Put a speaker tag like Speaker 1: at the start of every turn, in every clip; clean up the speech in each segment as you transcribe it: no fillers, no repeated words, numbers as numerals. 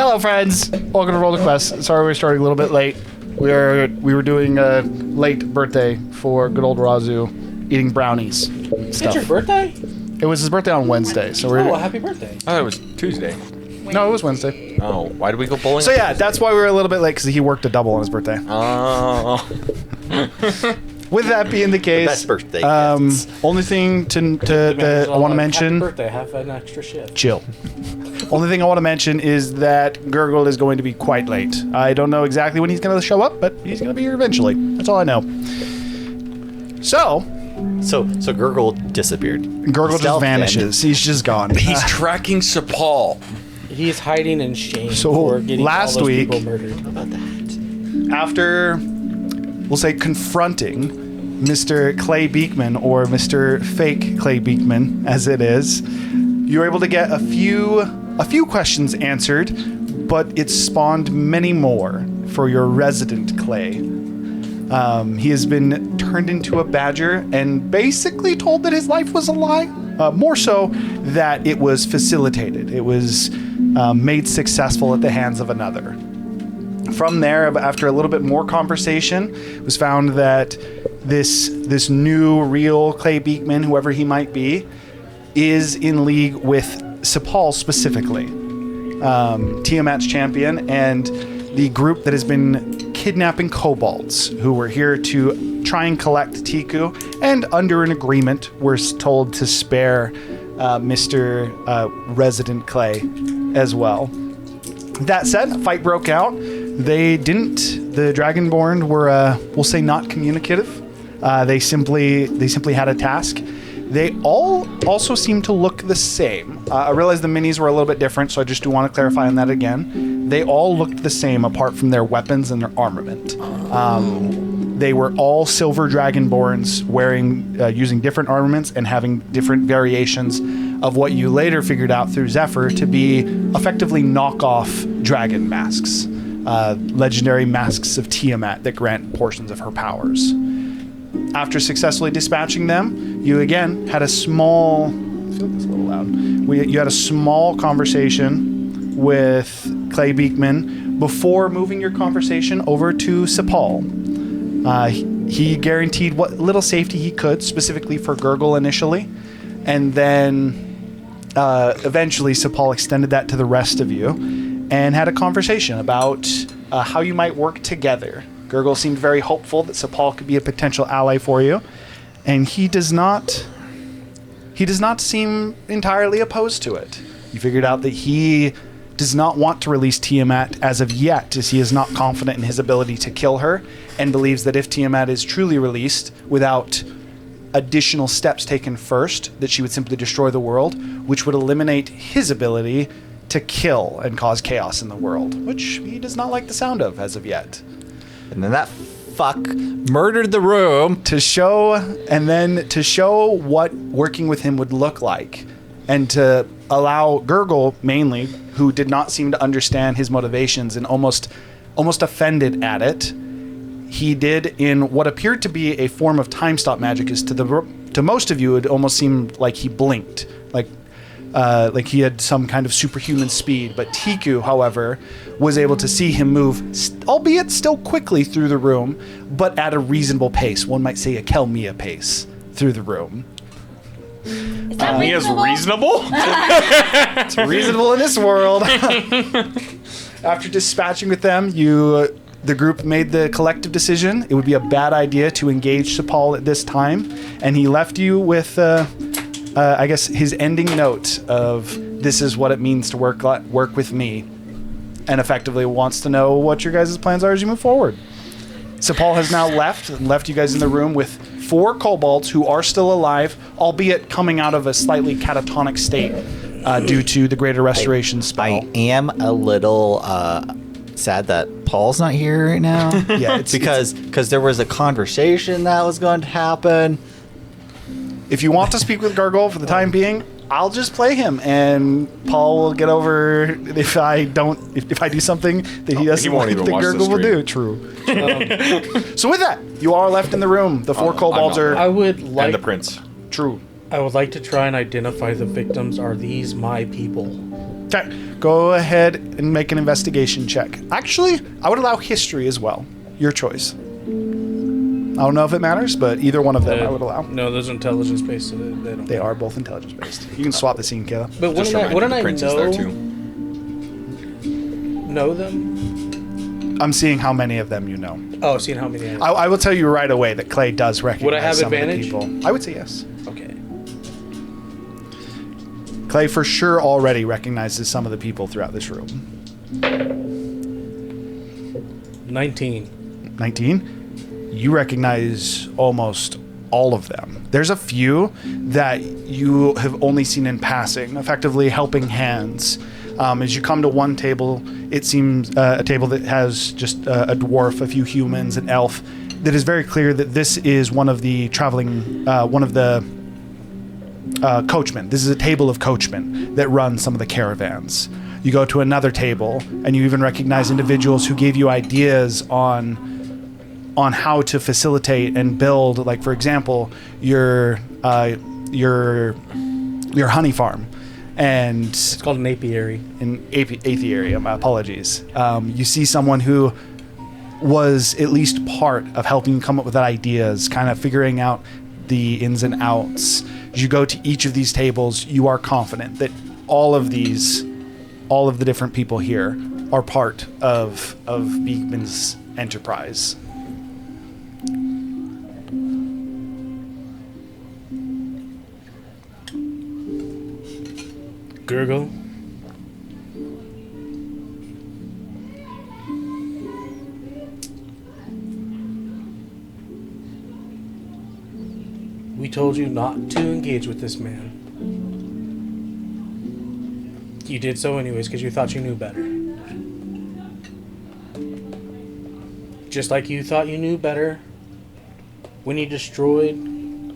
Speaker 1: Hello, friends. Welcome to Roll the Quest. Sorry we're starting a little bit late. We were doing a late birthday for good old Razu, eating brownies.
Speaker 2: It's your birthday?
Speaker 1: It was his birthday on Wednesday, so we're.
Speaker 2: Oh, happy birthday!
Speaker 3: Oh, it was Tuesday.
Speaker 1: No, it was Wednesday.
Speaker 3: Oh, why did we go bowling?
Speaker 1: So yeah, that's why we were a little bit late because he worked a double on his birthday.
Speaker 3: Oh.
Speaker 1: With that being the case,
Speaker 4: Best birthday gifts.
Speaker 1: only thing to I want to mention.
Speaker 2: Happy birthday! Have an extra shift.
Speaker 1: Chill. Only thing I want to mention is that Gurgle is going to be quite late. I don't know exactly when he's going to show up, but he's going to be here eventually. That's all I know. So
Speaker 4: Gurgle disappeared.
Speaker 1: Gurgle just vanishes. He's just gone.
Speaker 3: He's tracking Sapal.
Speaker 2: He's hiding in shame
Speaker 1: So,
Speaker 2: for getting
Speaker 1: last
Speaker 2: all those
Speaker 1: week-
Speaker 2: people murdered.
Speaker 4: How about that?
Speaker 1: After, we'll say, confronting Mr. Clay Beekman, or Mr. Fake Clay Beekman, as it is, you were able to get a few questions answered, but it spawned many more for your resident Clay. He has been turned into a badger and basically told that his life was a lie. More so that it was facilitated. It was made successful at the hands of another. From there, after a little bit more conversation, it was found that this new real Clay Beekman, whoever he might be, is in league with Sapal specifically, Tiamat's champion, and the group that has been kidnapping kobolds who were here to try and collect Tiku, and under an agreement we're told to spare Mr. Resident Clay as well. That said, a fight broke out. The Dragonborn were, we'll say, not communicative. They simply had a task. They all also seem to look the same. I realize the minis were a little bit different, so I just do want to clarify on that again. They all looked the same apart from their weapons and their armament. They were all silver dragonborns using different armaments and having different variations of what you later figured out through Zephyr to be effectively knockoff dragon masks. Legendary masks of Tiamat that grant portions of her powers. After successfully dispatching them, you again had a small... I feel like it's a little loud. You had a small conversation with Clay Beekman before moving your conversation over to Sapal. He guaranteed what little safety he could, specifically for Gurgle initially, and then eventually Sapal extended that to the rest of you and had a conversation about how you might work together. Gurgle seemed very hopeful that Sapal could be a potential ally for you, and he does not seem entirely opposed to it. You figured out that he does not want to release Tiamat as of yet, as he is not confident in his ability to kill her, and believes that if Tiamat is truly released without additional steps taken first, that she would simply destroy the world, which would eliminate his ability to kill and cause chaos in the world, which he does not like the sound of as of yet.
Speaker 4: And then that fuck murdered the room.
Speaker 1: To show what working with him would look like, and to allow Gurgle, mainly, who did not seem to understand his motivations and almost offended at it, he did in what appeared to be a form of time stop magic. Is to most of you, it almost seemed like he blinked, like he had some kind of superhuman speed. But Tiku, however, was able to see him move, albeit still quickly through the room, but at a reasonable pace. One might say a Kelmia pace through the room.
Speaker 5: Is that
Speaker 3: He is reasonable?
Speaker 1: It's reasonable in this world. After dispatching with them, the group made the collective decision it would be a bad idea to engage Sapal at this time, and he left you with, I guess, his ending note of this is what it means to work with me, and effectively wants to know what your guys' plans are as you move forward. Sapal has now left you guys in the room with 4 kobolds who are still alive, albeit coming out of a slightly catatonic state due to the Greater Restoration spell.
Speaker 4: I am a little sad that Paul's not here right now.
Speaker 1: Yeah,
Speaker 4: because there was a conversation that was going to happen.
Speaker 1: If you want to speak with Gurgle for the time being, I'll just play him, and Paul will get over if I do something that he doesn't
Speaker 3: won't
Speaker 1: like
Speaker 3: even
Speaker 1: that
Speaker 3: watch the
Speaker 1: Gurgle will
Speaker 3: stream.
Speaker 1: do. True. So with that, you are left in the room. The 4 kobolds
Speaker 3: I'm
Speaker 1: are
Speaker 3: not.
Speaker 2: I would
Speaker 3: And
Speaker 2: like
Speaker 3: the prince.
Speaker 1: true.
Speaker 2: I would like to try and identify the victims. Are these my people?
Speaker 1: Okay, go ahead and make an investigation check. Actually, I would allow history as well. Your choice. I don't know if it matters, but either one of them I would allow.
Speaker 2: No, those are intelligence based, so they don't.
Speaker 1: They are both intelligence based. You can swap the scene, Kayla.
Speaker 2: But
Speaker 3: Just
Speaker 2: wouldn't I
Speaker 3: Prince is there
Speaker 2: know
Speaker 3: too.
Speaker 2: them?
Speaker 1: I'm seeing how many of them you know.
Speaker 2: Oh, seeing how many.
Speaker 1: I will tell you right away that Clay does recognize
Speaker 2: Would I have
Speaker 1: some
Speaker 2: advantage?
Speaker 1: of the people. I would say yes.
Speaker 2: Okay.
Speaker 1: Clay for sure already recognizes some of the people throughout this room.
Speaker 2: 19.
Speaker 1: 19? You recognize almost all of them. There's a few that you have only seen in passing, effectively helping hands. As you come to one table, it seems a table that has just a dwarf, a few humans, an elf. That is very clear that this is one of the traveling, one of the coachmen. This is a table of coachmen that run some of the caravans. You go to another table, and you even recognize individuals who gave you ideas on how to facilitate and build, like for example, your honey farm, and
Speaker 2: It's called an apiary.
Speaker 1: an apiary. My apologies. You see someone who was at least part of helping come up with ideas, kind of figuring out the ins and outs. As you go to each of these tables, you are confident that all of the different people here are part of Beekman's enterprise.
Speaker 2: Gurgle. We told you not to engage with this man. You did so anyways because you thought you knew better. Just like you thought you knew better when you destroyed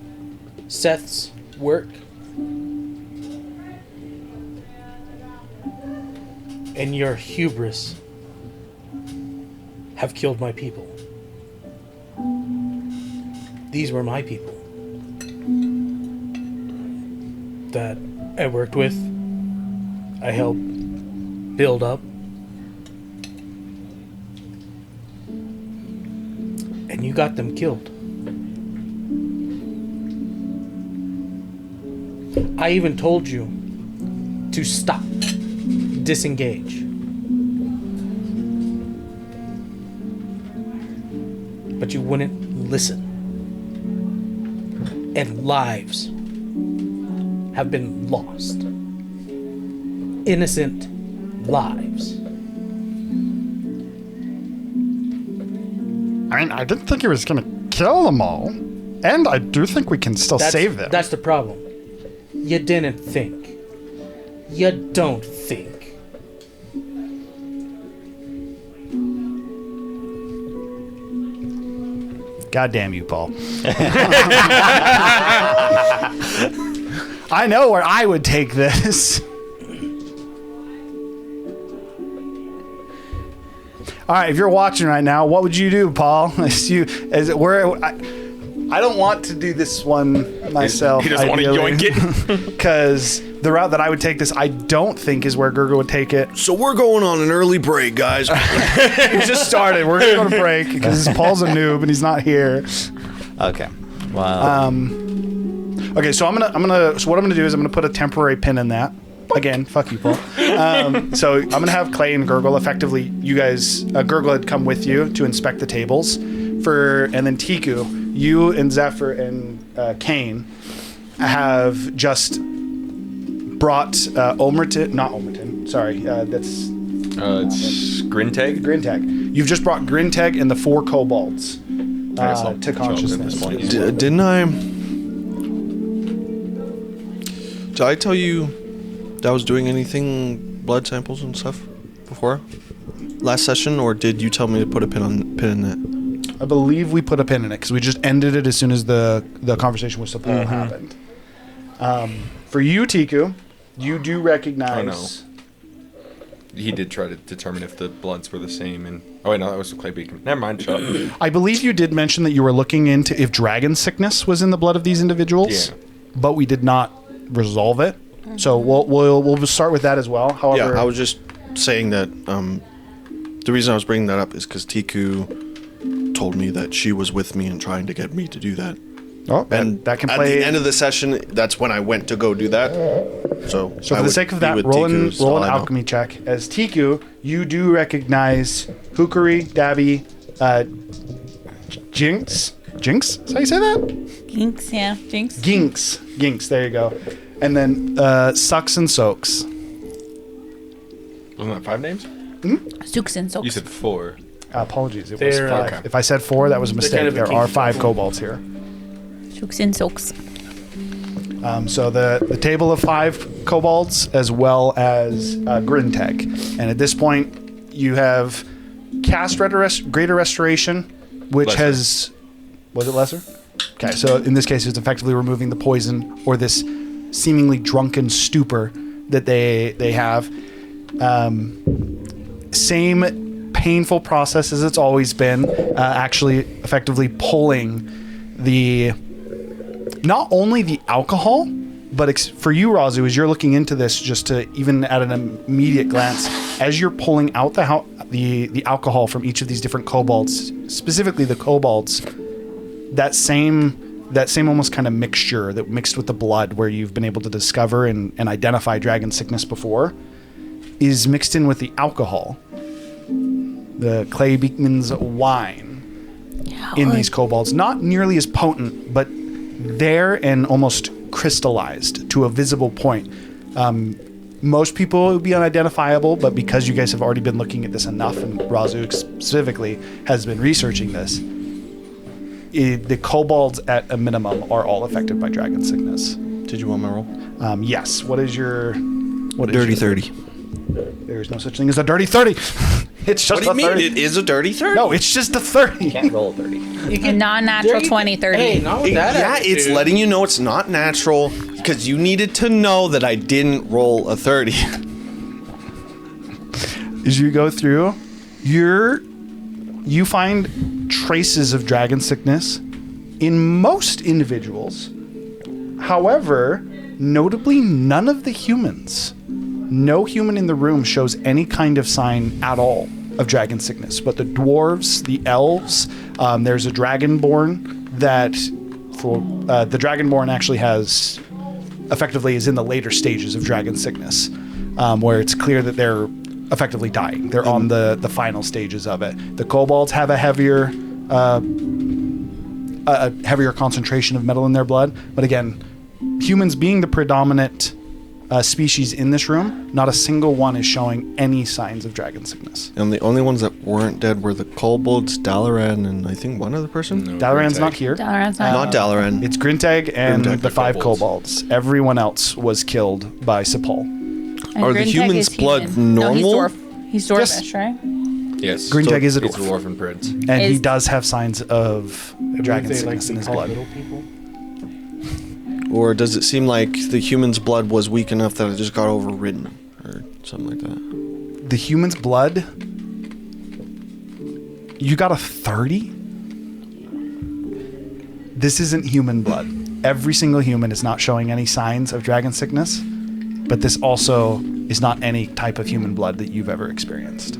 Speaker 2: Seth's work. And your hubris have killed my people. These were my people that I worked with, I helped build up, and you got them killed. I even told you to stop. Disengage. But you wouldn't listen. And lives have been lost. Innocent lives.
Speaker 1: I mean, I didn't think he was going to kill them all. And I do think we can still save them.
Speaker 2: That's the problem. You didn't think. You don't think.
Speaker 1: God damn you, Paul. I know where I would take this. All right, if you're watching right now, what would you do, Paul? I don't want to do this one myself.
Speaker 3: He doesn't want to yoink it.
Speaker 1: Because the route that I would take this, I don't think is where Gurgle would take it.
Speaker 6: So we're going on an early break, guys.
Speaker 1: We just started. We're going to go to break because Paul's a noob and he's not here.
Speaker 4: Okay. Wow.
Speaker 1: Okay, so what I'm gonna do is I'm gonna put a temporary pin in that. Again, fuck you, Paul. So I'm gonna have Clay and Gurgle. Effectively, you guys, Gurgle had come with you to inspect the tables, and then Tiku, you and Zephyr and Kane have just brought Not Omerton. Sorry, that's
Speaker 3: It's Grinteg.
Speaker 1: Grinteg. You've just brought Grinteg and the 4 kobolds to consciousness.
Speaker 6: Didn't I? Did I tell you that I was doing anything blood samples and stuff before last session, or did you tell me to put a pin in it?
Speaker 1: I believe we put a pin in it because we just ended it as soon as the conversation with Sapol happened. For you, Tiku, you do recognize.
Speaker 3: He did try to determine if the bloods were the same, and wait, no, that was the clay beacon. Never mind, shut up.
Speaker 1: I believe you did mention that you were looking into if dragon sickness was in the blood of these individuals,
Speaker 3: Yeah.
Speaker 1: but we did not resolve it. So we'll start with that as well. However,
Speaker 6: Yeah, I was just saying that the reason I was bringing that up is because Tiku told me that she was with me and trying to get me to do that.
Speaker 1: oh,
Speaker 6: And
Speaker 1: that can
Speaker 6: at
Speaker 1: play.
Speaker 6: the end of the session, that's when I went to go do that. So
Speaker 1: So
Speaker 6: I
Speaker 1: for the
Speaker 6: would
Speaker 1: sake of
Speaker 6: be
Speaker 1: that,
Speaker 6: with
Speaker 1: roll
Speaker 6: Tiku,
Speaker 1: an
Speaker 6: is all I know.
Speaker 1: alchemy check. As Tiku, you do recognize Hukuri, Dabi, Jinx. Jinx? Is that how you say that?
Speaker 5: Ginks, yeah. Jinx.
Speaker 1: Ginks. There you go. And then Sucks and Soaks.
Speaker 3: Wasn't that 5 names?
Speaker 5: Sooks and
Speaker 3: You
Speaker 5: soaks.
Speaker 3: said 4.
Speaker 1: Apologies, it was
Speaker 2: They're,
Speaker 1: 5.
Speaker 3: okay.
Speaker 1: If I said 4, that was a mistake.
Speaker 2: kind of a
Speaker 1: There are
Speaker 2: king
Speaker 1: 5
Speaker 2: couple.
Speaker 1: kobolds here.
Speaker 5: Sooks and soaks.
Speaker 1: So the table of 5 kobolds as well as Grinteg. And at this point, you have cast Greater Restoration, which
Speaker 3: Lesser.
Speaker 1: has... Was it lesser? Okay, so in this case, it's effectively removing the poison or this seemingly drunken stupor that they have. Same painful process as it's always been, actually effectively pulling not only the alcohol, but for you, Razu, as you're looking into this, just to even at an immediate glance, as you're pulling out the alcohol from each of these different kobolds, specifically the kobolds, that same almost kind of mixture that mixed with the blood, where you've been able to discover and identify dragon sickness before, is mixed in with the alcohol, the Clay Beekman's wine in these kobolds. Not nearly as potent, but there and almost crystallized to a visible point. Most people it would be unidentifiable, but because you guys have already been looking at this enough, and Razu specifically has been researching this, the kobolds at a minimum are all affected by dragon sickness.
Speaker 6: Did you want my roll?
Speaker 1: Yes. What is your...
Speaker 6: Dirty 30.
Speaker 1: There's no such thing as a dirty 30. It's just
Speaker 6: What do you
Speaker 1: a
Speaker 6: mean?
Speaker 1: 30.
Speaker 6: It is a dirty 30?
Speaker 1: No, it's just a 30.
Speaker 4: Can't roll a 30.
Speaker 5: A non-natural 20, 30.
Speaker 2: Hey, not with that
Speaker 6: Yeah,
Speaker 2: attitude.
Speaker 6: it's letting you know it's not natural because you needed to know that I didn't roll a 30.
Speaker 1: As you go through, you find traces of dragon sickness in most individuals. However, notably none of the humans. No human in the room shows any kind of sign at all of dragon sickness. But the dwarves, the elves, there's a dragonborn that the dragonborn actually is in the later stages of dragon sickness, where it's clear that they're effectively dying. They're on the final stages of it. The kobolds have a heavier concentration of metal in their blood. But again, humans being the predominant species in this room, not a single one is showing any signs of dragon sickness.
Speaker 6: And the only ones that weren't dead were the kobolds, Dalaran, and I think one other person?
Speaker 3: No,
Speaker 1: Dalaran's
Speaker 3: Grinteg.
Speaker 1: not here.
Speaker 5: Dalaran's not.
Speaker 6: Not Dalaran.
Speaker 1: It's Grinteg and
Speaker 6: Grinteg,
Speaker 1: the
Speaker 3: the
Speaker 1: 5
Speaker 3: kobolds.
Speaker 1: kobolds. Everyone else was killed by Sepul.
Speaker 5: And
Speaker 6: Are the
Speaker 5: Grinteg
Speaker 6: humans'
Speaker 5: is
Speaker 6: blood
Speaker 5: human. No,
Speaker 6: normal?
Speaker 5: he's dwarfish, right?
Speaker 3: Yes.
Speaker 1: Grinteg is a
Speaker 3: He's a
Speaker 1: dwarf.
Speaker 3: dwarf and prince.
Speaker 1: And he
Speaker 5: Is-
Speaker 1: does have signs of dragon
Speaker 2: They like
Speaker 1: sickness
Speaker 2: to
Speaker 1: in his
Speaker 2: call
Speaker 1: blood.
Speaker 2: little people.
Speaker 6: Or does it seem like the human's blood was weak enough that it just got overridden? Or something like that?
Speaker 1: The human's blood, you got a 30? This isn't human blood. Every single human is not showing any signs of dragon sickness, but this also is not any type of human blood that you've ever experienced.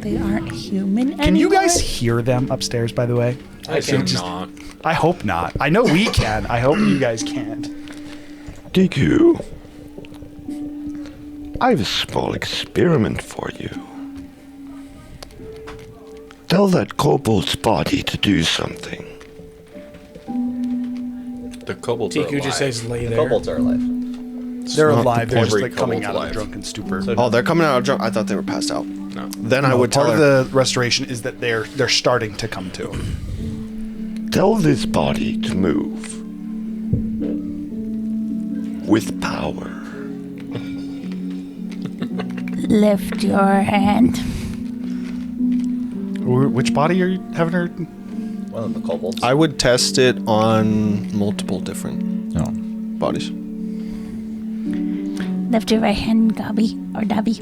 Speaker 5: They aren't human anymore.
Speaker 1: Can you guys hear them upstairs, by the way?
Speaker 3: I assume
Speaker 1: just-
Speaker 3: not.
Speaker 1: I hope not. I know we can. I hope you guys can't.
Speaker 7: Diku, I have a small experiment for you. Tell that kobold's body to do something.
Speaker 3: The kobolds are
Speaker 2: TQ just
Speaker 3: alive.
Speaker 2: says lay
Speaker 4: The
Speaker 2: there.
Speaker 4: kobolds are alive.
Speaker 1: They're
Speaker 6: not
Speaker 1: alive. They're just
Speaker 3: every
Speaker 1: like coming
Speaker 3: kobold's
Speaker 1: out of a
Speaker 3: alive.
Speaker 1: drunken stupor.
Speaker 6: Oh, they're coming out of drunk. I thought they were passed out.
Speaker 3: No.
Speaker 6: Then I would tell
Speaker 1: part
Speaker 6: her.
Speaker 1: of the restoration is that they're starting to come to.
Speaker 7: Tell this body to move. With power.
Speaker 5: Lift your hand.
Speaker 1: Which body are you having her?
Speaker 4: One of the kobolds.
Speaker 6: I would test it on multiple different
Speaker 4: No.
Speaker 6: bodies.
Speaker 5: Lift your right hand, Gabi. Or Dabi.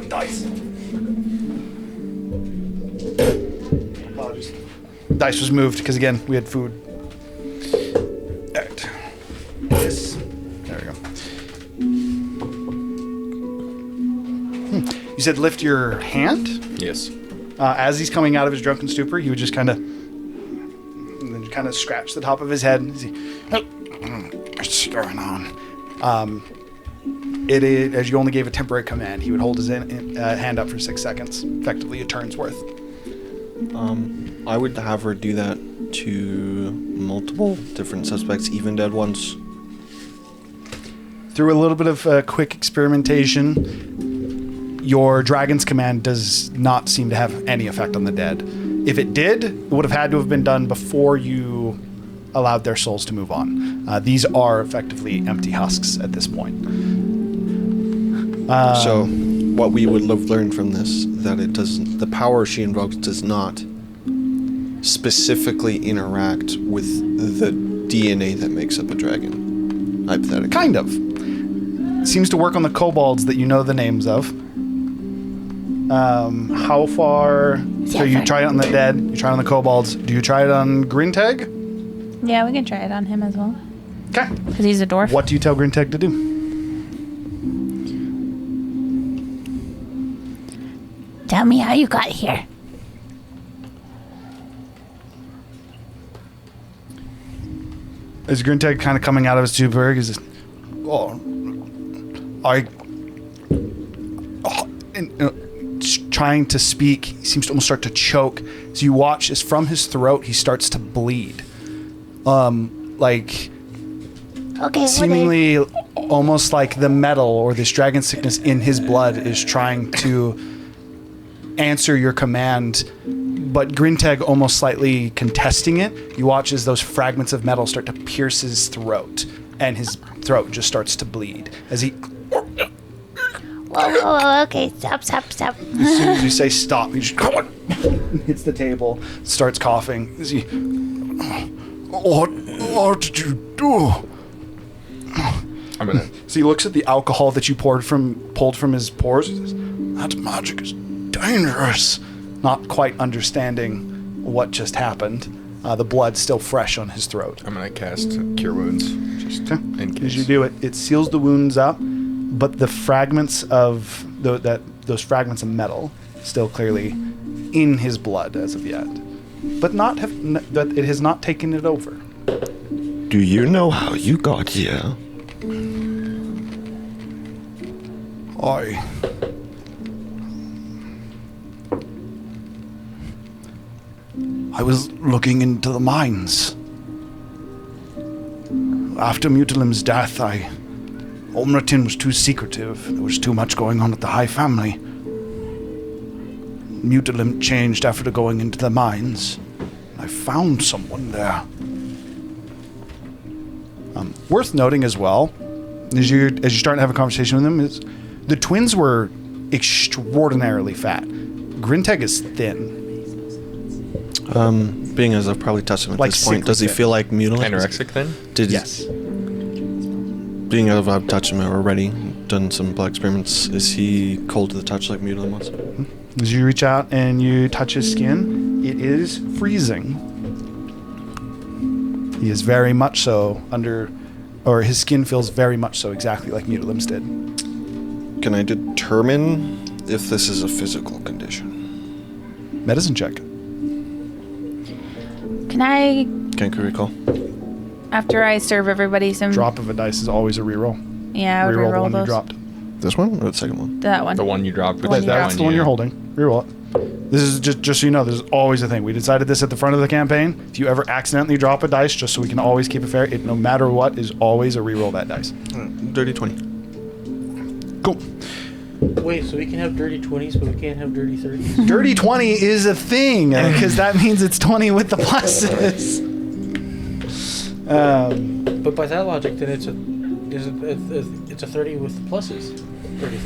Speaker 1: Dice. dice was moved because again we had food. All right. This. There we go. You said lift your hand.
Speaker 3: Yes.
Speaker 1: As he's coming out of his drunken stupor, you would just kind of scratch the top of his head. What's going on? It is, as you only gave a temporary command, he would hold his hand up for 6 seconds, effectively a turn's worth.
Speaker 6: I would have her do that to multiple different suspects, even dead ones.
Speaker 1: Through a little bit of quick experimentation, your dragon's command does not seem to have any effect on the dead. If it did, it would have had to have been done before you allowed their souls to move on. These are effectively empty husks at this point.
Speaker 6: So, what we would have learned from this, that it doesn't, the power she invokes does not specifically interact with the DNA that makes up a dragon, hypothetically.
Speaker 1: Kind of. Seems to work on the kobolds that you know the names of. How far? So you try it on the dead, you try it on the kobolds. Do you try it on Grinteg?
Speaker 5: Yeah, we can try it on him as well.
Speaker 1: Okay.
Speaker 5: Because he's a dwarf.
Speaker 1: What do you tell Grinteg to do?
Speaker 5: Tell me how you got here.
Speaker 1: Is Grinteg kind of coming out of his stupor? He's just, trying to speak. He seems to almost start to choke. So you watch as from his throat he starts to bleed.
Speaker 5: Okay,
Speaker 1: Seemingly almost like the metal or this dragon sickness in his blood is trying to answer your command, but Grinteg almost slightly contesting it. You watch as those fragments of metal start to pierce his throat, and his throat just starts to bleed as he...
Speaker 5: Whoa, okay, stop.
Speaker 1: As soon as you say stop, he just hits the table, starts coughing. As he... What did you do?
Speaker 3: I'm gonna.
Speaker 1: So he looks at the alcohol that you pulled from his pores. He says, "That magic is dangerous." Not quite understanding what just happened. The blood's still fresh on his throat.
Speaker 3: I'm gonna cast Cure Wounds. Just in case.
Speaker 1: As you do it, it seals the wounds up, but the fragments of those fragments of metal still clearly in his blood as of yet, but it has not taken it over.
Speaker 7: Do you know how you got here?
Speaker 1: I was looking into the mines. After Mutilim's death, Omratin was too secretive. There was too much going on with the High Family. Mutilim changed after going into the mines. I found someone there. Worth noting as well, as you're starting to have a conversation with them, is the twins were extraordinarily fat. Grinteg is thin.
Speaker 6: Being as I've probably touched him at
Speaker 1: Like
Speaker 6: this point, does he
Speaker 1: sickly
Speaker 6: feel like mutilated?
Speaker 3: Anorexic then?
Speaker 1: Yes.
Speaker 6: Being as I've touched him already, done some blood experiments, is he cold to the touch like Mutilim was?
Speaker 1: As you reach out and you touch his skin, it is freezing. He is very much so his skin feels very much so exactly like Mutilim's did.
Speaker 6: Can I determine if this is a physical condition?
Speaker 1: Medicine check.
Speaker 5: Can I,
Speaker 6: Can't recall.
Speaker 5: after I serve everybody some...
Speaker 1: Drop of a dice is always a reroll.
Speaker 5: Yeah, I would
Speaker 1: Reroll the
Speaker 5: reroll
Speaker 1: one you
Speaker 5: those.
Speaker 1: dropped.
Speaker 6: This one or the second one?
Speaker 5: That one.
Speaker 3: The one you dropped.
Speaker 5: one you
Speaker 1: That's the one you're holding. Reroll it. This is just so you know, this is always a thing. We decided this at the front of the campaign. If you ever accidentally drop a dice, just so we can always keep it fair, it no matter what is always a reroll that dice.
Speaker 6: Dirty 20.
Speaker 1: Cool.
Speaker 2: Wait, so we can have dirty 20s, but we can't have dirty 30s?
Speaker 1: Dirty 20 is a thing because that means it's 20 with the pluses.
Speaker 2: But by that logic, then it's a 30 with the pluses. 30.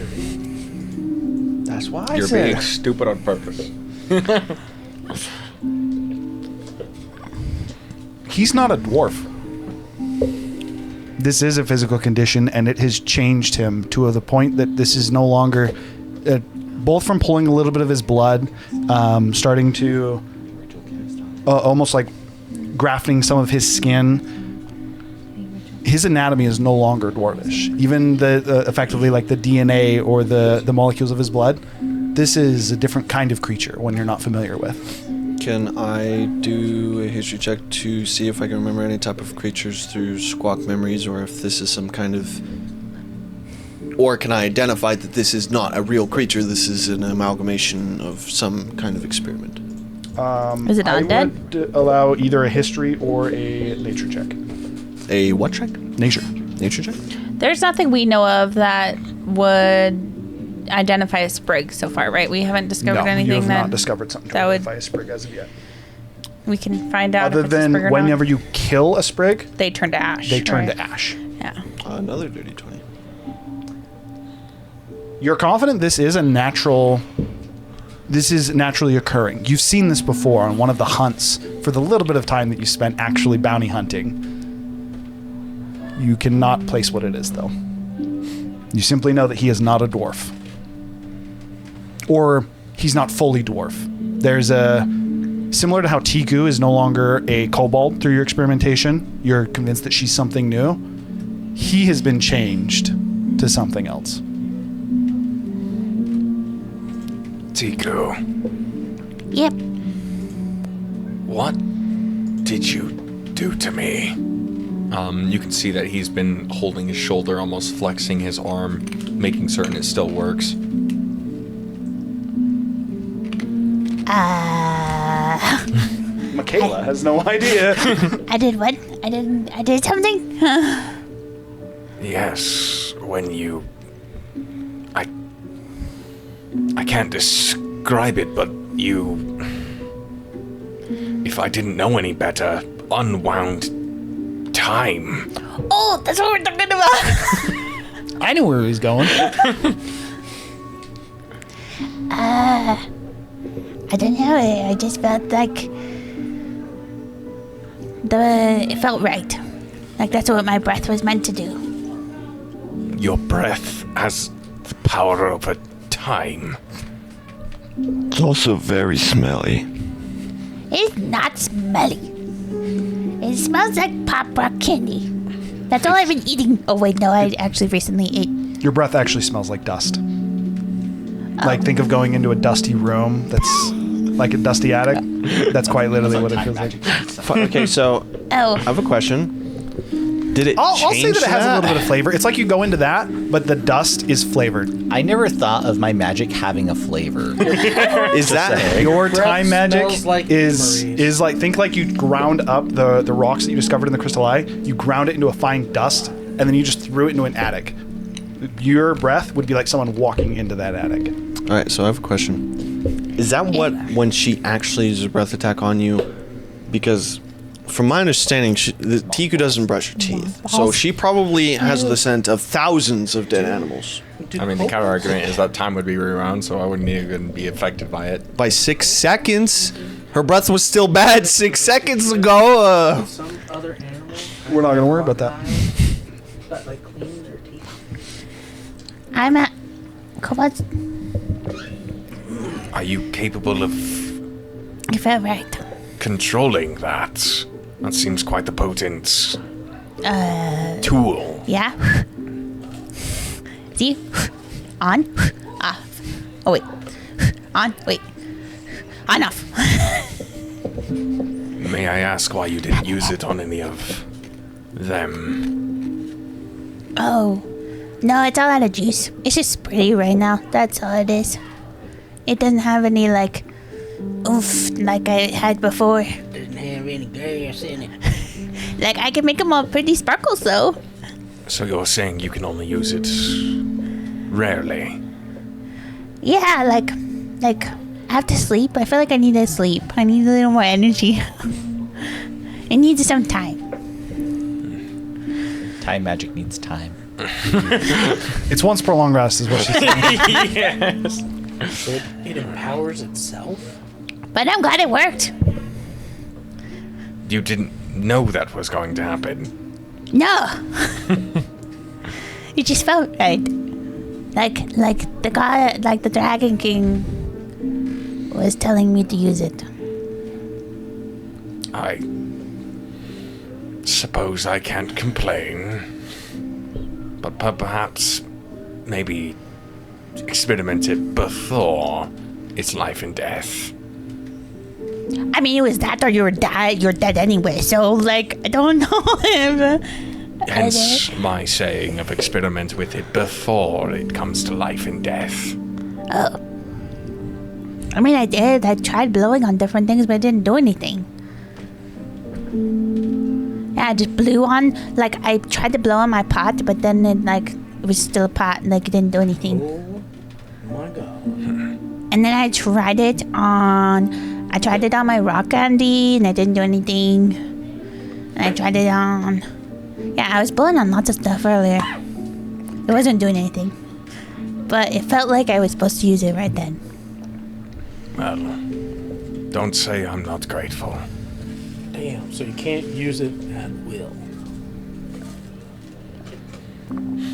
Speaker 1: That's why
Speaker 3: You're being stupid on purpose.
Speaker 1: He's not a dwarf. This is a physical condition, and it has changed him to the point that this is no longer, both from pulling a little bit of his blood, starting to almost like grafting some of his skin. His anatomy is no longer dwarvish. Even the effectively like the DNA or the molecules of his blood. This is a different kind of creature, one you're not familiar with.
Speaker 6: Can I do a history check to see if I can remember any type of creatures through squawk memories, or if this is some kind of... Or can I identify that this is not a real creature, this is an amalgamation of some kind of experiment?
Speaker 5: Is it
Speaker 1: I
Speaker 5: undead?
Speaker 1: would allow either a history or a nature check.
Speaker 6: A what check?
Speaker 1: Nature.
Speaker 6: Nature check?
Speaker 5: There's nothing we know of that would identify a sprig so far, right? We haven't discovered
Speaker 1: No,
Speaker 5: anything
Speaker 1: you have
Speaker 5: that
Speaker 1: not discovered something to
Speaker 5: that would-
Speaker 1: identify a sprig as of yet.
Speaker 5: we can find out.
Speaker 1: Other
Speaker 5: if it's a sprig
Speaker 1: than
Speaker 5: or
Speaker 1: whenever
Speaker 5: not.
Speaker 1: you kill a sprig,
Speaker 5: They turn to ash.
Speaker 1: they turn
Speaker 5: right?
Speaker 1: to ash.
Speaker 5: Yeah.
Speaker 6: Another dirty 20.
Speaker 1: You're confident this is naturally occurring. You've seen this before on one of the hunts for the little bit of time that you spent actually bounty hunting. You cannot place what it is, though. You simply know that he is not a dwarf. Or he's not fully dwarf. There's similar to how Tiku is no longer a kobold through your experimentation, you're convinced that she's something new. He has been changed to something else.
Speaker 8: Tiku,
Speaker 5: Yep.
Speaker 8: what did you do to me?
Speaker 3: You can see that he's been holding his shoulder, almost flexing his arm, making certain it still works.
Speaker 1: Michaela has no idea.
Speaker 5: I did what? I did something?
Speaker 8: Yes, when you... I can't describe it, but you... If I didn't know any better, unwound time.
Speaker 5: Oh, that's what we're talking about.
Speaker 1: I knew where he was going.
Speaker 5: I don't know. I just felt like it felt right. Like that's what my breath was meant to do.
Speaker 8: Your breath has the power over time.
Speaker 7: It's also very smelly.
Speaker 5: It's not smelly. It smells like pop rock candy. That's all I've been eating. Oh wait, no, I actually recently ate.
Speaker 1: Your breath actually smells like dust. Like, think of going into a dusty room that's like a dusty attic. That's quite literally what it feels like.
Speaker 6: Okay, so
Speaker 5: Oh,
Speaker 6: I have a question. Did it
Speaker 1: I'll say
Speaker 6: change
Speaker 1: that it has a little bit of flavor. It's like you go into that, but the dust is flavored.
Speaker 4: I never thought of my magic having a flavor.
Speaker 6: Is that
Speaker 1: Your
Speaker 2: Breath
Speaker 1: time magic
Speaker 2: smells like
Speaker 1: is
Speaker 2: memories.
Speaker 1: like, think like you ground up the rocks that you discovered in the crystal eye. You ground it into a fine dust, and then you just threw it into an attic. Your breath would be like someone walking into that attic.
Speaker 6: All right, so I have a question. Is that what, when she actually uses a breath attack on you? Because from my understanding, Tiku doesn't brush her teeth. So she probably has the scent of thousands of dead animals.
Speaker 3: I mean, the counter argument is that time would be rewound, so I wouldn't even be affected by it.
Speaker 6: By 6 seconds? Her breath was still bad 6 seconds ago.
Speaker 2: Some other animal.
Speaker 1: We're not gonna worry about that.
Speaker 2: That like clean their teeth.
Speaker 5: I'm at. What's?
Speaker 8: Are you capable of
Speaker 5: It felt right.
Speaker 8: controlling that? That seems quite the potent tool.
Speaker 5: Yeah. See? On. Off. Oh wait. On. Wait. On. Off.
Speaker 8: May I ask why you didn't use it on any of them?
Speaker 5: Oh. No, it's all out of juice. It's just pretty right now. That's all it is. It doesn't have any like oomph like I had before.
Speaker 2: Doesn't have any gas in it.
Speaker 5: Like I can make them all pretty sparkles though.
Speaker 8: So you're saying you can only use it rarely?
Speaker 5: Yeah, like I have to sleep. I feel like I need to sleep. I need a little more energy. It needs some time.
Speaker 4: Time magic needs time.
Speaker 1: It's once per long rest, is what she's saying.
Speaker 3: Yes.
Speaker 2: It empowers itself.
Speaker 5: But I'm glad it worked.
Speaker 8: You didn't know that was going to happen.
Speaker 5: No. It just felt right. Like the god, like the Dragon King was telling me to use it.
Speaker 8: I suppose I can't complain. But perhaps, maybe experiment it before it's life and death.
Speaker 5: I mean, it was that or you're dead anyway, so, like, I don't know if...
Speaker 8: Hence my saying of experiment with it before it comes to life and death.
Speaker 5: Oh. I mean, I did. I tried blowing on different things, but it didn't do anything. Yeah, I just blew on, like, I tried to blow on my pot, but then it, like, it was still a pot, and, like, it didn't do anything.
Speaker 2: Oh my god.
Speaker 5: And then I tried it on my rock candy, and it didn't do anything. And I tried it on... Yeah, I was blowing on lots of stuff earlier. It wasn't doing anything. But it felt like I was supposed to use it right then.
Speaker 8: Well, don't say I'm not grateful.
Speaker 2: Damn, so you can't use it at will.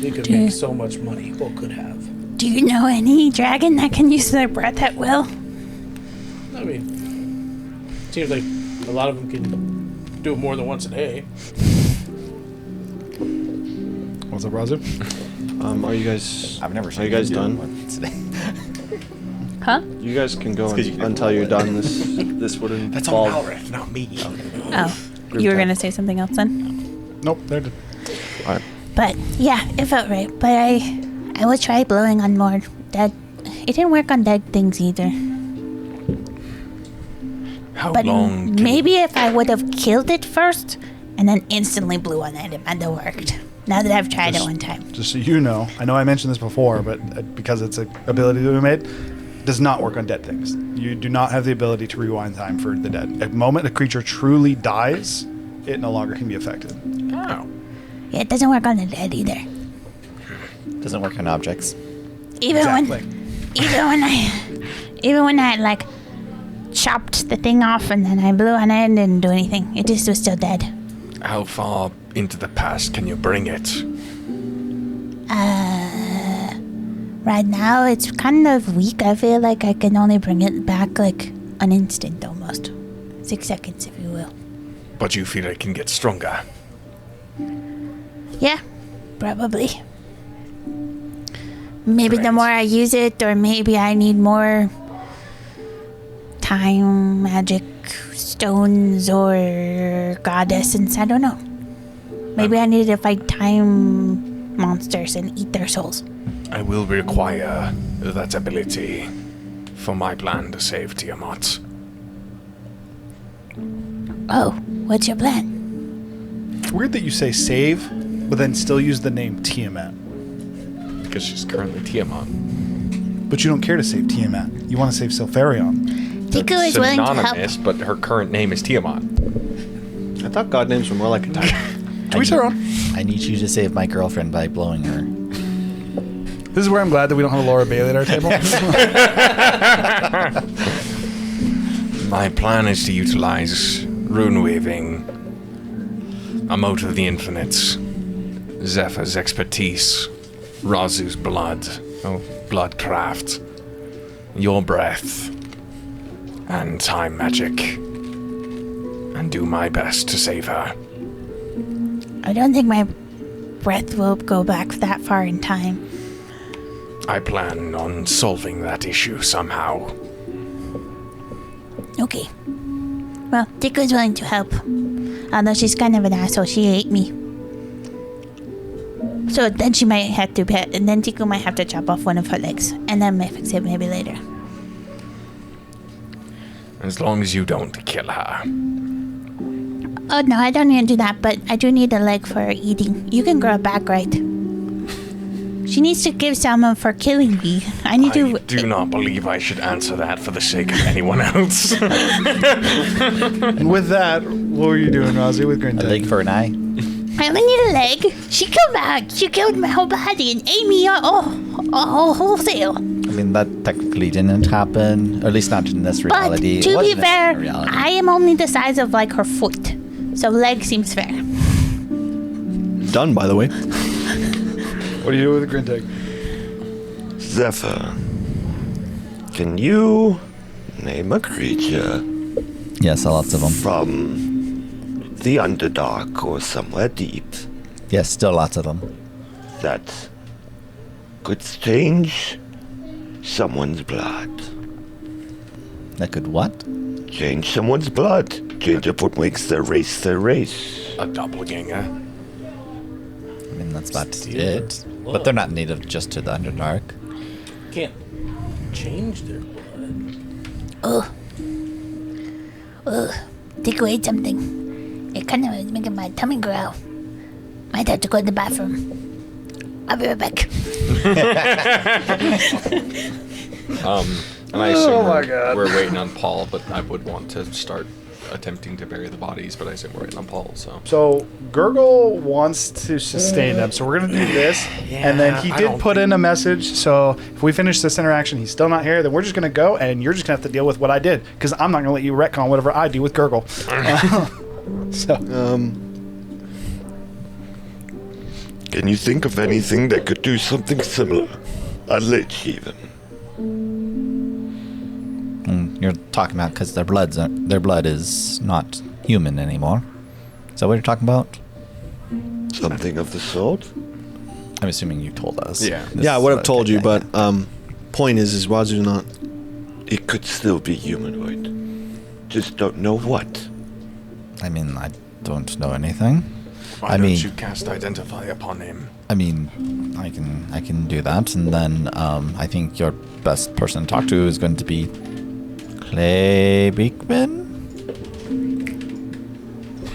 Speaker 2: You could make so much money. Well, could have.
Speaker 5: Do you know any dragon that can use their breath at will?
Speaker 2: I mean, seems like a lot of them can do it more than once a day.
Speaker 1: What's up, Razu?
Speaker 6: Are you guys?
Speaker 4: I've never seen
Speaker 6: Are you guys
Speaker 4: do
Speaker 6: done?
Speaker 4: one today.
Speaker 5: Huh?
Speaker 6: You guys can go
Speaker 4: It's 'cause you
Speaker 6: until you're done. This wooden
Speaker 8: That's
Speaker 6: ball.
Speaker 8: on Alrith, not me.
Speaker 5: Oh. You were gonna say something else then?
Speaker 1: Nope, there it is.
Speaker 6: All right.
Speaker 5: But yeah, it felt right. But I will try blowing on more dead. It didn't work on dead things either.
Speaker 8: How
Speaker 5: But
Speaker 8: long can
Speaker 5: maybe if I would have killed it first and then instantly blew on it, it might have worked. Now that I've tried it one time.
Speaker 1: Just so you know, I know I mentioned this before, but because it's an ability that we made, it does not work on dead things. You do not have the ability to rewind time for the dead. The moment a creature truly dies, it no longer can be affected.
Speaker 8: Oh.
Speaker 5: Yeah, it doesn't work on the dead either.
Speaker 4: Doesn't work on objects.
Speaker 5: Even
Speaker 1: Exactly.
Speaker 5: even when I like chopped the thing off and then I blew on it and didn't do anything. It just was still dead.
Speaker 8: How far into the past can you bring it?
Speaker 5: Right now it's kind of weak. I feel like I can only bring it back like an instant almost. 6 seconds, if you will.
Speaker 8: But you feel it can get stronger.
Speaker 5: Yeah, probably. Maybe the
Speaker 8: Right.
Speaker 5: more I use it, or maybe I need more time magic stones or god essence. I don't know. Maybe I need to fight time monsters and eat their souls.
Speaker 8: I will require that ability for my plan to save Tiamat.
Speaker 5: Oh, what's your plan?
Speaker 1: It's weird that you say save, but then still use the name Tiamat.
Speaker 3: Because she's currently Tiamat.
Speaker 1: But you don't care to save Tiamat. You want to save Silfarion.
Speaker 5: Tiku is willing to help.
Speaker 3: Synonymous, but her current name is Tiamat.
Speaker 6: I thought god names were more like a type.
Speaker 1: To each their own.
Speaker 4: I need you to save my girlfriend by blowing her.
Speaker 1: This is where I'm glad that we don't have Laura Bailey at our table.
Speaker 8: My plan is to utilize rune weaving, a mote of the infinites, Zephyr's expertise, Razu's bloodcraft, your breath, and time magic, and do my best to save her.
Speaker 5: I don't think my breath will go back that far in time.
Speaker 8: I plan on solving that issue somehow.
Speaker 5: Okay. Well, Tiku's willing to help. Although she's kind of an asshole, she ate me. So then she might have to pet, and then Tiku might have to chop off one of her legs, and then fix it maybe later.
Speaker 8: As long as you don't kill her.
Speaker 5: Oh no, I don't need to do that, but I do need a leg for her eating. You can grow it back, right? She needs to give someone for killing me. I need to.
Speaker 8: I do not believe I should answer that for the sake of anyone else.
Speaker 1: And with that, what were you doing, Razi, with Green
Speaker 4: A leg for an eye.
Speaker 5: I only need a leg. She killed my. She killed my whole body and ate me wholesale.
Speaker 4: I mean, that technically didn't happen. Or at least not in this
Speaker 5: But
Speaker 4: reality. It
Speaker 5: to be
Speaker 4: wasn't in
Speaker 5: fair,
Speaker 4: reality.
Speaker 5: I am only the size of like her foot, so leg seems fair.
Speaker 6: Done, by the way.
Speaker 1: What do you do with Grinteg?
Speaker 7: Zephyr, can you name a creature
Speaker 4: Yes, lots of them.
Speaker 7: from the Underdark or somewhere deep
Speaker 4: Yes, still lots of them.
Speaker 7: that could change someone's blood.
Speaker 4: That could what?
Speaker 7: Change someone's blood. Change up what makes their race their race.
Speaker 8: A doppelganger.
Speaker 4: I mean, that's about it. But they're not native just to the Underdark.
Speaker 2: Can't change their blood.
Speaker 5: Ugh. Take away something. It kind of is making my tummy growl. Might have to go to the bathroom. I'll be right back.
Speaker 3: And I assume we're waiting on Paul, but I would want to start attempting to bury the bodies, but I assume we're waiting on Paul, so.
Speaker 1: So Gurgle wants to sustain them, so we're gonna do this, and then he did put in a message. So if we finish this interaction, he's still not here, then we're just gonna go, and you're just gonna have to deal with what I did, because I'm not gonna let you retcon whatever I do with Gurgle. So
Speaker 7: Can you think of anything that could do something similar? A lich, even.
Speaker 4: You're talking about because their blood is not human anymore. Is that what you're talking about?
Speaker 7: Something of the sort?
Speaker 4: I'm assuming you told us.
Speaker 3: Yeah.
Speaker 6: Yeah, I would have told you, but point is Wazoo not.
Speaker 7: It could still be humanoid. Just don't know what.
Speaker 4: I mean, I don't know anything.
Speaker 8: Why don't you cast Identify upon him?
Speaker 4: I mean, I can do that, and then I think your best person to talk to is going to be Clay Beekman.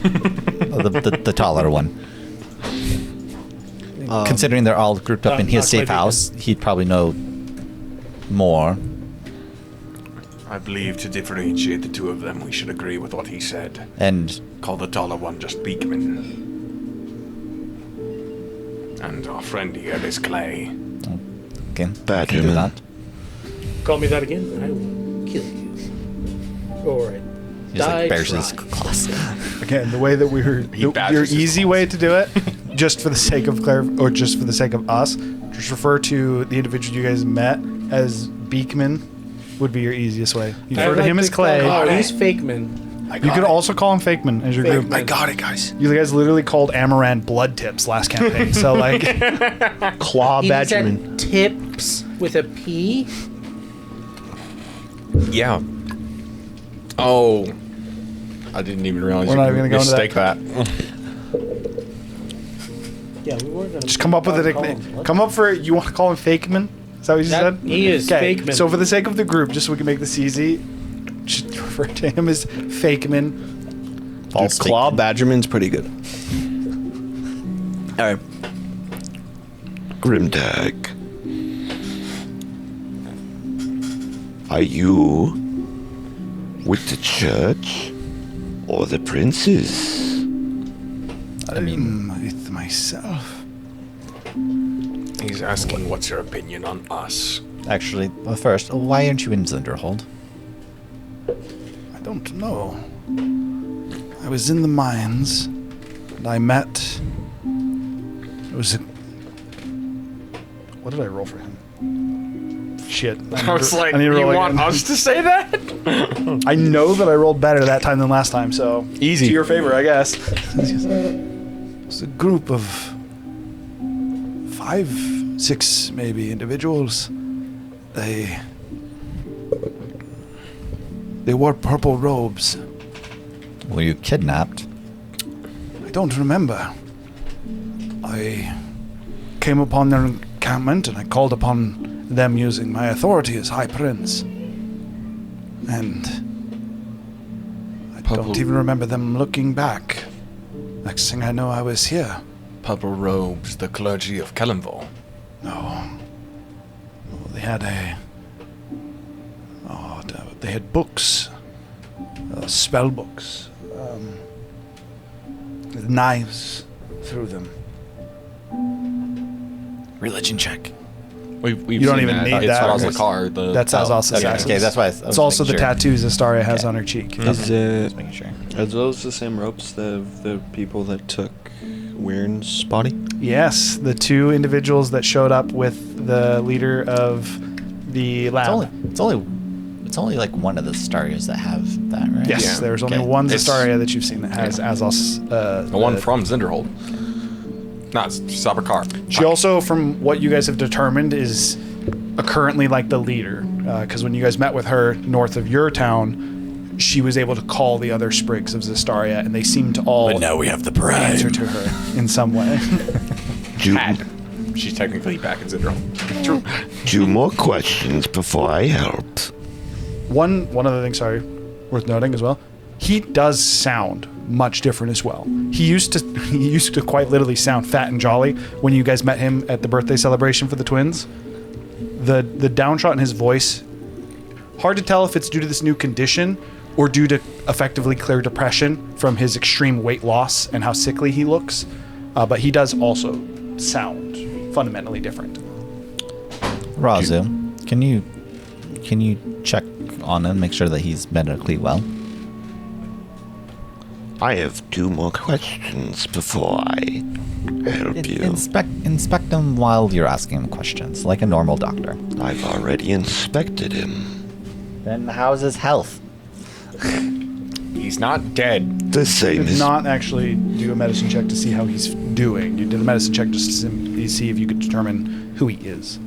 Speaker 4: The taller one. Considering they're all grouped up in his safe house, he'd probably know more.
Speaker 8: I believe to differentiate the two of them, we should agree with what he said.
Speaker 4: And
Speaker 8: Call the taller one just Beekman. And our friend here is Clay.
Speaker 4: again,
Speaker 7: Bad
Speaker 4: can do
Speaker 7: human.
Speaker 4: that.
Speaker 2: Call me that again, I will kill you. Alright.
Speaker 4: He just like bears his claws.
Speaker 1: again, the way that we were, your
Speaker 3: badgers his
Speaker 1: easy way to do it, just for the sake of or just for the sake of us, just refer to the individual you guys met as Beekman. Would be your easiest way. You refer to him as Clay.
Speaker 2: Oh, he's Fakeman.
Speaker 1: You could also call him Fakeman as your group.
Speaker 2: I
Speaker 8: got it, guys.
Speaker 1: You guys literally called Amaran Blood Tips last campaign, so like,
Speaker 6: Claw
Speaker 2: He
Speaker 6: Badgerman.
Speaker 2: said tips with a P.
Speaker 3: Yeah. Oh. I didn't even realize
Speaker 1: We're
Speaker 3: you
Speaker 1: not
Speaker 3: could
Speaker 1: even gonna go into
Speaker 3: mistake that.
Speaker 2: Yeah, we were gonna
Speaker 1: just come up with a nickname. Come up for you want to call him Fakeman? Is that what you said?
Speaker 2: He is
Speaker 1: Okay,
Speaker 2: Fakeman.
Speaker 1: so for the sake of the group, just so we can make this easy, just refer to him as Fakeman.
Speaker 6: Dude, Claw Badgerman's pretty good. Alright.
Speaker 7: Grimdag. Are you with the church or the princes?
Speaker 4: I mean,
Speaker 1: With myself.
Speaker 8: He's asking what's your opinion on us.
Speaker 4: actually, well, first, why aren't you in Zinderhold?
Speaker 1: I don't know. I was in the mines, and I met. It was a. What did I roll for him? Shit.
Speaker 3: I was like,
Speaker 1: I need to
Speaker 3: you
Speaker 1: roll
Speaker 3: want
Speaker 1: again.
Speaker 3: us to say that?
Speaker 1: I know that I rolled better that time than last time, so
Speaker 6: Easy.
Speaker 1: to your favor, I guess. It's a group of 5, 6 maybe individuals. They wore purple robes.
Speaker 4: Were you kidnapped?
Speaker 1: I don't remember. I came upon their encampment and I called upon them using my authority as High Prince. And I don't even remember them looking back. Next thing I know, I was here.
Speaker 8: Purple robes, the clergy of Kelemvor.
Speaker 1: No. They had they had books, spell books, with knives through them.
Speaker 4: Religion check.
Speaker 3: We've
Speaker 1: You don't
Speaker 3: seen
Speaker 1: even
Speaker 3: that.
Speaker 1: need
Speaker 3: It's
Speaker 1: that.
Speaker 3: Azakar, the
Speaker 1: That's Azal's
Speaker 4: Okay, that's why I was
Speaker 1: It's also the
Speaker 4: making sure.
Speaker 1: tattoos Astaria has on her cheek.
Speaker 6: Is
Speaker 4: Just making sure.
Speaker 6: are those the same ropes the people that took Weird's body?
Speaker 1: Yes, the 2 individuals that showed up with the leader of the lab.
Speaker 4: It's it's only like one of the stars that have that, right?
Speaker 1: Yes,
Speaker 3: Yeah.
Speaker 1: there's only
Speaker 4: Okay.
Speaker 1: one
Speaker 3: It's-
Speaker 1: Zestaria that you've seen that has Azos.
Speaker 3: The one from Zinderhold. No, it's Sabakar.
Speaker 1: She also, from what you guys have determined, is currently like the leader. Because when you guys met with her north of your town, she was able to call the other sprigs of Zestaria, and they seem to all
Speaker 4: But now we have the pride.
Speaker 1: answer to her in some way.
Speaker 3: Had. She's technically back in Zinderhold.
Speaker 7: 2 more questions before I help.
Speaker 1: One other thing, sorry, worth noting as well. He does sound much different as well. He used to quite literally sound fat and jolly when you guys met him at the birthday celebration for the twins. The downshot in his voice, hard to tell if it's due to this new condition or due to effectively clear depression from his extreme weight loss and how sickly he looks. But he does also sound fundamentally different.
Speaker 4: Razu, can you check on him, make sure that he's medically well?
Speaker 7: I have 2 more questions before I help you.
Speaker 4: Inspect him while you're asking him questions, like a normal doctor.
Speaker 7: I've already inspected him.
Speaker 4: Then how's his health?
Speaker 3: He's not dead.
Speaker 7: The same
Speaker 1: Did
Speaker 7: as
Speaker 1: not actually do a medicine check to see how he's doing. You did a medicine check just to simply see if you could determine who he is.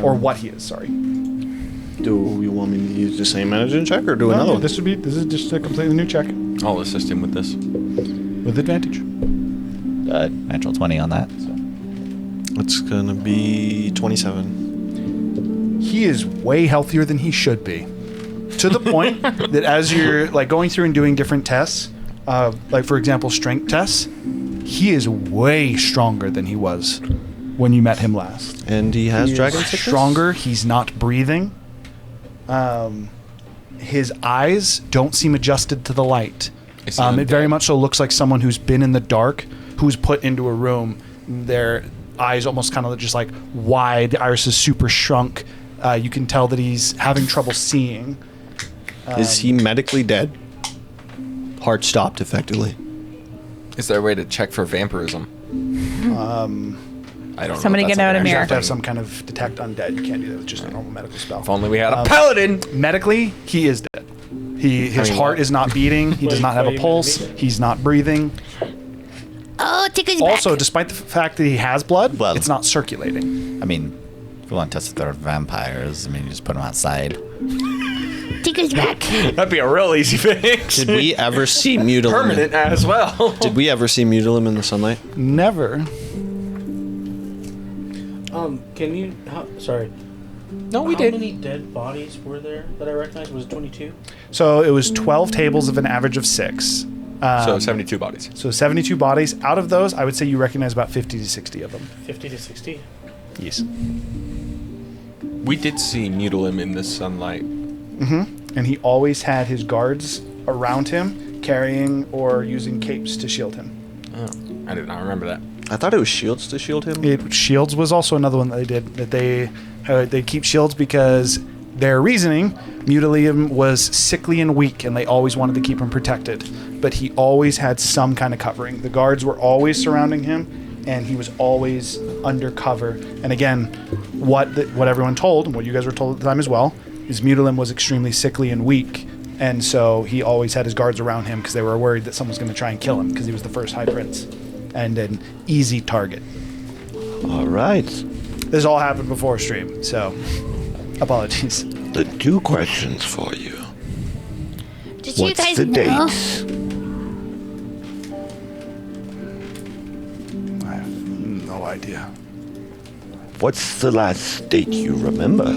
Speaker 1: Or what he is, sorry.
Speaker 6: Do you want me to use the same medicine check or do another one?
Speaker 1: This is just a completely new check
Speaker 3: I'll assist him with this.
Speaker 1: with advantage.
Speaker 4: Natural 20 on that. So.
Speaker 6: It's gonna be 27.
Speaker 1: He is way healthier than he should be. To the point that as you're like going through and doing different tests, like for example strength tests, he is way stronger than he was when you met him last.
Speaker 6: And he has
Speaker 1: He
Speaker 6: dragon
Speaker 1: is
Speaker 6: sickness?
Speaker 1: stronger. He's not breathing. His eyes don't seem adjusted to the light.
Speaker 3: Is he
Speaker 1: It very
Speaker 3: undead?
Speaker 1: much so looks like someone who's been in the dark, who's put into a room. Their eyes almost kind of just like wide. The iris is super shrunk. You can tell that he's having trouble seeing.
Speaker 6: Is he medically dead? Heart stopped, effectively.
Speaker 3: Is there a way to check for vampirism? I don't
Speaker 9: Somebody
Speaker 3: know. if
Speaker 9: get out a
Speaker 3: that's
Speaker 1: You
Speaker 9: mirror.
Speaker 1: have to have some kind of detect undead. You can't do that with just a normal medical spell.
Speaker 3: If only we had a paladin.
Speaker 1: Medically, he is dead. His
Speaker 3: mean,
Speaker 1: heart is not beating. He does not have a pulse. He's not breathing.
Speaker 5: Oh, Tigger's
Speaker 1: Also,
Speaker 5: back.
Speaker 1: despite the fact that he has blood,
Speaker 4: Well-
Speaker 1: it's not circulating.
Speaker 4: I mean, if you want to test if they're vampires, I mean, you just put them outside.
Speaker 5: Tigger's back.
Speaker 3: That'd be a real easy fix.
Speaker 6: Did we ever see Mutilim?
Speaker 3: Permanent as well.
Speaker 6: Did we ever see Mutilim in the sunlight?
Speaker 1: Never.
Speaker 2: Can you? Sorry.
Speaker 3: No, we
Speaker 2: How
Speaker 3: did.
Speaker 2: many dead bodies were there that I recognized? Was it 22?
Speaker 1: So it was 12 tables of an average of 6.
Speaker 3: So 72 bodies.
Speaker 1: So 72 bodies. Out of those, I would say you recognize about 50 to 60 of them.
Speaker 2: 50 to 60.
Speaker 1: Yes.
Speaker 3: We did see Mutilim in the sunlight.
Speaker 1: And he always had his guards around him, carrying or using capes to shield him.
Speaker 3: Oh, I did not remember that.
Speaker 6: I thought it was shields to shield him.
Speaker 1: Shields was also another one that they did. That they keep shields because their reasoning, Mutilium was sickly and weak, and they always wanted to keep him protected. But he always had some kind of covering. The guards were always surrounding him, and he was always under cover. And again, what everyone told, and what you guys were told at the time as well, is Mutilim was extremely sickly and weak, and so he always had his guards around him because they were worried that someone was going to try and kill him because he was the first High Prince and an easy target.
Speaker 7: All right.
Speaker 1: This all happened before stream, so apologies.
Speaker 7: The 2 questions for you.
Speaker 5: Did you
Speaker 7: What's
Speaker 5: guys
Speaker 7: the
Speaker 5: know?
Speaker 7: date?
Speaker 1: I have no idea.
Speaker 7: What's the last date you remember?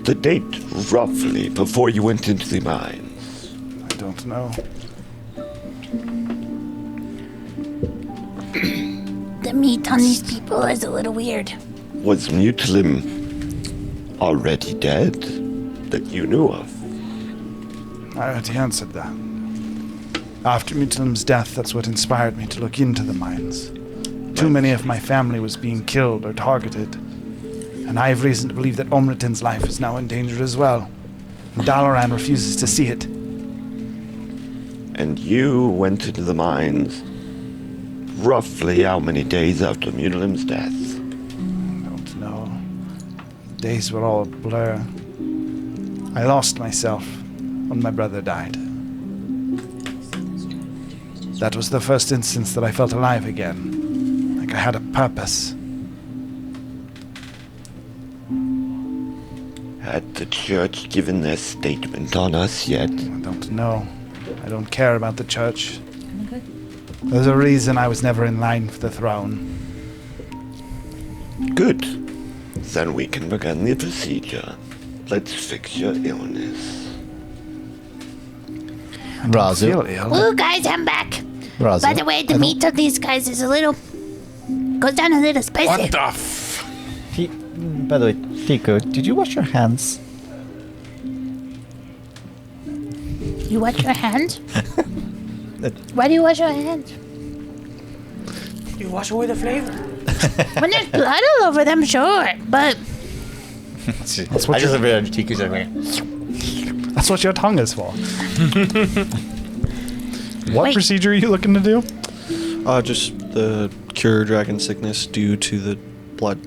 Speaker 7: The date, roughly, before you went into the mines.
Speaker 1: I don't know.
Speaker 5: The meat on these people is a little weird.
Speaker 7: Was Mutilim already dead that you knew of?
Speaker 1: I already answered that. After Mutilim's death, that's what inspired me to look into the mines. Too many of my family was being killed or targeted. And I have reason to believe that Omritin's life is now in danger as well. And Dalaran refuses to see it.
Speaker 7: And you went into the mines roughly how many days after Mutilim's death?
Speaker 1: I don't know. Days were all a blur. I lost myself when my brother died. That was the first instance that I felt alive again, like I had a purpose.
Speaker 7: Had the church given their statement on us yet?
Speaker 1: I don't know. I don't care about the church. There's a reason I was never in line for the throne.
Speaker 7: Good. Then we can begin the procedure. Let's fix your illness.
Speaker 4: Razu.
Speaker 1: Feel ill.
Speaker 5: Ooh, guys, I'm back.
Speaker 4: Razu.
Speaker 5: By the way, the meat of these guys is goes down a little spicy.
Speaker 8: What the f...
Speaker 4: By the way, Tico, did you wash your hands?
Speaker 5: You wash your hands? Why do you wash your hands?
Speaker 2: You wash away the flavor.
Speaker 5: When there's blood all over them, sure, but
Speaker 1: That's what That's what your tongue is for. What
Speaker 5: Wait.
Speaker 1: procedure are you looking to do?
Speaker 6: Just the cure dragon sickness due to the blood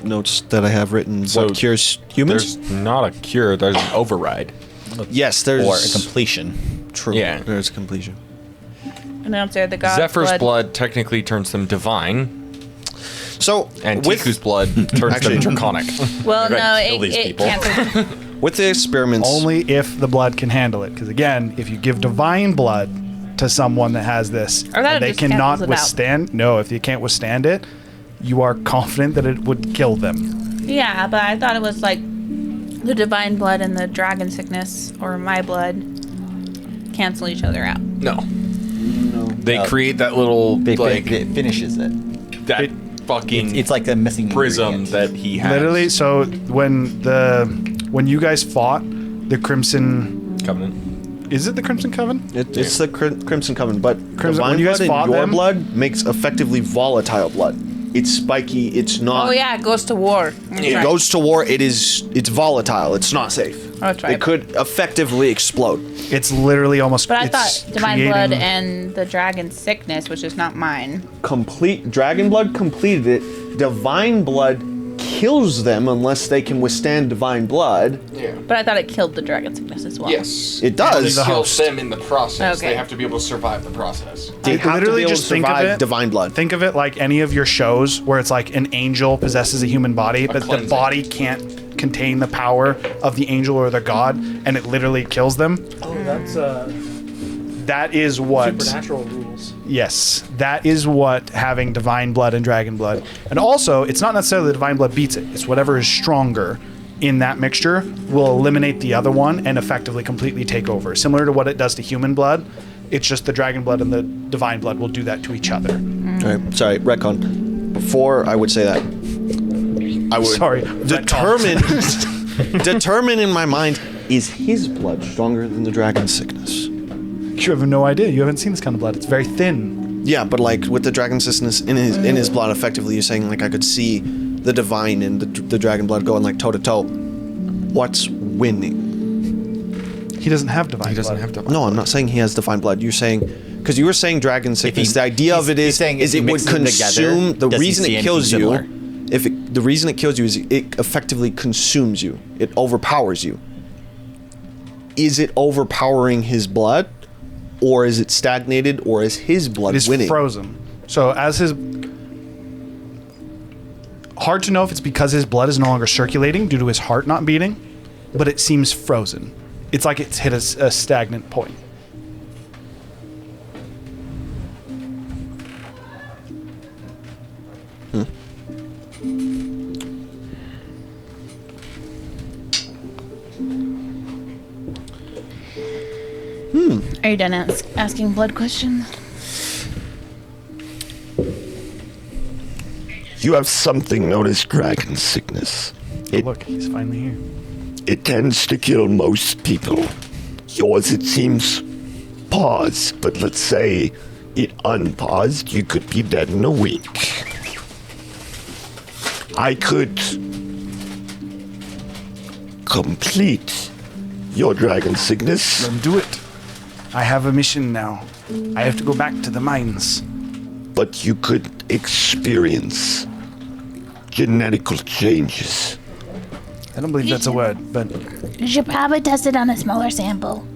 Speaker 6: notes that I have written.
Speaker 3: So
Speaker 6: what cures humans?
Speaker 3: There's not a cure, there's an override.
Speaker 6: Yes, there's
Speaker 4: Or a completion.
Speaker 6: True.
Speaker 3: Yeah.
Speaker 6: There's completion.
Speaker 9: And then there the god
Speaker 3: Zephyr's blood technically turns them divine,
Speaker 6: So
Speaker 3: and
Speaker 6: with
Speaker 3: Tiku's blood turns
Speaker 6: Actually-
Speaker 3: them draconic.
Speaker 9: Well,
Speaker 3: You're
Speaker 9: no,
Speaker 3: gonna kill
Speaker 9: it,
Speaker 3: these
Speaker 9: it
Speaker 3: people.
Speaker 9: cancels.
Speaker 6: with the experiments,
Speaker 1: Only if the blood can handle it. Because again, if you give divine blood to someone that has this,
Speaker 9: Or that
Speaker 1: and they
Speaker 9: just
Speaker 1: cannot
Speaker 9: cancels it out.
Speaker 1: withstand. No, if you can't withstand it, you are confident that it would kill them.
Speaker 9: Yeah, but I thought it was like the divine blood and the dragon sickness, or my blood, cancel each other out.
Speaker 3: No. They create that little,
Speaker 4: It finishes it.
Speaker 3: that fucking
Speaker 4: It's like a missing
Speaker 3: prism
Speaker 4: ingredient.
Speaker 3: that he has.
Speaker 1: Literally. So when you guys fought the Crimson,
Speaker 3: Covenant.
Speaker 1: is it the Crimson Coven?
Speaker 6: it's the Crimson Coven, but
Speaker 1: Crimson-
Speaker 6: divine
Speaker 1: when you guys
Speaker 6: blood
Speaker 1: fought
Speaker 6: in your
Speaker 1: them-
Speaker 6: blood makes effectively volatile blood. It's spiky. It's not.
Speaker 9: Oh yeah, it goes to war.
Speaker 6: It goes to war. It's volatile. It's not safe.
Speaker 9: Oh, that's right.
Speaker 6: It could effectively explode.
Speaker 1: It's literally almost.
Speaker 9: But I
Speaker 1: it's
Speaker 9: thought divine
Speaker 1: creating-
Speaker 9: blood and the dragon sickness, which is not mine.
Speaker 6: Complete dragon blood completed it. Divine blood kills them unless they can withstand divine blood.
Speaker 3: Yeah.
Speaker 9: But I thought it killed the dragon sickness as well.
Speaker 3: Yes.
Speaker 6: It does.
Speaker 3: It kills them in the process.
Speaker 9: Okay.
Speaker 3: They have to be able to survive the process.
Speaker 6: They have
Speaker 1: literally
Speaker 6: to be able
Speaker 1: just
Speaker 6: to
Speaker 1: think of
Speaker 6: survive
Speaker 1: it.
Speaker 6: divine blood.
Speaker 1: Think of it like any of your shows where it's like an angel possesses a human body, but the
Speaker 3: cleansing.
Speaker 1: body can't contain the power of the angel or the god, and it literally kills them.
Speaker 2: Oh, that's
Speaker 1: That is what.
Speaker 2: supernatural rules.
Speaker 1: Yes, that is what having divine blood and dragon blood. And also, it's not necessarily the divine blood beats it. It's whatever is stronger in that mixture will eliminate the other one and effectively completely take over. Similar to what it does to human blood, it's just the dragon blood and the divine blood will do that to each other.
Speaker 6: All right, sorry, retcon. Before I would say that, I would
Speaker 1: Sorry,
Speaker 6: determine in my mind, is his blood stronger than the dragon sickness?
Speaker 1: You have no idea. You haven't seen this kind of blood. It's very thin.
Speaker 6: Yeah, but like with the dragon sickness in his blood, effectively, you're saying like I could see the divine and the dragon blood going like toe to toe. What's winning?
Speaker 1: He doesn't have divine blood.
Speaker 3: He doesn't have to.
Speaker 6: No, I'm not saying he has divine blood. You're saying because you were saying dragon sickness. The idea of it
Speaker 4: he's
Speaker 6: is
Speaker 4: saying
Speaker 6: it
Speaker 4: if he
Speaker 6: would
Speaker 4: mixes them
Speaker 6: consume.
Speaker 4: together,
Speaker 6: The
Speaker 4: does he
Speaker 6: reason
Speaker 4: see
Speaker 6: it kills
Speaker 4: anything
Speaker 6: you,
Speaker 4: similar?
Speaker 6: the reason it kills you is it effectively consumes you. It overpowers you. Is it overpowering his blood, or is it stagnated, or is his blood
Speaker 1: It is
Speaker 6: winning?
Speaker 1: frozen. So as his... Hard to know if it's because his blood is no longer circulating due to his heart not beating, but it seems frozen. It's like it's hit a stagnant point.
Speaker 9: Are you done asking blood questions?
Speaker 7: You have something known as dragon sickness. It,
Speaker 1: Look, he's finally here.
Speaker 7: it tends to kill most people. Yours, it seems, paused, but let's say it unpaused, you could be dead in a week. I could complete your dragon sickness.
Speaker 1: Then do it. I have a mission now. I have to go back to the mines.
Speaker 7: But you could experience genetical changes.
Speaker 1: I don't believe that's a word, but
Speaker 5: You should probably test it on a smaller sample.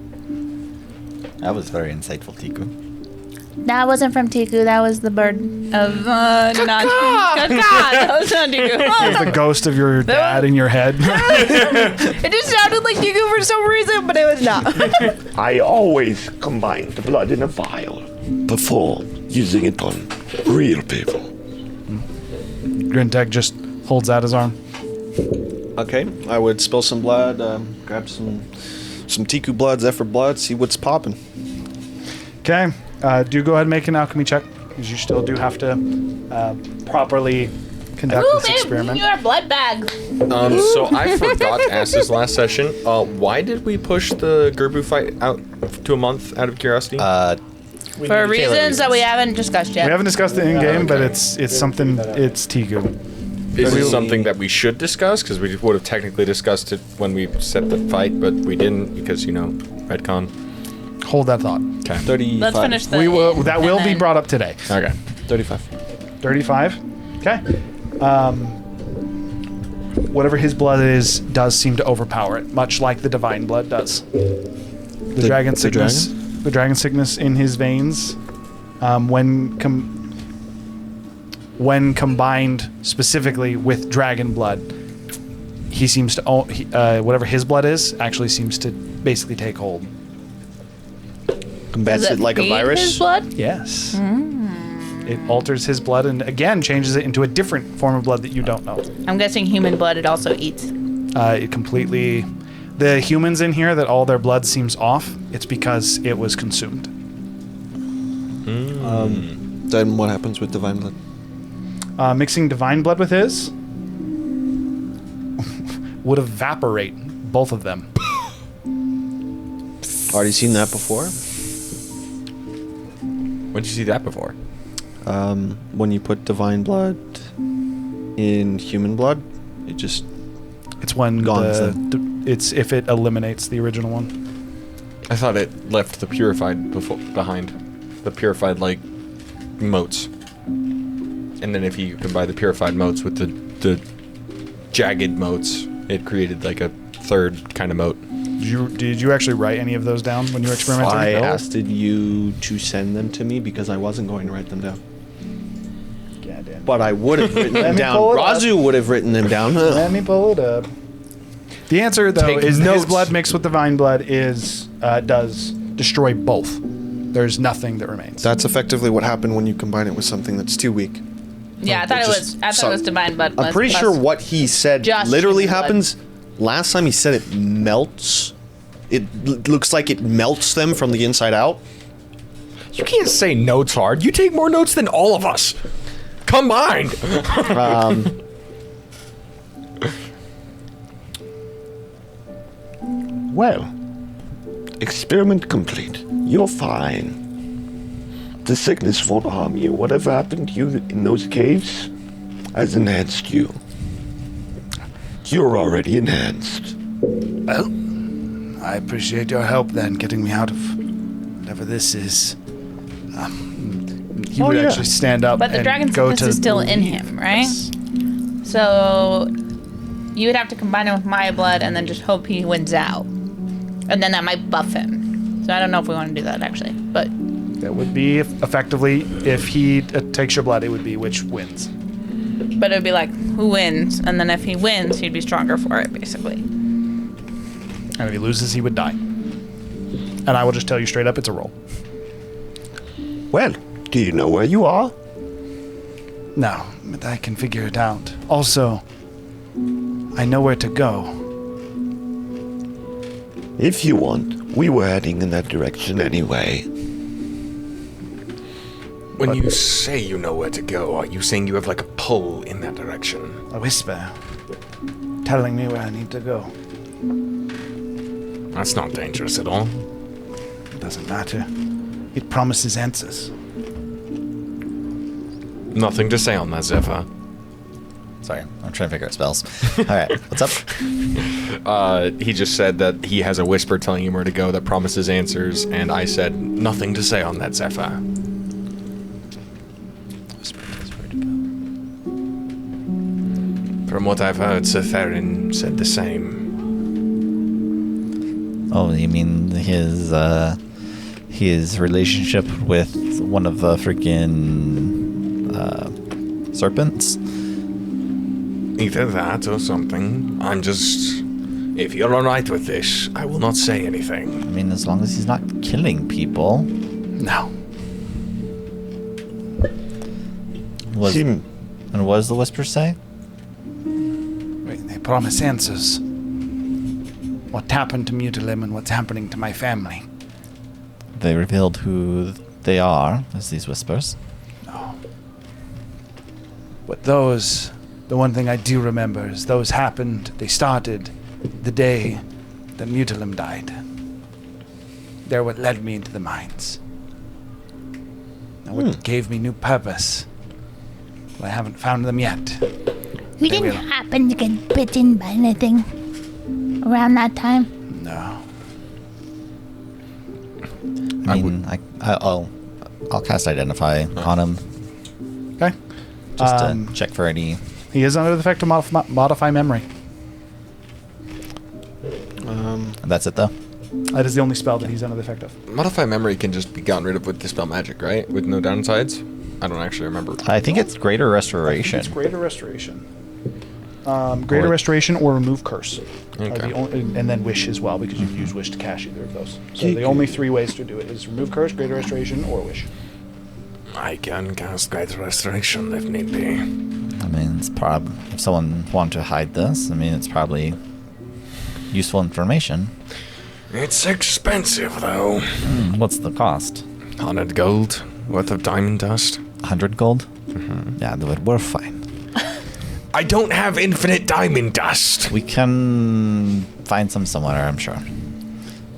Speaker 4: That was very insightful, Tiku.
Speaker 5: That wasn't from Tiku. That was the bird of not. That was not Tiku.
Speaker 1: there's the ghost of your dad in your head.
Speaker 9: It just sounded like Tiku for some reason, but it was not.
Speaker 7: I always combine the blood in a vial before using it on real people.
Speaker 1: Grintek just holds out his arm.
Speaker 6: Okay, I would spill some blood, grab some Tiku blood, Zephyr blood, see what's popping.
Speaker 1: Okay, do go ahead and make an alchemy check, because you still do have to properly conduct
Speaker 9: Ooh,
Speaker 1: this
Speaker 9: babe,
Speaker 1: experiment.
Speaker 9: your blood bag.
Speaker 3: So I forgot to ask this last session. Why did we push the Gerbu fight out to a month? Out of curiosity.
Speaker 9: For reasons that we haven't discussed yet.
Speaker 1: We haven't discussed it in game, but it's something. It's Tiku.
Speaker 3: Is it something that we should discuss? Because we would have technically discussed it when we set the fight, but we didn't because retcon.
Speaker 1: Hold that thought.
Speaker 3: Okay.
Speaker 6: 35.
Speaker 9: Let's finish the.
Speaker 1: We will. That
Speaker 9: and
Speaker 1: will be
Speaker 9: then-
Speaker 1: brought up today.
Speaker 3: Okay.
Speaker 6: 35.
Speaker 1: 35. Okay. Whatever his blood is does seem to overpower it, much like the divine blood does. The dragon sickness. The dragon sickness in his veins, when combined specifically with dragon blood, he seems to whatever his blood is actually seems to basically take hold.
Speaker 6: Combats
Speaker 9: Does
Speaker 6: it like a
Speaker 9: feed
Speaker 6: virus.
Speaker 9: His blood?
Speaker 1: Yes. It alters his blood and again changes it into a different form of blood that you don't know.
Speaker 9: I'm guessing human blood it also eats.
Speaker 1: It completely. The humans in here that all their blood seems off, it's because it was consumed.
Speaker 6: Then what happens with divine blood?
Speaker 1: Mixing divine blood with his would evaporate both of them.
Speaker 6: Already seen that before.
Speaker 3: When did you see that before?
Speaker 6: When you put divine blood in human blood, it just
Speaker 1: It's when
Speaker 6: Gone,
Speaker 1: it's if it eliminates the original one.
Speaker 3: I thought it left the purified behind. The purified motes. And then if you combine the purified motes with the jagged motes, it created like a third kind of mote.
Speaker 1: Did you actually write any of those down when you were experimenting?
Speaker 6: I
Speaker 1: No?
Speaker 6: asked you to send them to me because I wasn't going to write them down.
Speaker 1: Goddamn.
Speaker 6: But I would have written them
Speaker 1: me
Speaker 6: down.
Speaker 1: pull it up.
Speaker 6: Razu would have written them down.
Speaker 1: Let me pull it up. The answer, though,
Speaker 3: Take
Speaker 1: is
Speaker 3: notes.
Speaker 1: his blood mixed with divine blood does destroy both. There's nothing that remains.
Speaker 6: That's effectively what happened when you combine it with something that's too weak.
Speaker 9: Yeah, I thought it was. I thought it was divine blood.
Speaker 6: I'm pretty sure what he said
Speaker 9: Just
Speaker 6: literally
Speaker 9: human blood.
Speaker 6: happens. Last time he said it melts. It looks like it melts them from the inside out.
Speaker 3: You can't say notes hard. You take more notes than all of us. Combined.
Speaker 7: Well, experiment complete. You're fine. The sickness won't harm you. Whatever happened to you in those caves has enhanced you. You're already enhanced.
Speaker 1: Well, I appreciate your help then, getting me out of whatever this is. He would
Speaker 7: yeah.
Speaker 1: actually stand up
Speaker 9: But the
Speaker 1: and
Speaker 9: dragon
Speaker 1: go
Speaker 9: sickness
Speaker 1: to
Speaker 9: is still in him, right?
Speaker 1: Yes.
Speaker 9: So you would have to combine it with my blood and then just hope he wins out, and then that might buff him. So I don't know if we want to do that actually, but
Speaker 1: That would be effectively, if he takes your blood, it would be which wins.
Speaker 9: it would be like who wins, and then if he wins, he'd be stronger for it, basically.
Speaker 1: And if he loses, he would die. And I will just tell you straight up, it's a roll.
Speaker 7: Well, do you know where you are?
Speaker 1: No, but I can figure it out. Also, I know where to go.
Speaker 7: If you want, we were heading in that direction anyway.
Speaker 8: When you say you know where to go, are you saying you have like a pull in that direction?
Speaker 1: A whisper telling me where I need to go.
Speaker 8: That's not dangerous at all.
Speaker 1: It doesn't matter. It promises answers.
Speaker 8: Nothing to say on that, Zephyr.
Speaker 4: Sorry, I'm trying to figure out spells. All right, what's up?
Speaker 3: He just said that he has a whisper telling him where to go that promises answers, and I said
Speaker 8: Nothing to say on that, Zephyr. From what I've heard, Sir Theron said the same.
Speaker 4: Oh, you mean his relationship with one of the freaking serpents?
Speaker 8: Either that or something. I'm just... If you're alright with this, I will not say anything.
Speaker 4: I mean, as long as he's not killing people.
Speaker 1: No.
Speaker 7: Seem
Speaker 4: And what does the whisper say?
Speaker 1: Wait, they promise answers. What happened to Mutilim and what's happening to my family.
Speaker 4: They revealed who they are, as these whispers.
Speaker 1: No. But those, the one thing I do remember is those happened, they started the day that Mutilim died. They're what led me into the mines. And what gave me new purpose. But I haven't found them yet.
Speaker 5: You didn't happen to get bitten by anything around that time?
Speaker 1: No.
Speaker 4: I mean, I'll cast Identify on him,
Speaker 1: Okay.
Speaker 4: just to check for any...
Speaker 1: He is under the effect of modify memory.
Speaker 4: That's it, though?
Speaker 1: That is the only spell that he's under the effect of.
Speaker 3: Modify memory can just be gotten rid of with Dispel Magic, right? With no downsides? I don't actually remember.
Speaker 4: I think it's Greater Restoration.
Speaker 1: It's Greater Restoration. Greater Restoration or Remove Curse. Are
Speaker 3: Okay.
Speaker 1: the only, and then Wish as well, because you can use Wish to cast either of those. So the only three ways to do it is Remove Curse, Greater Restoration, or Wish.
Speaker 8: I can cast Great Restoration if need be.
Speaker 4: I mean, it's probably... If someone wanted to hide this, I mean, it's probably useful information.
Speaker 8: It's expensive, though.
Speaker 4: What's the cost?
Speaker 8: 100 gold worth of diamond dust.
Speaker 4: 100 gold? Yeah, we're fine.
Speaker 8: I don't have infinite diamond dust.
Speaker 4: We can find some somewhere, I'm sure.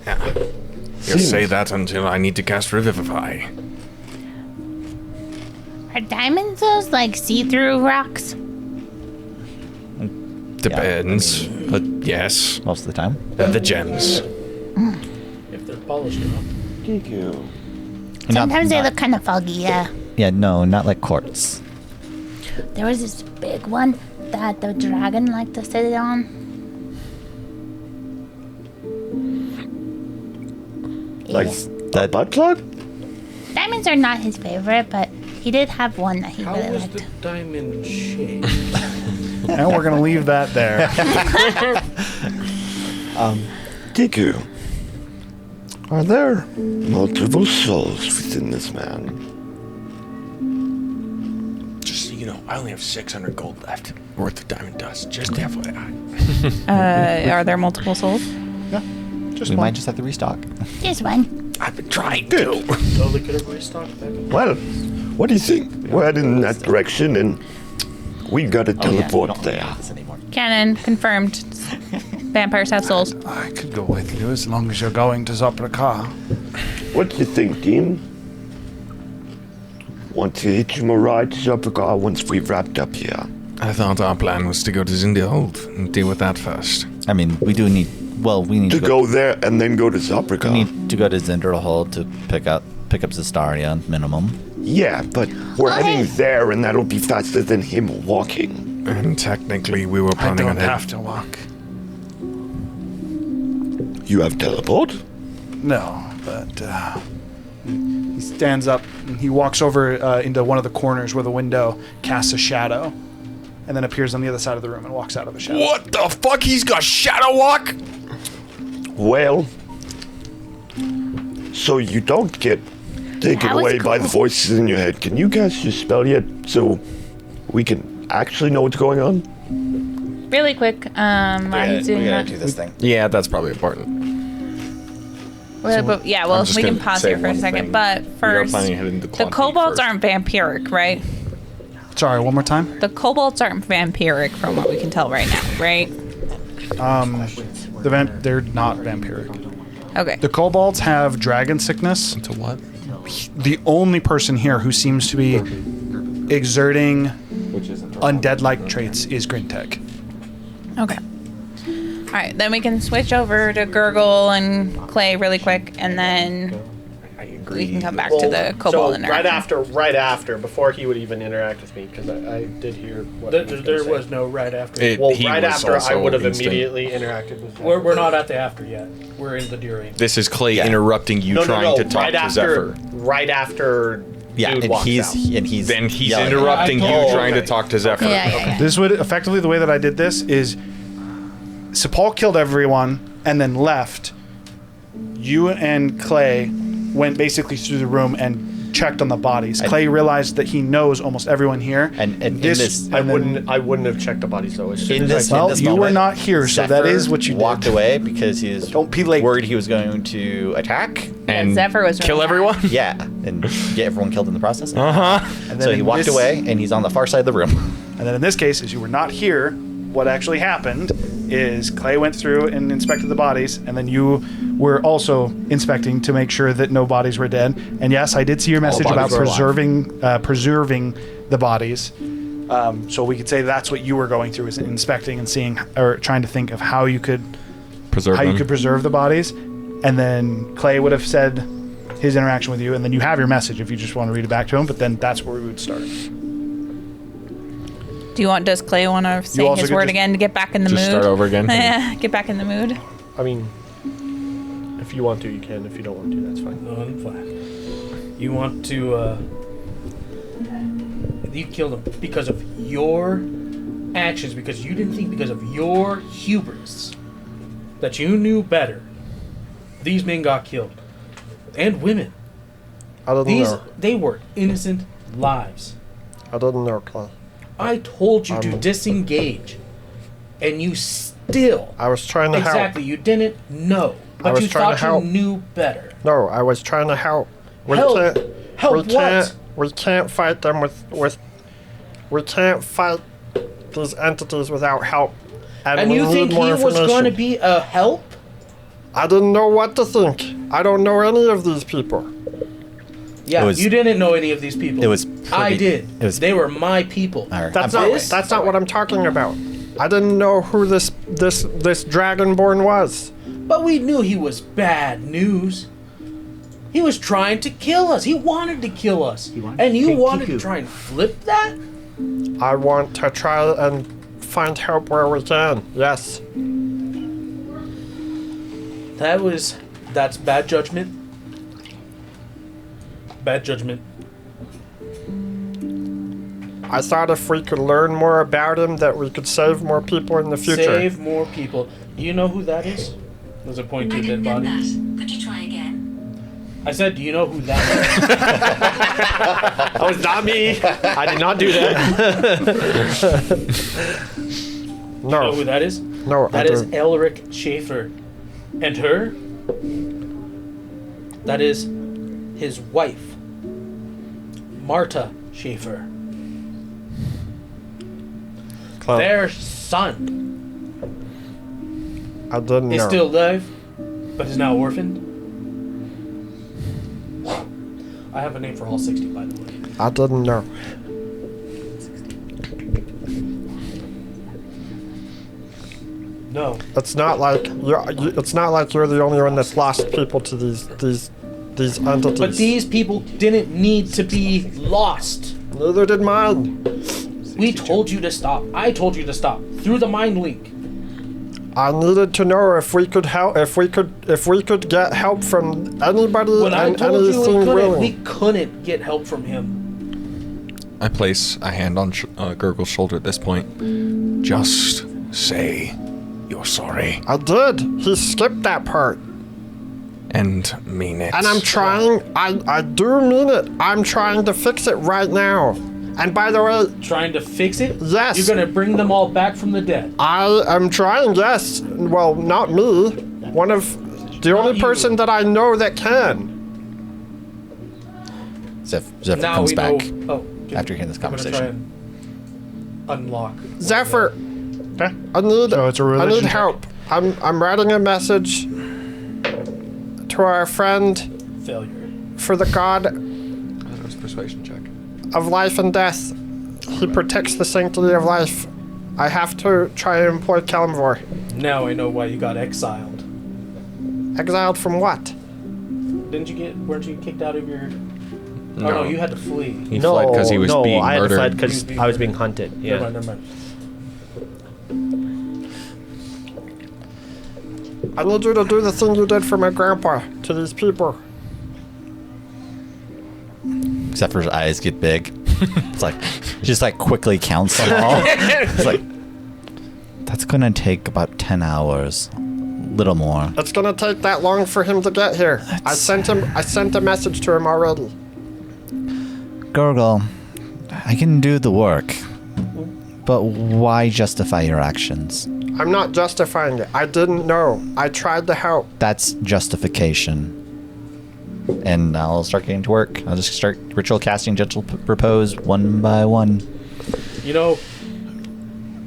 Speaker 8: Yeah. You'll say that until I need to cast Revivify.
Speaker 5: Are diamonds those like see-through rocks?
Speaker 8: Depends, but yes.
Speaker 4: Most of the time.
Speaker 8: The gems.
Speaker 2: If they're polished enough.
Speaker 7: thank you.
Speaker 5: Sometimes they look kind of foggy, yeah.
Speaker 4: Yeah, no, not like quartz.
Speaker 5: There was this big one that the dragon liked to sit on.
Speaker 7: Like
Speaker 5: Yeah.
Speaker 7: a butt plug?
Speaker 5: Diamonds are not his favorite, but he did have one that he
Speaker 2: How
Speaker 5: really
Speaker 2: was
Speaker 5: liked.
Speaker 2: the diamond shaped?
Speaker 1: And we're going to leave that there.
Speaker 7: Thank you. Are there multiple souls within this man?
Speaker 8: Just so you know, I only have 600 gold left worth of diamond dust. Just FYI.
Speaker 9: Are there multiple souls?
Speaker 1: Just
Speaker 4: We
Speaker 1: one.
Speaker 4: might just have to restock.
Speaker 5: Just one.
Speaker 8: I've been trying to.
Speaker 2: Totally could have restocked back in.
Speaker 7: Well, what do you think? We're heading in that direction and we gotta teleport there.
Speaker 9: Canon confirmed. Vampires have souls.
Speaker 1: I could go with you as long as you're going to Zoprakar.
Speaker 7: What do you think, Dean? Want to hitch him a ride to Zoprakar once we've wrapped up here?
Speaker 8: I thought our plan was to go to Zindihold and deal with that first.
Speaker 4: I mean, we do need... Well, we need
Speaker 7: To go there and then go to Zoprakar?
Speaker 4: We need to go to Zinderhold to pick up Zestaria, minimum.
Speaker 7: Yeah, but we're heading there and that'll be faster than him walking.
Speaker 8: And technically, we were
Speaker 1: I
Speaker 8: planning on
Speaker 1: don't have to walk.
Speaker 7: You have teleport?
Speaker 1: No, but he stands up and he walks over into one of the corners where the window casts a shadow and then appears on the other side of the room and walks out of the shadow.
Speaker 8: What the fuck? He's got Shadow Walk?
Speaker 7: Well, so you don't get taken
Speaker 5: That was
Speaker 7: away by the
Speaker 5: cool.
Speaker 7: voices in your head. Can you cast your spell yet so we can actually know what's going on?
Speaker 9: Really quick, while he's doing that.
Speaker 4: this thing.
Speaker 3: Yeah, that's probably important.
Speaker 9: Well, but yeah, well,
Speaker 3: I'm just
Speaker 9: we can
Speaker 3: gonna
Speaker 9: pause
Speaker 3: say
Speaker 9: here for a
Speaker 3: one
Speaker 9: second.
Speaker 3: thing.
Speaker 9: But
Speaker 3: We are
Speaker 9: first,
Speaker 3: planning ahead into
Speaker 9: the
Speaker 3: Quantum
Speaker 9: kobolds
Speaker 3: first.
Speaker 9: aren't vampiric, right?
Speaker 1: Sorry, one more time.
Speaker 9: The kobolds aren't vampiric from what we can tell right now, right?
Speaker 1: They're not vampiric.
Speaker 9: Okay.
Speaker 1: The kobolds have dragon sickness.
Speaker 3: To what?
Speaker 1: The only person here who seems to be exerting undead-like traits is Grintek.
Speaker 9: Okay. All right, then we can switch over to Gurgle and Clay really quick, and then we can come back to the kobold
Speaker 10: so
Speaker 9: interaction.
Speaker 10: right after, before he would even interact with me, because I did hear what
Speaker 2: There was no right after.
Speaker 3: He
Speaker 10: right
Speaker 3: was
Speaker 10: after, I
Speaker 3: also
Speaker 10: would have
Speaker 3: instant.
Speaker 10: immediately interacted with him.
Speaker 2: We're not at the after yet. We're in the during.
Speaker 3: This is Clay interrupting you, trying to talk
Speaker 10: right
Speaker 3: to
Speaker 10: after,
Speaker 3: Zephyr.
Speaker 10: Right after
Speaker 4: Yeah,
Speaker 10: dude
Speaker 4: and
Speaker 10: walks
Speaker 4: he's
Speaker 10: out.
Speaker 4: and he's
Speaker 3: Then he's
Speaker 4: yelling.
Speaker 3: interrupting you,
Speaker 2: Oh,
Speaker 3: trying to
Speaker 10: okay.
Speaker 3: talk to Zephyr.
Speaker 9: Yeah.
Speaker 1: This would effectively, the way that I did this is, so Paul killed everyone and then left. You and Clay went basically through the room and checked on the bodies. Clay realized that he knows almost everyone here.
Speaker 4: And in
Speaker 1: this,
Speaker 4: this,
Speaker 1: and
Speaker 10: I
Speaker 1: then-
Speaker 10: wouldn't have checked the bodies though. As soon
Speaker 4: in
Speaker 10: as
Speaker 4: this,
Speaker 10: I
Speaker 1: Well,
Speaker 4: in this
Speaker 1: you were
Speaker 4: moment,
Speaker 1: not here, so that
Speaker 4: Zephyr
Speaker 1: is what you
Speaker 4: walked
Speaker 1: did.
Speaker 4: away because he was
Speaker 1: Don't be late.
Speaker 4: worried he was going to attack.
Speaker 3: And
Speaker 9: Zephyr was
Speaker 3: kill
Speaker 9: really
Speaker 3: everyone?
Speaker 4: Yeah, and get everyone killed in the process.
Speaker 3: Uh-huh.
Speaker 1: And then
Speaker 4: So he
Speaker 1: in
Speaker 4: walked
Speaker 1: this-
Speaker 4: away, and he's on the far side of the room.
Speaker 1: And then in this case, as you were not here, what actually happened is Clay went through and inspected the bodies, and then you were also inspecting to make sure that no bodies were dead. And yes, I did see your message about
Speaker 10: bodies were alive.
Speaker 1: preserving the bodies. So we could say that's what you were going through, is inspecting and seeing, or trying to think of how you could
Speaker 3: Preserve
Speaker 1: how you
Speaker 3: them.
Speaker 1: could preserve the bodies. And then Clay would have said his interaction with you, and then you have your message if you just want to read it back to him. But then that's where we would start.
Speaker 9: Does Clay want to say
Speaker 1: also
Speaker 9: his
Speaker 1: could
Speaker 9: word
Speaker 1: just-
Speaker 9: again to get back in the
Speaker 3: Just
Speaker 9: mood?
Speaker 3: start over again?
Speaker 9: Yeah, get back in the mood.
Speaker 10: I mean, if you want to, you can. If you don't want to, that's fine.
Speaker 2: No, I'm fine. You want to, you killed him because of your actions, because you didn't think, because of your hubris, that you knew better. These men got killed. And women.
Speaker 10: I didn't know.
Speaker 2: They were innocent lives.
Speaker 10: I didn't know, Clay.
Speaker 2: I told you to disengage. And you still...
Speaker 10: I was trying to
Speaker 2: Exactly, you didn't know. But
Speaker 10: was
Speaker 2: you
Speaker 10: trying to
Speaker 2: thought you
Speaker 10: help.
Speaker 2: knew better.
Speaker 10: help. No, I was trying to help.
Speaker 2: Help? Help what?
Speaker 10: We can't fight them with. We can't fight these entities without help.
Speaker 2: And
Speaker 10: we
Speaker 2: you
Speaker 10: need
Speaker 2: think
Speaker 10: more
Speaker 2: he was going to
Speaker 10: information.
Speaker 2: be a help?
Speaker 10: I didn't know what to think. I don't know any of these people.
Speaker 2: Yeah,
Speaker 4: It was-
Speaker 2: you didn't know any of these people.
Speaker 4: It was
Speaker 2: I
Speaker 4: pretty-
Speaker 2: did.
Speaker 4: it was-
Speaker 2: They were my people.
Speaker 4: All right,
Speaker 10: That's
Speaker 4: I'm-
Speaker 10: not. That's not what I'm talking about. I didn't know who this Dragonborn was.
Speaker 2: But we knew he was bad news. He was trying to kill us. He wanted to kill us. And you wanted to try and flip that?
Speaker 10: I want to try and find help where we can. Yes.
Speaker 2: That's bad judgment. Bad judgment.
Speaker 10: I thought if we could learn more about him, that we could save more people in the future.
Speaker 2: Save more people. Do you know who that is? There's a point to a dead body.
Speaker 11: Could you try again?
Speaker 2: I said, do you know who that
Speaker 10: That was not me. I did not do that.
Speaker 2: is? You know who
Speaker 10: No.
Speaker 2: that is?
Speaker 10: No,
Speaker 2: That
Speaker 10: I
Speaker 2: is
Speaker 10: didn't.
Speaker 2: Elric Schaefer. And her? That is his wife, Marta Schaefer. Their son
Speaker 10: I didn't
Speaker 2: is
Speaker 10: know.
Speaker 2: still alive, but is now orphaned. I have a name for all 60, by the way.
Speaker 10: I didn't know.
Speaker 2: No.
Speaker 10: It's not like it's not like you're the only one that's lost people to these entities.
Speaker 2: But these people didn't need to be lost.
Speaker 10: Neither did mine.
Speaker 2: We told you to stop. I told you to stop through the mind link.
Speaker 10: I needed to know if we could help. If we could get help from anybody
Speaker 2: When I
Speaker 10: and
Speaker 2: told you
Speaker 10: anything
Speaker 2: we
Speaker 10: willing.
Speaker 2: couldn't get help from him.
Speaker 3: I place a hand on Gurgle's shoulder at this point.
Speaker 8: Just say you're sorry
Speaker 10: I did. He skipped that part.
Speaker 8: and mean it.
Speaker 10: And I'm trying. I do mean it. I'm trying to fix it right now. And by the way,
Speaker 2: Trying to fix it?
Speaker 10: Yes.
Speaker 2: You're gonna bring them all back from the dead.
Speaker 10: I am trying. Yes. Well, not me. One of the only
Speaker 2: you.
Speaker 10: person that I know that can.
Speaker 4: Zephyr
Speaker 2: Now
Speaker 4: comes
Speaker 2: we
Speaker 4: back
Speaker 2: know. Oh,
Speaker 4: after hearing this
Speaker 2: I'm gonna try
Speaker 4: conversation.
Speaker 2: and unlock.
Speaker 10: Zephyr,
Speaker 1: Okay.
Speaker 10: I need.
Speaker 1: So it's a
Speaker 10: I
Speaker 1: religion
Speaker 10: need
Speaker 1: check.
Speaker 10: help. I'm writing a message to our friend
Speaker 2: Failure.
Speaker 10: for the god
Speaker 3: That was a persuasion check.
Speaker 10: of life and death. He protects the sanctity of life. I have to try and employ Kelemvor.
Speaker 2: Now I know why you got exiled.
Speaker 10: Exiled from what?
Speaker 2: Didn't you get? Weren't you kicked out of your?
Speaker 3: No.
Speaker 2: Oh no, you had to flee.
Speaker 3: He fled because he was being
Speaker 10: I had to
Speaker 3: murdered.
Speaker 10: fled because I was being hunted. Yeah.
Speaker 2: Never mind.
Speaker 10: I need you to do the thing you did for my grandpa to these people.
Speaker 4: Except for his eyes get big. It's like, just like quickly counts them all. It's like, that's gonna take about 10 hours. Little more.
Speaker 10: It's gonna take that long for him to get here. I sent a message to him already.
Speaker 4: Gurgle, I can do the work. But why justify your actions?
Speaker 10: I'm not justifying it. I didn't know. I tried to help.
Speaker 4: That's justification. And I'll start getting to work. I'll just start ritual casting gentle repose one by one.
Speaker 2: You know.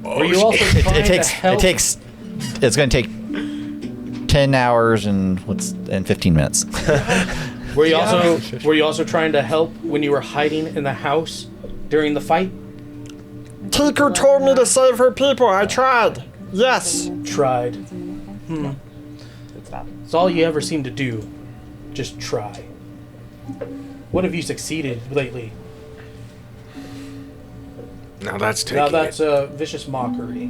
Speaker 2: Were you also trying to help?
Speaker 4: It's going to take 10 hours and 15 minutes.
Speaker 2: Were you also trying to help when you were hiding in the house during the fight?
Speaker 10: Tiku told me to save her people. I tried. Yes.
Speaker 2: Tried. It's all you ever seem to do. Just try. What have you succeeded lately?
Speaker 8: Now that's taking
Speaker 2: That's a vicious mockery.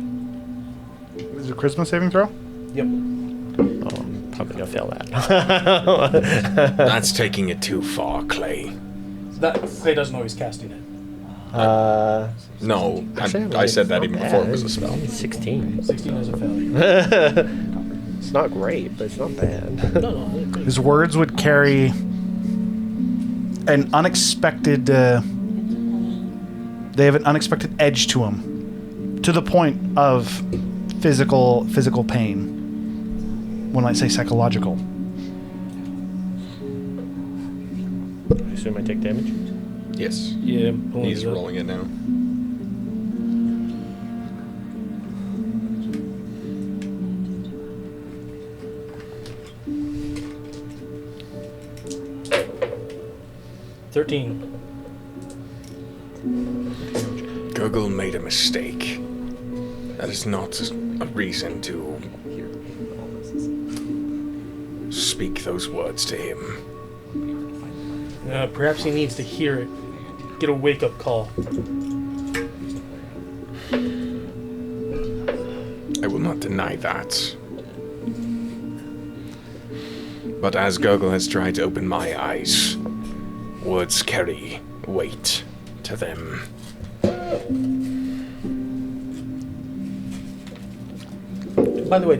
Speaker 1: Is it a Christmas saving throw?
Speaker 2: Yep.
Speaker 10: I'm probably gonna fail that.
Speaker 8: That's taking it too far, Clay.
Speaker 2: Clay doesn't know he's casting it.
Speaker 3: No,
Speaker 10: Actually,
Speaker 3: I said that
Speaker 10: it's
Speaker 3: even
Speaker 10: not
Speaker 3: before it
Speaker 10: bad.
Speaker 3: was a spell.
Speaker 10: It's 16.
Speaker 2: 16 is a failure.
Speaker 10: It's not great, but it's not bad.
Speaker 2: No.
Speaker 1: His words would carry an unexpected. They have an unexpected edge to them, to the point of physical pain. When I say psychological.
Speaker 10: I assume I take damage.
Speaker 3: Yes.
Speaker 2: Yeah.
Speaker 3: He's rolling it now.
Speaker 8: Gurgle made a mistake. That is not a reason to speak those words to him.
Speaker 2: Perhaps he needs to hear it. Get a wake-up call.
Speaker 8: I will not deny that. But as Gurgle has tried to open my eyes, words carry weight to them.
Speaker 2: By the way,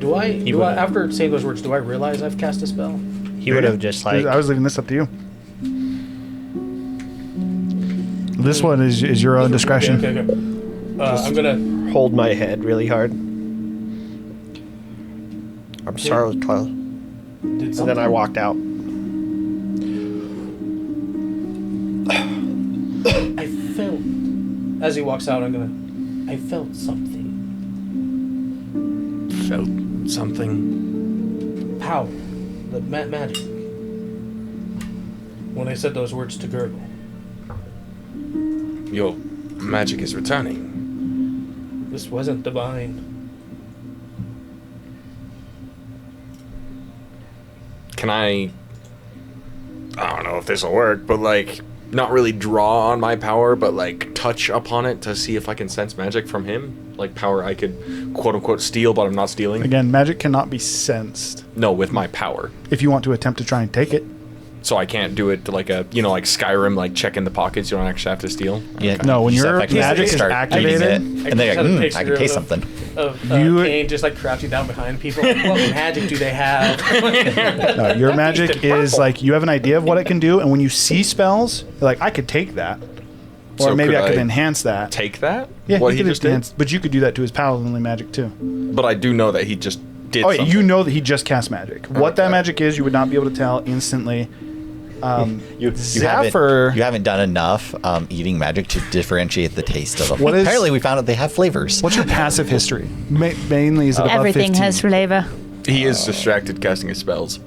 Speaker 2: after saying those words, do I realize I've cast a spell?
Speaker 10: He would have just like.
Speaker 1: I was leaving this up to you. This one is your own discretion.
Speaker 2: Okay. I'm gonna
Speaker 10: hold my head really hard. I'm sorry, Kyle. And then I walked out.
Speaker 2: I felt. As he walks out, I felt something.
Speaker 8: Felt something.
Speaker 2: Power. The magic. When I said those words to Gurgle.
Speaker 8: Your magic is returning.
Speaker 2: This wasn't divine.
Speaker 3: Can I don't know if this will work, but like not really draw on my power, but like touch upon it to see if I can sense magic from him? Like power I could quote unquote steal, but I'm not stealing.
Speaker 1: Again, magic cannot be sensed.
Speaker 3: No, with my power.
Speaker 1: If you want to attempt to try and take it.
Speaker 3: So I can't do it to like a, like Skyrim, like check in the pockets. You don't actually have to steal.
Speaker 4: Yeah,
Speaker 1: No, when your
Speaker 4: effectively
Speaker 1: magic is
Speaker 4: start
Speaker 1: activated,
Speaker 4: eating it, and they're
Speaker 2: just had a
Speaker 4: like,
Speaker 2: picture
Speaker 4: I can taste
Speaker 2: of-
Speaker 4: something.
Speaker 2: Of
Speaker 1: You-
Speaker 2: Kane just like crouching down behind people. Like, what magic do they have?
Speaker 1: No, your magic is like you have an idea of what it can do, and when you see spells, you're like, I could take that. Or
Speaker 3: So
Speaker 1: maybe
Speaker 3: could
Speaker 1: I could
Speaker 3: I
Speaker 1: enhance that.
Speaker 3: Take that?
Speaker 1: Yeah,
Speaker 3: What
Speaker 1: you
Speaker 3: he
Speaker 1: could
Speaker 3: just did?
Speaker 1: enhance, but you could do that to his paladinly magic too.
Speaker 3: But I do know that he just did
Speaker 1: Oh, yeah,
Speaker 3: something.
Speaker 1: you know that he just cast magic. What that
Speaker 3: Okay.
Speaker 1: magic is, you would not be able to tell instantly.
Speaker 4: You
Speaker 1: Zephyr.
Speaker 4: haven't done enough eating magic to differentiate the taste of them.
Speaker 1: What is-
Speaker 4: Apparently, we found out they have flavors.
Speaker 1: What's your passive history? Mainly, is it above
Speaker 5: Everything
Speaker 1: 15?
Speaker 5: has flavor.
Speaker 3: He is distracted casting his spells.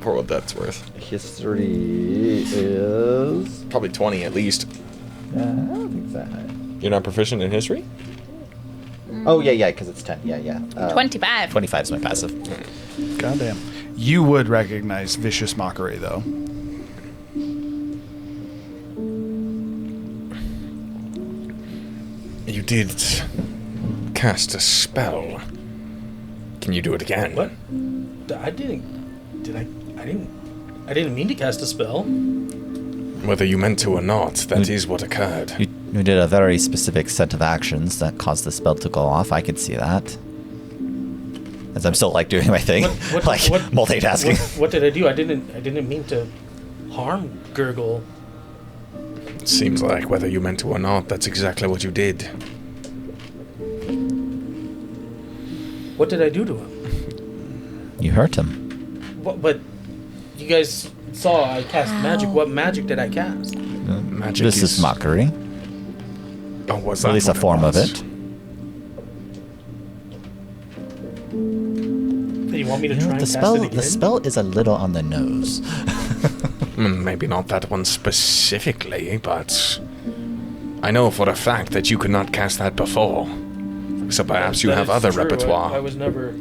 Speaker 3: For what that's worth.
Speaker 4: History is.
Speaker 3: Probably 20 at least.
Speaker 4: Exactly.
Speaker 3: You're not proficient in history?
Speaker 4: Oh yeah, because it's 10. Yeah.
Speaker 9: 25.
Speaker 4: 25 is my passive.
Speaker 1: Goddamn. You would recognize Vicious Mockery, though.
Speaker 8: You did cast a spell. Can you do it again?
Speaker 2: What? I didn't mean to cast a spell.
Speaker 8: Whether you meant to or not, that is what occurred.
Speaker 4: You did a very specific set of actions that caused the spell to go off. I could see that. As I'm still like doing my thing, multitasking.
Speaker 2: What did I do? I didn't mean to harm Gurgle.
Speaker 8: It seems like whether you meant to or not, that's exactly what you did.
Speaker 2: What did I do to him?
Speaker 4: You hurt him.
Speaker 2: But you guys saw I cast magic. What magic did I cast?
Speaker 8: Magic
Speaker 4: This is mockery.
Speaker 8: Oh, was that
Speaker 4: At least a
Speaker 8: what
Speaker 4: form of
Speaker 8: was?
Speaker 4: it.
Speaker 2: Do you want me to try and
Speaker 4: The
Speaker 2: cast
Speaker 4: spell,
Speaker 2: it again?
Speaker 4: the spell is a little on the nose.
Speaker 8: Maybe not that one specifically, but I know for a fact that you could not cast that before. So perhaps you
Speaker 2: That
Speaker 8: have
Speaker 2: is
Speaker 8: other
Speaker 2: true.
Speaker 8: repertoire.
Speaker 2: I was never.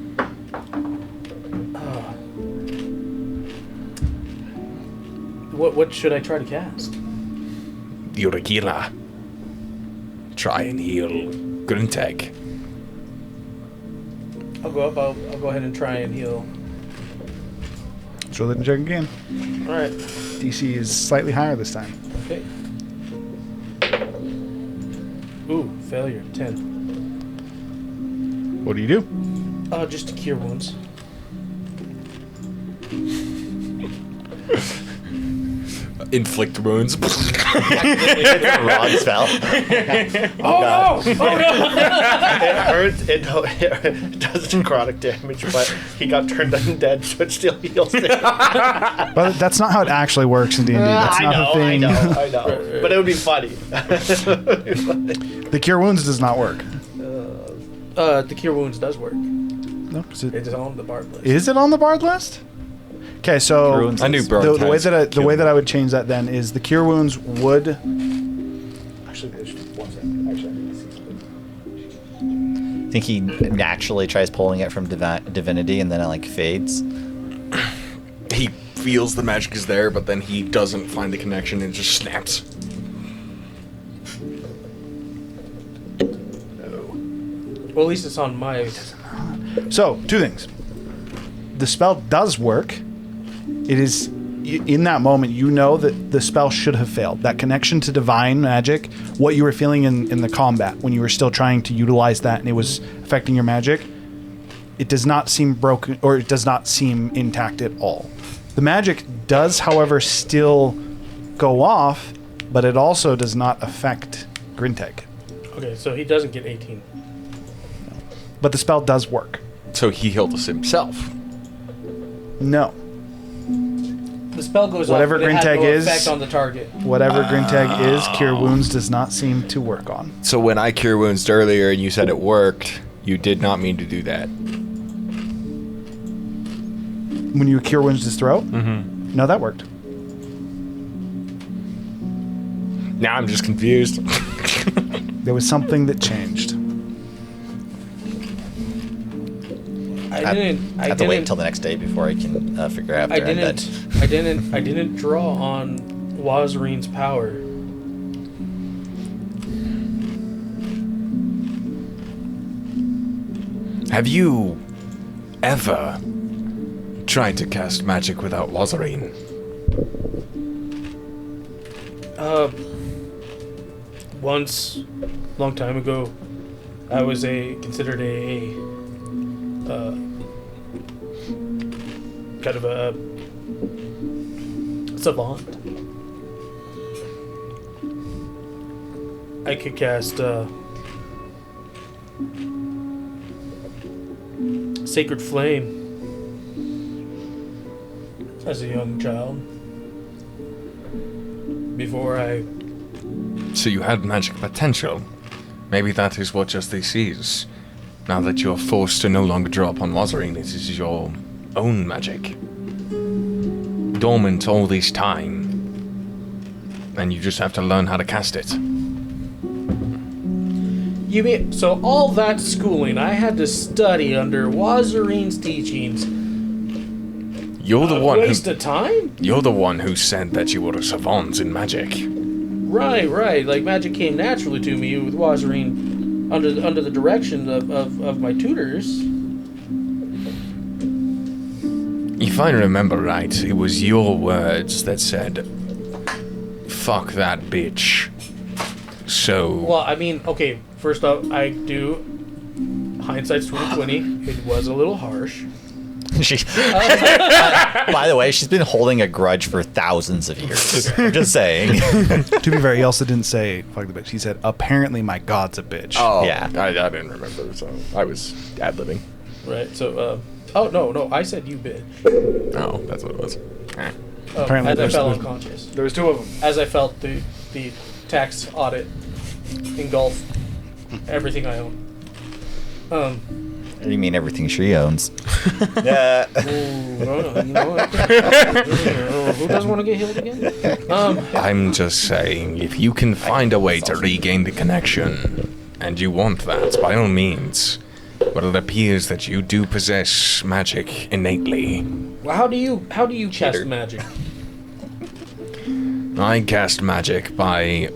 Speaker 2: What should I try to cast?
Speaker 8: You're a healer. Try and heal Grunteg.
Speaker 2: I'll go up. I'll go ahead and try and heal.
Speaker 1: Let's roll it and check again.
Speaker 2: All right.
Speaker 1: DC is slightly higher this time.
Speaker 2: Okay. Ooh, failure. 10.
Speaker 1: What do you do?
Speaker 2: Just to cure wounds.
Speaker 3: Inflict wounds.
Speaker 4: Wrong spell.
Speaker 2: Oh no!
Speaker 10: It hurts. It does necrotic damage, but he got turned undead, so it still heals him.
Speaker 1: But that's not how it actually works in D&D. That's not a thing.
Speaker 10: I know. But it would be funny.
Speaker 1: The Cure Wounds does not work.
Speaker 2: The cure wounds does work.
Speaker 1: No, is it,
Speaker 2: It is on the bard list.
Speaker 1: is it on the Bard list? Okay, so
Speaker 3: I knew
Speaker 1: the way that I would change that then is the Cure Wounds would. Actually, one second.
Speaker 4: I think he naturally tries pulling it from divinity and then it like fades.
Speaker 3: He feels the magic is there, but then he doesn't find the connection and it just snaps.
Speaker 2: Well, at least it's on my.
Speaker 1: So, two things. The spell does work. It is in that moment you know that the spell should have failed. That connection to divine magic, what you were feeling in the combat when you were still trying to utilize that and it was affecting your magic, it does not seem broken or it does not seem intact at all. The magic does, however, still go off, but it also does not affect Grinteg.
Speaker 2: Okay, so he doesn't get 18.
Speaker 1: But the spell does work.
Speaker 3: So he healed us himself.
Speaker 1: No.
Speaker 2: The spell goes
Speaker 1: Whatever
Speaker 2: off, but it has
Speaker 1: Grinteg
Speaker 2: no
Speaker 1: is-
Speaker 2: effect on the target.
Speaker 1: Whatever Grinteg is, Cure Wounds does not seem to work on.
Speaker 3: So when I cure wounds earlier and you said it worked, you did not mean to do that.
Speaker 1: When you Cure Wounds his throat? Mm-hmm. No, that worked.
Speaker 3: Now I'm just confused.
Speaker 1: There was something that changed.
Speaker 2: I
Speaker 4: I
Speaker 2: didn't.
Speaker 4: have to wait until the next day before I can figure out
Speaker 2: I
Speaker 4: if they're
Speaker 2: didn't.
Speaker 4: undead.
Speaker 2: I didn't draw on Wazarine's power.
Speaker 8: Have you ever tried to cast magic without Wazarine?
Speaker 2: Once, long time ago, I was considered a kind of a savant. I could cast Sacred Flame as a young child. Before I
Speaker 8: So you had magic potential. Maybe that is what Justice sees. Now that you're forced to no longer draw upon Wazarine, it is your own magic. Dormant all this time. And you just have to learn how to cast it.
Speaker 2: You mean so all that schooling I had to study under Wazarine's teachings
Speaker 8: You're the one
Speaker 2: Waste
Speaker 8: who,
Speaker 2: of time?
Speaker 8: you're the one who said that you were a savant in magic.
Speaker 2: Right. Like magic came naturally to me with Wazarine under the direction of my tutors.
Speaker 8: If I remember right, it was your words that said, "Fuck that bitch." So
Speaker 2: Well, I mean, okay. First off, I do. Hindsight's 20/20. It was a little harsh.
Speaker 4: By the way, she's been holding a grudge for thousands of years. I'm just saying.
Speaker 1: To be fair, he also didn't say "fuck the bitch." He said, "Apparently, my god's a bitch."
Speaker 3: Oh,
Speaker 4: Yeah.
Speaker 3: I didn't remember, so I was ad-libbing.
Speaker 2: Right. So, oh no, I said you bitch.
Speaker 3: Oh, that's what it was. Eh.
Speaker 2: Oh,
Speaker 1: Apparently
Speaker 2: as I
Speaker 1: there's-
Speaker 2: fell
Speaker 1: there's-
Speaker 2: unconscious.
Speaker 1: There was two of them.
Speaker 2: As I felt the tax audit engulf everything I own.
Speaker 4: You mean everything she owns?
Speaker 2: You know what? Who doesn't want to get healed again?
Speaker 8: I'm just saying, if you can find a way to regain the connection, and you want that, by all means. But it appears that you do possess magic innately.
Speaker 2: Well, how do you cast magic?
Speaker 8: I cast magic by...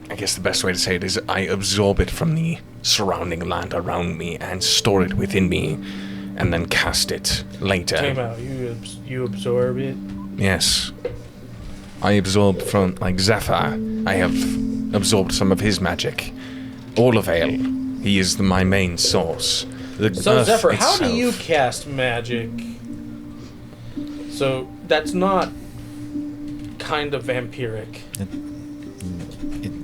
Speaker 8: I guess the best way to say it is I absorb it from the surrounding land around me and store it within me, and then cast it later.
Speaker 2: Time out. You absorb it.
Speaker 8: Yes. I absorb from, like Zephyr, I have absorbed some of his magic. Orlevale, he is my main source. The
Speaker 2: So
Speaker 8: earth
Speaker 2: Zephyr, how do
Speaker 8: itself.
Speaker 2: you cast magic? So that's not kind of vampiric.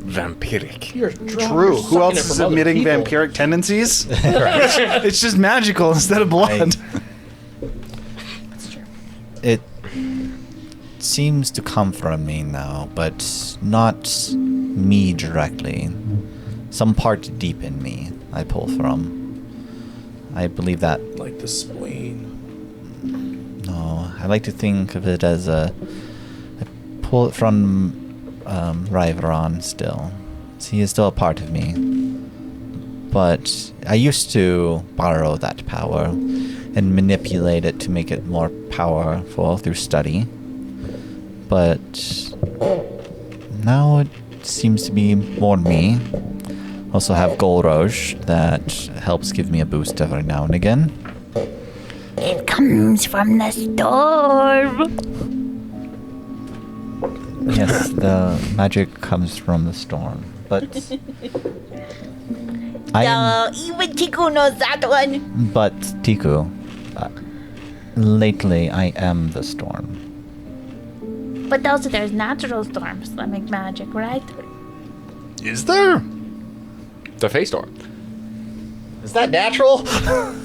Speaker 8: Vampiric.
Speaker 2: You're
Speaker 1: True.
Speaker 2: You're
Speaker 1: Who else
Speaker 2: sucking it
Speaker 1: is
Speaker 2: from other
Speaker 1: emitting
Speaker 2: people.
Speaker 1: vampiric tendencies? It's just magical instead of blood.
Speaker 4: It seems to come from me now, but not me directly. Some part deep in me I pull from. I believe that.
Speaker 2: Like the spleen.
Speaker 4: No, I like to think of it as I pull it from Ryveron still. He is still a part of me. But I used to borrow that power and manipulate it to make it more powerful through study. But now it seems to be more me. Also have Golrosh that helps give me a boost every now and again.
Speaker 5: It comes from the storm.
Speaker 4: Yes, the magic comes from the storm. But I am,
Speaker 5: Even Tiku knows that one.
Speaker 4: but Tiku, lately I am the storm.
Speaker 5: But also there's natural storms that make magic, right?
Speaker 1: Is there?
Speaker 3: The face storm.
Speaker 4: Is that natural?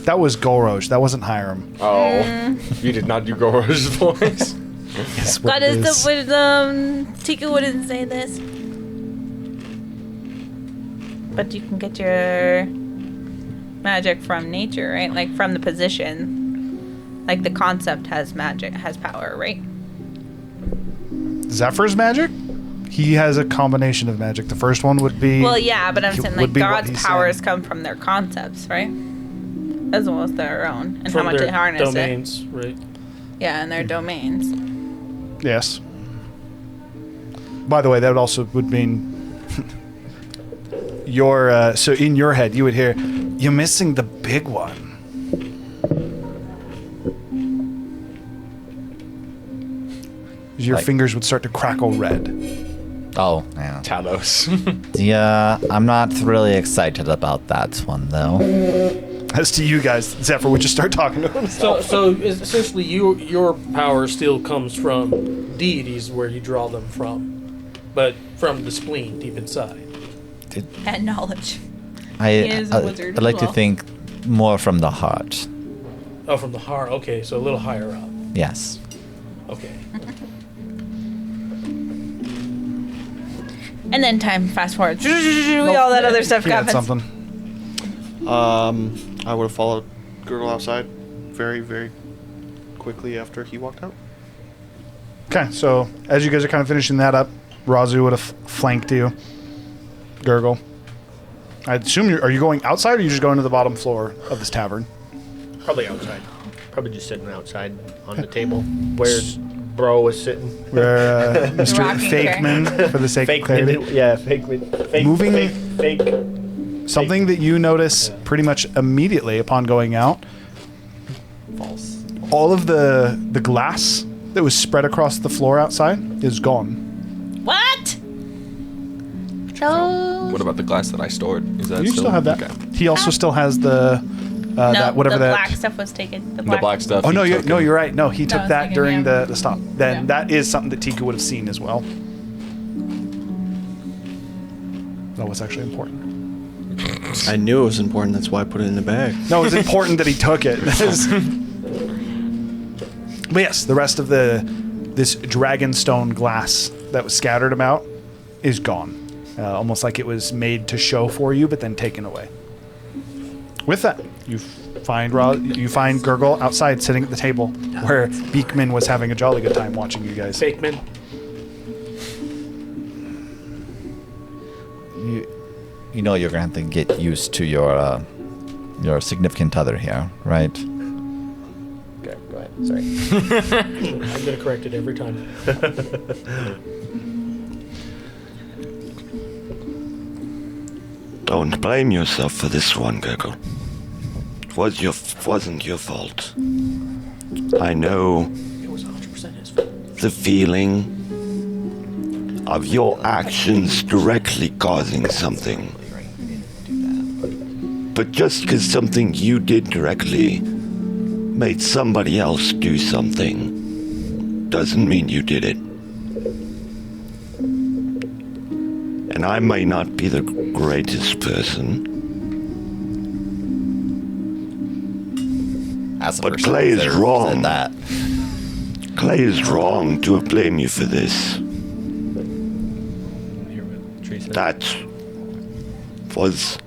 Speaker 1: That was Golrosh. That wasn't Hiram.
Speaker 3: Oh, you did not do Goro's voice.
Speaker 1: Yes,
Speaker 9: God,
Speaker 1: what it
Speaker 9: is
Speaker 1: is.
Speaker 9: Tika wouldn't say this. But you can get your magic from nature, right? Like from the position. Like the concept has magic, has power, right?
Speaker 1: Zephyr's magic? He has a combination of magic. The first one would be...
Speaker 9: Well, yeah, but I'm
Speaker 1: It
Speaker 9: saying
Speaker 1: would
Speaker 9: like
Speaker 1: be what
Speaker 9: God's
Speaker 1: he's
Speaker 9: powers
Speaker 1: saying.
Speaker 9: come from their concepts, right? As well as their own, and
Speaker 2: From
Speaker 9: how much
Speaker 2: their
Speaker 9: they harness
Speaker 2: domains, right?
Speaker 9: it. Yeah, and their domains.
Speaker 1: Yes. By the way, that also would mean... your so in your head, you would hear, "You're missing the big one." Your
Speaker 4: Like-
Speaker 1: fingers would start to crackle red.
Speaker 4: Oh, yeah.
Speaker 3: Talos.
Speaker 4: Yeah, I'm not really excited about that one, though.
Speaker 1: As to you guys, Zephyr would just start talking to him.
Speaker 2: So essentially, your power still comes from deities where you draw them from, but from the spleen deep inside.
Speaker 9: And knowledge.
Speaker 4: I,
Speaker 9: is a wizard
Speaker 4: I'd like
Speaker 9: as
Speaker 4: to
Speaker 9: well.
Speaker 4: think more from the heart.
Speaker 2: Oh, from the heart. Okay, so a little higher up.
Speaker 4: Yes.
Speaker 2: Okay.
Speaker 9: And then time fast forward. All that other stuff
Speaker 1: He had
Speaker 9: happens.
Speaker 1: something.
Speaker 6: I would have followed Girdle outside very, very quickly after he walked out.
Speaker 1: Okay, so as you guys are kind of finishing that up, Razu would have flanked you. Gurgle. I assume are you going outside or are you just going to the bottom floor of this tavern?
Speaker 10: Probably outside. Probably just sitting outside on the table where Bro was sitting.
Speaker 1: Where Mr.
Speaker 9: Rocking
Speaker 1: Fakeman, for the sake of clarity.
Speaker 10: Fake.
Speaker 1: Moving-
Speaker 10: Fake.
Speaker 1: Something that you notice pretty much immediately upon going out.
Speaker 6: False.
Speaker 1: All of the glass that was spread across the floor outside is gone.
Speaker 9: What? So
Speaker 3: What about the glass that I stored? Is that
Speaker 1: You still have that.
Speaker 3: Okay.
Speaker 1: He also still has the
Speaker 9: no,
Speaker 1: that whatever
Speaker 9: the
Speaker 1: that.
Speaker 9: black stuff was taken.
Speaker 3: The black stuff.
Speaker 1: Oh
Speaker 3: he
Speaker 1: no,
Speaker 3: took and-
Speaker 1: you're right. No, he took
Speaker 9: it's
Speaker 1: that
Speaker 9: taken,
Speaker 1: during
Speaker 9: yeah.
Speaker 1: the stop. Then
Speaker 9: Yeah.
Speaker 1: that is something that Tika would have seen as well. That was actually important.
Speaker 6: I knew it was important. That's why I put it in the bag.
Speaker 1: No, it was important that he took it. But yes, the rest of this dragonstone glass that was scattered about is gone. Almost like it was made to show for you, but then taken away. With that, you find Gurgle outside sitting at the table where Beekman was having a jolly good time watching you guys.
Speaker 2: Fakeman.
Speaker 4: You know you're going to have to get used to your significant other here, right?
Speaker 10: Okay, go ahead. Sorry. I'm gonna correct it every time.
Speaker 7: Don't blame yourself for this one, Gurgle. Wasn't your fault. I know
Speaker 10: It was 100% his fault.
Speaker 7: the feeling of your actions directly causing something. But just because something you did directly made somebody else do something doesn't mean you did it. And I may not be the greatest person,
Speaker 4: As a
Speaker 7: But
Speaker 4: person
Speaker 7: Clay is
Speaker 4: there
Speaker 7: wrong.
Speaker 4: said that.
Speaker 7: Clay is wrong to blame you for this. That was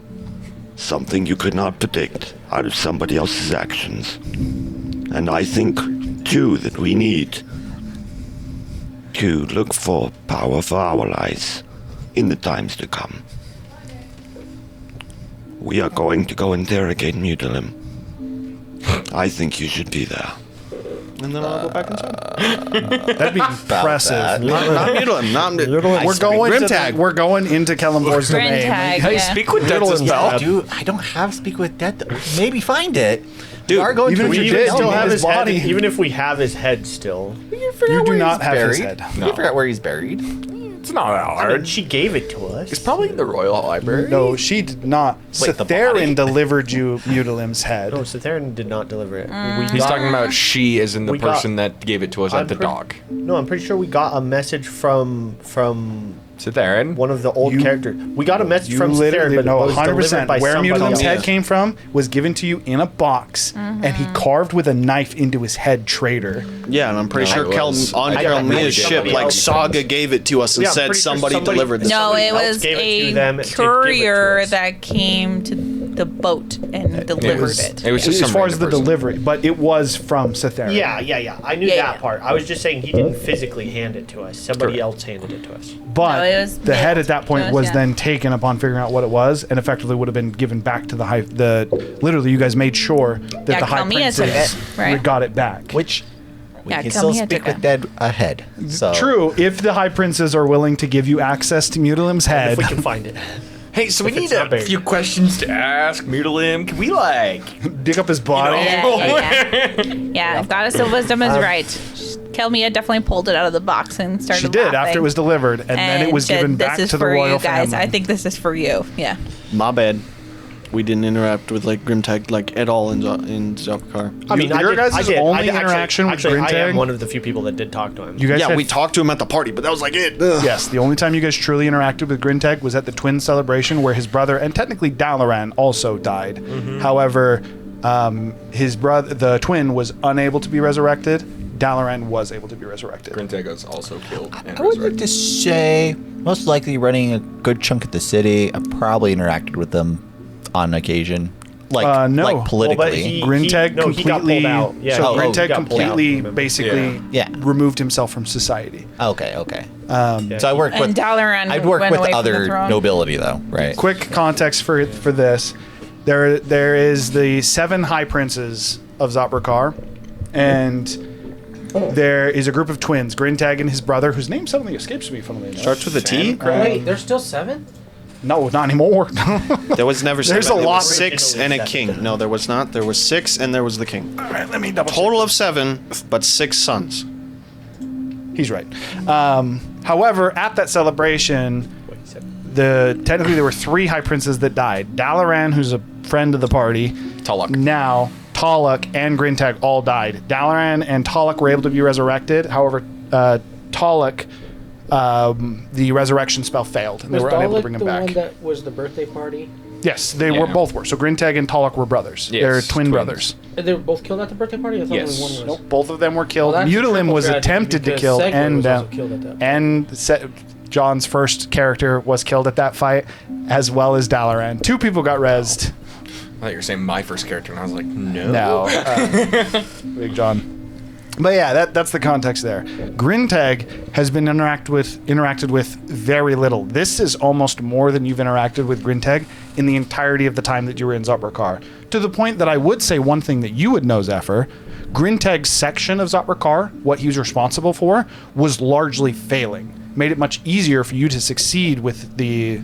Speaker 7: something you could not predict out of somebody else's actions. And I think, too, that we need to look for power for our allies in the times to come. We are going to go interrogate Mutilim. I think you should be there.
Speaker 6: And then I'll go back inside.
Speaker 1: That'd be impressive.
Speaker 6: Not Mutilim.
Speaker 1: We're going into Kelemvor's
Speaker 9: Grin
Speaker 1: domain.
Speaker 9: tag.
Speaker 3: Hey,
Speaker 9: Yeah.
Speaker 3: speak with Death's a spell.
Speaker 11: Dude, I don't have Speak with Death. Maybe find it.
Speaker 6: Dude,
Speaker 11: we are going
Speaker 1: even
Speaker 11: to
Speaker 1: if you
Speaker 10: We
Speaker 1: did,
Speaker 10: even still
Speaker 1: you
Speaker 10: have
Speaker 1: his
Speaker 10: his
Speaker 1: body.
Speaker 10: head. Even if we have his head still.
Speaker 1: You do not have his head.
Speaker 11: You forgot where he's buried.
Speaker 3: It's not that
Speaker 10: I
Speaker 3: hard.
Speaker 10: mean, she gave it to us.
Speaker 3: It's probably in the Royal Library.
Speaker 1: No, she did not.
Speaker 11: Wait, the
Speaker 1: Cytherin
Speaker 11: body?
Speaker 1: delivered you Mutilim's head.
Speaker 10: No, Cytherin did not deliver it. We
Speaker 3: He's
Speaker 10: got-
Speaker 3: talking about she as in the
Speaker 10: we got-
Speaker 3: person that gave it to us
Speaker 10: I'm
Speaker 3: at the
Speaker 10: pretty-
Speaker 3: dock.
Speaker 10: No, I'm pretty sure we got a message from
Speaker 3: Cytherin.
Speaker 10: one of the old
Speaker 1: You-
Speaker 10: characters. We got a message
Speaker 1: You
Speaker 10: from Cytherin,
Speaker 1: literally
Speaker 10: but
Speaker 1: know
Speaker 10: it was
Speaker 1: 100%
Speaker 10: delivered by
Speaker 1: where
Speaker 10: somebody
Speaker 1: Mutilim's
Speaker 10: else.
Speaker 1: head came from was given to you in a box, and he carved with a knife into his head traitor.
Speaker 6: Yeah, and I'm pretty
Speaker 3: No,
Speaker 6: sure
Speaker 3: it was-
Speaker 6: on
Speaker 10: I got
Speaker 6: Kelmia's
Speaker 10: it.
Speaker 6: ship,
Speaker 10: Somebody
Speaker 6: like
Speaker 10: else.
Speaker 6: Saga gave it to us and
Speaker 10: Yeah, I'm
Speaker 6: said
Speaker 10: pretty sure
Speaker 6: somebody
Speaker 10: somebody-
Speaker 6: delivered this.
Speaker 9: No,
Speaker 10: Somebody
Speaker 9: it
Speaker 10: else
Speaker 9: was
Speaker 10: gave it to
Speaker 9: a
Speaker 10: them to give it to
Speaker 9: courier
Speaker 10: us.
Speaker 9: that came to the boat and delivered it.
Speaker 3: It was just
Speaker 1: As
Speaker 3: some
Speaker 1: far as the
Speaker 3: random person.
Speaker 1: delivery, but it was from Cytherin.
Speaker 10: Yeah. I knew
Speaker 9: Yeah,
Speaker 10: that
Speaker 9: yeah.
Speaker 10: part. I was just saying he didn't physically hand it to us. Somebody else handed it to us.
Speaker 1: But
Speaker 9: No, it was
Speaker 1: the head
Speaker 9: mailed
Speaker 1: at that point
Speaker 9: to us,
Speaker 1: was
Speaker 9: yeah.
Speaker 1: then taken upon figuring out what it was, and effectively would have been given back to the high. Literally, you guys made sure that
Speaker 9: Yeah,
Speaker 1: the high
Speaker 9: Kalmia took
Speaker 1: princes
Speaker 9: it, right.
Speaker 1: got it back.
Speaker 11: Which we
Speaker 9: Yeah,
Speaker 11: can
Speaker 9: Kelmia
Speaker 11: still speak
Speaker 9: took
Speaker 11: with
Speaker 9: it.
Speaker 11: Dead ahead. So
Speaker 1: True, if the high princes are willing to give you access to Mutilim's head,
Speaker 10: If we can find it.
Speaker 3: Hey, so we
Speaker 10: If
Speaker 3: need
Speaker 10: it's not
Speaker 3: a
Speaker 10: buried.
Speaker 3: few questions to ask Mutilim. Can we
Speaker 1: dig up his body.
Speaker 9: Yeah, Goddess of Wisdom is right. Kelmia definitely pulled it out of the box and started
Speaker 1: She did
Speaker 9: laughing.
Speaker 1: after it was delivered, and then it was
Speaker 9: said,
Speaker 1: given
Speaker 9: "This
Speaker 1: back
Speaker 9: is
Speaker 1: to the
Speaker 9: for
Speaker 1: royal
Speaker 9: you guys.
Speaker 1: family.
Speaker 9: I think this is for you." Yeah.
Speaker 6: My bad. We didn't interact with like Grimtag like at all in Zalkar.
Speaker 10: I mean,
Speaker 1: Your guys'
Speaker 10: I did.
Speaker 1: only
Speaker 10: actually-
Speaker 1: interaction with
Speaker 10: actually, I
Speaker 1: Grintag-
Speaker 10: am one of the few people that did talk to him.
Speaker 1: You guys
Speaker 6: Yeah,
Speaker 1: had-
Speaker 6: we talked to him at the party, but that was like it. Ugh.
Speaker 1: Yes, the only time you guys truly interacted with Grintag was at the twin celebration where his brother and technically Dalaran also died. However, his brother, the twin, was unable to be resurrected. Dalaran was able to be resurrected.
Speaker 3: Grintego's also killed and
Speaker 11: I would like
Speaker 3: resurrected.
Speaker 11: to say, most likely running a good chunk of the city, I probably interacted with them on occasion. Like,
Speaker 1: No.
Speaker 11: like
Speaker 1: Well,
Speaker 11: politically.
Speaker 10: but he-
Speaker 1: Grintag
Speaker 10: no, he got
Speaker 1: completely.
Speaker 10: pulled out. Yeah,
Speaker 1: so
Speaker 10: he
Speaker 1: Grintag
Speaker 10: got pulled out,
Speaker 1: completely,
Speaker 10: remember?
Speaker 1: basically,
Speaker 11: Yeah.
Speaker 1: removed himself from society.
Speaker 11: Okay.
Speaker 10: Yeah,
Speaker 11: So I worked
Speaker 9: And
Speaker 11: with.
Speaker 9: Dalaran
Speaker 11: I'd work
Speaker 9: went
Speaker 11: with
Speaker 9: away from the
Speaker 11: other
Speaker 9: throne.
Speaker 11: nobility though, right?
Speaker 1: Quick context for this: there is the 7 high princes of Zoprakar. and there is a group of twins, Grintag and his brother, whose name suddenly escapes me. Funnily enough.
Speaker 6: Starts with a T?
Speaker 2: Wait, there's still 7?
Speaker 1: No, not anymore.
Speaker 6: There was never
Speaker 1: There's
Speaker 6: seven.
Speaker 1: a
Speaker 6: There
Speaker 1: lot.
Speaker 6: was 6 and a king. No, there was not. There was 6 and there was the king.
Speaker 1: All right, let me double.
Speaker 6: Total of 7, but 6 sons.
Speaker 1: He's right. However, at that celebration, technically there were 3 high princes that died. Dalaran, who's a friend of the party.
Speaker 3: Taluk.
Speaker 1: Now, Taluk and Grintag all died. Dalaran and Taluk were able to be resurrected. However, Taluk, the resurrection spell failed, and they were unable to bring him
Speaker 2: the
Speaker 1: back.
Speaker 2: one that was the birthday party?
Speaker 1: Yes, they were both were. So Grintag and Taluk were brothers.
Speaker 3: Yes,
Speaker 1: They're twin
Speaker 3: twins.
Speaker 1: brothers.
Speaker 2: And they were both killed at the birthday party? I thought
Speaker 3: Yes.
Speaker 2: only one was.
Speaker 1: Nope, both of them were killed.
Speaker 2: Well, that's a
Speaker 1: Mutalim
Speaker 2: triple
Speaker 1: was
Speaker 2: tragedy
Speaker 1: attempted to
Speaker 2: because
Speaker 1: kill,
Speaker 2: Segway
Speaker 1: and
Speaker 2: was also killed at that point.
Speaker 1: John's first character was killed at that fight, as well as Dalaran. 2 people got rezzed.
Speaker 3: I thought you were saying my first character, and I was like, no.
Speaker 1: No, Big John. But yeah, that's the context there. Grintag has been interacted with very little. This is almost more than you've interacted with Grintag in the entirety of the time that you were in Zotrakar. To the point that I would say one thing that you would know, Zephyr, Grintag's section of Zotrakar, what he was responsible for, was largely failing. Made it much easier for you to succeed with the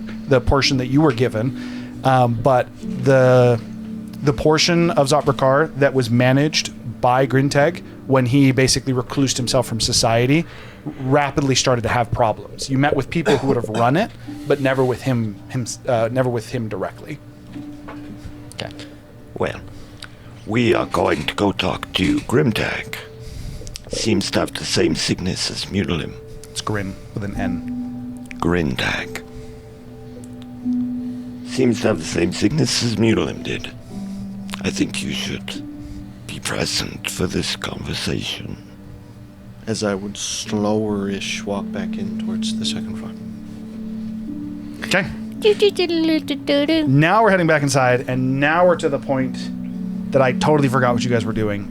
Speaker 1: portion that you were given. But the portion of Zotrakar that was managed by Grintag, when he basically reclused himself from society, rapidly started to have problems. You met with people who would have run it, but never with him directly.
Speaker 7: Okay. Well, we are going to go talk to Grimtag. Seems to have the same sickness as Mutalim.
Speaker 1: It's Grin with an N.
Speaker 7: Grintag. Seems to have the same sickness as Mutalim did. I think you should be present for this conversation.
Speaker 6: As I would slower-ish walk back in towards the second floor.
Speaker 1: Okay. Now we're heading back inside, and now we're to the point that I totally forgot what you guys were doing.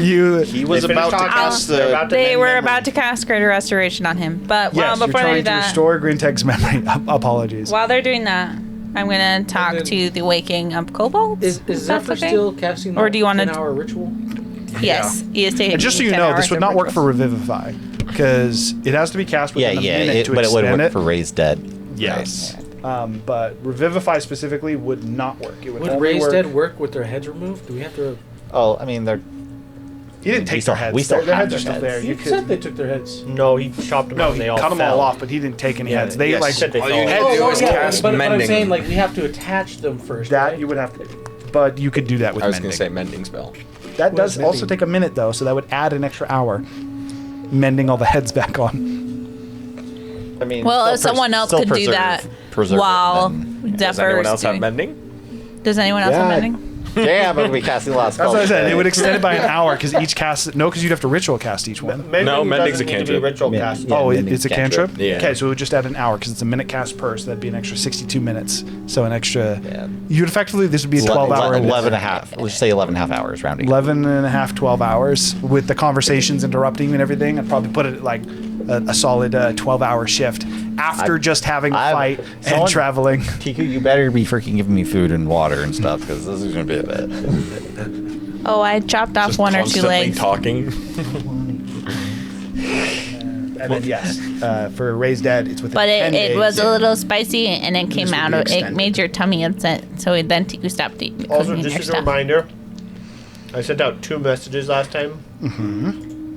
Speaker 6: He was about to cast the...
Speaker 9: They were about to cast Greater Restoration on him. But
Speaker 1: Yes,
Speaker 9: before
Speaker 1: you're
Speaker 9: they do
Speaker 1: trying to
Speaker 9: that,
Speaker 1: restore Grintag's memory. Apologies.
Speaker 9: while they're doing that, I'm going to talk to the waking of kobolds.
Speaker 2: Is
Speaker 9: if
Speaker 2: Zephyr
Speaker 9: that's okay?
Speaker 2: still casting
Speaker 9: Or do you wanna-
Speaker 2: 10-hour ritual?
Speaker 9: Yes, he is taking
Speaker 1: And just so you
Speaker 9: 10
Speaker 1: know,
Speaker 9: hours
Speaker 1: this would
Speaker 9: of
Speaker 1: not work for
Speaker 9: rituals.
Speaker 1: Revivify, because it has to be cast within a minute to
Speaker 11: but it would
Speaker 1: extend
Speaker 11: work
Speaker 1: it.
Speaker 11: for Raised Dead.
Speaker 1: Yes. But Revivify specifically would not work. It would
Speaker 2: Would
Speaker 1: only
Speaker 2: Raised
Speaker 1: work.
Speaker 2: Dead work with their heads removed? Do we have to...
Speaker 11: Oh, I mean, they're...
Speaker 1: You didn't take their heads.
Speaker 11: we still
Speaker 1: their
Speaker 11: have
Speaker 1: heads are
Speaker 11: their
Speaker 1: still there.
Speaker 11: heads.
Speaker 1: You
Speaker 2: You said
Speaker 1: could.
Speaker 2: they took their heads.
Speaker 10: No, he chopped them
Speaker 1: No,
Speaker 10: off.
Speaker 1: he
Speaker 10: They all
Speaker 1: cut them
Speaker 10: fell.
Speaker 1: all off, but he didn't take any
Speaker 10: Yeah,
Speaker 1: heads. They
Speaker 10: yes,
Speaker 1: like
Speaker 10: said they
Speaker 3: all
Speaker 10: fell
Speaker 3: you
Speaker 10: off.
Speaker 3: had to do was cast
Speaker 2: but I'm
Speaker 3: mending.
Speaker 2: saying, like, we have to attach them first,
Speaker 1: that.
Speaker 2: right?
Speaker 1: You would have to, but you could do that with
Speaker 3: I was
Speaker 1: mending.
Speaker 3: going to say mending spell.
Speaker 1: That does
Speaker 2: mending?
Speaker 1: also take a minute though, so that would add an extra hour. Mending all the heads back on.
Speaker 11: I mean,
Speaker 9: Well,
Speaker 11: still
Speaker 9: if someone else could do that
Speaker 11: preserve it,
Speaker 9: while
Speaker 11: then-
Speaker 3: Does
Speaker 9: Zephyr
Speaker 3: anyone
Speaker 9: is
Speaker 3: else have
Speaker 9: doing...
Speaker 3: mending?
Speaker 9: Does anyone else have
Speaker 11: Yeah.
Speaker 9: mending?
Speaker 11: Yeah, I'm going to be casting a lot of
Speaker 1: That's
Speaker 11: spells.
Speaker 1: what I said. It would extend it by an hour because each cast. No, because you'd have to ritual cast each one.
Speaker 3: No, mending's
Speaker 10: doesn't
Speaker 3: a
Speaker 10: need to be
Speaker 3: cantrip.
Speaker 10: ritual
Speaker 11: Yeah.
Speaker 10: cast.
Speaker 11: Yeah.
Speaker 1: Oh,
Speaker 11: mending's
Speaker 1: it's a
Speaker 11: cantrip.
Speaker 1: cantrip?
Speaker 3: Yeah.
Speaker 1: Okay, so it would just add an hour because it's a minute cast per, so that'd be an extra 62 minutes. So an extra.
Speaker 11: Yeah.
Speaker 1: You'd effectively, this would be a 12 hour.
Speaker 11: 11 and a half. Let's just say 11 and a half hours rounding.
Speaker 1: 11 and a half, 12 hours with the conversations interrupting and everything. I'd probably put it like a solid 12-hour shift after just having a fight and
Speaker 11: someone-
Speaker 1: traveling.
Speaker 11: Tiku, you better be freaking giving me food and water and stuff because this is going to be a bit.
Speaker 9: Oh, I chopped off
Speaker 3: Just
Speaker 9: one or two
Speaker 3: constantly
Speaker 9: legs.
Speaker 3: talking.
Speaker 1: And then, yes, for Raised Dead, it's within
Speaker 9: But
Speaker 1: 10
Speaker 9: it
Speaker 1: days.
Speaker 9: was a little spicy and it came
Speaker 1: would
Speaker 9: out
Speaker 1: be
Speaker 9: of it.
Speaker 1: extended.
Speaker 9: Made your tummy upset. So then Tiku stopped eating.
Speaker 10: Also,
Speaker 9: cooking
Speaker 10: just
Speaker 9: your
Speaker 10: as a
Speaker 9: stuff.
Speaker 10: reminder, I sent out 2 messages last time.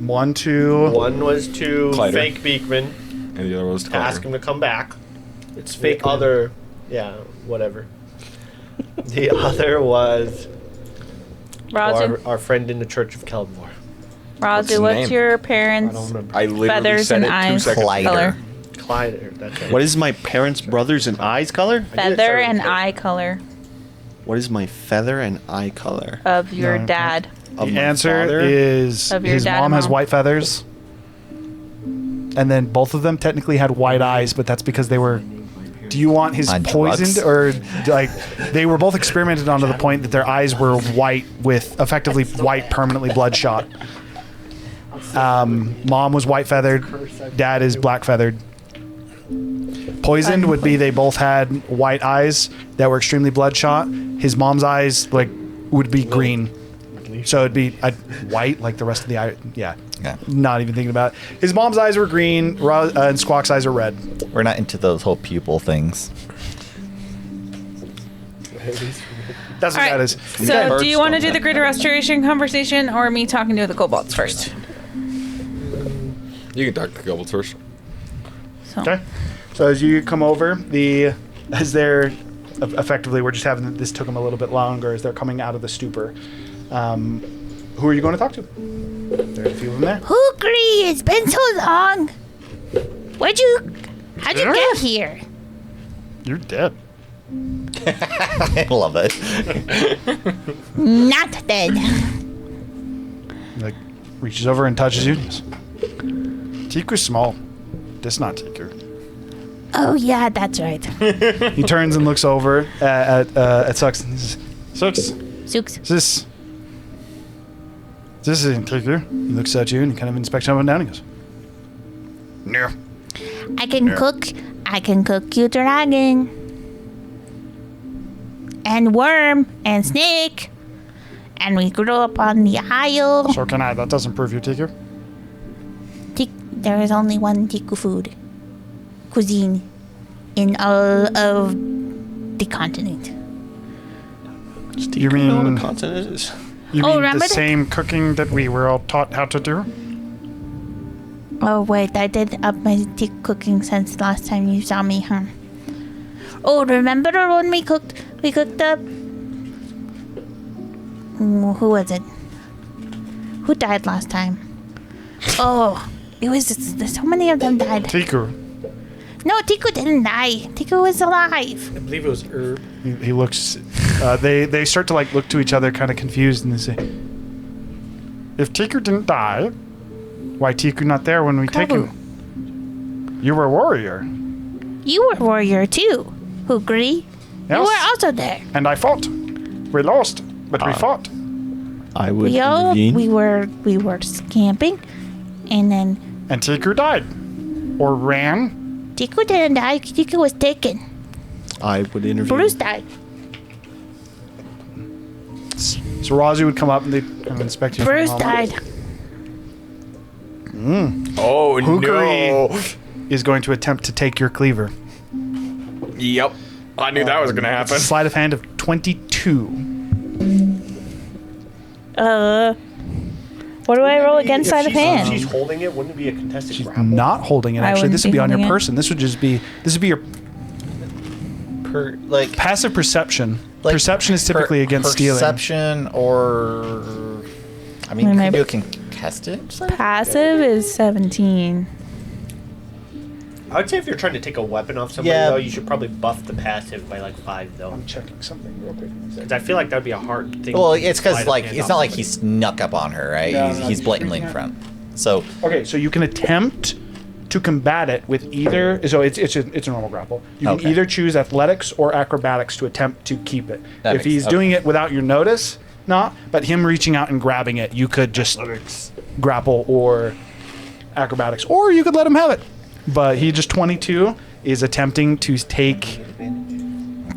Speaker 1: 1, 2.
Speaker 10: One was to
Speaker 3: Clyder.
Speaker 10: Fake Beekman,
Speaker 3: And the other was
Speaker 10: to ask him to come back.
Speaker 2: It's
Speaker 10: The
Speaker 2: fake.
Speaker 10: other, yeah, whatever. The other was
Speaker 9: Razu,
Speaker 10: our friend in the Church of Kelemvor.
Speaker 3: What's
Speaker 9: Razu,
Speaker 3: the
Speaker 9: what's
Speaker 3: name?
Speaker 9: your
Speaker 10: I don't
Speaker 9: parents'
Speaker 10: remember.
Speaker 3: I literally
Speaker 9: feathers
Speaker 3: said
Speaker 9: and
Speaker 3: it 2
Speaker 9: eyes
Speaker 3: seconds
Speaker 11: Clyder.
Speaker 9: color?
Speaker 10: Clyder, that's right.
Speaker 6: What is my parents' brothers and eyes color?
Speaker 9: Feather and eye color
Speaker 6: What is my feather and eye color?
Speaker 9: of your
Speaker 1: No.
Speaker 9: dad.
Speaker 6: Of
Speaker 1: The
Speaker 6: my
Speaker 1: answer
Speaker 6: father?
Speaker 1: is
Speaker 9: Of your
Speaker 1: his
Speaker 9: dad
Speaker 1: mom
Speaker 9: and
Speaker 1: has
Speaker 9: mom.
Speaker 1: white feathers. And then both of them technically had white eyes, but that's because they were. Do you want his
Speaker 11: On
Speaker 1: poisoned
Speaker 11: drugs?
Speaker 1: or like they were both experimented on to the point that their eyes were white with effectively white permanently bloodshot. Mom was white feathered, dad is black feathered. Poisoned would be they both had white eyes that were extremely bloodshot. His mom's eyes would be green. So it'd be white like the rest of the eye. Yeah.
Speaker 4: Yeah.
Speaker 1: Not even thinking about it. His mom's eyes were green, and Squawk's eyes are red.
Speaker 4: We're not into those whole pupil things.
Speaker 1: That's what
Speaker 9: All right.
Speaker 1: that is.
Speaker 9: So, do you want to do the greater restoration conversation or me talking to the kobolds first?
Speaker 3: You can talk to the kobolds first.
Speaker 9: So,
Speaker 1: Okay. So as you come over, as they're effectively, we're just having this took them a little bit longer as they're coming out of the stupor. Who are you going to talk to? There's a few of them there.
Speaker 5: Hoogri, it's been so long. How'd you get here?
Speaker 1: You're dead.
Speaker 4: I love it.
Speaker 5: Not dead.
Speaker 1: Like reaches over and touches you. Tiku's small. This not Tiku.
Speaker 5: Oh yeah, that's right.
Speaker 1: He turns and looks over at Sux and he says, Sux,
Speaker 5: Zooks.
Speaker 1: this isn't Tiku. He looks at you and he kind of inspects up and down and goes, no.
Speaker 5: I can cook you dragon. And worm and snake. And we grew up on the Isle.
Speaker 1: So can I. That doesn't prove you, Tiku.
Speaker 5: There is only one Tiku cuisine in all of the continent.
Speaker 1: You mean
Speaker 6: what continent it is?
Speaker 1: You
Speaker 5: Oh,
Speaker 1: mean
Speaker 5: remember
Speaker 1: the
Speaker 5: that-
Speaker 1: same cooking that we were all taught how to do?
Speaker 5: Oh wait, I did up my Tiku cooking since last time you saw me, huh? Oh, remember when we cooked up? Who was it? Who died last time? Oh, it was so many of them died.
Speaker 1: Tiku.
Speaker 5: No, Tiku didn't die. Tiku was alive.
Speaker 2: I believe it was Herb.
Speaker 1: He looks. They start to like look to each other, kind of confused, and they say, "If Tiku didn't die, why Tiku not there when we take him? You were a warrior."
Speaker 5: You were a warrior too, Hoogri.
Speaker 1: Yes.
Speaker 5: You were also there.
Speaker 1: And I fought. We lost, but we fought.
Speaker 6: I would
Speaker 5: We were camping, and then
Speaker 1: And Tiku died, or ran.
Speaker 5: Tiku didn't die. Tiku was taken.
Speaker 6: I would intervene.
Speaker 5: Bruce died.
Speaker 1: So Razu would come up and they'd kind of inspect you. from
Speaker 5: Bruce
Speaker 1: home.
Speaker 5: died.
Speaker 3: Oh
Speaker 1: Hoogri is going to attempt to take your cleaver.
Speaker 3: Yep. I knew that was gonna happen.
Speaker 1: Sleight of hand of 22.
Speaker 9: what do I roll against side of
Speaker 10: If
Speaker 9: hand?
Speaker 10: she's holding it, wouldn't it be a contested grapple?
Speaker 1: Not holding it.
Speaker 9: I
Speaker 1: Actually,
Speaker 9: wouldn't
Speaker 1: this would
Speaker 9: be
Speaker 1: be on your
Speaker 9: holding it.
Speaker 1: person. This would be your
Speaker 11: Like
Speaker 1: passive perception.
Speaker 11: Like,
Speaker 1: Perception is typically against stealing.
Speaker 11: Perception or... I mean,
Speaker 9: When I-
Speaker 11: you can cast it.
Speaker 9: Passive is 17.
Speaker 10: I would say if you're trying to take a weapon off somebody,
Speaker 11: Yeah.
Speaker 10: though, you should probably buff the passive by like 5, though.
Speaker 1: I'm checking something real quick.
Speaker 10: Because I feel like that would be a hard thing.
Speaker 11: Well,
Speaker 10: to
Speaker 11: it's because
Speaker 10: slide a
Speaker 11: like
Speaker 10: hand
Speaker 11: it's
Speaker 10: off
Speaker 11: not like
Speaker 10: somebody.
Speaker 11: he snuck up on her, right?
Speaker 1: No,
Speaker 11: he's,
Speaker 1: no,
Speaker 11: he's
Speaker 1: he's
Speaker 11: blatantly in
Speaker 1: freaking
Speaker 11: front. So
Speaker 1: Okay, so you can attempt to combat it with either. So it's a normal grapple. You can
Speaker 11: Okay.
Speaker 1: either choose athletics or acrobatics to attempt to keep it.
Speaker 11: That
Speaker 1: If
Speaker 11: makes-
Speaker 1: he's doing it without your notice, not. But him reaching out and grabbing it, you could just grapple or acrobatics, or you could let him have it. But he just 22 is attempting to take.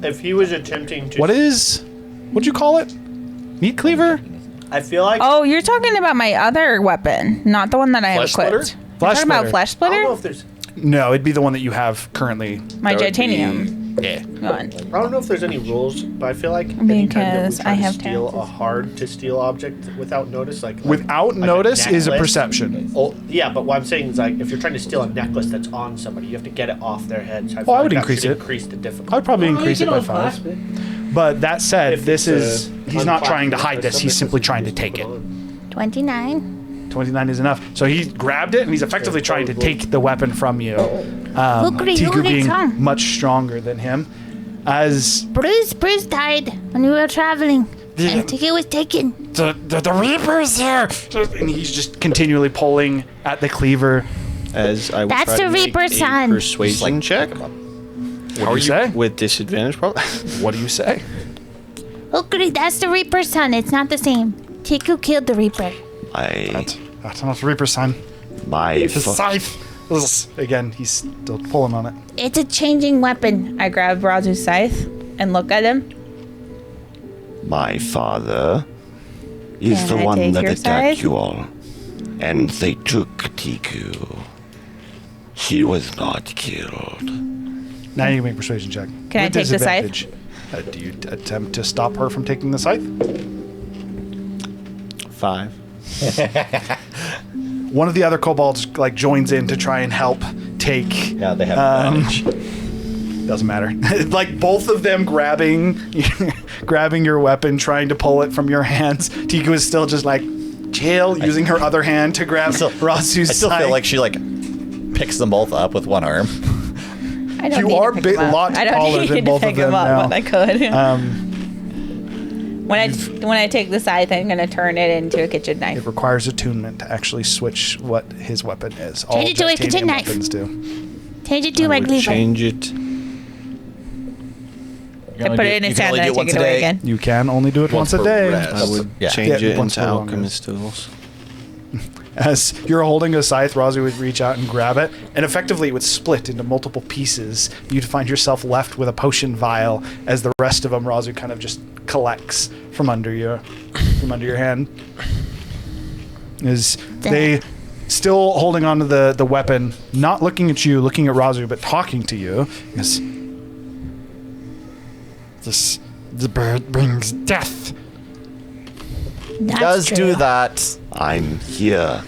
Speaker 10: If he was attempting to.
Speaker 1: What'd you call it? Meat cleaver?
Speaker 10: I feel like.
Speaker 9: Oh, you're talking about my other weapon, not the one that I have
Speaker 3: Flesh
Speaker 9: equipped.
Speaker 3: splitter?
Speaker 9: You're
Speaker 1: Flesh
Speaker 9: talking about
Speaker 1: splitter.
Speaker 9: flesh
Speaker 10: I don't know
Speaker 9: splitter?
Speaker 10: if there's.
Speaker 1: No, it'd be the one that you have currently.
Speaker 9: My
Speaker 3: That would be-
Speaker 9: titanium.
Speaker 1: Yeah.
Speaker 9: Go on.
Speaker 10: I don't know if there's any rules, but I feel like anytime that we
Speaker 9: Because
Speaker 10: try
Speaker 9: I
Speaker 10: to
Speaker 9: have
Speaker 10: steal a
Speaker 9: talents.
Speaker 10: hard to steal object without notice, like
Speaker 1: Without
Speaker 10: like
Speaker 1: notice is a
Speaker 10: necklace.
Speaker 1: perception.
Speaker 10: Oh, yeah, but what I'm saying is like if you're trying to steal a necklace that's on somebody, you have to get it off their head. So I feel
Speaker 1: I
Speaker 10: like
Speaker 1: would
Speaker 10: that
Speaker 1: increase
Speaker 10: should
Speaker 1: it.
Speaker 10: Increase the difficulty.
Speaker 1: I'd probably increase it by 5. But that said,
Speaker 10: If
Speaker 1: this
Speaker 10: it's
Speaker 1: is
Speaker 10: a
Speaker 1: he's not trying to
Speaker 10: unclasped
Speaker 1: hide this.
Speaker 10: necklace,
Speaker 1: He's
Speaker 10: some
Speaker 1: simply
Speaker 10: necklaces
Speaker 1: trying to
Speaker 10: you
Speaker 1: take
Speaker 10: just
Speaker 1: it.
Speaker 10: put on.
Speaker 5: 29.
Speaker 1: 29 is enough. So he grabbed it and he's effectively trying to take the weapon from you.
Speaker 5: Hoogri,
Speaker 1: Tiku
Speaker 5: Hoogri,
Speaker 1: being
Speaker 5: come.
Speaker 1: much stronger than him. As
Speaker 5: Bruce died when we were traveling.
Speaker 1: Yeah.
Speaker 5: And Tiku was taken.
Speaker 1: the Reaper's here, and he's just continually pulling at the cleaver.
Speaker 6: As I would
Speaker 5: That's
Speaker 6: try
Speaker 5: the
Speaker 6: to make
Speaker 5: Reaper's
Speaker 6: a
Speaker 5: son.
Speaker 6: persuasion check.
Speaker 1: What do you say?
Speaker 6: With disadvantage, probably.
Speaker 1: What do you say?
Speaker 5: Hoogri, that's the Reaper's son. It's not the same. Tiku killed the Reaper.
Speaker 1: That's not the Reaper's son. It's a scythe. Again, he's still pulling on it.
Speaker 5: It's a changing weapon.
Speaker 9: I grab Razu's scythe and look at him.
Speaker 7: My father is
Speaker 5: Can
Speaker 7: the
Speaker 5: I
Speaker 7: one
Speaker 5: take
Speaker 7: that
Speaker 5: your
Speaker 7: attacked
Speaker 5: side?
Speaker 7: you all. And they took Tiku. She was not killed.
Speaker 1: Now you can make a persuasion check.
Speaker 9: Can I
Speaker 1: With
Speaker 9: take the scythe?
Speaker 1: disadvantage. Do you attempt to stop her from taking the scythe?
Speaker 6: 5.
Speaker 1: One of the other kobolds like joins in to try and help take.
Speaker 11: Yeah, they have advantage.
Speaker 1: Doesn't matter. Like both of them grabbing your weapon, trying to pull it from your hands. Tiku is still just like chill, using her other hand to grab Rasu's
Speaker 11: I still
Speaker 1: scythe.
Speaker 11: feel like she picks them both up with one arm.
Speaker 9: I don't
Speaker 1: You
Speaker 9: need
Speaker 1: are
Speaker 9: to pick
Speaker 1: big-
Speaker 9: him up.
Speaker 1: lot
Speaker 9: I don't
Speaker 1: taller
Speaker 9: need
Speaker 1: than
Speaker 9: to
Speaker 1: both of
Speaker 9: pick him
Speaker 1: them
Speaker 9: up,
Speaker 1: now.
Speaker 9: but I could.
Speaker 1: Um,
Speaker 9: when I take the scythe, I'm gonna turn it into a kitchen knife.
Speaker 1: it requires attunement to actually switch what his weapon is. All
Speaker 5: Change it to a kitchen
Speaker 1: titanium
Speaker 5: knife.
Speaker 1: weapons do.
Speaker 5: Change it to
Speaker 6: I
Speaker 5: my
Speaker 6: would
Speaker 5: gleaver.
Speaker 6: change it.
Speaker 9: I put it in his hand and I take it away again.
Speaker 1: You can only do it once a
Speaker 3: per
Speaker 1: day.
Speaker 3: rest.
Speaker 6: I would
Speaker 11: Yeah.
Speaker 6: change
Speaker 1: Yeah,
Speaker 6: it
Speaker 1: once
Speaker 6: into
Speaker 1: per longer.
Speaker 6: alchemist tools.
Speaker 1: As you're holding a scythe, Razu would reach out and grab it, and effectively it would split into multiple pieces. You'd find yourself left with a potion vial, as the rest of them, Razu kind of just collects from under your hand. As they still holding onto the weapon, not looking at you, looking at Razu, but talking to you. Is the bird brings death.
Speaker 5: That's
Speaker 11: Does
Speaker 5: true.
Speaker 11: do that.
Speaker 7: I'm here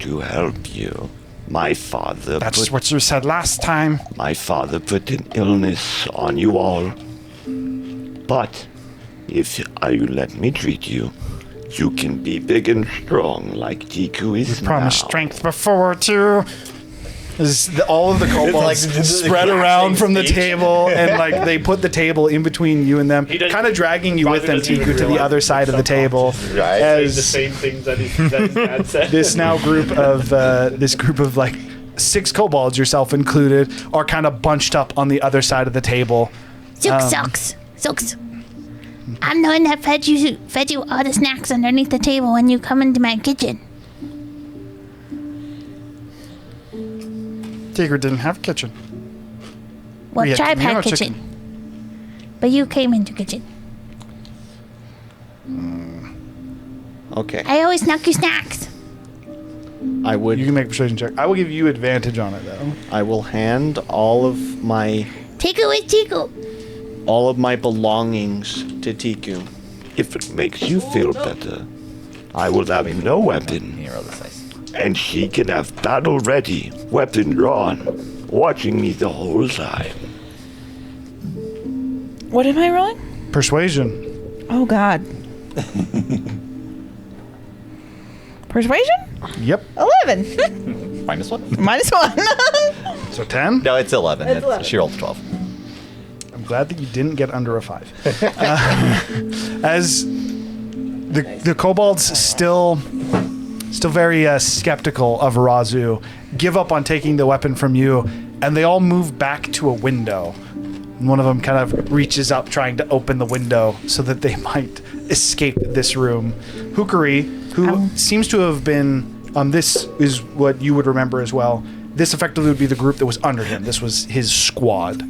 Speaker 7: to help you. My father
Speaker 1: That's what you said last time.
Speaker 7: My father put an illness on you all. But if you let me treat you, you can be big and strong like Tiku is
Speaker 1: Promised
Speaker 7: now.
Speaker 1: strength before too. All of the kobolds
Speaker 11: like
Speaker 1: spread around from the table, and like they put the table in between you and them,
Speaker 10: He doesn't-
Speaker 1: kind of dragging you with them,
Speaker 10: doesn't even
Speaker 1: Tiku, to the
Speaker 10: realize
Speaker 1: other
Speaker 10: it's
Speaker 1: side of the table.
Speaker 7: Right.
Speaker 10: Saying the
Speaker 1: As
Speaker 10: same things that his dad said.
Speaker 1: this now group of like 6 kobolds, yourself included, are kind of bunched up on the other side of the table.
Speaker 5: Silks. I'm the one that fed you all the snacks underneath the table when you come into my kitchen.
Speaker 1: Tigger didn't have a kitchen.
Speaker 5: Well,
Speaker 1: We had
Speaker 5: Tribe had
Speaker 1: communal
Speaker 5: kitchen. But you came into kitchen.
Speaker 6: Okay.
Speaker 5: I always snuck you snacks.
Speaker 6: I would.
Speaker 1: You can make a persuasion check. I will give you advantage on it though.
Speaker 6: I will hand all of my
Speaker 5: Tiku is Tiku.
Speaker 6: belongings to Tiku.
Speaker 7: If it makes you feel better, I will have no weapon.
Speaker 11: Here, roll the dice.
Speaker 7: And she can have battle ready, weapon drawn, watching me the whole time.
Speaker 9: What am I rolling?
Speaker 1: Persuasion.
Speaker 9: Oh God. Persuasion?
Speaker 1: Yep.
Speaker 9: 11.
Speaker 11: Minus one.
Speaker 9: Minus 1.
Speaker 1: So 10.
Speaker 11: No, it's 11.
Speaker 9: It's 11.
Speaker 11: She rolled 12.
Speaker 1: I'm glad that you didn't get under a 5. As the kobolds still very skeptical of Razu, give up on taking the weapon from you, and they all move back to a window. And one of them kind of reaches up, trying to open the window so that they might escape this room. Hukari, who seems to have been, this is what you would remember as well. This effectively would be the group that was under him. This was his squad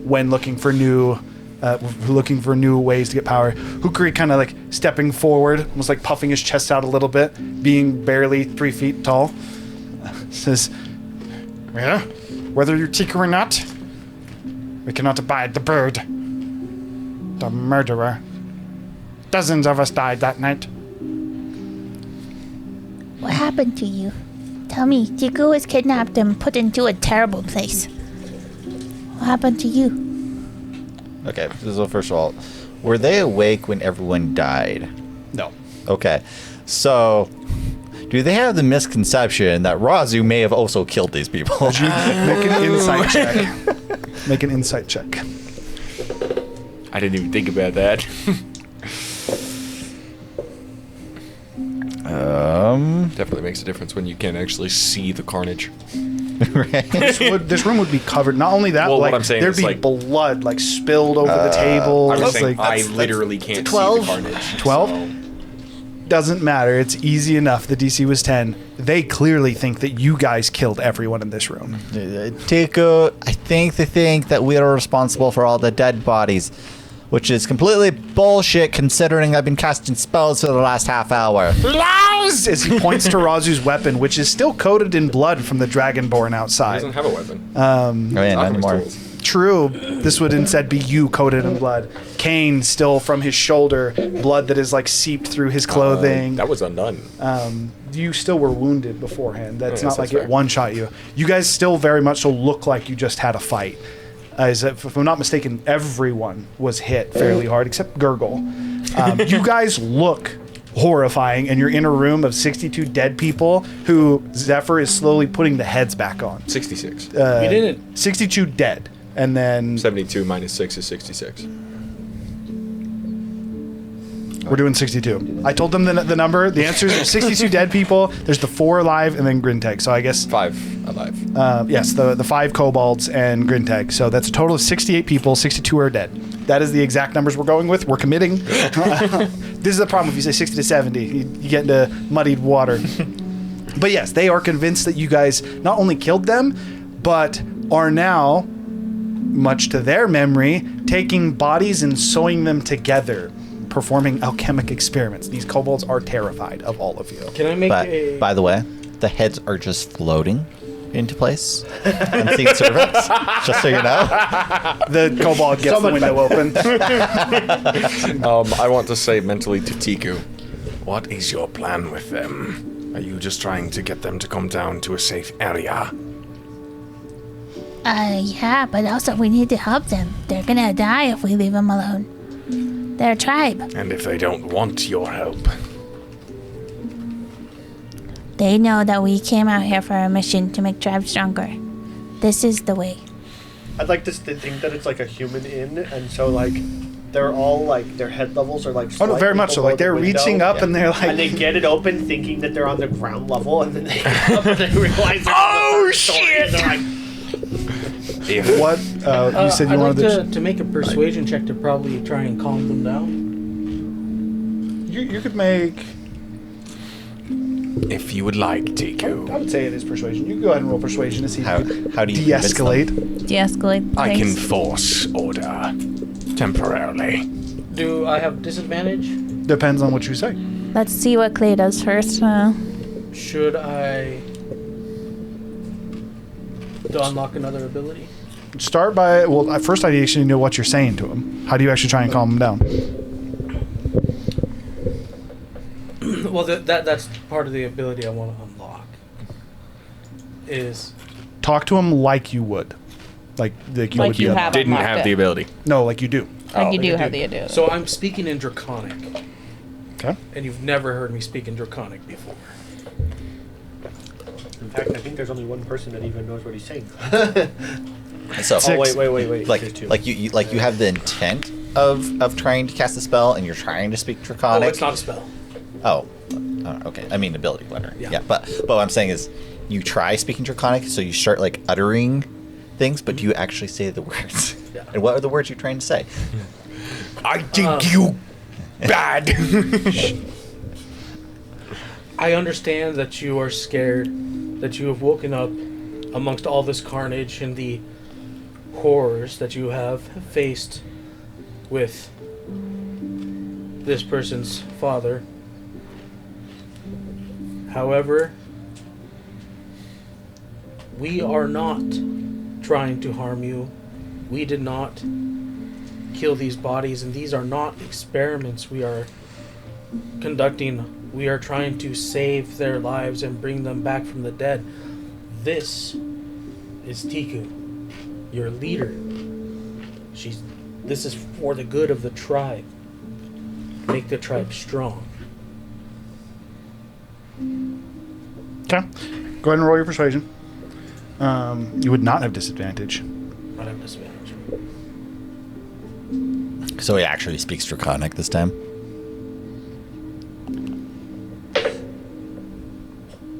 Speaker 1: when looking for new ways to get power. Hukari kind of like stepping forward, almost like puffing his chest out a little bit, being barely 3 feet tall. Says, "Yeah, whether you're Tiku or not, we cannot abide the bird. The murderer. Dozens of us died that night.
Speaker 5: What happened to you? Tell me, Tiku was kidnapped and put into a terrible place. What happened to you?
Speaker 11: Okay, so first of all, were they awake when everyone died?
Speaker 1: No.
Speaker 11: Okay, so do they have the misconception that Razu may have also killed these people?
Speaker 1: Make an insight check. Make an insight check.
Speaker 3: I didn't even think about that. Definitely makes a difference when you can actually see the carnage.
Speaker 1: This room would be covered. Not only that,
Speaker 3: Well,
Speaker 1: like
Speaker 3: what I'm saying
Speaker 1: there'd
Speaker 3: is,
Speaker 1: be
Speaker 3: like-
Speaker 1: blood like spilled over the table.
Speaker 3: I was
Speaker 1: It's
Speaker 3: saying
Speaker 1: like,
Speaker 3: I literally can't
Speaker 1: 12?
Speaker 3: see the carnage.
Speaker 1: 12?
Speaker 3: so-
Speaker 1: doesn't matter. It's easy enough. The DC was 10. They clearly think that you guys killed everyone in this room.
Speaker 11: Tiku, I think they think that we are responsible for all the dead bodies. which is completely bullshit considering I've been casting spells for the last half hour.
Speaker 1: As he points to Razu's weapon, which is still coated in blood from the Dragonborn
Speaker 3: He
Speaker 1: outside.
Speaker 3: doesn't have a weapon.
Speaker 11: Oh yeah, not anymore.
Speaker 1: True, this would instead be you coated in blood. Kane still from his shoulder, blood that is like seeped through his clothing.
Speaker 3: That was undone.
Speaker 1: You still were wounded beforehand. That's
Speaker 3: Yes,
Speaker 1: not like
Speaker 3: that's
Speaker 1: it
Speaker 3: fair.
Speaker 1: one-shot you. You guys still very much so look like you just had a fight. If I'm not mistaken, everyone was hit fairly hard except Gurgle. You guys look horrifying, and you're in a room of 62 dead people who Zephyr is slowly putting the heads back on.
Speaker 3: 66.
Speaker 2: You didn't.
Speaker 1: 62 dead, and then
Speaker 3: 72 minus 6 is 66.
Speaker 1: we're doing 62. I told them the number. The answer is 62 dead people. There's the 4 alive, and then Grinteg. So I guess
Speaker 3: 5 alive.
Speaker 1: yes, the 5 kobolds and Grinteg. So that's a total of 68 people. 62 are dead. That is the exact numbers we're going with. We're committing. This is the problem if you say 60 to 70. You get into muddied water. But yes, they are convinced that you guys not only killed them, but are now, much to their memory, taking bodies and sewing them together, performing alchemic experiments. These kobolds are terrified of all of you.
Speaker 2: Can I make
Speaker 11: But
Speaker 2: a?
Speaker 11: by the way, the heads are just floating into place. Unseen servants, just so you know.
Speaker 1: The kobold gets the window open.
Speaker 3: I want to say mentally to Tiku, what is your plan with them? Are you just trying to get them to come down to a safe area?
Speaker 5: Yeah, but also we need to help them. They're gonna die if we leave them alone. They're a tribe.
Speaker 8: And if they don't want your help,
Speaker 5: They know that we came out here for a mission to make tribes stronger. This is the way.
Speaker 10: I'd like to think that it's like a human inn, and so like they're all like their head levels are like.
Speaker 1: Oh, no, very
Speaker 10: slightly
Speaker 1: much so.
Speaker 10: below
Speaker 1: Like
Speaker 10: the
Speaker 1: they're
Speaker 10: window.
Speaker 1: reaching up and they're like,
Speaker 10: And they get it open thinking that they're on the ground level, and then they get up and they realize they're on the third story, and they're like,
Speaker 8: if
Speaker 1: what? You said you
Speaker 2: I'd
Speaker 1: wanted
Speaker 2: like to make a persuasion check to probably try and calm them down.
Speaker 1: You could make.
Speaker 8: if you would like,
Speaker 1: I
Speaker 8: Tiku,
Speaker 1: would say it is persuasion. You can go ahead and roll persuasion to see
Speaker 11: How
Speaker 1: if you
Speaker 11: do you
Speaker 1: de-escalate.
Speaker 9: De-escalate.
Speaker 8: I can
Speaker 9: things.
Speaker 8: force order temporarily.
Speaker 2: Do I have disadvantage?
Speaker 1: Depends on what you say.
Speaker 9: Let's see what Clay does first.
Speaker 2: Should I to unlock another ability?
Speaker 1: Start by at first I actually know what you're saying to him. How do you actually try and calm him down?
Speaker 2: Well, that's part of the ability I want to unlock. Is
Speaker 1: Talk to him like you would, like you
Speaker 9: Like
Speaker 1: would.
Speaker 9: you
Speaker 1: be
Speaker 9: have
Speaker 3: Didn't
Speaker 9: unlocked
Speaker 3: have
Speaker 9: it.
Speaker 3: the ability.
Speaker 1: No, like you do.
Speaker 9: Like you
Speaker 2: like
Speaker 9: do
Speaker 2: I
Speaker 9: have the ability.
Speaker 2: So I'm speaking in Draconic,
Speaker 1: Okay.
Speaker 2: and you've never heard me speak in Draconic before.
Speaker 10: in fact, I think there's only one person that even knows what he's saying.
Speaker 11: So,
Speaker 10: Oh wait.
Speaker 11: like,
Speaker 10: There's two.
Speaker 11: you have the intent of trying to cast a spell, and you're trying to speak
Speaker 2: Oh,
Speaker 11: Draconic.
Speaker 2: it's not a spell.
Speaker 11: Oh, okay. I mean, ability letter.
Speaker 2: Yeah.
Speaker 11: Yeah. But what I'm saying is, you try speaking Draconic, so you start like uttering things, but do you actually say the words?
Speaker 2: Yeah.
Speaker 11: And what are the words you're trying to say?
Speaker 8: I think you bad.
Speaker 2: I understand that you are scared, that you have woken up amongst all this carnage and the horrors that you have faced with this person's father. However, we are not trying to harm you. We did not kill these bodies, and these are not experiments we are conducting. We are trying to save their lives and bring them back from the dead. This is Tiku, your leader. This is for the good of the tribe. Make the tribe strong.
Speaker 1: Okay. Go ahead and roll your persuasion. You would not have disadvantage.
Speaker 2: Not have disadvantage.
Speaker 11: So he actually speaks Draconic this time.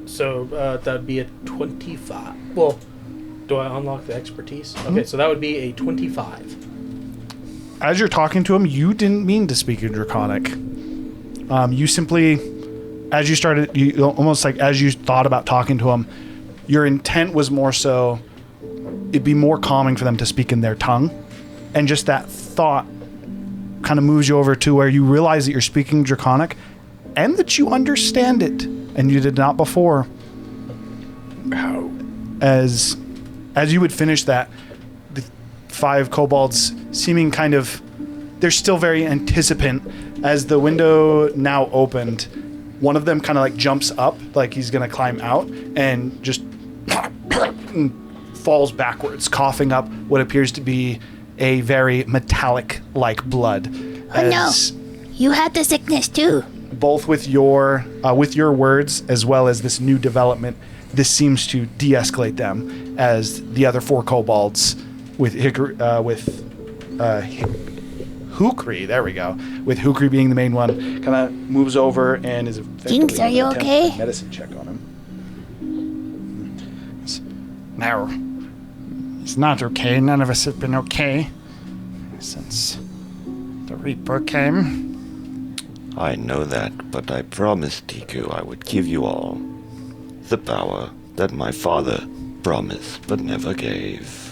Speaker 2: So that'd be a 25. Well, do I unlock the expertise? Okay, so that would be a 25.
Speaker 1: As you're talking to him, you didn't mean to speak in Draconic. You simply, as you started, almost like as you thought about talking to him, your intent was more so, it'd be more calming for them to speak in their tongue. And just that thought kind of moves you over to where you realize that you're speaking Draconic and that you understand it, and you did not before.
Speaker 8: How?
Speaker 1: As you would finish that, the 5 kobolds seeming kind of, they're still very anticipant. As the window now opened, one of them kind of like jumps up like he's going to climb out and just falls backwards, coughing up what appears to be a very metallic-like blood.
Speaker 5: Oh no, you had the sickness too.
Speaker 1: Both with your words as well as this new development, this seems to de-escalate them as the other 4 kobolds with Hukri, there we go, with Hukri being the main one, kind of moves over and is
Speaker 5: Jinx, are you okay?
Speaker 1: A medicine check on him. No, he's not okay. None of us have been okay since the Reaper came.
Speaker 7: I know that, but I promised Tiku I would give you all the power that my father promised but never gave.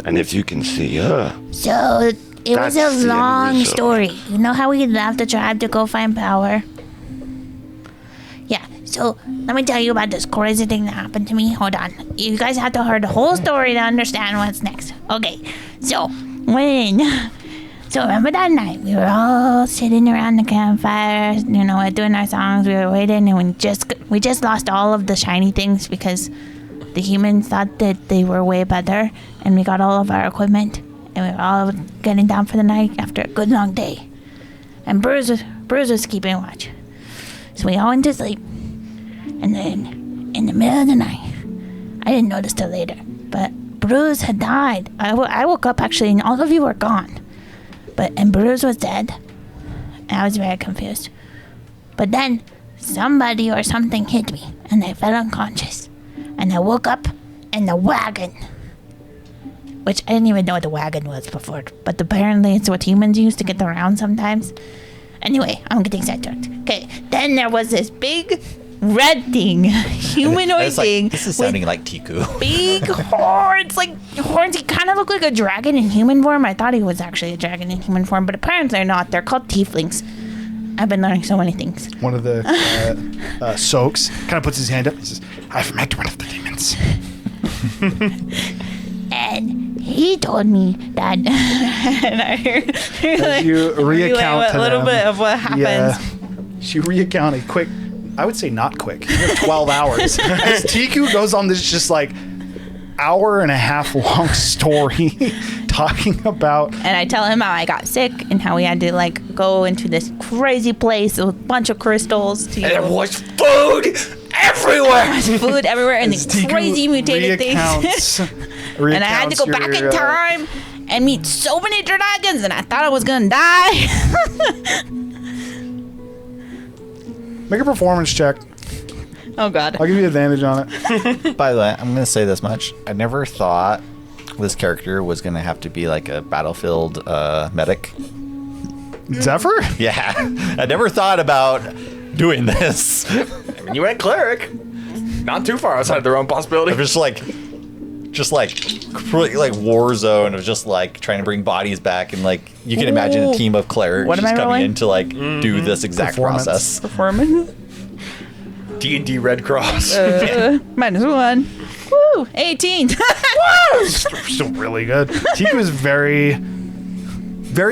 Speaker 7: And if you can see her,
Speaker 5: So it was
Speaker 7: That's
Speaker 5: a
Speaker 7: the
Speaker 5: long
Speaker 7: end result.
Speaker 5: story. You know how we left the tribe to go find power? Yeah, so let me tell you about this crazy thing that happened to me. Hold on. You guys have to hear the whole story to understand what's next. Okay, so remember that night we were all sitting around the campfire, doing our songs. We were waiting, and we just lost all of the shiny things because the humans thought that they were way better, and we got all of our equipment, and we were all getting down for the night after a good long day. And Bruce was keeping watch. So we all went to sleep. And then, in the middle of the night, I didn't notice till later, but Bruce had died. I woke up actually, and all of you were gone. And Bruce was dead. And I was very confused. But then, somebody or something hit me, and I fell unconscious. And I woke up in the wagon. Which I didn't even know what the wagon was before. But apparently it's what humans use to get around sometimes. Anyway, I'm getting sidetracked. Okay, then there was this big red thing. Humanoid thing.
Speaker 11: This is sounding like Tiku.
Speaker 5: Big horns. Like horns. He kind of looked like a dragon in human form. I thought he was actually a dragon in human form. But apparently they're not. They're called tieflings. I've been learning so many things.
Speaker 1: One of the soaks kind of puts his hand up. He says, "I've met one of the demons."
Speaker 5: And he told me that. And I heard
Speaker 1: you recount
Speaker 5: a little
Speaker 1: to them,
Speaker 5: bit of what happens.
Speaker 1: You recount a quick, I would say not quick, 12 hours. As Tiku goes on this just like hour and a half long story talking about.
Speaker 9: And I tell him how I got sick and how we had to like go into this crazy place with a bunch of crystals to.
Speaker 8: And there was food everywhere.
Speaker 9: Food everywhere and these
Speaker 1: Tiku
Speaker 9: crazy mutated
Speaker 1: recounts-
Speaker 9: things. And I had to go back in time and meet so many dragons, and I thought I was gonna die.
Speaker 1: Make a performance check.
Speaker 9: Oh God.
Speaker 1: I'll give you advantage on it.
Speaker 11: By the way, I'm going to say this much. I never thought this character was going to have to be like a battlefield medic.
Speaker 1: Zephyr?
Speaker 11: Yeah. I never thought about doing this.
Speaker 8: I mean, you went cleric. Not too far outside their own possibility.
Speaker 11: I'm just like war zone of just like trying to bring bodies back, and like you can imagine a team of clerics
Speaker 9: What am
Speaker 11: just
Speaker 9: I
Speaker 11: coming
Speaker 9: rolling?
Speaker 11: in to like do this exact
Speaker 1: Performance.
Speaker 11: process.
Speaker 9: Performance.
Speaker 8: D&D Red Cross.
Speaker 9: -1. Woo! 18.
Speaker 1: Still really good. Tiku is very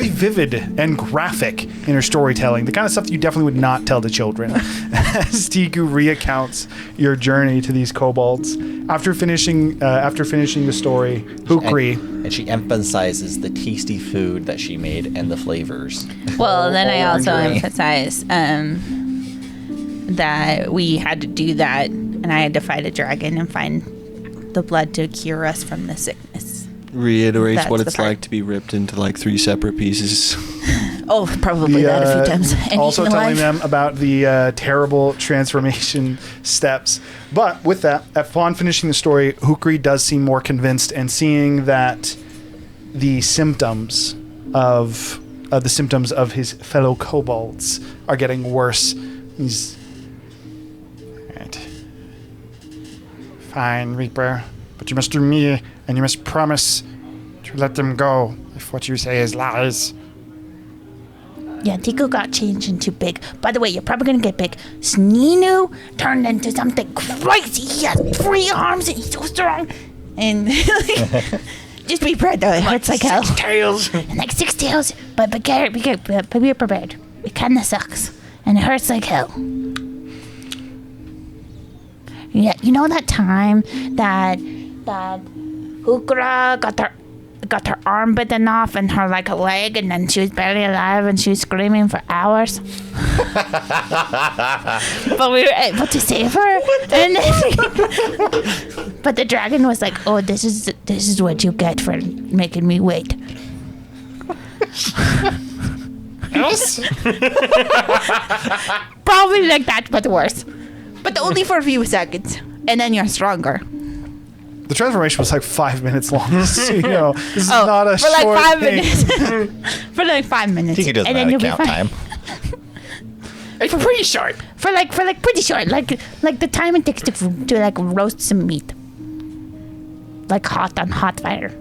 Speaker 1: vivid and graphic in her storytelling. The kind of stuff that you definitely would not tell to children. As Tiku recounts your journey to these kobolds. After finishing the story, Hukri.
Speaker 11: And she emphasizes the tasty food that she made and the flavors.
Speaker 9: Well, then I also
Speaker 11: Great.
Speaker 9: emphasize that we had to do that, and I had to fight a dragon and find the blood to cure us from the sickness.
Speaker 6: Reiterates
Speaker 9: That's
Speaker 6: what
Speaker 9: the
Speaker 6: it's
Speaker 9: part.
Speaker 6: like to be ripped into like 3 separate pieces.
Speaker 9: Oh, probably that a few times. And
Speaker 1: Also
Speaker 9: eaten
Speaker 1: telling
Speaker 9: alive.
Speaker 1: them about the terrible transformation steps. But with that, upon finishing the story, Hukri does seem more convinced, and seeing that the symptoms of his fellow kobolds are getting worse. He's right. Fine, Reaper, but you must do me, and you must promise to let them go if what you say is lies.
Speaker 5: Yeah, Tiku got changed into big. By the way, you're probably gonna get big. Sninu turned into something crazy. He has 3 arms and he's so strong. And just be prepared though, it hurts like hell.
Speaker 10: 6 tails.
Speaker 5: And like 6 tails, but be prepared. It kinda sucks. And it hurts like hell. Yeah, you know that time that Hukura got her arm bitten off and her like leg, and then she was barely alive and she was screaming for hours. But we were able to save her. And but the dragon was like, "Oh, this is what you get for making me wait."
Speaker 1: Yes.
Speaker 5: Probably like that, but worse. But only for a few seconds, and then you're stronger.
Speaker 1: The transformation was like 5 minutes long. So, you know, this is not a
Speaker 5: for like
Speaker 1: short
Speaker 5: 5
Speaker 1: thing.
Speaker 5: minutes. For like 5 minutes.
Speaker 11: He doesn't
Speaker 5: and then
Speaker 11: know
Speaker 5: you'll
Speaker 11: how
Speaker 5: be
Speaker 11: to
Speaker 5: fine.
Speaker 11: count time.
Speaker 10: It's pretty short.
Speaker 5: For like pretty short, like the time it takes to like roast some meat, like hot on hot fire.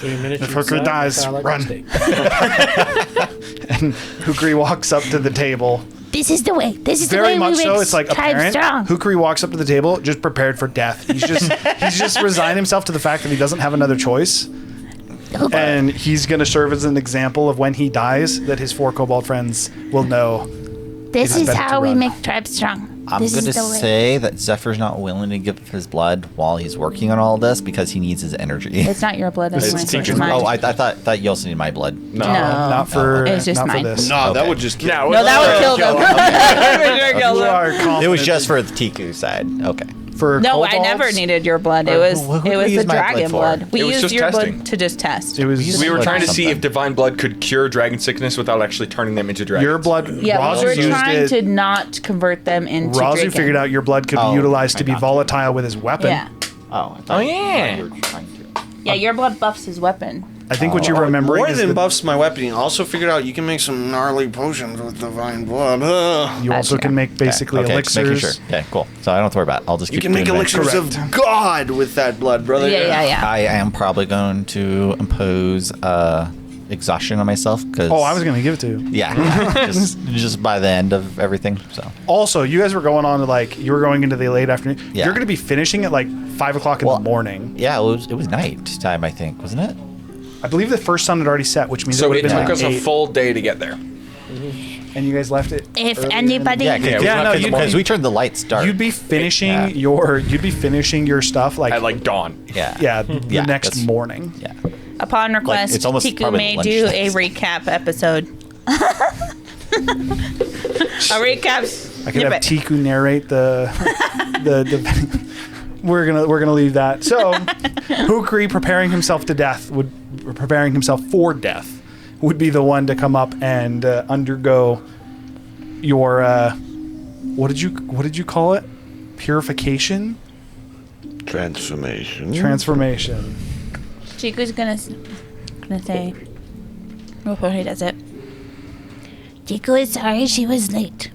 Speaker 2: 3 minutes.
Speaker 1: If
Speaker 2: you
Speaker 1: Hooker
Speaker 2: decide,
Speaker 1: dies,
Speaker 2: that's how I like
Speaker 1: run.
Speaker 2: my steak.
Speaker 1: And Hukri walks up to the table.
Speaker 5: This is the way. This is the
Speaker 1: Very
Speaker 5: way
Speaker 1: much
Speaker 5: we
Speaker 1: so.
Speaker 5: make
Speaker 1: It's like
Speaker 5: tribe
Speaker 1: apparent.
Speaker 5: strong.
Speaker 1: Hukri walks up to the table, just prepared for death. He's just resigned himself to the fact that he doesn't have another choice, and he's gonna serve as an example of when he dies that his 4 kobold friends will know.
Speaker 5: This
Speaker 1: It's
Speaker 5: is
Speaker 1: better
Speaker 5: how
Speaker 1: to
Speaker 5: we
Speaker 1: run.
Speaker 5: make tribe strong.
Speaker 11: I'm
Speaker 5: This
Speaker 11: going to
Speaker 5: is the way.
Speaker 11: say that Zephyr's not willing to give his blood while he's working on all this because he needs his energy.
Speaker 9: It's not your blood
Speaker 1: This
Speaker 9: anyway.
Speaker 1: is
Speaker 9: so it's
Speaker 1: teacher's
Speaker 9: mine.
Speaker 11: Oh, I thought you also need my blood.
Speaker 3: No.
Speaker 9: No.
Speaker 1: Not for
Speaker 9: It was just
Speaker 1: not
Speaker 9: mine.
Speaker 1: for this.
Speaker 6: No, that
Speaker 11: Okay.
Speaker 6: would just kill.
Speaker 9: No, that would kill them. That would sure kill
Speaker 1: You
Speaker 9: them.
Speaker 1: are
Speaker 11: It
Speaker 1: confident
Speaker 11: was just for the Tiku side. Okay.
Speaker 1: for
Speaker 9: No, I
Speaker 1: kobolds?
Speaker 9: never needed your blood. It was
Speaker 11: who do
Speaker 9: it
Speaker 11: we
Speaker 9: was
Speaker 11: use
Speaker 9: the
Speaker 11: my blood
Speaker 9: dragon
Speaker 11: for?
Speaker 9: blood. We
Speaker 3: It was
Speaker 9: used
Speaker 3: just
Speaker 9: your
Speaker 3: testing.
Speaker 9: blood to just test.
Speaker 1: It was
Speaker 3: We were
Speaker 11: Blood
Speaker 3: trying to see
Speaker 11: something.
Speaker 3: if divine blood could cure dragon sickness without actually turning them into dragons.
Speaker 1: your blood.
Speaker 9: Yeah,
Speaker 1: Razu
Speaker 9: we were
Speaker 1: used
Speaker 9: trying
Speaker 1: it.
Speaker 9: to not convert them into
Speaker 1: Razu
Speaker 9: dragon.
Speaker 1: figured out your blood could be
Speaker 11: Oh,
Speaker 1: utilized to
Speaker 11: I
Speaker 1: be
Speaker 11: got
Speaker 1: volatile with his weapon.
Speaker 9: Yeah,
Speaker 11: Oh,
Speaker 3: Oh, yeah.
Speaker 11: you were trying to.
Speaker 9: yeah. Your blood buffs his weapon.
Speaker 1: I think what you're remembering
Speaker 6: More
Speaker 1: is
Speaker 6: than
Speaker 1: that
Speaker 6: buffs my weapon. You also figured out you can make some gnarly potions with divine blood. Ugh.
Speaker 1: you also
Speaker 9: Gotcha.
Speaker 1: can make basically
Speaker 11: okay, just making
Speaker 1: elixirs.
Speaker 11: sure. Okay, cool. So I don't have to worry about it. I'll just
Speaker 6: You
Speaker 11: keep
Speaker 6: can make
Speaker 11: doing that.
Speaker 6: elixirs of God with that blood, brother.
Speaker 9: Yeah.
Speaker 11: I am probably going to impose exhaustion on myself because.
Speaker 1: Oh, I was going to give it to you.
Speaker 11: Yeah, just by the end of everything. So
Speaker 1: Also, you guys were going on to like you were going into the late afternoon.
Speaker 11: Yeah.
Speaker 1: You're going to be finishing at like 5 o'clock in
Speaker 11: Well,
Speaker 1: the morning.
Speaker 11: yeah, it was night time, I think, wasn't it?
Speaker 1: I believe the first sun had already set, which means
Speaker 3: So
Speaker 1: would
Speaker 3: it
Speaker 1: have
Speaker 3: took
Speaker 1: been like
Speaker 3: us a
Speaker 1: 8,
Speaker 3: full day to get there.
Speaker 1: and you guys left it.
Speaker 5: If
Speaker 1: early in the
Speaker 5: anybody,
Speaker 11: Yeah,
Speaker 1: Yeah, no, you'd
Speaker 11: because
Speaker 1: be-
Speaker 11: we turned the lights dark.
Speaker 1: You'd be finishing
Speaker 11: Yeah.
Speaker 1: your stuff like,
Speaker 3: At like dawn.
Speaker 11: Yeah,
Speaker 1: the
Speaker 11: Yeah,
Speaker 1: next
Speaker 11: that's-
Speaker 1: morning.
Speaker 11: Yeah.
Speaker 9: Upon request,
Speaker 11: it's almost
Speaker 9: Tiku
Speaker 11: probably
Speaker 9: may
Speaker 11: lunch
Speaker 9: do a
Speaker 11: days.
Speaker 9: recap episode. A recap.
Speaker 1: I could have Tiku narrate the we're gonna leave that. So Hukri preparing himself for death would be the one to come up and undergo your what did you call it? Purification?
Speaker 7: Transformation.
Speaker 1: Transformation.
Speaker 9: Chiku's gonna say before he does it.
Speaker 5: Tiku is sorry she was late.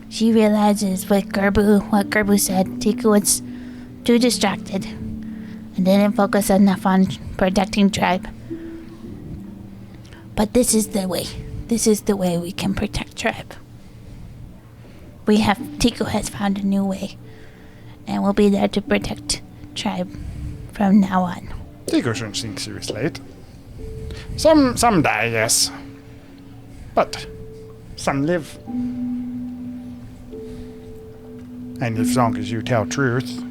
Speaker 5: She realizes what Gerbu said. Tiku was too distracted and didn't focus enough on protecting tribe. But this is the way. This is the way we can protect tribe. Tiku has found a new way, and we'll be there to protect tribe from now on.
Speaker 1: Tiku shouldn't think she was late. Some die, yes. But some live. And as long as you tell truth.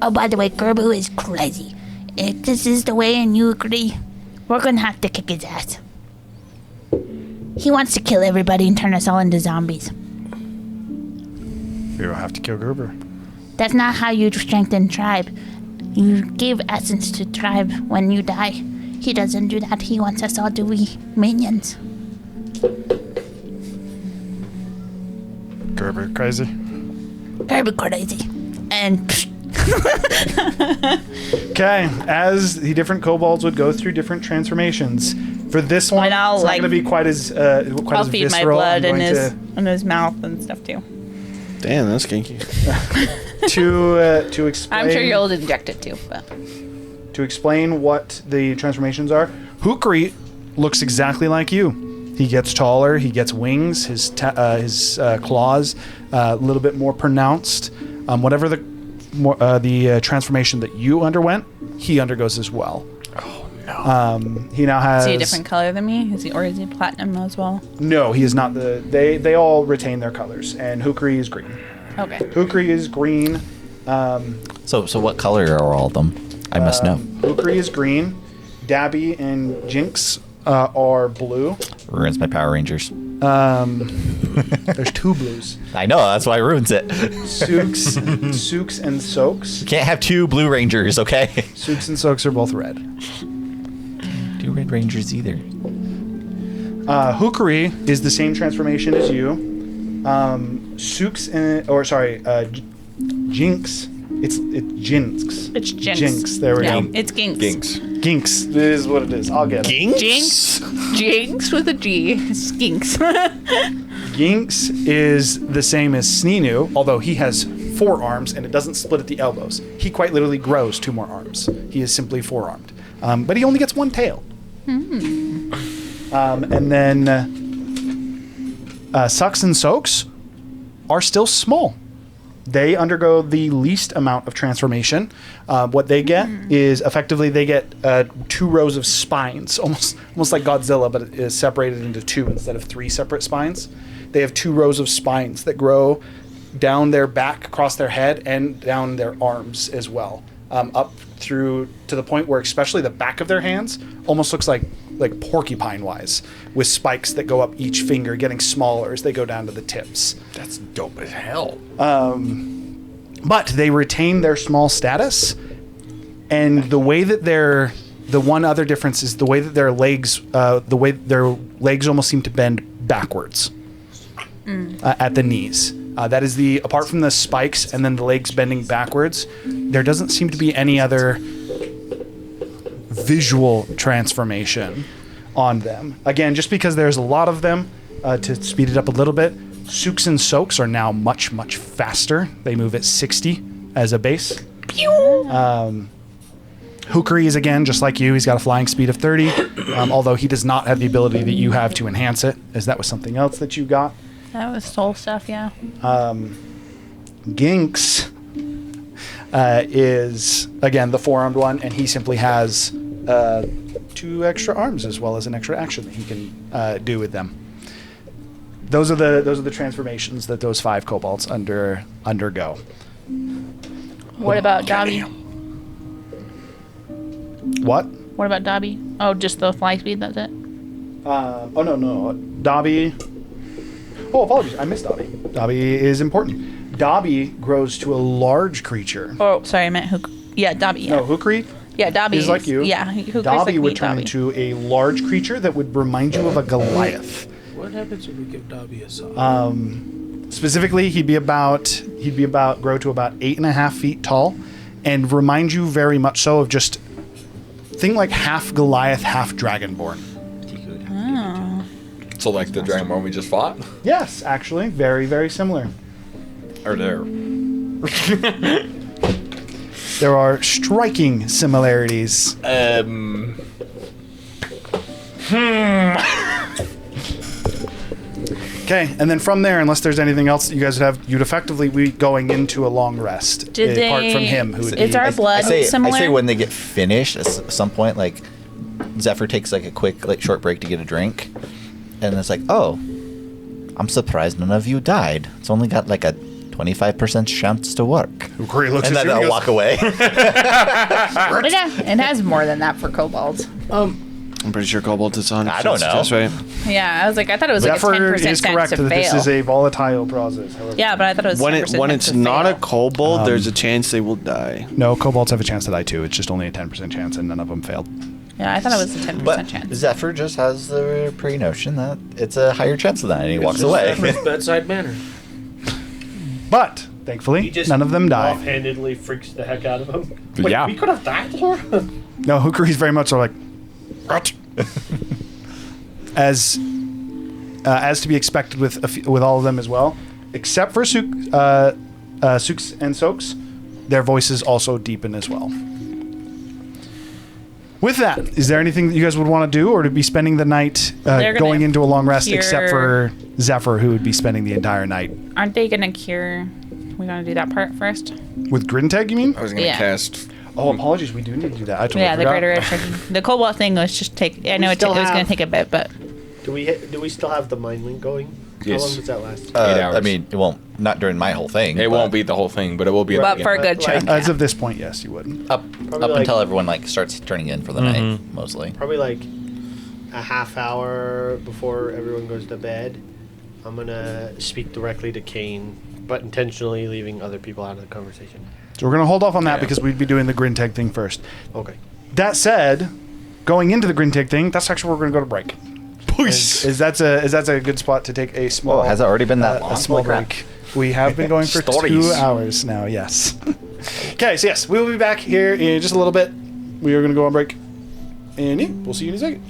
Speaker 5: Oh, by the way, Gerbu is crazy. If this is the way and you agree, we're gonna have to kick his ass. He wants to kill everybody and turn us all into zombies.
Speaker 1: We will have to kill Gerber.
Speaker 5: That's not how you strengthen tribe. You give essence to tribe when you die. He doesn't do that. He wants us all to be minions.
Speaker 1: Gerber crazy.
Speaker 5: Gerbu crazy. And
Speaker 1: Okay, as the different kobolds would go through different transformations. For this one,
Speaker 9: And I'll,
Speaker 1: it's not
Speaker 9: like-
Speaker 1: going to be quite as
Speaker 9: I'll feed my
Speaker 1: visceral.
Speaker 9: blood
Speaker 1: I'm
Speaker 9: in
Speaker 1: going
Speaker 9: his mouth and stuff too.
Speaker 6: Damn, that's kinky.
Speaker 1: To explain,
Speaker 9: I'm sure you'll inject it too, but
Speaker 1: to explain what the transformations are, Hukri looks exactly like you. He gets taller. He gets wings. His claws a little bit more pronounced. Whatever the transformation that you underwent, he undergoes as well.
Speaker 8: Oh no.
Speaker 1: He now has.
Speaker 9: is he a different color than me? Is he platinum as well?
Speaker 1: No, he is not. They all retain their colors, and Hukri is green.
Speaker 9: Okay.
Speaker 1: Hukri is green.
Speaker 11: So what color are all of them? I must know.
Speaker 1: Hukri is green. Dabby and Jinx are blue.
Speaker 11: Ruins my Power Rangers.
Speaker 1: There's two blues.
Speaker 11: I know, that's why it ruins it.
Speaker 1: Sooks and Soaks.
Speaker 11: You can't have two Blue Rangers, okay?
Speaker 1: Sooks and Soaks are both red.
Speaker 11: Two Red Rangers either.
Speaker 1: Hukri is the same transformation as you. Jinx. It's Jinx.
Speaker 9: It's Jinx.
Speaker 1: Jinx. There we
Speaker 9: Yeah,
Speaker 1: go.
Speaker 9: it's Ginks.
Speaker 3: Ginks.
Speaker 1: Ginx. This is what it is. I'll get it.
Speaker 9: Jinx. Jinx with a G. Skinks.
Speaker 1: Ginx is the same as Sninu, although he has 4 arms and it doesn't split at the elbows. He quite literally grows 2 more arms. He is simply 4-armed. But he only gets 1 tail. And then Sucks and Soaks are still small. They undergo the least amount of transformation. What they get is effectively they get 2 rows of spines, almost like Godzilla, but it is separated into 2 instead of 3 separate spines. They have 2 rows of spines that grow down their back, across their head, and down their arms as well, up through to the point where especially the back of their hands almost looks like porcupine-wise, with spikes that go up each finger, getting smaller as they go down to the tips.
Speaker 3: That's dope as hell.
Speaker 1: But they retain their small status, and the way that the one other difference is the way that their legs almost seem to bend backwards at the knees. That is apart from the spikes and then the legs bending backwards, there doesn't seem to be any other visual transformation on them. Again, just because there's a lot of them, to speed it up a little bit, Sooks and Soaks are now much, much faster. They move at 60 as a base. Hukri is, again, just like you. He's got a flying speed of 30, although he does not have the ability that you have to enhance it, as that was something else that you got.
Speaker 9: That was soul stuff, yeah.
Speaker 1: Ginx is, again, the 4-armed one, and he simply has 2 extra arms as well as an extra action that he can do with them. Those are the transformations that those 5 kobolds undergo.
Speaker 9: What about Dobby?
Speaker 1: What?
Speaker 9: What about Dobby? Oh, just the fly speed, that's it?
Speaker 1: No. Dobby. Oh, apologies. I missed Dobby. Dobby is important. Dobby grows to a large creature.
Speaker 9: Oh, sorry, I meant Hook. Yeah, Dobby. Yeah.
Speaker 1: No, Hukri
Speaker 9: Yeah, Dobby
Speaker 1: is like you.
Speaker 9: Yeah, Hookri's
Speaker 1: Dobby
Speaker 9: like
Speaker 1: would
Speaker 9: me,
Speaker 1: turn
Speaker 9: Dobby.
Speaker 1: into a large creature that would remind you of a Goliath.
Speaker 2: What happens if we give Dobby a song?
Speaker 1: Specifically, he'd grow to about 8.5 feet tall, and remind you very much so of just think like half Goliath, half Dragonborn.
Speaker 3: So like the Dragonborn we just fought?
Speaker 1: Yes, actually, very, very similar.
Speaker 3: Or there.
Speaker 1: There are striking similarities. Okay, and then from there, unless there's anything else that you guys would have, you'd effectively be going into a long rest. Apart from him, who would
Speaker 9: Is
Speaker 1: be,
Speaker 9: our blood similar?
Speaker 11: I say when they get finished, at some point, like, Zephyr takes like a quick, short break to get a drink, and it's like, oh, I'm surprised none of you died. It's only got like a 25% chance to work.
Speaker 1: Corey looks
Speaker 11: And
Speaker 1: at
Speaker 11: then
Speaker 1: you and
Speaker 11: I'll
Speaker 1: goes,
Speaker 11: walk away.
Speaker 9: It has more than that for kobolds.
Speaker 6: I'm pretty sure Cobalt is 100%.
Speaker 11: I don't know.
Speaker 6: That's right.
Speaker 9: Yeah, I was like, I thought it was like a
Speaker 1: Zephyr
Speaker 9: 10%
Speaker 1: is
Speaker 9: chance
Speaker 1: correct
Speaker 9: to
Speaker 1: that
Speaker 9: fail.
Speaker 1: this is a volatile process. However.
Speaker 9: Yeah, but I thought it was
Speaker 6: When
Speaker 9: 10%
Speaker 6: it's
Speaker 9: to
Speaker 6: not a
Speaker 9: fail.
Speaker 6: kobold, there's a chance they will die.
Speaker 1: No, kobolds have a chance to die too. It's just only a 10% chance, and none of them failed.
Speaker 9: Yeah, I thought it was a 10%
Speaker 11: But
Speaker 9: chance.
Speaker 11: Zephyr just has the pre-notion that it's a higher chance of that, and he walks away.
Speaker 2: Bedside manner.
Speaker 1: But thankfully,
Speaker 10: He just
Speaker 1: none of them die.
Speaker 10: offhandedly freaks the heck out of him. Wait,
Speaker 3: Yeah.
Speaker 10: we could have died here.
Speaker 1: No, Hukri's very much so like, as to be expected with all of them as well. except for Souks and Soaks, their voices also deepen as well. With that, is there anything that you guys would want to do, or to be spending the night going into a long rest, except for Zephyr, who would be spending the entire night?
Speaker 9: Aren't they gonna cure? We're gonna do that part first.
Speaker 1: With Grinteg, you mean?
Speaker 3: I was gonna cast.
Speaker 1: Oh, apologies. We do need to do that. I totally
Speaker 9: Yeah, the
Speaker 1: forgot.
Speaker 9: greater attraction. The cobalt thing was just take. I know it was gonna take a bit, but
Speaker 10: Do we still have the mind link going?
Speaker 3: Yes.
Speaker 10: How long does that last?
Speaker 3: 8 hours.
Speaker 11: I mean, it won't. Not during my whole thing.
Speaker 3: It
Speaker 11: but
Speaker 3: won't be the whole thing, but it will be.
Speaker 9: but for a good
Speaker 10: Like-
Speaker 9: chunk.
Speaker 1: As of this point, yes, you would.
Speaker 11: up
Speaker 10: Probably
Speaker 11: until
Speaker 10: like-
Speaker 11: everyone like starts turning in for the night, mostly.
Speaker 10: Probably like a half hour before everyone goes to bed. I'm gonna speak directly to Kane, but intentionally leaving other people out of the conversation.
Speaker 1: So we're going to hold off on that because we'd be doing the Grinteg thing first.
Speaker 10: Okay.
Speaker 1: That said, going into the Grinteg thing, that's actually where we're going to go to break. Is that a good spot to take a small?
Speaker 11: Oh, has it already been that long?
Speaker 1: A small
Speaker 11: Holy crap.
Speaker 1: break. We have been going for 2
Speaker 3: Stories.
Speaker 1: hours now. Yes. Okay. So yes, we will be back here in just a little bit. We are going to go on break, and yeah, we'll see you in a second.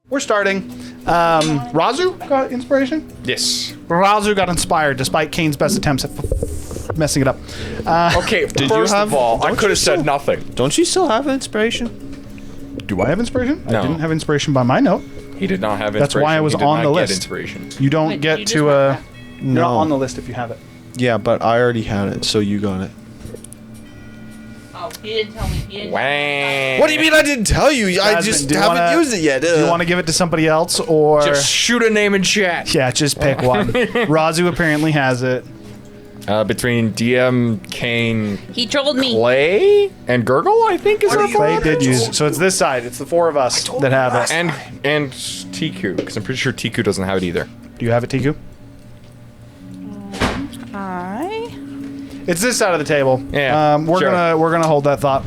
Speaker 1: We're starting. Razu got inspiration?
Speaker 3: Yes.
Speaker 1: Razu got inspired despite Kane's best attempts at messing it up.
Speaker 3: Okay,
Speaker 6: Did
Speaker 3: first
Speaker 6: you
Speaker 3: of
Speaker 6: have?
Speaker 3: all, I
Speaker 6: don't
Speaker 3: could
Speaker 6: you
Speaker 3: have said
Speaker 6: still-
Speaker 3: nothing.
Speaker 6: Don't you still have inspiration?
Speaker 1: Do I have inspiration?
Speaker 3: No.
Speaker 1: I didn't have inspiration by my note.
Speaker 3: He did not have inspiration.
Speaker 1: That's why I was
Speaker 3: He did
Speaker 1: on
Speaker 3: not
Speaker 1: the
Speaker 3: get
Speaker 1: list.
Speaker 3: Inspiration.
Speaker 1: You don't
Speaker 9: Wait,
Speaker 1: get
Speaker 9: you just
Speaker 1: to
Speaker 9: want that?
Speaker 1: You're not on the list if you have it.
Speaker 6: Yeah, but I already had it, so you got it.
Speaker 9: Oh, he didn't tell me. He didn't
Speaker 3: Wah.
Speaker 6: What do you mean I didn't tell you? I
Speaker 1: Jasmine,
Speaker 6: just
Speaker 1: do you
Speaker 6: haven't
Speaker 1: wanna-
Speaker 6: used it yet.
Speaker 1: Do you want to give it to somebody else or?
Speaker 3: Just shoot a name in chat.
Speaker 1: Yeah, just pick one. Razu apparently has it.
Speaker 3: Between DM, Kane,
Speaker 9: He trolled me.
Speaker 3: Clay, and Gurgle, I think is our
Speaker 1: Clay
Speaker 3: four
Speaker 1: did use it. So it's this side. It's the four of us that have it.
Speaker 3: and TQ, because I'm pretty sure TQ doesn't have it either.
Speaker 1: Do you have it, Tiku? It's this side of the table.
Speaker 3: Yeah,
Speaker 1: we're
Speaker 3: sure.
Speaker 1: gonna hold that thought.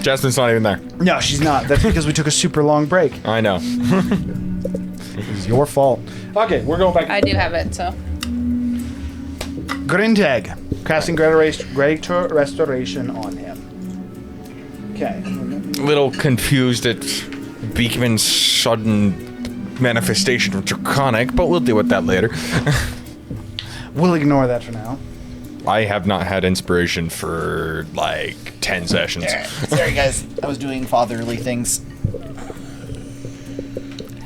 Speaker 3: Jasmine's not even there.
Speaker 1: No, she's not. That's because we took a super long break.
Speaker 3: I know.
Speaker 1: It's your fault. Okay, we're going back.
Speaker 9: I do have it, so.
Speaker 1: Grintag, casting greater restoration on him. Okay.
Speaker 3: Little confused at Beekman's sudden manifestation of Draconic, but we'll deal with that later.
Speaker 1: We'll ignore that for now.
Speaker 3: I have not had inspiration for like 10 sessions.
Speaker 11: Sorry, guys. I was doing fatherly things.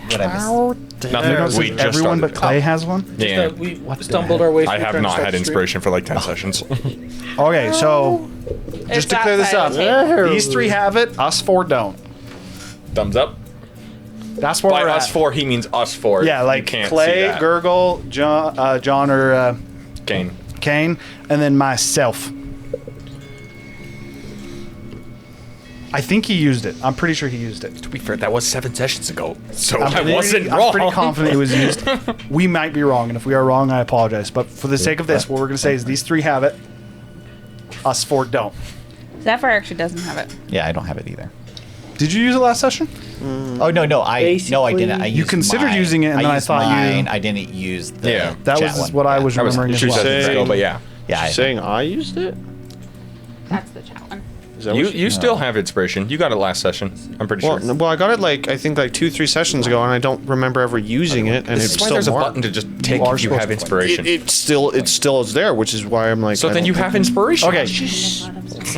Speaker 11: What I missed?
Speaker 3: Nothing. We just
Speaker 1: Everyone
Speaker 3: started.
Speaker 1: but Clay has one?
Speaker 3: Yeah.
Speaker 2: We
Speaker 1: What the
Speaker 2: stumbled
Speaker 1: heck?
Speaker 2: our way through.
Speaker 3: I have
Speaker 2: trying to
Speaker 3: not
Speaker 2: start
Speaker 3: had
Speaker 2: the stream.
Speaker 3: inspiration for like 10 sessions.
Speaker 1: Okay, so
Speaker 9: It's
Speaker 1: just to clear this
Speaker 9: that
Speaker 1: up,
Speaker 9: side of the table.
Speaker 1: these three have it. Us four don't.
Speaker 3: Thumbs up.
Speaker 1: That's where
Speaker 3: By
Speaker 1: we're
Speaker 3: us
Speaker 1: at.
Speaker 3: four, he means us four.
Speaker 1: Yeah,
Speaker 3: You
Speaker 1: like
Speaker 3: can't see
Speaker 1: Clay,
Speaker 3: that.
Speaker 1: Gurgle, John or
Speaker 3: Kane.
Speaker 1: Kane, and then myself. I think he used it. I'm pretty sure he used it.
Speaker 3: To be fair, that was 7 sessions ago, so I
Speaker 1: pretty-
Speaker 3: wasn't wrong.
Speaker 1: I'm pretty confident it was used. We might be wrong, and if we are wrong, I apologize. But for the sake of this, what we're going to say is these three have it. Us four don't.
Speaker 9: Zephyr actually doesn't have it.
Speaker 11: Yeah, I don't have it either.
Speaker 1: Did you use it last session?
Speaker 11: Oh no, I didn't. I
Speaker 1: You
Speaker 11: used
Speaker 1: considered
Speaker 11: mine.
Speaker 1: using it, and then I
Speaker 11: used
Speaker 1: thought you-
Speaker 11: mine. I didn't use the
Speaker 3: Yeah,
Speaker 1: That
Speaker 11: chat
Speaker 1: was
Speaker 11: one.
Speaker 1: what I was
Speaker 3: That was
Speaker 1: remembering as
Speaker 3: 2
Speaker 1: well.
Speaker 3: sessions ago, but yeah.
Speaker 11: Yeah, I,
Speaker 6: Saying I used it?
Speaker 9: That's the chat one.
Speaker 6: Is that
Speaker 3: You
Speaker 6: what
Speaker 3: you still have inspiration. You got it last session. I'm pretty
Speaker 6: well,
Speaker 3: sure.
Speaker 6: well, I got it I think 2-3 sessions ago, and I don't remember ever using it, and
Speaker 3: This
Speaker 6: it's
Speaker 3: is why
Speaker 6: still
Speaker 3: there's a
Speaker 6: marked.
Speaker 3: button to just take
Speaker 1: are
Speaker 3: if you
Speaker 1: supposed
Speaker 3: have
Speaker 1: to
Speaker 3: inspiration.
Speaker 6: It still is there, which is why I'm like.
Speaker 3: So
Speaker 6: I
Speaker 3: then
Speaker 6: don't
Speaker 3: you
Speaker 6: think-
Speaker 3: have inspiration.
Speaker 1: Okay.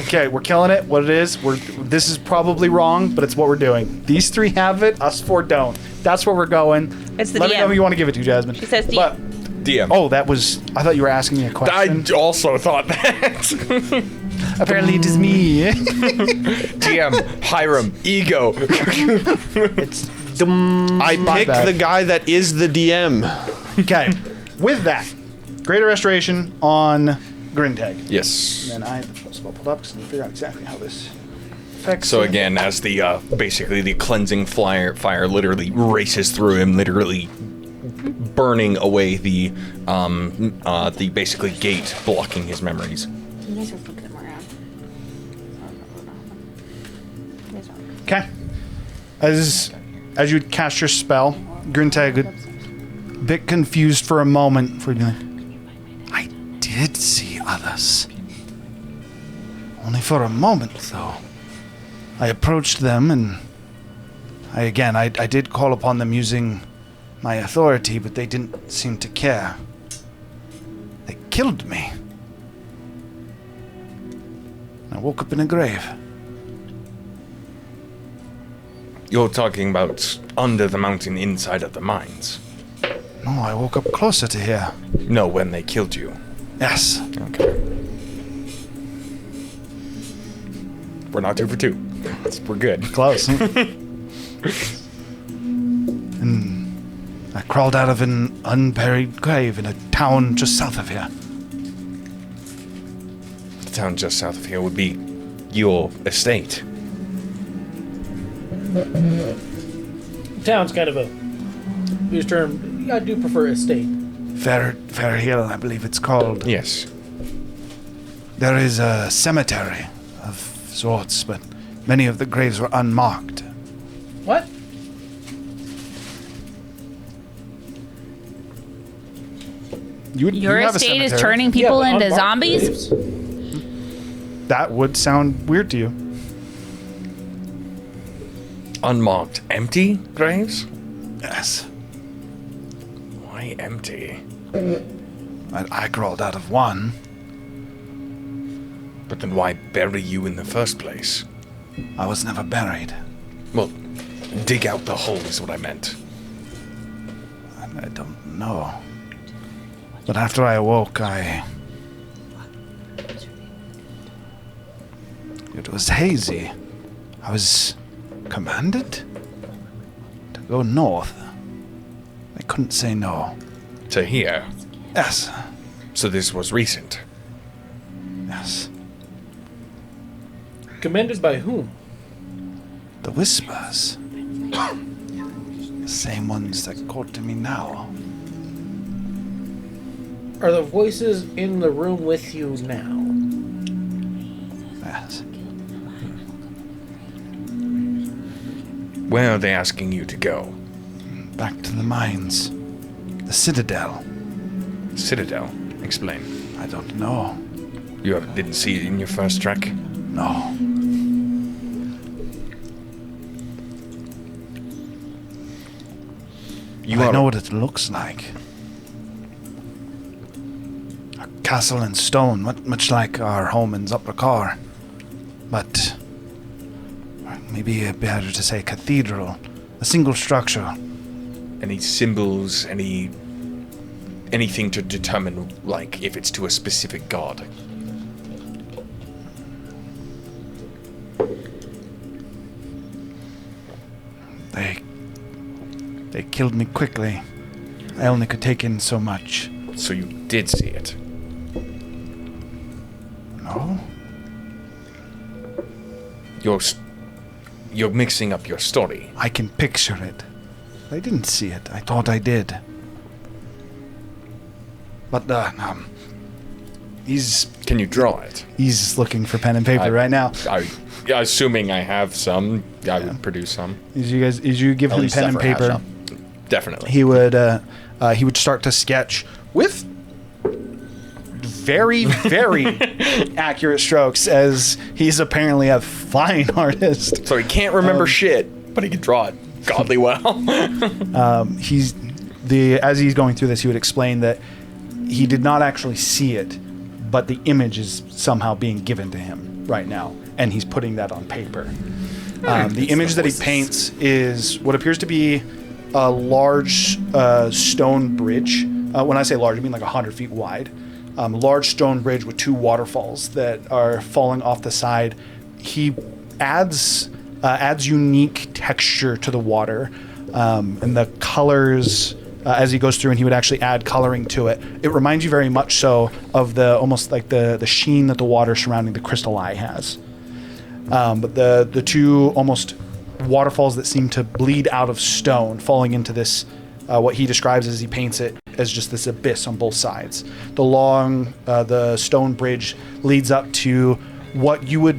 Speaker 1: Okay, we're killing it. What it is, this is probably wrong, but it's what we're doing. These three have it. Us four don't. That's where we're going.
Speaker 9: It's the
Speaker 1: Let me know
Speaker 9: DM.
Speaker 1: who you want to give it to, Jasmine.
Speaker 9: She says DM.
Speaker 1: But
Speaker 3: DM.
Speaker 1: oh, that was. I thought you were asking me a question.
Speaker 3: I also thought that.
Speaker 1: Apparently, it is me.
Speaker 3: DM, Hiram, ego.
Speaker 6: I
Speaker 1: My
Speaker 6: picked
Speaker 1: bad.
Speaker 6: the guy that is the DM.
Speaker 1: Okay. With that, greater restoration on Grintag.
Speaker 3: Yes.
Speaker 1: And I had the spell pulled up because I didn't figure out exactly how this affects.
Speaker 3: So
Speaker 1: it.
Speaker 3: again, as the basically the cleansing fire literally races through him, literally burning away the basically gate blocking his memories.
Speaker 9: You guys are flipping them around.
Speaker 1: Okay. As you cast your spell, Grintag, a bit confused for a moment, for like, I did see others. Only for a moment, though. I approached them, and I did call upon them using my authority, but they didn't seem to care. They killed me. I woke up in a grave.
Speaker 3: You're talking about under the mountain inside of the mines.
Speaker 1: No, I woke up closer to here.
Speaker 3: No, when they killed you.
Speaker 1: Yes.
Speaker 3: Okay. We're not 2 for 2. We're good.
Speaker 1: Close. And I crawled out of an unburied grave in a town just south of here.
Speaker 3: The town just south of here would be your estate.
Speaker 2: Town's kind of a used term. I do prefer estate.
Speaker 1: Fair Hill, I believe it's called.
Speaker 3: Yes.
Speaker 1: There is a cemetery of sorts, but many of the graves were unmarked.
Speaker 2: What?
Speaker 9: Your
Speaker 1: you have a
Speaker 9: estate is
Speaker 1: cemetery.
Speaker 9: turning people
Speaker 2: but
Speaker 9: into
Speaker 2: unmarked
Speaker 9: zombies?
Speaker 2: graves?
Speaker 1: That would sound weird to you.
Speaker 3: Unmarked, empty graves?
Speaker 1: Yes.
Speaker 3: Why empty?
Speaker 1: I crawled out of one.
Speaker 8: But then why bury you in the first place?
Speaker 1: I was never buried.
Speaker 8: Well, dig out the hole is what I meant.
Speaker 1: I don't know. But after I awoke, it was hazy. I was commanded to go north. I couldn't say no.
Speaker 8: To here.
Speaker 1: Yes.
Speaker 8: So this was recent.
Speaker 1: Yes.
Speaker 2: Commended by whom?
Speaker 1: The whispers. The same ones that called to me now.
Speaker 2: Are the voices in the room with you now?
Speaker 1: Yes.
Speaker 8: Where are they asking you to go?
Speaker 1: Back to the mines. The Citadel.
Speaker 8: Citadel? Explain.
Speaker 1: I don't know.
Speaker 8: You didn't see it in your first trek?
Speaker 1: No. I know what it looks like. A castle in stone, much like our home in Zuprakar. But maybe better to say cathedral. A single structure.
Speaker 8: Any symbols, anything to determine, like, if it's to a specific god?
Speaker 1: They killed me quickly. I only could take in so much.
Speaker 8: So you did see it?
Speaker 1: No?
Speaker 8: You're mixing up your story.
Speaker 1: I can picture it. I didn't see it. I thought I did. But, he's...
Speaker 8: Can you draw it?
Speaker 1: He's looking for pen and paper right now.
Speaker 8: Assuming I have some, I would produce some.
Speaker 1: As you give
Speaker 11: At
Speaker 1: him
Speaker 11: least
Speaker 1: pen and
Speaker 11: Zephyr has
Speaker 1: paper,
Speaker 11: some.
Speaker 8: Definitely.
Speaker 1: he would start to sketch with very, very accurate strokes, as he's apparently a fine artist.
Speaker 8: So he can't remember shit, but he can draw it godly well.
Speaker 1: As he's going through this, he would explain that he did not actually see it, but the image is somehow being given to him right now, and he's putting that on paper. The image that he paints is what appears to be a large stone bridge. When I say large, I mean like 100 feet wide. Large stone bridge with two waterfalls that are falling off the side. He adds unique texture to the water, and the colors. As he goes through, and he would actually add coloring to it. It reminds you very much so of almost like the sheen that the water surrounding the crystal eye has. But the two almost waterfalls that seem to bleed out of stone, falling into this, what he describes as he paints it as just this abyss on both sides. The stone bridge leads up to what you would,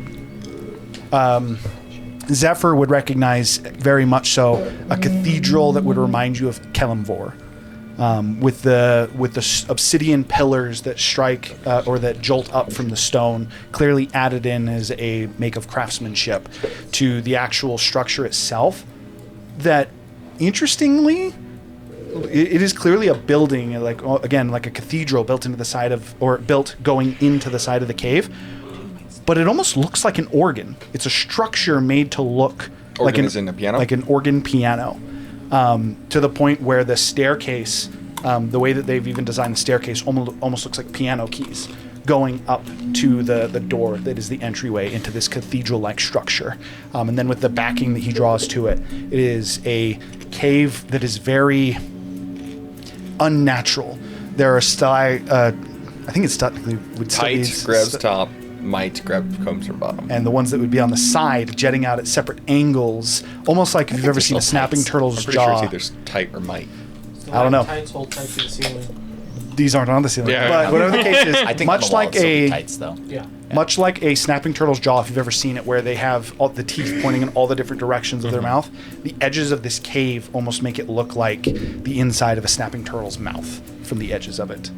Speaker 1: Zephyr would recognize very much so, a cathedral that would remind you of Kelemvor, with the obsidian pillars that strike or that jolt up from the stone, clearly added in as a make of craftsmanship to the actual structure itself. That, interestingly, it is clearly a building, like a cathedral built into the side of, or built going into the side of the cave. But it almost looks like an organ. It's a structure made to look like
Speaker 3: a piano?
Speaker 1: like an organ piano, to the point where the staircase, the way that they've even designed the staircase, almost looks like piano keys going up to the door that is the entryway into this cathedral-like structure. And then with the backing that he draws to it, it is a cave that is very unnatural. There are I think it's technically would still be
Speaker 3: Tight grabs top, might comes from bottom.
Speaker 1: and the ones that would be on the side jetting out at separate angles, almost like if you've ever seen a snapping turtle's
Speaker 3: I'm pretty
Speaker 1: jaw.
Speaker 3: sure it's either tight or might.
Speaker 1: I don't know.
Speaker 2: Tights hold tight to the ceiling.
Speaker 1: These aren't on the ceiling,
Speaker 3: Yeah.
Speaker 1: but whatever the case is,
Speaker 11: I think
Speaker 1: much
Speaker 11: the wall
Speaker 1: like
Speaker 11: would still be
Speaker 1: a
Speaker 11: tights, though.
Speaker 2: Yeah.
Speaker 1: much like a snapping turtle's jaw, if you've ever seen it, where they have all the teeth pointing in all the different directions of their mouth. The edges of this cave almost make it look like the inside of a snapping turtle's mouth from the edges of it.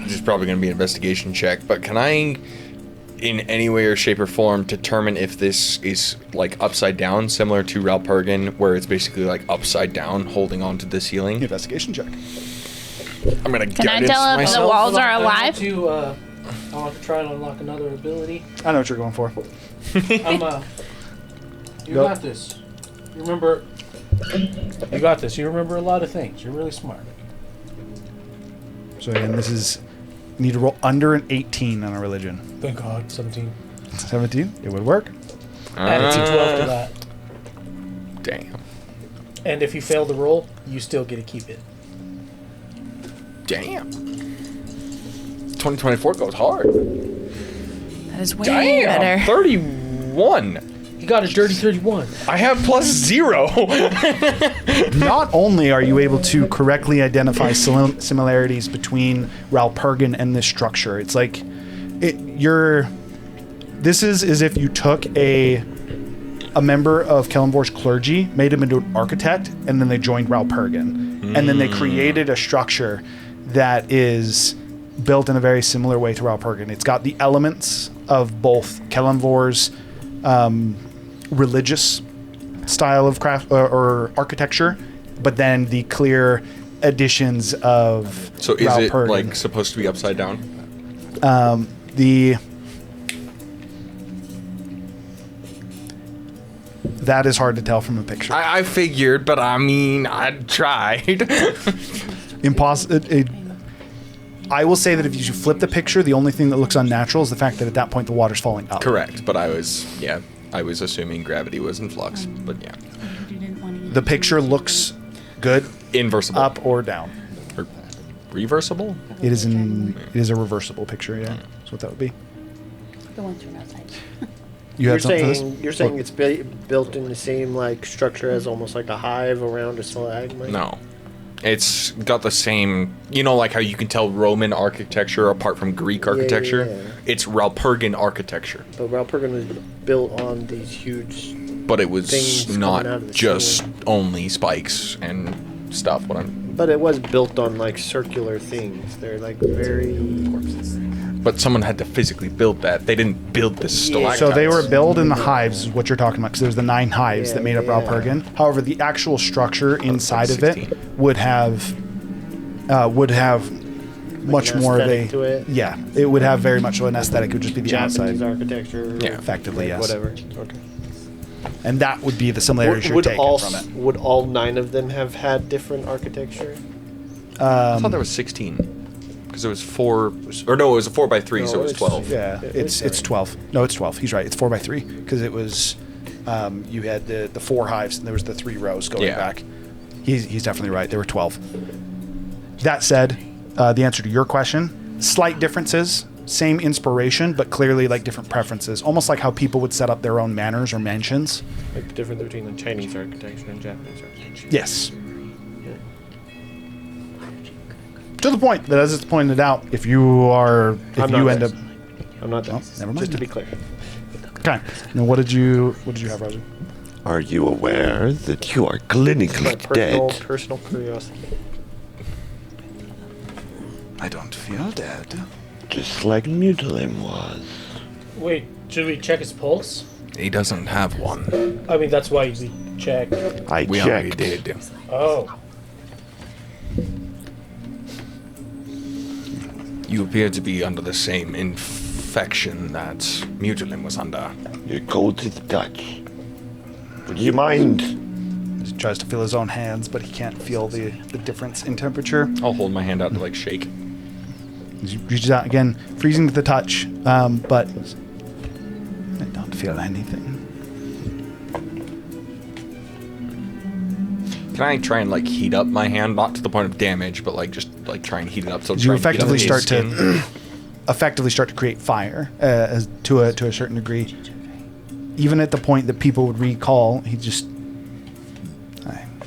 Speaker 3: This is probably going to be an investigation check, but can I, in any way or shape or form, determine if this is like upside down, similar to Ralpurgin, where it's basically like upside down, holding onto the ceiling?
Speaker 1: Investigation check.
Speaker 3: I'm going to
Speaker 9: Can I tell if the walls are
Speaker 2: I want
Speaker 9: alive?
Speaker 2: to I want to try to unlock another ability.
Speaker 1: I know what you're going for.
Speaker 2: You
Speaker 1: Go.
Speaker 2: got this. You remember. You got this. You remember a lot of things. You're really smart.
Speaker 1: So again, this is you need to roll under an 18 on a religion.
Speaker 2: Thank God. 17.
Speaker 1: 17, it would work.
Speaker 2: Add a d12 to that.
Speaker 3: Damn.
Speaker 2: And if you fail the roll, you still get to keep it.
Speaker 3: Damn. 2024 goes hard.
Speaker 9: That is way
Speaker 3: Damn.
Speaker 9: better.
Speaker 3: 31.
Speaker 2: You got a dirty 31.
Speaker 3: I have +0.
Speaker 1: Not only are you able to correctly identify similarities between Ralpurgan and this structure, it's like this is as if you took a member of Kelemvor's clergy, made him into an architect, and then they joined Ralpurgan. And then they created a structure that is built in a very similar way to Ralpurgan. It's got the elements of both Kelemvor's religious style of craft or architecture, but then the clear additions of
Speaker 3: So is
Speaker 1: Ralpurgan.
Speaker 3: it like supposed to be upside down?
Speaker 1: That is hard to tell from a picture.
Speaker 3: I figured, but I mean, I tried.
Speaker 1: Impossible. I will say that if you flip the picture, the only thing that looks unnatural is the fact that at that point the water's falling up.
Speaker 3: Correct, but I was assuming gravity was in flux, but yeah.
Speaker 1: The picture looks good,
Speaker 3: Inversible.
Speaker 1: up or down.
Speaker 3: Or reversible?
Speaker 1: It is a reversible picture. Yeah, that's what that would be.
Speaker 5: The ones from outside.
Speaker 1: You
Speaker 10: You're
Speaker 1: had something for this?
Speaker 10: saying you're saying it's built in the same like structure as almost like a hive around a stalagmite?
Speaker 3: No. It's got the same, like how you can tell Roman architecture apart from Greek architecture?
Speaker 10: yeah.
Speaker 3: It's Ralpurgan architecture.
Speaker 10: But Ralpurgan was built on these huge.
Speaker 3: But it was
Speaker 10: Things coming out of
Speaker 3: not
Speaker 10: the
Speaker 3: just
Speaker 10: ceiling.
Speaker 3: only spikes and stuff.
Speaker 10: But it was built on like circular things. They're like very.
Speaker 3: But someone had to physically build that. They didn't build this stalactites.
Speaker 1: So they were built in the hives, is what you're talking about, because there's the 9 hives
Speaker 10: Yeah,
Speaker 1: that made up
Speaker 10: yeah.
Speaker 1: Ralpurgan. However, the actual structure inside of it
Speaker 3: 16.
Speaker 1: would have much
Speaker 10: an
Speaker 1: more of a
Speaker 10: aesthetic to it?
Speaker 1: yeah. It would have very much of an aesthetic. It would just be the
Speaker 10: Japanese
Speaker 1: outside,
Speaker 10: architecture.
Speaker 3: Yeah.
Speaker 1: effectively, yes.
Speaker 10: Whatever. Okay.
Speaker 1: And that would be the similarities you're
Speaker 10: Would
Speaker 1: taking
Speaker 10: all
Speaker 1: from it.
Speaker 10: would all 9 of them have had different architecture?
Speaker 3: I thought there was 16. Because it was 4, or no, it was a 4x3, so it was 12.
Speaker 1: Yeah, it's 12. No, it's 12. He's right. It's 4x3 because it was you had the 4 hives and there was the 3 rows going
Speaker 3: Yeah.
Speaker 1: back. He's definitely right. There were 12. That said, the answer to your question, slight differences, same inspiration, but clearly like different preferences. Almost like how people would set up their own manors or mansions.
Speaker 10: Like the difference between the Chinese architecture and Japanese architecture.
Speaker 1: Yes. To the point that, as it's pointed out, if you end up,
Speaker 10: I'm not
Speaker 1: Oh,
Speaker 10: that.
Speaker 1: never mind
Speaker 10: Just to
Speaker 1: then.
Speaker 10: be clear.
Speaker 1: okay. Now, what did you have, Roger?
Speaker 7: Are you aware that you are
Speaker 10: My
Speaker 7: clinically dead?
Speaker 10: personal curiosity.
Speaker 1: I don't feel dead.
Speaker 7: Just like Mutilim was.
Speaker 2: Wait, should we check his pulse?
Speaker 3: He doesn't have one.
Speaker 2: I mean, that's why we check.
Speaker 7: I
Speaker 3: We already
Speaker 7: checked.
Speaker 3: did.
Speaker 2: Oh.
Speaker 3: You appear to be under the same infection that Mutilim was under.
Speaker 7: You're cold to the touch. Would you mind?
Speaker 1: He tries to feel his own hands, but he can't feel the difference in temperature.
Speaker 3: I'll hold my hand out to like shake.
Speaker 1: He reaches out again, freezing to the touch, but I don't feel anything.
Speaker 3: Can I try and like heat up my hand, not to the point of damage, but like just like try and heat it up so it's
Speaker 1: You
Speaker 3: trying to get
Speaker 1: effectively
Speaker 3: under his
Speaker 1: start
Speaker 3: skin?
Speaker 1: to create fire to a certain degree. Even at the point that people would recall, he just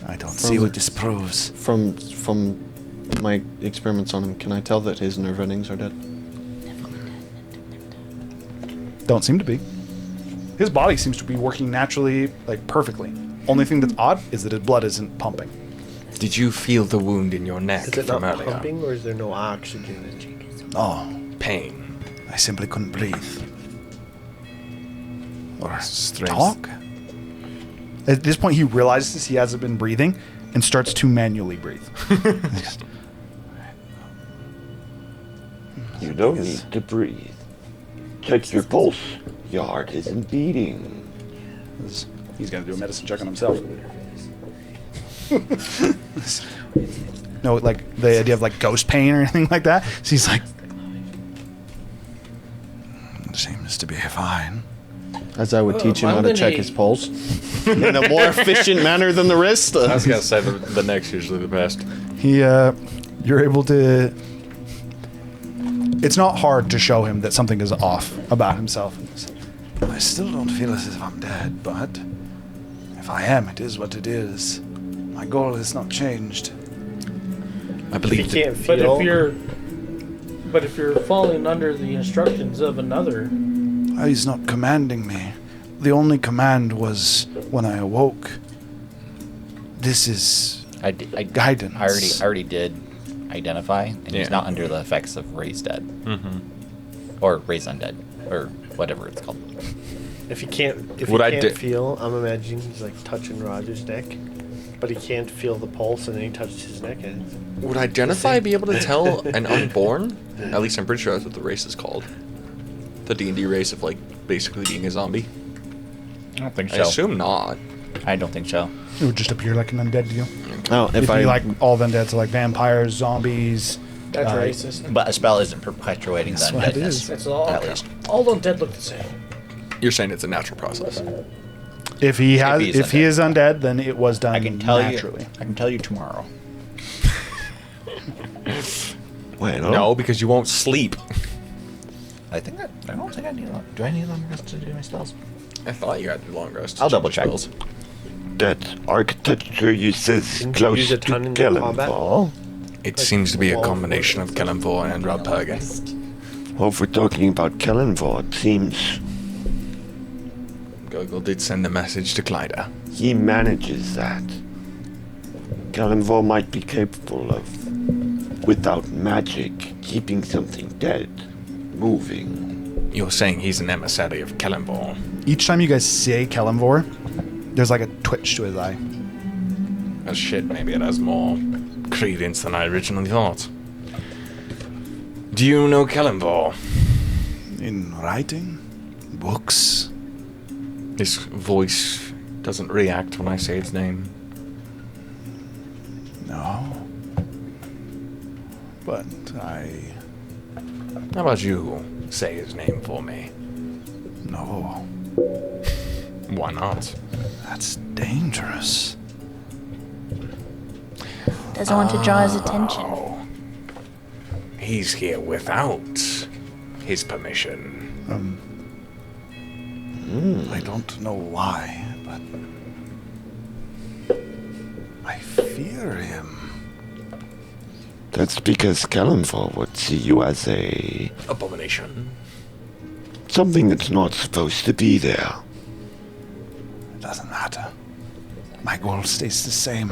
Speaker 1: I don't see what this proves.
Speaker 6: From my experiments on him, can I tell that his nerve endings are dead?
Speaker 1: Don't seem to be. His body seems to be working naturally, like perfectly. Only thing that's odd is that his blood isn't pumping.
Speaker 3: Did you feel the wound in your neck
Speaker 10: Is it
Speaker 3: from
Speaker 10: not
Speaker 3: earlier?
Speaker 10: pumping or is there no oxygen?
Speaker 1: Oh,
Speaker 3: Pain.
Speaker 1: I simply couldn't breathe. Or
Speaker 3: Strength.
Speaker 1: talk. At this point, he realizes he hasn't been breathing and starts to manually breathe.
Speaker 7: You No need to breathe. Check your pulse. Your heart isn't beating.
Speaker 1: He's gonna do a medicine check on himself. No, like the idea of like ghost pain or anything like that. So he's like, seems to be fine.
Speaker 6: As I would teach him
Speaker 2: I'm
Speaker 6: how to
Speaker 2: gonna-
Speaker 6: check his pulse in a more efficient manner than the wrist.
Speaker 3: I was gonna say the neck's usually the best.
Speaker 1: You're able to. It's not hard to show him that something is off about himself. I still don't feel as if I'm dead, but if I am, it is what it is. My goal has not changed.
Speaker 3: I
Speaker 10: If you
Speaker 3: believe
Speaker 10: can't
Speaker 2: But
Speaker 10: feel,
Speaker 2: if you're falling under the instructions of another,
Speaker 1: He's not commanding me. The only command was when I awoke. This is guidance.
Speaker 11: I already did identify, and
Speaker 3: Yeah.
Speaker 11: he's not under the effects of Raise Dead. Or Raise Undead, or whatever it's called.
Speaker 10: if he can't feel, I'm imagining he's like touching Roger's neck, but he can't feel the pulse, and then he touches his neck, and
Speaker 3: Would Identify be able to tell an unborn? At least I'm pretty sure that's what the race is called. The D&D race of like basically being a zombie.
Speaker 11: I don't think
Speaker 3: I
Speaker 11: so.
Speaker 3: assume not.
Speaker 11: I don't think so.
Speaker 1: It would just appear like an undead to you.
Speaker 6: Oh,
Speaker 1: It'd be like all the undead, so like vampires, zombies.
Speaker 2: that's racist.
Speaker 11: But a spell isn't perpetuating the
Speaker 1: That's what it
Speaker 11: undeadness.
Speaker 1: is.
Speaker 2: That's all.
Speaker 11: At least.
Speaker 2: All the dead look the same.
Speaker 3: You're saying it's a natural process.
Speaker 1: If he has,
Speaker 11: he's
Speaker 1: if he is undead, then it was done
Speaker 11: I can tell
Speaker 1: naturally.
Speaker 11: you. I can tell you tomorrow.
Speaker 7: Well,
Speaker 3: No, because you won't sleep.
Speaker 11: I don't think I need. Do I need long rest to do my spells?
Speaker 3: I thought you had the long rest.
Speaker 11: I'll double check.
Speaker 3: Spells.
Speaker 7: that architecture you says
Speaker 10: Didn't you
Speaker 7: close
Speaker 10: use
Speaker 7: to
Speaker 10: a ton in combat?
Speaker 7: Kelemvor.
Speaker 3: It seems to be a combination of Kelemvor and Rodpergan.
Speaker 7: Well, if we're talking about Kelemvor, it seems
Speaker 3: Gogol did send a message to Clyda.
Speaker 7: he manages that. Kelemvor might be capable of, without magic, keeping something dead, moving.
Speaker 3: You're saying he's an emissary of Kelemvor.
Speaker 1: Each time you guys say Kelemvor, there's like a twitch to his eye.
Speaker 3: Oh shit, maybe it has more credence than I originally thought. Do you know Kelemvor?
Speaker 1: In writing, books.
Speaker 3: His voice doesn't react when I say its name.
Speaker 1: No. But I.
Speaker 3: How about you say his name for me?
Speaker 1: No.
Speaker 3: Why not?
Speaker 1: That's dangerous.
Speaker 9: Doesn't want to draw his attention.
Speaker 3: Oh. He's here without his permission.
Speaker 1: I don't know why, but I fear him.
Speaker 7: That's because Kelemvor would see you as a
Speaker 3: Abomination.
Speaker 7: something that's not supposed to be there.
Speaker 1: It doesn't matter. My goal stays the same.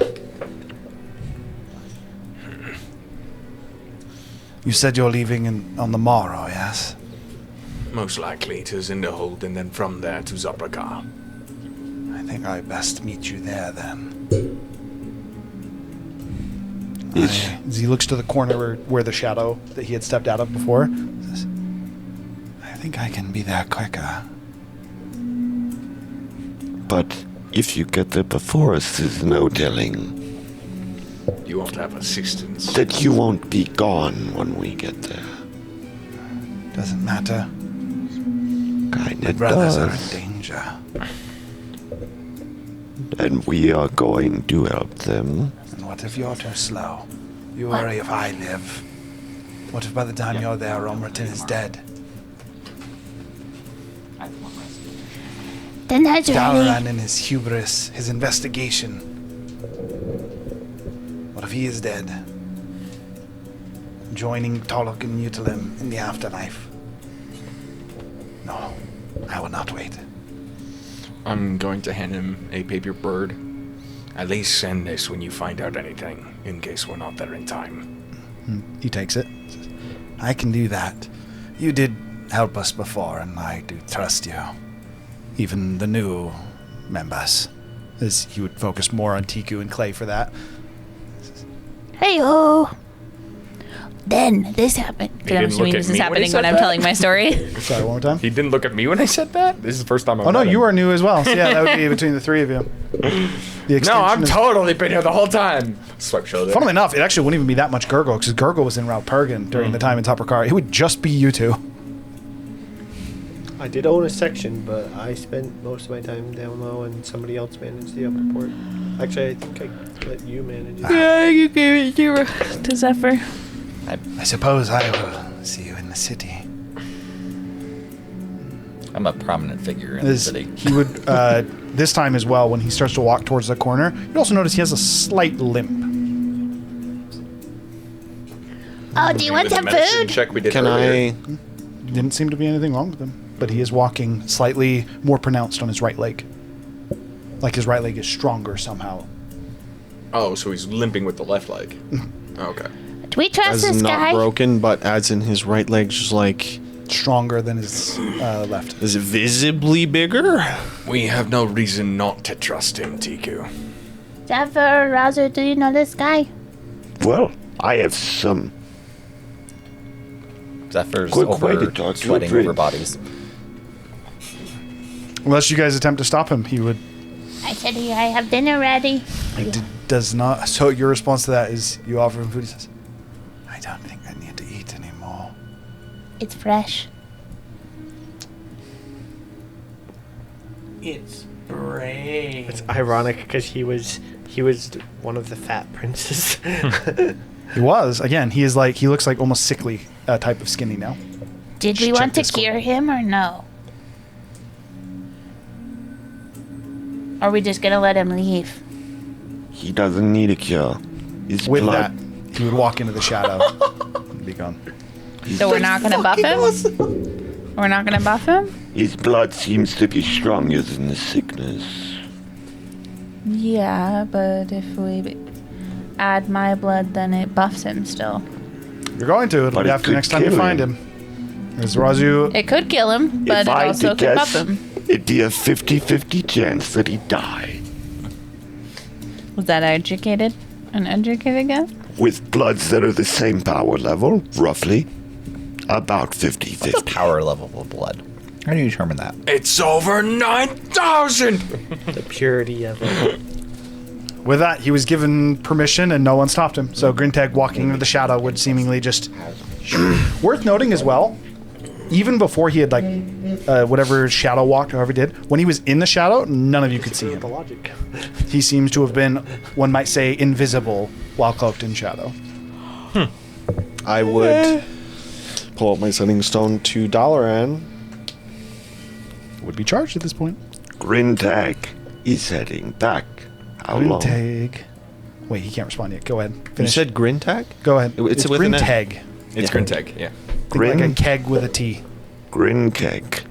Speaker 1: You said you're leaving on the morrow, yes?
Speaker 3: Most likely to Zinderhold and then from there to Zobraka.
Speaker 1: I think I best meet you there then. As he looks to the corner where the shadow that he had stepped out of before, says, I think I can be there quicker.
Speaker 7: But if you get there before us, there's no telling
Speaker 3: You won't have assistance.
Speaker 7: that you won't be gone when we get there.
Speaker 1: Doesn't matter.
Speaker 7: Kinda
Speaker 1: Brothers are in
Speaker 7: does.
Speaker 1: danger.
Speaker 7: And we are going to help them.
Speaker 1: And what if you're too slow? You worry if I live. What if by the time you're there, Rommerton is dead?
Speaker 5: Then that's
Speaker 1: Dalaran and his hubris, his investigation. What if he is dead? Joining Tolok and Mutalim in the afterlife. No, I will not wait.
Speaker 3: I'm going to hand him a paper bird. At least send this when you find out anything, in case we're not there in time.
Speaker 1: He takes it. Says, I can do that. You did help us before, and I do trust you. Even the new members. As he would focus more on Tiku and Clay for that.
Speaker 5: Hey-oh. then this happened.
Speaker 9: Because I'm
Speaker 3: didn't look
Speaker 9: assuming
Speaker 3: at
Speaker 9: this is
Speaker 3: me when he
Speaker 9: happening
Speaker 3: said
Speaker 9: when I'm
Speaker 3: that?
Speaker 9: telling my story.
Speaker 1: Sorry, one more time.
Speaker 3: He didn't look at me when I said that? This is the first time I've
Speaker 1: Oh no,
Speaker 3: met him.
Speaker 1: you are new as well. So yeah, that would be between the three of you. The
Speaker 3: No, I'm
Speaker 1: is-
Speaker 3: totally been here the whole time. Swipe shoulder.
Speaker 1: Funnily enough, it actually wouldn't even be that much Gurgle because Gurgle was in Raupurgan during the time in Tuppercar. It would just be you two.
Speaker 10: I did own a section, but I spent most of my time down low, and somebody else managed the upper port. Actually, I think I let you manage it.
Speaker 9: Yeah, you gave it to Zephyr.
Speaker 1: I suppose I will see you in the city.
Speaker 11: I'm a prominent figure in the city.
Speaker 1: He would, this time as well, when he starts to walk towards the corner, you also notice he has a slight limp.
Speaker 5: Oh, do you want
Speaker 3: With the
Speaker 5: some
Speaker 3: medicine
Speaker 5: food?
Speaker 3: check we did
Speaker 6: Can
Speaker 3: earlier.
Speaker 6: I?
Speaker 1: Didn't seem to be anything wrong with him, but he is walking slightly more pronounced on his right leg. Like his right leg is stronger somehow.
Speaker 3: Oh, so he's limping with the left leg. Okay.
Speaker 5: Do we trust
Speaker 6: As
Speaker 5: this
Speaker 6: not
Speaker 5: guy?
Speaker 6: broken, but as in his right leg's just like.
Speaker 1: Stronger than his left.
Speaker 6: Is it visibly bigger?
Speaker 8: We have no reason not to trust him, Tiku.
Speaker 5: Zephyr, Razu, do you know this guy?
Speaker 7: Well, I have some.
Speaker 11: Zephyr's
Speaker 7: Quick way to
Speaker 11: over
Speaker 7: talk to a
Speaker 11: sweating
Speaker 7: prince.
Speaker 11: over bodies.
Speaker 1: Unless you guys attempt to stop him, he would.
Speaker 5: I said I have dinner ready.
Speaker 1: He does not. So your response to that is you offer him food. He says, "I don't think I need to eat anymore."
Speaker 5: It's fresh.
Speaker 2: It's brave.
Speaker 10: It's ironic because he was one of the fat princes.
Speaker 1: He was again. He is like he looks like almost sickly type of skinny now.
Speaker 5: Did we
Speaker 1: Check
Speaker 5: want to
Speaker 1: this one.
Speaker 5: cure him or no? Or are we just gonna let him leave?
Speaker 7: He doesn't need a cure. His
Speaker 1: With
Speaker 7: blood.
Speaker 1: that, he would walk into the shadow and be gone.
Speaker 9: So we're not gonna buff him? We're not gonna buff him?
Speaker 7: His blood seems to be stronger than the sickness.
Speaker 9: Yeah, but if we add my blood, then it buffs him still.
Speaker 1: You're going to. It'll
Speaker 7: But
Speaker 1: be
Speaker 7: it
Speaker 1: after
Speaker 7: could
Speaker 1: next time you
Speaker 7: kill
Speaker 1: find
Speaker 7: him.
Speaker 1: him. Is Razu?
Speaker 9: It could kill him, but
Speaker 7: if
Speaker 9: it
Speaker 7: I
Speaker 9: also
Speaker 7: had to
Speaker 9: could buff
Speaker 7: guess,
Speaker 9: him.
Speaker 7: it'd be a 50-50 chance that he died.
Speaker 9: Was that educated? An educated guess?
Speaker 7: With bloods that are the same power level, roughly. About
Speaker 11: What's the
Speaker 7: 50-50.
Speaker 11: power level of blood? How do you determine that?
Speaker 8: It's over 9,000!
Speaker 10: The purity of it.
Speaker 1: With that, he was given permission and no one stopped him. So Grintag walking into the shadow would seemingly just. Worth noting as well, even before he had whatever shadow walked, however he did, when he was in the shadow, none of you could see
Speaker 10: The
Speaker 1: him.
Speaker 10: logic.
Speaker 1: He seems to have been, one might say, invisible while cloaked in shadow.
Speaker 6: I would pull up my setting stone to Dalaran.
Speaker 1: Would be charged at this point.
Speaker 7: Grintag is heading back. How long?
Speaker 1: Grintag. Wait, he can't respond yet. Go ahead.
Speaker 6: You
Speaker 1: Finish.
Speaker 6: said Grintag?
Speaker 1: Go ahead.
Speaker 6: It's with an N.
Speaker 1: Grintag.
Speaker 3: It's Grintag, yeah.
Speaker 1: Think like a
Speaker 7: Grin-
Speaker 1: keg with a T.
Speaker 7: Grinkeg.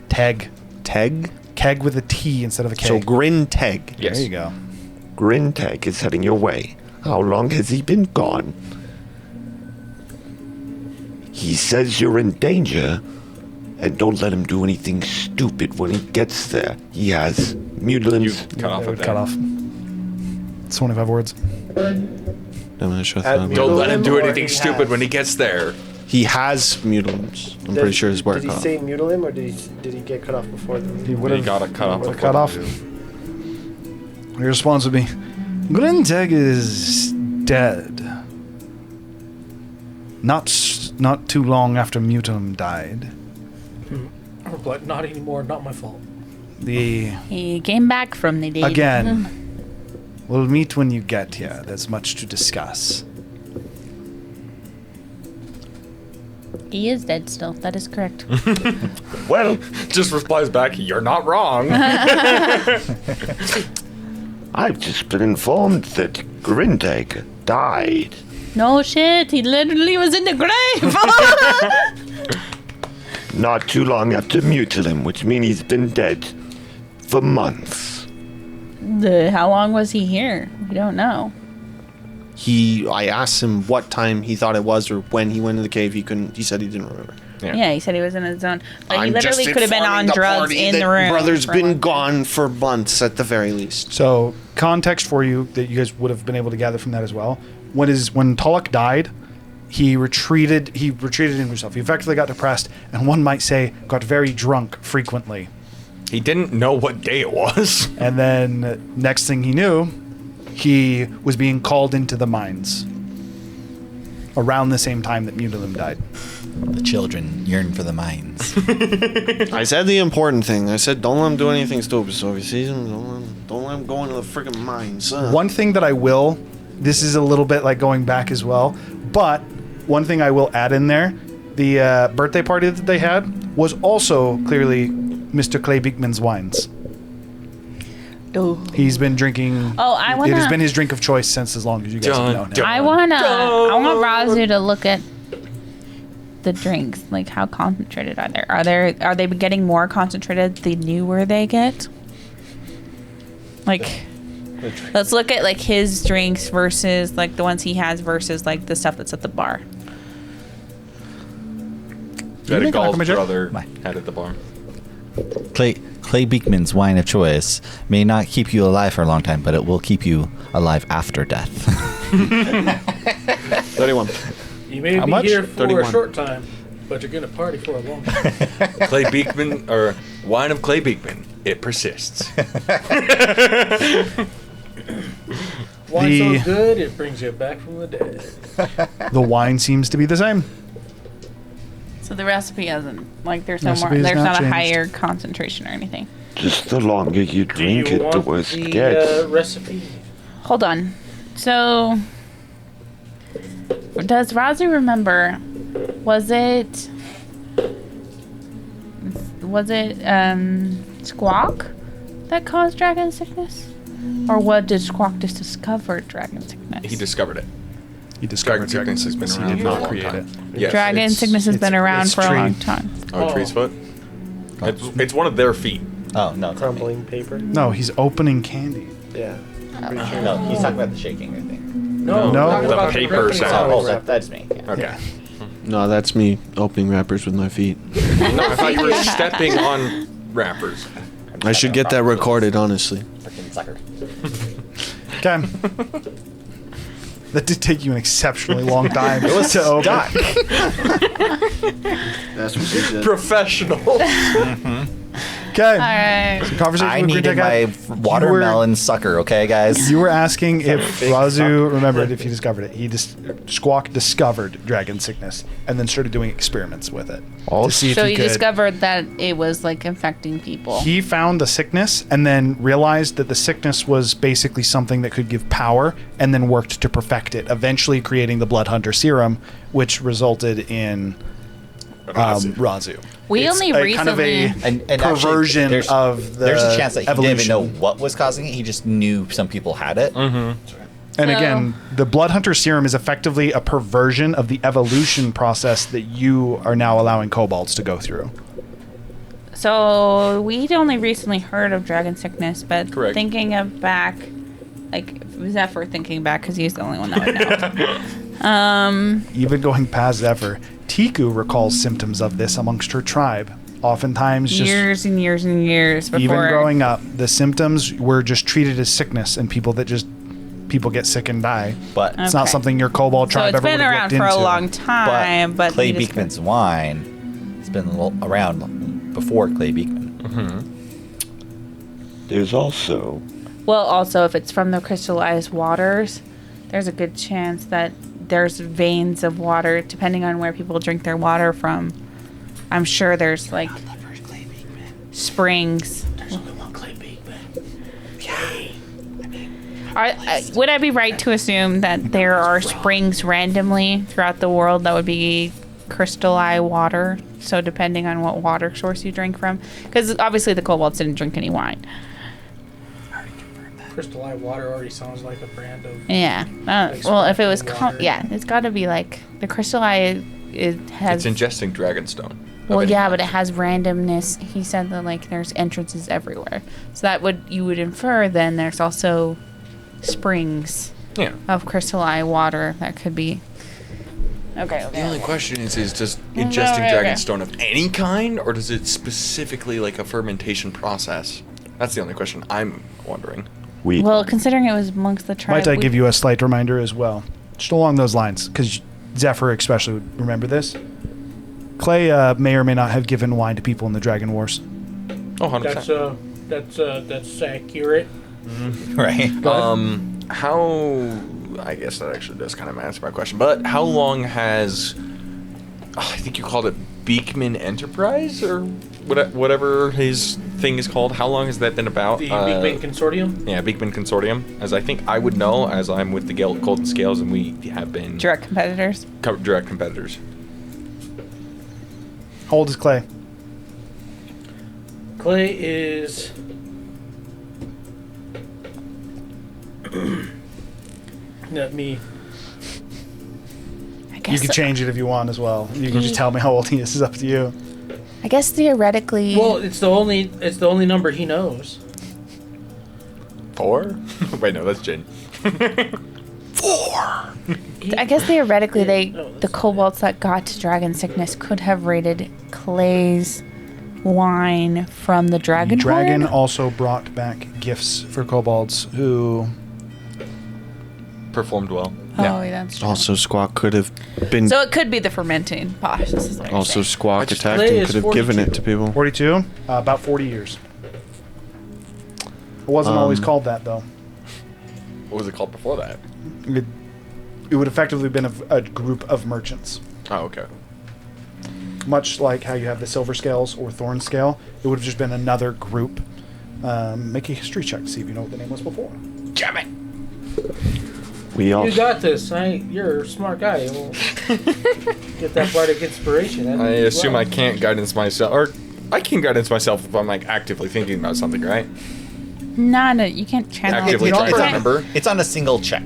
Speaker 1: Teg.
Speaker 6: Teg?
Speaker 1: Keg with a T instead of a K.
Speaker 6: So Grintag.
Speaker 3: Yes.
Speaker 1: There you go.
Speaker 7: Grintag is heading your way. How long has he been gone? He says you're in danger, and don't let him do anything stupid when he gets there. He has mutants.
Speaker 3: Cut off
Speaker 1: That
Speaker 3: at
Speaker 1: would
Speaker 3: that.
Speaker 1: cut off. It's 25 words.
Speaker 8: Don't let him do anything stupid when he gets there.
Speaker 6: He has mutants. I'm pretty sure his word
Speaker 10: Did he
Speaker 6: cut off.
Speaker 10: say mutil him, or did he get cut off before the?
Speaker 1: He would
Speaker 3: He
Speaker 1: have
Speaker 3: got it cut off. before
Speaker 1: cut off.
Speaker 3: the-
Speaker 1: Your response would be, Grintag is dead. Not too long after Mutum died.
Speaker 2: Or blood, not anymore. Not my fault.
Speaker 9: He came back from the dead.
Speaker 1: Again, we'll meet when you get here. There's much to discuss.
Speaker 9: He is dead still. That is correct.
Speaker 7: Well,
Speaker 3: Just replies back, you're not wrong.
Speaker 7: I've just been informed that Grintag died.
Speaker 9: No shit. He literally was in the grave.
Speaker 7: Not too long after Mutilim, which means he's been dead for months.
Speaker 9: How long was he here? We don't know.
Speaker 6: I asked him what time he thought it was or when he went to the cave. He said he didn't remember.
Speaker 9: Yeah, he said he was in his zone. But he
Speaker 6: I'm just
Speaker 9: literally could have been on
Speaker 6: informing the
Speaker 9: drugs
Speaker 6: party
Speaker 9: in
Speaker 6: that
Speaker 9: the room.
Speaker 6: Brother's
Speaker 9: for
Speaker 6: been
Speaker 9: one-
Speaker 6: gone for months at the very least.
Speaker 1: So, context for you that you guys would have been able to gather from that as well. When Tulloch died, he retreated into himself. He effectively got depressed, and one might say got very drunk frequently.
Speaker 3: He didn't know what day it was.
Speaker 1: And then next thing he knew, he was being called into the mines around the same time that Mutilim died.
Speaker 11: The children yearn for the mines.
Speaker 6: I said the important thing. I said don't let him do anything stupid. So if he sees him, don't let him go into the freaking mines.
Speaker 1: One thing that I will, this is a little bit like going back as well, but one thing I will add in there, the birthday party that they had was also clearly Mr. Clay Beekman's wines.
Speaker 5: Oh.
Speaker 1: He's been drinking.
Speaker 5: Oh, I wanna.
Speaker 1: It has been his drink of choice since as long as you guys have known him.
Speaker 5: I want Razu to look at the drinks. Like, how concentrated are they? Are they getting more concentrated the newer they get? Like, let's look at like his drinks versus like the ones he has versus like the stuff that's at the bar.
Speaker 3: That a
Speaker 1: make an
Speaker 3: Gall's
Speaker 1: alchemy check?
Speaker 3: brother had at the bar.
Speaker 11: Clay Beekman's wine of choice may not keep you alive for a long time, but it will keep you alive after death.
Speaker 6: 31.
Speaker 2: You may
Speaker 1: How
Speaker 2: be
Speaker 1: much?
Speaker 2: here for
Speaker 6: 31.
Speaker 2: a short time, but you're gonna party for a long time.
Speaker 3: Clay Beekman, or wine of Clay Beekman. It persists.
Speaker 2: Wine so good, it brings you back from the dead.
Speaker 1: The wine seems to be the same.
Speaker 9: So the recipe hasn't, like, there's no more,
Speaker 1: Recipe has
Speaker 9: there's
Speaker 1: not
Speaker 9: not a
Speaker 1: changed.
Speaker 9: higher concentration or anything.
Speaker 7: Just the longer you
Speaker 2: Do
Speaker 7: drink
Speaker 2: you
Speaker 7: it, the
Speaker 2: want
Speaker 7: worse it
Speaker 2: the
Speaker 7: gets.
Speaker 2: recipe?
Speaker 9: Hold on. So, does Razu remember? Was it Squawk that caused dragon sickness, or what did Squawk just discover dragon sickness?
Speaker 3: He discovered it.
Speaker 1: He discovered
Speaker 3: Dragon
Speaker 1: dragon
Speaker 3: sickness
Speaker 1: sickness.
Speaker 3: has
Speaker 1: He
Speaker 3: been
Speaker 1: did
Speaker 3: around
Speaker 1: not
Speaker 3: for a
Speaker 1: create
Speaker 3: long
Speaker 1: it.
Speaker 3: time. Yes,
Speaker 9: Dragon
Speaker 3: it's-
Speaker 9: sickness has been around
Speaker 1: it's
Speaker 9: for a
Speaker 1: tree.
Speaker 9: long time.
Speaker 3: Oh, tree's foot? It's one of their feet.
Speaker 11: Oh, no. It's not me.
Speaker 10: Crumbling paper.
Speaker 1: No, he's opening candy.
Speaker 10: Yeah. Pretty sure.
Speaker 11: No, he's talking about the shaking, I think.
Speaker 2: No,
Speaker 1: No.
Speaker 2: we're talking
Speaker 3: The
Speaker 2: about
Speaker 3: paper
Speaker 2: ripping
Speaker 3: sound.
Speaker 2: it
Speaker 11: Oh,
Speaker 2: out.
Speaker 11: that's me. Yeah.
Speaker 3: Okay.
Speaker 6: No, that's me opening wrappers with my feet.
Speaker 3: No, I thought you were stepping on wrappers.
Speaker 6: I should get that recorded, honestly.
Speaker 11: Freaking sucker.
Speaker 1: Okay. That did take you an exceptionally long time to open.
Speaker 6: That's what she said.
Speaker 3: Professional.
Speaker 1: Okay.
Speaker 9: All right.
Speaker 1: So conversation
Speaker 11: I
Speaker 1: with
Speaker 11: needed
Speaker 1: Green
Speaker 11: my
Speaker 1: Tech.
Speaker 11: watermelon sucker, okay, guys?
Speaker 1: You were asking if Razu remembered if he discovered it. Squawk discovered dragon sickness and then started doing experiments with it to see if
Speaker 9: So
Speaker 1: he
Speaker 9: you
Speaker 1: could.
Speaker 9: discovered that it was like infecting people.
Speaker 1: He found the sickness and then realized that the sickness was basically something that could give power, and then worked to perfect it, eventually creating the Blood Hunter serum, which resulted in Razu.
Speaker 9: We
Speaker 1: It's
Speaker 9: only
Speaker 1: a kind of a
Speaker 9: recently-
Speaker 11: And
Speaker 1: perversion
Speaker 11: actually,
Speaker 1: of the
Speaker 11: there's a chance that he didn't even know
Speaker 1: evolution.
Speaker 11: what was causing it. He just knew some people had it.
Speaker 1: And
Speaker 9: So-
Speaker 1: again, the Blood Hunter serum is effectively a perversion of the evolution process that you are now allowing kobolds to go through.
Speaker 9: So we'd only recently heard of dragon sickness, but
Speaker 3: Correct.
Speaker 9: thinking of back, like Zephyr thinking back, because he's the only one that would know.
Speaker 1: Even going past Zephyr, Tiku recalls symptoms of this amongst her tribe. Oftentimes, just
Speaker 9: Years and years and years before.
Speaker 1: even growing up, the symptoms were just treated as sickness, and people get sick and die.
Speaker 11: But
Speaker 1: It's not
Speaker 9: Okay.
Speaker 1: something your kobold
Speaker 9: So
Speaker 1: tribe
Speaker 9: it's
Speaker 1: ever
Speaker 9: been
Speaker 1: would have
Speaker 9: around
Speaker 1: looked
Speaker 9: for
Speaker 1: into.
Speaker 9: a long time, but
Speaker 11: Clay
Speaker 9: he just-
Speaker 11: Beekman's wine has been around before Clay Beekman.
Speaker 7: There's also
Speaker 9: Well, also, if it's from the crystallized waters, there's a good chance that there's veins of water, depending on where people drink their water from. I'm sure there's like springs.
Speaker 2: There's only one Clay Beekman.
Speaker 9: Would I be right to assume that there are springs randomly throughout the world that would be crystalline water? So depending on what water source you drink from, because obviously the kobolds didn't drink any wine.
Speaker 2: Crystalline water already sounds like a brand of.
Speaker 9: Yeah.
Speaker 2: Like
Speaker 9: Well, if it was,
Speaker 2: sparkling water.
Speaker 9: yeah, it's got to be like the crystalline. It has.
Speaker 3: It's ingesting dragonstone.
Speaker 9: Well, yeah, but it has randomness. He said that like there's entrances everywhere, so that you would infer then there's also springs
Speaker 3: Yeah.
Speaker 9: of crystalline water that could be. Okay.
Speaker 3: The only question is does
Speaker 9: Okay,
Speaker 3: ingesting
Speaker 9: okay.
Speaker 3: dragonstone of any kind, or does it specifically like a fermentation process? That's the only question I'm wondering.
Speaker 7: we
Speaker 9: Well, considering it was amongst the tribe.
Speaker 1: Might I give you a slight reminder as well? Just along those lines, because Zephyr especially would remember this. Clay may or may not have given wine to people in the Dragon Wars.
Speaker 3: Oh, 100%.
Speaker 2: That's accurate.
Speaker 11: Right.
Speaker 3: How... I guess that actually does kind of answer my question. But how long has... I think you called it Beekman Enterprise? Or whatever his thing is called. How long has that been about?
Speaker 2: The Beekman Consortium?
Speaker 3: Yeah, Beekman Consortium. As I think I would know, as I'm with the Golden Scales, and we have been...
Speaker 9: Direct competitors.
Speaker 3: Direct competitors.
Speaker 1: How old is Clay?
Speaker 2: Clay is... Not me.
Speaker 9: I
Speaker 1: You
Speaker 9: guess.
Speaker 1: can change it if you want as well. You can just tell me how old he is. It's up to you.
Speaker 9: I guess theoretically.
Speaker 2: Well, it's the only number he knows.
Speaker 3: 4? Wait, no, that's Jin.
Speaker 9: I guess theoretically,
Speaker 2: No,
Speaker 9: the
Speaker 2: that's
Speaker 9: kobolds that got to Dragon Sickness could have raided Clay's wine from the Dragon
Speaker 1: Dragon
Speaker 9: Horde.
Speaker 1: also brought back gifts for kobolds who...
Speaker 3: Performed well.
Speaker 9: Oh, yeah, that's true.
Speaker 6: Also, Squawk could have been.
Speaker 9: So it could be the fermenting process. Is what you're
Speaker 6: Also,
Speaker 9: saying.
Speaker 6: Squawk attacked
Speaker 2: Clay
Speaker 6: and
Speaker 2: is
Speaker 6: could have given
Speaker 2: 42.
Speaker 6: it to people.
Speaker 1: 42? About 40 years. It wasn't always called that, though.
Speaker 3: What was it called before that?
Speaker 1: It would effectively been a group of merchants.
Speaker 3: Oh, okay.
Speaker 1: Much like how you have the silver scales or thorn scale, it would have just been another group. Make a history check to see if you know what the name was before.
Speaker 3: Damn it!
Speaker 7: We
Speaker 2: You
Speaker 7: also
Speaker 2: got this. You're a smart guy. You'll get that bardic inspiration.
Speaker 3: I assume I can't guidance myself, or I can guidance myself if I'm like actively thinking about something, right?
Speaker 9: No, you can't channel.
Speaker 3: Actively
Speaker 11: You know,
Speaker 3: trying to
Speaker 11: it's-
Speaker 3: remember.
Speaker 11: It's on a single check.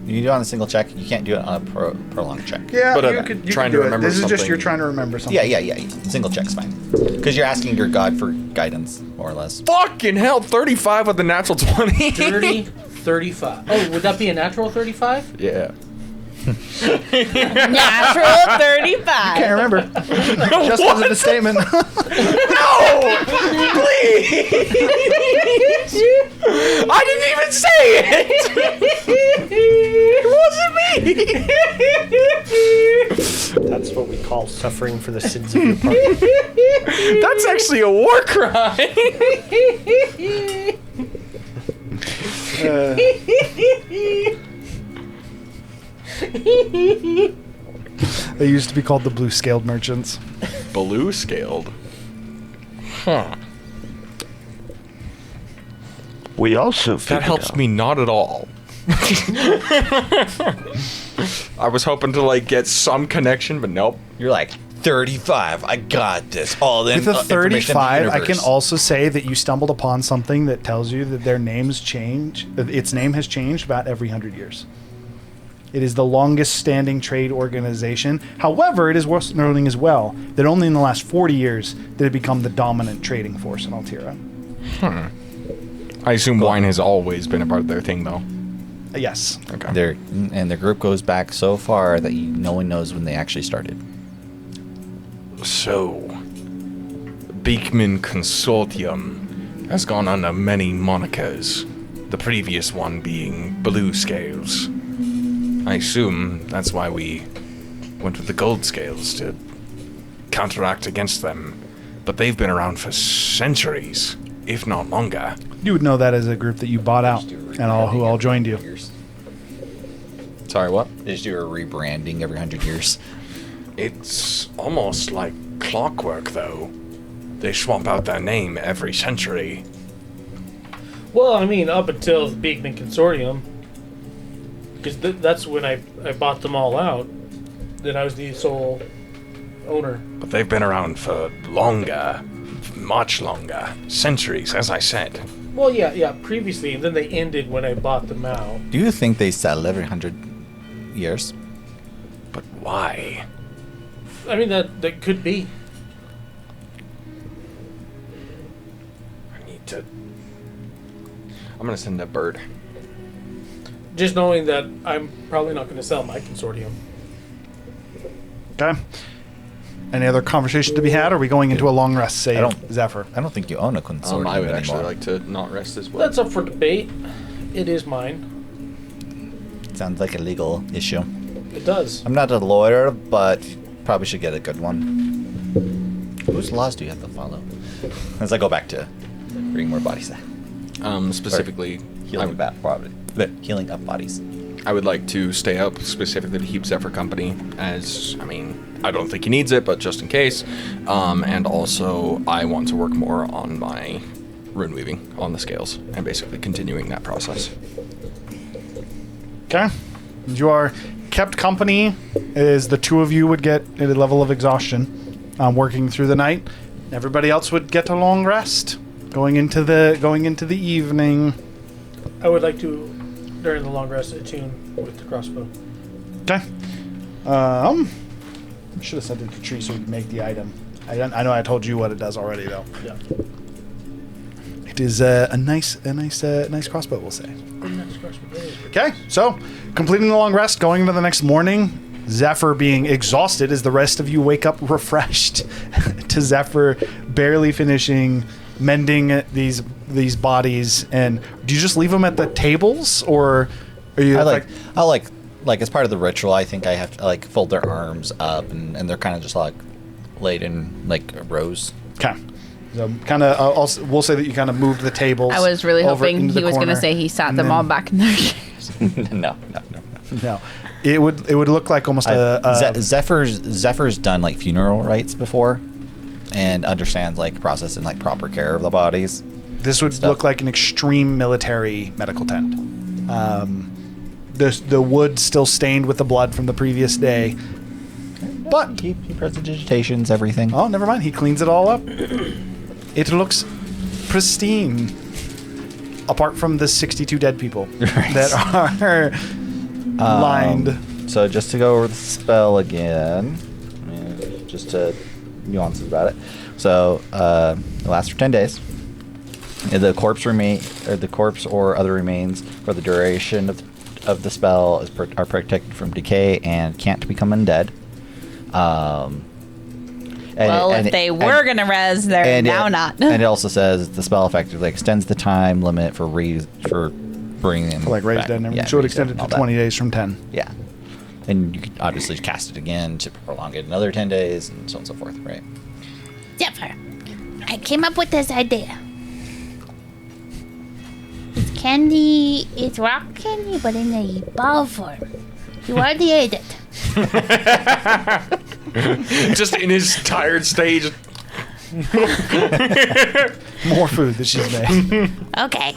Speaker 11: You do it on a single check. You can't do it on a prolonged check.
Speaker 1: Yeah,
Speaker 3: But,
Speaker 1: you could
Speaker 3: trying
Speaker 1: do
Speaker 3: to
Speaker 1: it.
Speaker 3: remember
Speaker 1: This is just
Speaker 3: something.
Speaker 1: you're trying to remember something.
Speaker 11: Yeah. Single check's fine. Because you're asking your god for guidance, more or less.
Speaker 3: Fucking hell, 35 with the natural 20.
Speaker 2: 30, 35. Oh, would that be a natural 35?
Speaker 3: Yeah.
Speaker 9: Natural 35.
Speaker 1: Can't remember. Just because of the statement.
Speaker 3: I didn't even say it! It wasn't me!
Speaker 10: That's what we call suffering for the sins of your party.
Speaker 3: That's actually a war crime!
Speaker 1: They used to be called the blue scaled merchants.
Speaker 3: Blue scaled. Huh.
Speaker 7: we also
Speaker 3: That
Speaker 7: figured
Speaker 3: helps
Speaker 7: out-
Speaker 3: me not at all. I was hoping to like get some connection, but nope.
Speaker 11: You're like 35. I got this. All the
Speaker 1: With a
Speaker 11: information in the
Speaker 1: 35, I can
Speaker 11: universe.
Speaker 1: also say that you stumbled upon something that tells you that their names change. Its name has changed about every 100 years. It is the longest standing trade organization. However, it is worth noting as well that only in the last 40 years did it become the dominant trading force in Altira.
Speaker 3: I assume wine has always been a part of their thing, though.
Speaker 1: Yes.
Speaker 3: Okay.
Speaker 11: Their group goes back so far that no one knows when they actually started.
Speaker 8: So, Beekman Consortium has gone under many monikers, the previous one being Blue Scales. I assume that's why we went with the Gold Scales to counteract against them. But they've been around for centuries, if not longer.
Speaker 1: You would know that as a group that you bought out and who all joined you.
Speaker 3: Sorry, what?
Speaker 11: They just do a rebranding every 100 years.
Speaker 8: It's almost like clockwork, though. They swap out their name every century.
Speaker 2: Well, I mean, up until the Beekman Consortium. Because that's when I bought them all out. Then I was the sole owner.
Speaker 8: But they've been around for longer. Much longer. Centuries, as I said.
Speaker 2: Well, yeah, previously. And then they ended when I bought them out.
Speaker 11: Do you think they sell every 100 years?
Speaker 8: But why?
Speaker 2: I mean, that could be.
Speaker 8: I need to...
Speaker 3: I'm gonna send a bird.
Speaker 2: Just knowing that I'm probably not going to sell my consortium.
Speaker 1: Okay. Any other conversation to be had? Or are we going into a long rest, say,
Speaker 11: I don't-
Speaker 1: Zephyr?
Speaker 11: I don't think you own a consortium
Speaker 3: I would
Speaker 11: anymore.
Speaker 3: actually like to not rest as well.
Speaker 2: That's up for debate. It is mine.
Speaker 11: Sounds like a legal issue.
Speaker 2: It does.
Speaker 11: I'm not a lawyer, but probably should get a good one. Whose laws do you have to follow? As I go back to bringing more bodies.
Speaker 3: Specifically,
Speaker 11: Healing up bodies.
Speaker 3: I would like to stay up specifically to keep Zephyr company, as, I mean, I don't think he needs it, but just in case. And also, I want to work more on my rune weaving on the scales, and basically continuing that process.
Speaker 1: Okay. You are kept company as the two of you would get at a level of exhaustion working through the night. Everybody else would get a long rest going into the evening.
Speaker 2: I would like to, during the long rest, attune with the crossbow.
Speaker 1: Okay. I should have sent it to Tree so we could make the item. I know I told you what it does already though.
Speaker 2: Yeah.
Speaker 1: It is a nice crossbow, we'll say.
Speaker 2: Nice crossbow.
Speaker 1: Okay, so completing the long rest, going into the next morning, Zephyr being exhausted as the rest of you wake up refreshed to Zephyr barely finishing mending these bodies. And do you just leave them at the tables, or are you
Speaker 11: I'll like as part of the ritual, I think I have to like fold their arms up and they're kind of just like laid in like rows.
Speaker 1: Okay. So kind of, we'll say that you kind of moved the tables.
Speaker 9: I was really
Speaker 1: over
Speaker 9: hoping
Speaker 1: into the
Speaker 9: he was going to
Speaker 1: corner,
Speaker 9: say he sat
Speaker 1: and
Speaker 9: them
Speaker 1: then-
Speaker 9: all back in their chairs.
Speaker 11: No.
Speaker 1: No, it would look like almost
Speaker 11: Zephyr's done like funeral rites before, and understands like process and like proper care of the bodies.
Speaker 1: This would look like an extreme military medical tent. The wood still stained with the blood from the previous day, but
Speaker 11: He presentations everything.
Speaker 1: oh, never mind. He cleans it all up. It looks pristine, apart from the 62 dead people that are lined.
Speaker 11: So just to go over the spell again, just to nuances about it. So it lasts for 10 days. The corpse or other remains for the duration of the spell are protected from decay and can't become undead.
Speaker 9: If they were going to res, they're now not.
Speaker 11: And it also says the spell effectively extends the time limit for bringing them
Speaker 1: Like raised
Speaker 11: back.
Speaker 1: dead and everything.
Speaker 11: Yeah,
Speaker 1: So it
Speaker 11: raised dead
Speaker 1: extended
Speaker 11: and
Speaker 1: to
Speaker 11: all that.
Speaker 1: 20 days from 10.
Speaker 11: Yeah. And you could obviously cast it again to prolong it another 10 days and so on and so forth, right?
Speaker 5: Zephyr, I came up with this idea. It's candy, it's rock candy, but in a ball form. You already ate it.
Speaker 3: Just in his tired stage.
Speaker 1: More food that she's made.
Speaker 5: Okay.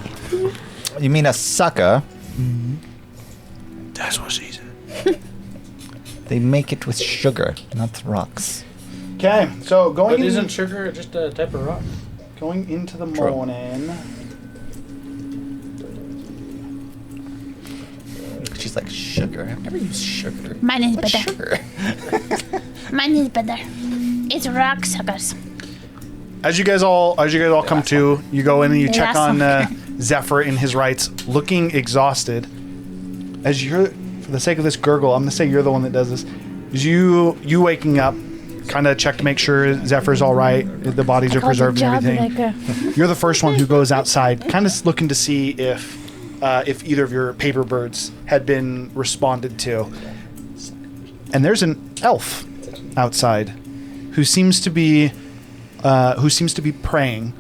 Speaker 11: You mean a sucker?
Speaker 1: That's what she said.
Speaker 11: They make it with sugar, not rocks.
Speaker 1: Okay, so
Speaker 2: But isn't sugar just a type of rock?
Speaker 1: going into the
Speaker 11: True.
Speaker 1: morning.
Speaker 11: She's like, sugar? I've never used sugar.
Speaker 5: Mine is
Speaker 11: What's
Speaker 5: better.
Speaker 11: sugar?
Speaker 5: Mine is better. It's rock suckers.
Speaker 1: As you guys all come to, you go in and you check on Zephyr in his rights, looking exhausted. As you're, for the sake of this gurgle, I'm gonna say you're the one that does this. Is you waking up, kind of check to make sure Zephyr's all right, the bodies are preserved and everything. You're the first one who goes outside, kind of looking to see if either of your paper birds had been responded to. And there's an elf outside who seems to be praying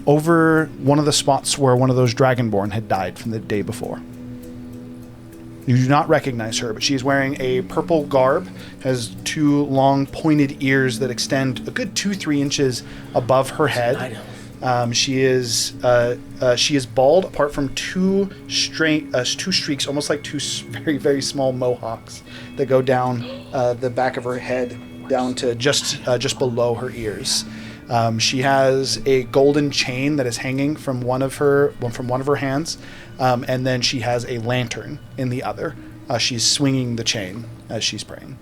Speaker 1: over one of the spots where one of those dragonborn had died from the day before. You do not recognize her, but she is wearing a purple garb, has two long pointed ears that extend a good 2-3 inches above her head. She is bald, apart from two streaks, almost like two very, very small mohawks that go down the back of her head down to just below her ears. She has a golden chain that is hanging from one of her hands, and then she has a lantern in the other. She's swinging the chain as she's praying.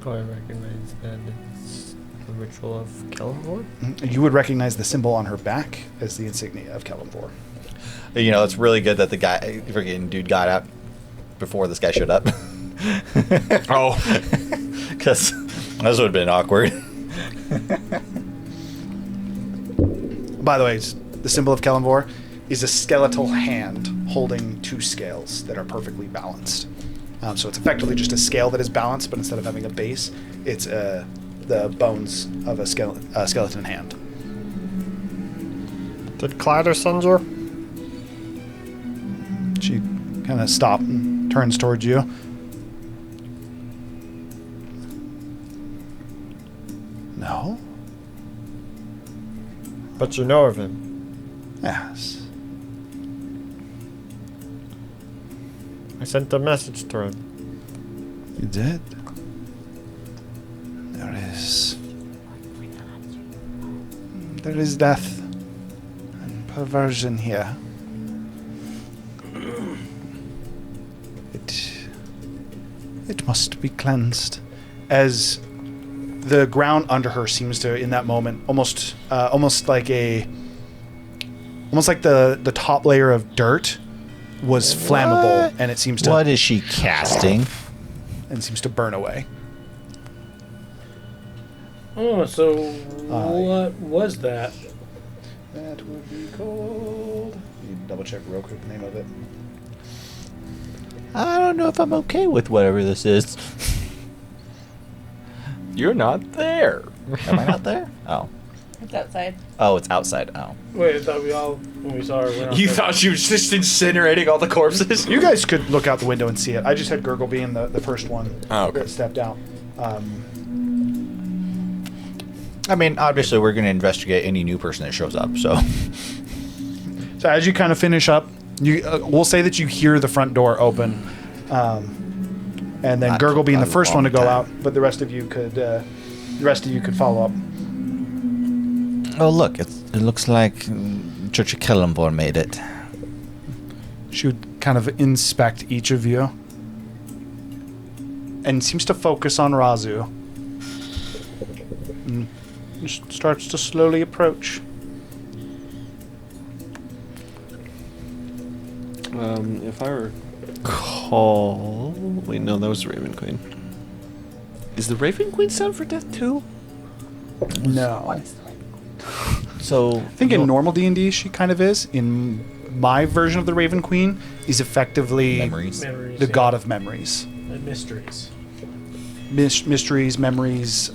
Speaker 10: Do I recognize that it's the ritual of Kelemvor?
Speaker 1: You would recognize the symbol on her back as the insignia of Kelemvor.
Speaker 11: You know, it's really good that the freaking dude got out before this guy showed up.
Speaker 3: Oh.
Speaker 11: Because this would have been awkward.
Speaker 1: By the way, the symbol of Kelemvor is a skeletal hand holding two scales that are perfectly balanced. So it's effectively just a scale that is balanced, but instead of having a base, it's the bones of a skeleton hand.
Speaker 10: Did Clyder send you?
Speaker 1: She kind of stops and turns towards you. No?
Speaker 10: But you know of him.
Speaker 1: Yes.
Speaker 10: I sent a message to him.
Speaker 1: You did? There is death and perversion here. It must be cleansed. As the ground under her seems to, in that moment, almost like the top layer of dirt was flammable, and it seems to.
Speaker 11: What is she casting?
Speaker 1: And seems to burn away.
Speaker 2: Oh, so what was that?
Speaker 1: That would be called. You double check real quick the name of it.
Speaker 11: I don't know if I'm okay with whatever this is.
Speaker 3: You're not there.
Speaker 11: Am I not there? Oh.
Speaker 9: It's outside.
Speaker 11: Oh, it's outside. Oh.
Speaker 2: Wait, I thought we all, when we saw her, went
Speaker 3: You
Speaker 2: outside.
Speaker 3: thought she was just incinerating all the corpses?
Speaker 1: You guys could look out the window and see it. I just had Gurgle being the first one
Speaker 3: Okay.
Speaker 1: that stepped out.
Speaker 11: I mean, obviously, we're going to investigate any new person that shows up, so.
Speaker 1: So as you kind of finish up, you we'll say that you hear the front door open, and then
Speaker 11: Not
Speaker 1: Gurgle being the
Speaker 11: a
Speaker 1: first one to
Speaker 11: long
Speaker 1: go
Speaker 11: time.
Speaker 1: out, but the rest of you could follow up.
Speaker 11: Oh, look. It looks like Church of Kelemvor made it.
Speaker 1: She would kind of inspect each of you, and seems to focus on Razu. And just starts to slowly approach.
Speaker 6: If I recall... Wait, no, that was the Raven Queen. Is the Raven Queen set for death too?
Speaker 1: No.
Speaker 11: So.
Speaker 1: I think in normal D&D she kind of is. In my version of the Raven Queen is effectively
Speaker 11: Memories.
Speaker 2: Memories,
Speaker 1: the
Speaker 2: yeah.
Speaker 1: god of memories.
Speaker 2: And mysteries.
Speaker 1: Mysteries, memories,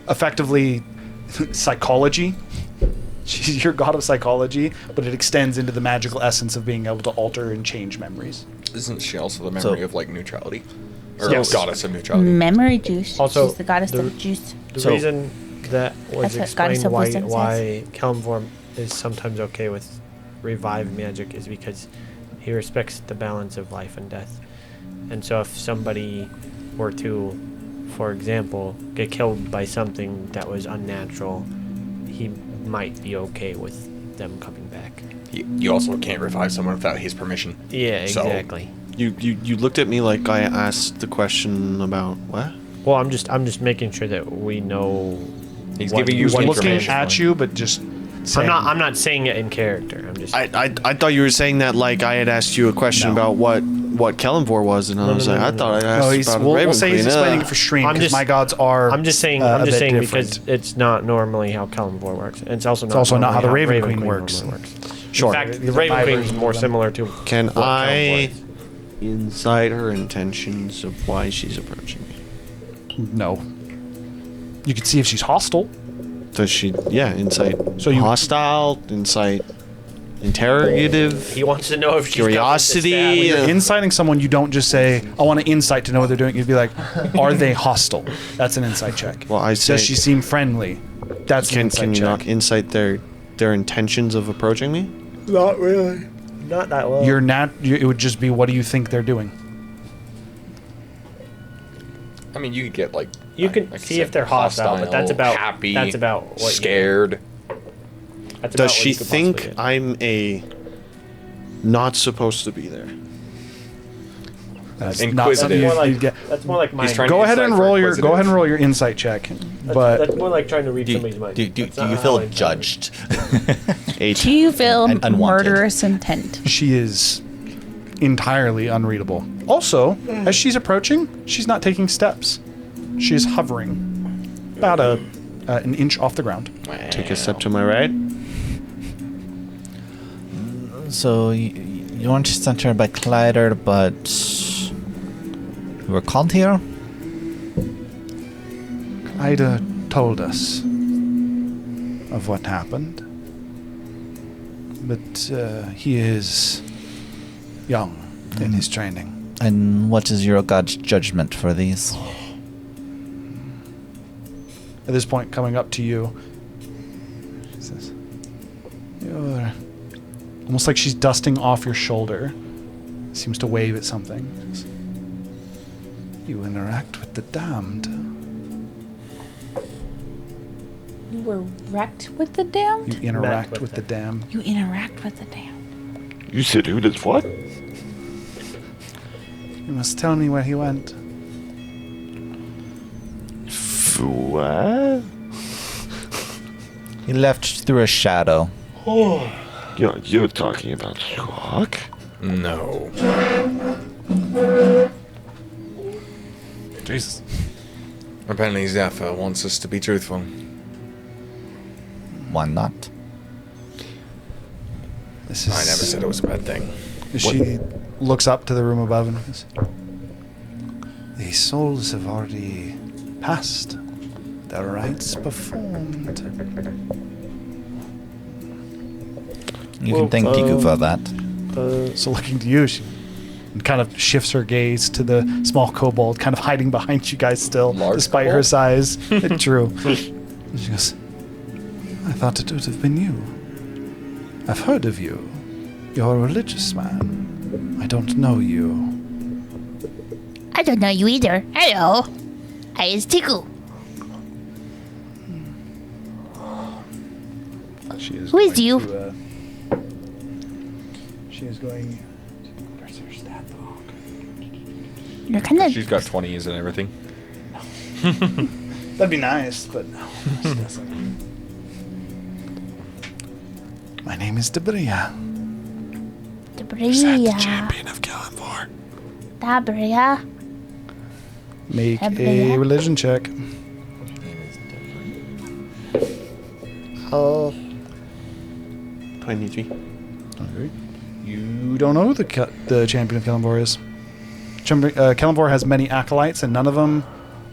Speaker 1: effectively psychology. She's your god of psychology, but it extends into the magical essence of being able to alter and change memories.
Speaker 3: Isn't she also the memory of like neutrality? Or
Speaker 1: Yes.
Speaker 3: goddess of neutrality?
Speaker 5: Memory juice.
Speaker 10: Also,
Speaker 5: She's the goddess
Speaker 10: the-
Speaker 5: of juice.
Speaker 10: The
Speaker 11: So-
Speaker 10: reason that was
Speaker 5: That's what Goddess
Speaker 10: explained
Speaker 5: of
Speaker 10: why
Speaker 5: Wisdom
Speaker 10: why Kelemvor is sometimes okay with revive magic is because he respects the balance of life and death. And so if somebody were to, for example, get killed by something that was unnatural, he might be okay with them coming back.
Speaker 3: You also can't revive someone without his permission.
Speaker 10: Yeah,
Speaker 3: So-
Speaker 10: exactly.
Speaker 6: You looked at me like I asked the question about what?
Speaker 10: Well, I'm just making sure that we know.
Speaker 3: He's
Speaker 10: what
Speaker 3: giving you
Speaker 10: what
Speaker 1: Looking
Speaker 3: information.
Speaker 1: at you, but just saying.
Speaker 10: I'm not saying it in character. I'm just.
Speaker 6: I thought you were saying that like I had asked you a question
Speaker 1: No.
Speaker 6: about what Kelemvor was, and I was like, I thought I
Speaker 1: No,
Speaker 6: asked about
Speaker 1: we'll
Speaker 6: Raven
Speaker 1: say he's
Speaker 6: Queen.
Speaker 1: explaining it for stream
Speaker 10: I'm
Speaker 1: because
Speaker 10: just-
Speaker 1: my gods are.
Speaker 10: I'm just saying.
Speaker 1: a
Speaker 10: I'm just
Speaker 1: bit
Speaker 10: saying
Speaker 1: different.
Speaker 10: because it's not normally how Kelemvor works. And it's also not.
Speaker 1: also not
Speaker 10: normally
Speaker 1: how the Raven Queen
Speaker 10: normally
Speaker 1: works.
Speaker 10: Sure. In fact,
Speaker 1: These
Speaker 10: the
Speaker 1: are
Speaker 10: Raven
Speaker 1: my
Speaker 10: Queen is
Speaker 1: version
Speaker 10: more
Speaker 1: of them.
Speaker 10: similar to.
Speaker 6: Can
Speaker 10: what Kelemvor
Speaker 6: I
Speaker 10: is.
Speaker 6: insight her intentions of why she's approaching me?
Speaker 1: No. You can see if she's hostile.
Speaker 6: Does she? Yeah, insight.
Speaker 1: So you-
Speaker 6: hostile, insight, interrogative.
Speaker 10: He wants to know if she's
Speaker 6: Curiosity,
Speaker 10: coming to stab him.
Speaker 6: Yeah.
Speaker 1: Inciting someone, you don't just say, I want to insight to know what they're doing. You'd be like, are they hostile? That's an insight check.
Speaker 6: Well, I say,
Speaker 1: Does she seem friendly? That's an
Speaker 6: can
Speaker 1: insight
Speaker 6: you
Speaker 1: check.
Speaker 6: not insight their intentions of approaching me?
Speaker 10: Not really. Not that well.
Speaker 1: It would just be, what do you think they're doing?
Speaker 3: I mean, you could get like
Speaker 10: You can
Speaker 3: like I
Speaker 10: see
Speaker 3: said,
Speaker 10: if they're hostile, but that's about
Speaker 3: happy.
Speaker 10: That's about what
Speaker 3: scared.
Speaker 10: That's about
Speaker 6: Does
Speaker 10: what
Speaker 6: she
Speaker 10: you could
Speaker 6: think
Speaker 10: possibly get.
Speaker 6: I'm not supposed to be there?
Speaker 1: That's
Speaker 3: Inquisitive.
Speaker 1: not something
Speaker 10: More
Speaker 1: you
Speaker 10: like
Speaker 1: get.
Speaker 10: that's more like my.
Speaker 3: trying
Speaker 1: Go ahead and
Speaker 3: Insight for
Speaker 1: roll
Speaker 3: inquisitive.
Speaker 1: your insight check.
Speaker 10: That's
Speaker 1: But
Speaker 10: more like trying to read
Speaker 11: Do,
Speaker 10: somebody's mind.
Speaker 11: do
Speaker 10: That's
Speaker 11: you
Speaker 10: not how
Speaker 11: feel
Speaker 10: I-
Speaker 11: judged?
Speaker 6: 8.
Speaker 5: Do you feel
Speaker 11: And unwanted.
Speaker 5: murderous intent?
Speaker 1: she is entirely unreadable. Also, as she's approaching, she's not taking steps. She is hovering about an inch off the ground.
Speaker 6: Take a step to my right.
Speaker 11: So you want to center by Clyder, but
Speaker 4: You were called here?
Speaker 1: Ida told us of what happened. But he is young in his training.
Speaker 4: And what is your god's judgment for these?
Speaker 1: At this point, coming up to you, she says, "You're..." Almost like she's dusting off your shoulder. Seems to wave at something. She says, "You interact with the damned.
Speaker 9: You were wrecked with the damned?
Speaker 1: You interact
Speaker 10: with
Speaker 1: with the damned."
Speaker 9: You interact with the damned.
Speaker 7: You said who does what?
Speaker 1: You must tell me where he went.
Speaker 7: What?
Speaker 4: He left through a shadow.
Speaker 7: You're talking about Squawk?
Speaker 3: No. Jesus. Apparently Zephyr wants us to be truthful.
Speaker 4: Why not?
Speaker 1: This is.
Speaker 3: I never said it was a bad thing.
Speaker 1: She looks up to the room above and says, "The souls have already passed. Their rites performed."
Speaker 4: You can thank Tiku for that.
Speaker 1: So looking to you, she kind of shifts her gaze to the small kobold, kind of hiding behind you guys still,
Speaker 3: Large
Speaker 1: despite her
Speaker 3: kobold?
Speaker 1: size. True. And she goes, "I thought it would have been you. I've heard of you. You're a religious man. I don't know you."
Speaker 5: I don't know you either. Hello. I is Tiku.
Speaker 1: She is
Speaker 5: Who is
Speaker 1: going
Speaker 5: you?
Speaker 1: to, she is going. Where's her stat log?
Speaker 5: You're kind of.
Speaker 3: She's got 20s and everything.
Speaker 1: That'd be nice, but no, she doesn't. My name is Debria.
Speaker 5: Debria.
Speaker 7: Champion of Kelemvor.
Speaker 5: Debria.
Speaker 1: Make a
Speaker 5: Debria.
Speaker 1: religion check.
Speaker 6: 23.
Speaker 1: Okay. You don't know who the champion of Kelemvor is. Kelemvor has many acolytes, and none of them,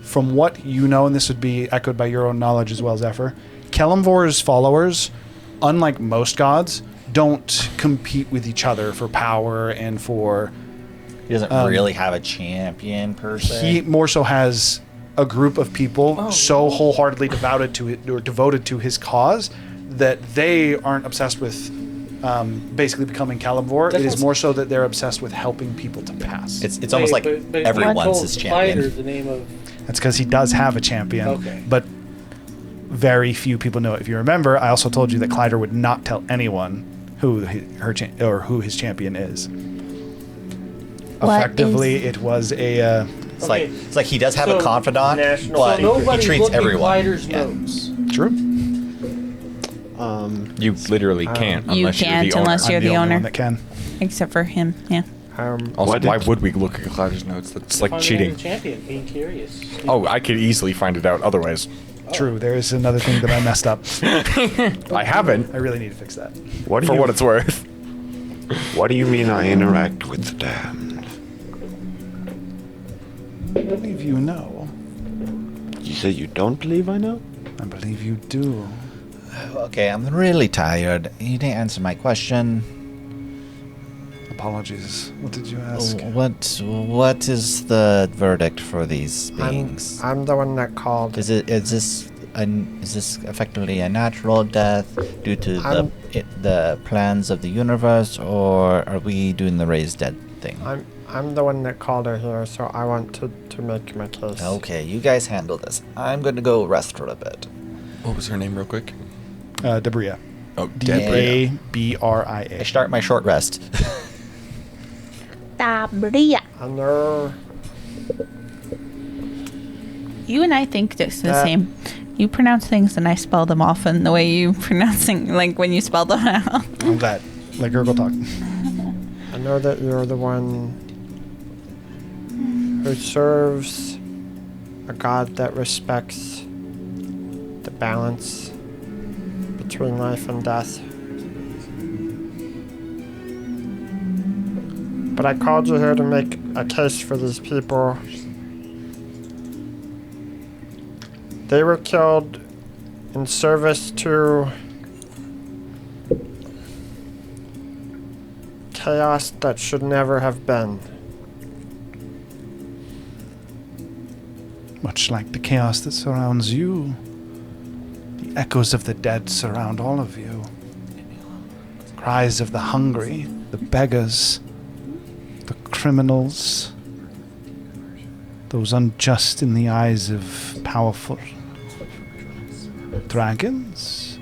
Speaker 1: from what you know, and this would be echoed by your own knowledge as well, Zephyr, Kelemvor's followers, unlike most gods, don't compete with each other for power and for...
Speaker 11: He doesn't really have a champion per se.
Speaker 1: He more so has a group of people so wholeheartedly devoted to his cause that they aren't obsessed with basically becoming Kelemvor. It is more so that they're obsessed with helping people to pass.
Speaker 11: It's almost like everyone's his champion.
Speaker 2: The name of
Speaker 1: That's because he does have a champion.
Speaker 2: Okay.
Speaker 1: But very few people know it. If you remember, I also told you that Clyder would not tell anyone who who his champion is.
Speaker 5: What
Speaker 1: Effectively,
Speaker 5: is-
Speaker 1: it was a.
Speaker 11: It's like he does have a confidant,
Speaker 10: national-
Speaker 11: but
Speaker 2: so nobody's
Speaker 11: he treats
Speaker 2: looking
Speaker 11: everyone.
Speaker 2: Clyder's
Speaker 11: Yeah.
Speaker 2: notes.
Speaker 1: True.
Speaker 3: You literally can't
Speaker 9: You
Speaker 3: unless you're
Speaker 9: can't
Speaker 3: the owner.
Speaker 9: unless you're
Speaker 1: I'm
Speaker 9: the
Speaker 1: only
Speaker 9: owner.
Speaker 1: one that can.
Speaker 9: Except for him, yeah.
Speaker 3: Also,
Speaker 7: What
Speaker 3: why
Speaker 7: did-
Speaker 3: would we look at Clyder's notes? That's like
Speaker 2: Finding
Speaker 3: cheating.
Speaker 2: the champion, being curious.
Speaker 3: Oh, I could easily find it out otherwise.
Speaker 1: True. There is another thing that I messed up.
Speaker 3: I haven't,
Speaker 1: I really need to fix that.
Speaker 7: What do
Speaker 3: for
Speaker 7: you,
Speaker 3: what it's worth.
Speaker 7: What do you mean I interact with the damned?
Speaker 1: I believe you know.
Speaker 7: You say you don't believe I know?
Speaker 1: I believe you do.
Speaker 4: Okay, I'm really tired. You didn't answer my question.
Speaker 1: Apologies. What did you ask?
Speaker 4: What is the verdict for these beings?
Speaker 10: I'm the one that called.
Speaker 4: Is this effectively a natural death due to the plans of the universe, or are we doing the raised dead thing?
Speaker 10: I'm the one that called her here, so I want to make my case.
Speaker 4: Okay, you guys handle this. I'm going to go rest for a bit.
Speaker 3: What was her name, real quick?
Speaker 1: Debria.
Speaker 3: Oh,
Speaker 4: Debria.
Speaker 1: Debria.
Speaker 4: I start my short rest.
Speaker 5: Debria.
Speaker 10: And there.
Speaker 9: You and I think just the
Speaker 10: That-
Speaker 9: same. You pronounce things and I spell them often the way you pronouncing, like when you spell them out.
Speaker 1: I'm glad. Let Gurgle talk.
Speaker 10: I know that you're the one who serves a god that respects the balance between life and death. But I called you here to make a case for these people. They were killed in service to chaos that should never have been.
Speaker 1: Much like the chaos that surrounds you, the echoes of the dead surround all of you. Cries of the hungry, the beggars, the criminals, those unjust in the eyes of powerful dragons.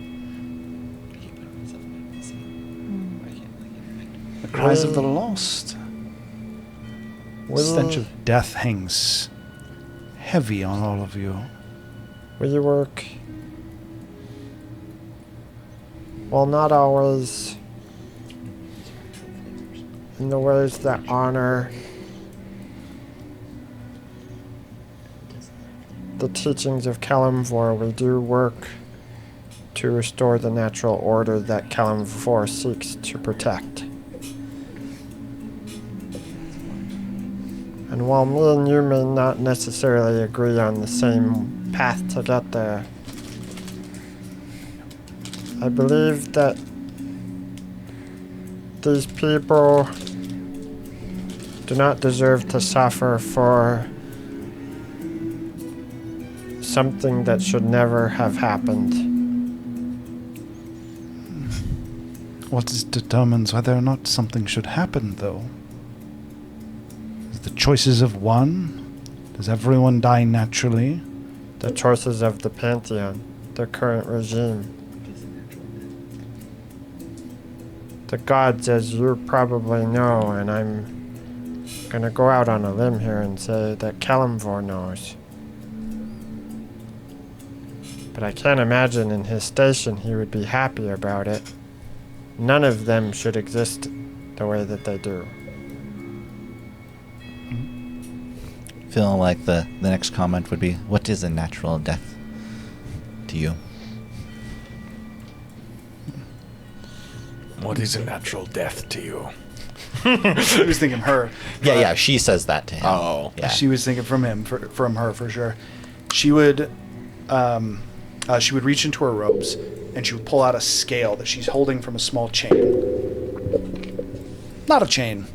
Speaker 1: The cries of the lost. The stench of death hangs heavy on all of you.
Speaker 10: We work, well, not always in the ways that honor the teachings of Kelemvor. We do work to restore the natural order that Kelemvor seeks to protect. And while me and you may not necessarily agree on the same path to get there, I believe that these people do not deserve to suffer for something that should never have happened.
Speaker 1: What determines whether or not something should happen, though? Is the choices of one? Does everyone die naturally?
Speaker 10: The choices of the Pantheon, the current regime. The gods, as you probably know, and I'm gonna go out on a limb here and say that Kelemvor knows. But I can't imagine in his station he would be happy about it. None of them should exist the way that they do.
Speaker 11: Feeling like the next comment would be, what is a natural death to you?
Speaker 8: What is a natural death to you?
Speaker 1: She was thinking her.
Speaker 11: Yeah, she says that to him.
Speaker 8: Oh.
Speaker 11: Yeah.
Speaker 1: She was thinking from him, from her for sure. She would reach into her robes and she would pull out a scale that she's holding from a small chain. Not a chain.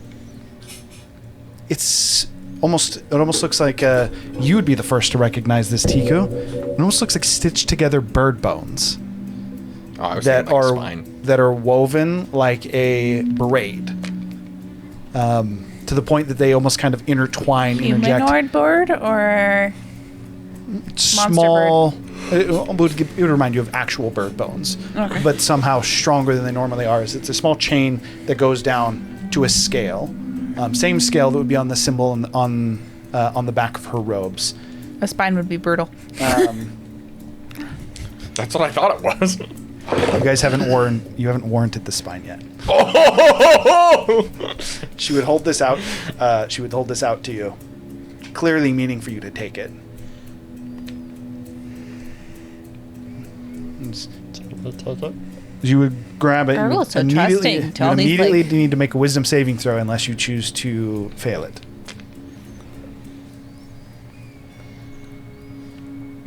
Speaker 1: It almost looks like you would be the first to recognize this, Tiku. It almost looks like stitched together bird bones
Speaker 8: Oh, I was
Speaker 1: that
Speaker 8: thinking like
Speaker 1: are
Speaker 8: spine.
Speaker 1: that are woven like a braid. To the point that they almost kind of intertwine, interject.
Speaker 9: Humanoid bird or
Speaker 1: Small. It would remind you of actual bird bones,
Speaker 9: Okay.
Speaker 1: but somehow stronger than they normally are. It's a small chain that goes down to a scale, same scale that would be on the symbol on the back of her robes.
Speaker 9: a spine would be brutal.
Speaker 8: That's what I thought it was.
Speaker 1: You guys haven't warranted the spine yet. She would hold this out. She would hold this out to you, clearly meaning for you to take it. You would grab it.
Speaker 5: Oh,
Speaker 1: and
Speaker 5: so
Speaker 1: immediately,
Speaker 5: trusting to
Speaker 1: you
Speaker 5: all these,
Speaker 1: immediately
Speaker 5: like-
Speaker 1: need to make a wisdom saving throw unless you choose to fail it.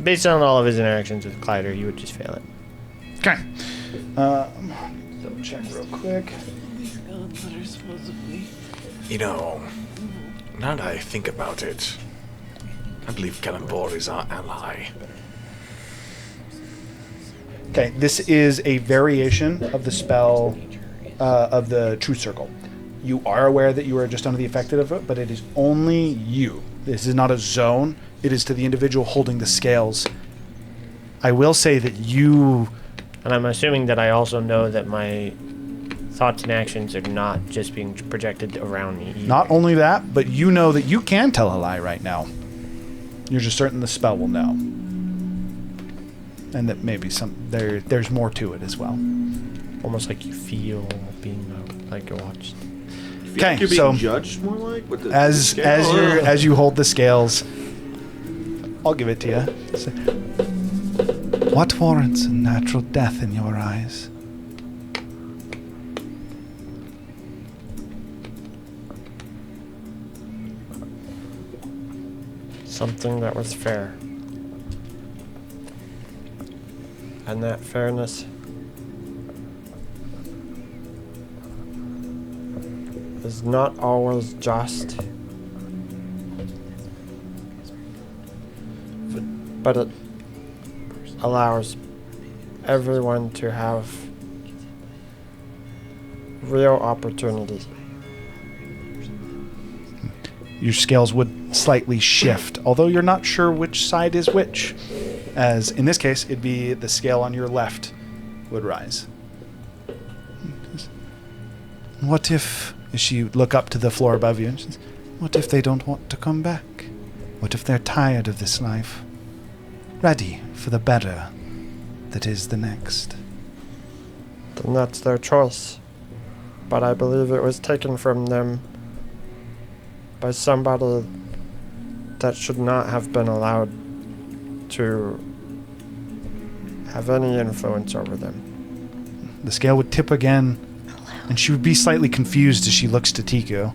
Speaker 10: Based on all of his interactions with Kleider, he would just fail it.
Speaker 1: Okay. Double check real quick.
Speaker 8: You know, now that I think about it, I believe Kelemvor is our ally.
Speaker 1: Okay, this is a variation of the spell of the True Circle. You are aware that you are just under the effect of it, but it is only you. This is not a zone. It is to the individual holding the scales. I will say that you...
Speaker 10: And I'm assuming that I also know that my thoughts and actions are not just being projected around me. Either.
Speaker 1: Not only that, but you know that you can tell a lie right now. You're just certain the spell will know. And that maybe there's more to it as well.
Speaker 10: Almost like you feel being like you're watched.
Speaker 1: Okay,
Speaker 6: You're being
Speaker 1: so
Speaker 6: judged more like with the
Speaker 1: as
Speaker 6: scale?
Speaker 1: as you hold the scales, I'll give it to you. What warrants a natural death in your eyes?
Speaker 10: something that was fair. And that fairness is not always just, but it allows everyone to have real opportunity.
Speaker 1: Your scales would slightly shift, although you're not sure which side is which. As in this case, it'd be the scale on your left would rise. What if she would look up to the floor above you and she says, what if they don't want to come back? What if they're tired of this life? Ready for the better that is the next?
Speaker 10: Then that's their choice. But I believe it was taken from them by somebody that should not have been allowed to have any influence over them.
Speaker 1: The scale would tip again, and she would be slightly confused as she looks to Tiku.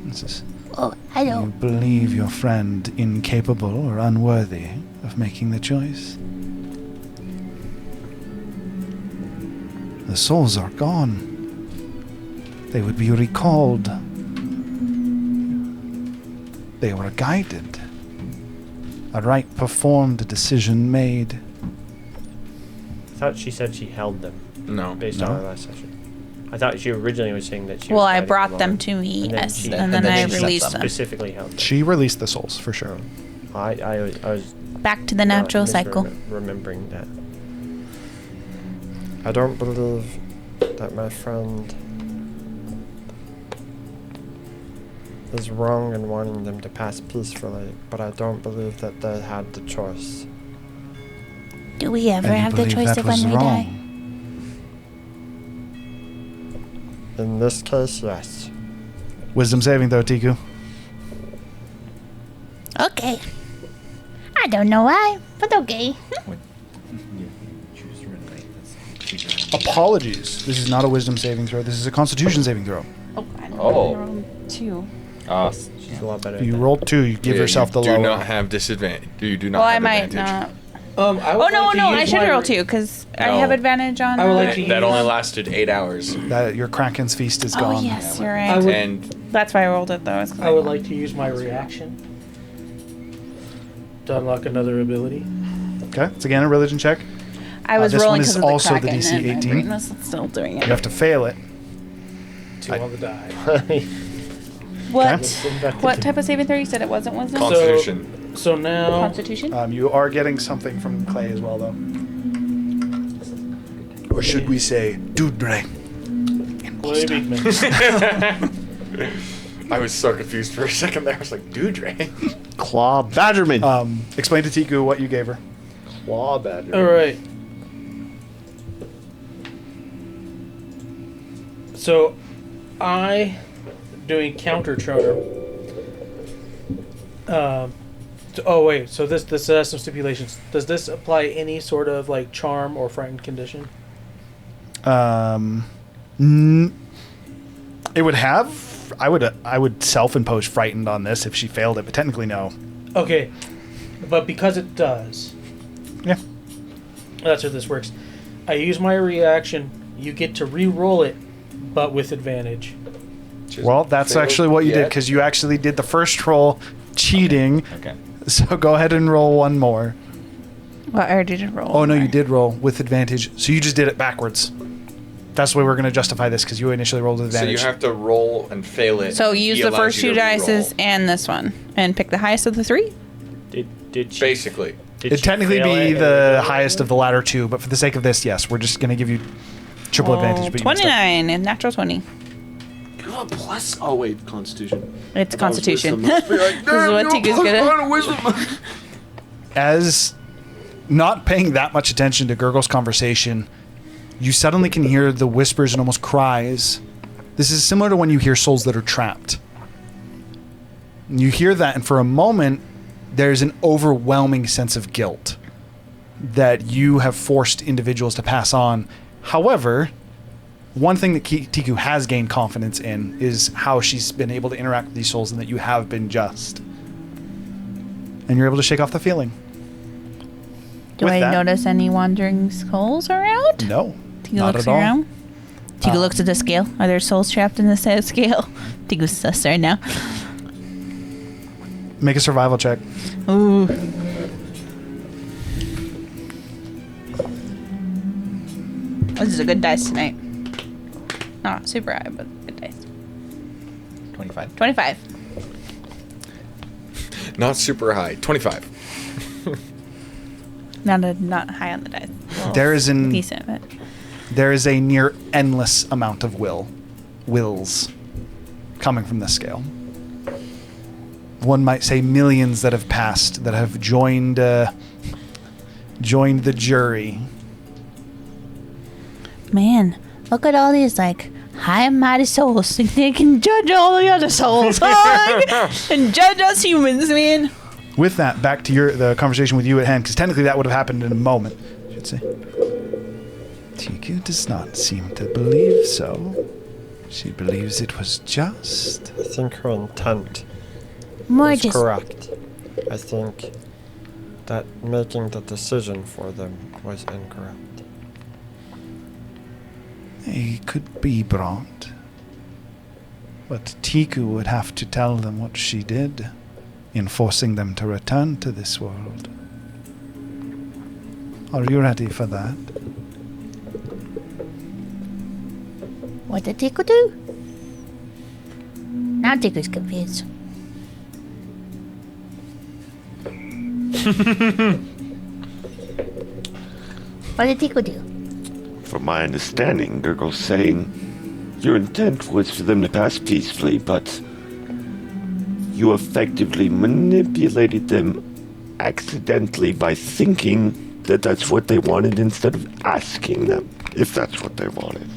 Speaker 1: And says,
Speaker 5: Oh,
Speaker 1: you
Speaker 5: hello.
Speaker 1: believe your friend incapable or unworthy of making the choice? The souls are gone. They would be recalled. They were guided. A right performed, a decision made.
Speaker 10: I thought she said she held them
Speaker 3: No.
Speaker 10: based on our last session. I thought she originally was saying that she
Speaker 9: Well,
Speaker 10: was
Speaker 9: I
Speaker 10: guiding
Speaker 9: brought them
Speaker 10: along.
Speaker 9: to me,
Speaker 10: And then
Speaker 9: yes,
Speaker 10: she-
Speaker 9: and then I
Speaker 11: she sent
Speaker 9: released
Speaker 11: them.
Speaker 9: them.
Speaker 10: Specifically held them.
Speaker 1: She released the souls, for sure.
Speaker 10: I was
Speaker 5: Back to the natural cycle.
Speaker 10: Remembering that. I don't believe that my friend is wrong in wanting them to pass peacefully, but I don't believe that they had the choice.
Speaker 5: Do we ever
Speaker 1: And you
Speaker 5: have the
Speaker 1: believe
Speaker 5: choice
Speaker 1: that
Speaker 5: of
Speaker 1: was
Speaker 5: when we die?
Speaker 1: wrong.
Speaker 10: In this case, yes.
Speaker 1: Wisdom saving, though, Tiku.
Speaker 5: Okay. I don't know why, but okay.
Speaker 1: Apologies. This is not a wisdom saving throw. This is a constitution saving throw.
Speaker 9: Oh, I don't
Speaker 3: Oh.
Speaker 9: know. 2.
Speaker 10: She's a lot better
Speaker 1: If
Speaker 10: at
Speaker 1: you
Speaker 10: that.
Speaker 1: roll 2, you give yourself the
Speaker 3: do
Speaker 1: lower.
Speaker 3: not have disadvantage. You do not
Speaker 9: Well,
Speaker 3: have
Speaker 9: I might
Speaker 3: advantage.
Speaker 9: not.
Speaker 2: I
Speaker 9: Oh,
Speaker 2: would
Speaker 9: no,
Speaker 2: like to
Speaker 9: no, I
Speaker 2: use
Speaker 9: should
Speaker 2: my
Speaker 9: roll
Speaker 2: re-
Speaker 9: 2, because I
Speaker 3: No.
Speaker 9: have advantage on
Speaker 2: I would like to
Speaker 3: That
Speaker 2: use-
Speaker 3: only lasted 8 hours.
Speaker 1: Your Kraken's feast is
Speaker 9: Oh,
Speaker 1: gone.
Speaker 9: yes, you're
Speaker 2: I
Speaker 9: right.
Speaker 2: would-
Speaker 3: And
Speaker 9: That's why I rolled it, though. is 'cause
Speaker 2: I would like to use my reaction to unlock another ability.
Speaker 1: Okay, it's again a religion check.
Speaker 9: I was
Speaker 1: this one
Speaker 9: rolling
Speaker 1: is
Speaker 9: because of the
Speaker 1: also the
Speaker 9: Kraken,
Speaker 1: DC
Speaker 9: and my
Speaker 1: 18.
Speaker 9: brain was still doing
Speaker 1: You
Speaker 9: it.
Speaker 1: have to fail it.
Speaker 2: 2 on the die.
Speaker 9: What type of saving throw? You said it wasn't wisdom?
Speaker 3: Constitution.
Speaker 2: So now,
Speaker 9: Constitution?
Speaker 1: You are getting something from Clay as well, though. Or should we say, Dudre?
Speaker 2: Clay Beekman.
Speaker 3: I was so confused for a second there. I was like, dude, Ray.
Speaker 6: Claw Badgerman.
Speaker 1: Explain to Tiku what you gave her.
Speaker 6: Claw Badgerman.
Speaker 2: All right. So, I doing counter charm. Oh wait. So this has some stipulations. Does this apply any sort of like charm or frightened condition?
Speaker 1: It would have. I would self-impose frightened on this if she failed it, but technically no.
Speaker 2: Okay, but because it does,
Speaker 1: Yeah.
Speaker 2: that's how this works. I use my reaction. You get to re-roll it, but with advantage.
Speaker 1: Well, that's actually what you did, because you actually did the first roll cheating.
Speaker 11: Okay.
Speaker 1: So go ahead and roll one more.
Speaker 9: Well, I already did roll.
Speaker 1: Oh, no, you did roll with advantage. So you just did it backwards. That's the way we're going to justify this, because you initially rolled with
Speaker 3: So
Speaker 1: advantage.
Speaker 3: you have to roll and fail it.
Speaker 9: So use
Speaker 3: He
Speaker 9: the
Speaker 3: allows
Speaker 9: first
Speaker 3: you
Speaker 9: two
Speaker 3: to
Speaker 9: dices
Speaker 3: re-roll.
Speaker 9: and this one, and pick the highest of the 3.
Speaker 10: Did she?
Speaker 3: Basically.
Speaker 10: Did
Speaker 1: It'd
Speaker 10: she
Speaker 1: technically
Speaker 10: fail
Speaker 1: be
Speaker 10: it
Speaker 1: the
Speaker 10: and
Speaker 1: highest of the latter two, but for the sake of this, yes, we're just going to give you triple advantage. But you missed it.
Speaker 9: 29 and natural 20.
Speaker 6: God, plus. Oh, wait, Constitution.
Speaker 9: It's
Speaker 6: I thought it was
Speaker 9: Constitution.
Speaker 6: wisdom.
Speaker 9: This is what Tiku's good at.
Speaker 1: As not paying that much attention to Gurgle's conversation, you suddenly can hear the whispers and almost cries. This is similar to when you hear souls that are trapped. You hear that, and for a moment, there's an overwhelming sense of guilt that you have forced individuals to pass on. However, one thing that Tiku has gained confidence in is how she's been able to interact with these souls and that you have been just. and you're able to shake off the feeling.
Speaker 9: Do
Speaker 1: With
Speaker 9: I
Speaker 1: that-
Speaker 9: notice any wandering souls around?
Speaker 1: No,
Speaker 9: Tigu
Speaker 1: not
Speaker 9: looks
Speaker 1: at all.
Speaker 9: around. Tigu looks at the scale. Are there souls trapped in the scale? Tigu's sus right now.
Speaker 1: Make a survival check.
Speaker 9: Ooh. This is a good dice tonight. Not super high, but good dice.
Speaker 11: 25.
Speaker 9: 25.
Speaker 3: Not super high. 25.
Speaker 9: Not high on the dice. Well,
Speaker 1: There is an
Speaker 9: decent, but
Speaker 1: there is a near endless amount of wills coming from this scale. One might say millions that have passed, that have joined the jury.
Speaker 5: Man, look at all these like high and mighty souls. Think they can judge all the other souls.
Speaker 9: and judge us humans, man.
Speaker 1: With that, back to the conversation with you at hand, because technically that would have happened in a moment, I should say. Tiku does not seem to believe so. She believes it was just.
Speaker 10: I think her intent
Speaker 5: More
Speaker 10: was
Speaker 5: just
Speaker 10: correct. I think that making the decision for them was incorrect.
Speaker 1: They could be brought. But Tiku would have to tell them what she did in forcing them to return to this world. Are you ready for that?
Speaker 5: what did Tiku do? Now Tiku's confused. What did Tiku do?
Speaker 7: From my understanding, Gurgle's saying your intent was for them to pass peacefully, but you effectively manipulated them accidentally by thinking that that's what they wanted instead of asking them if that's what they wanted.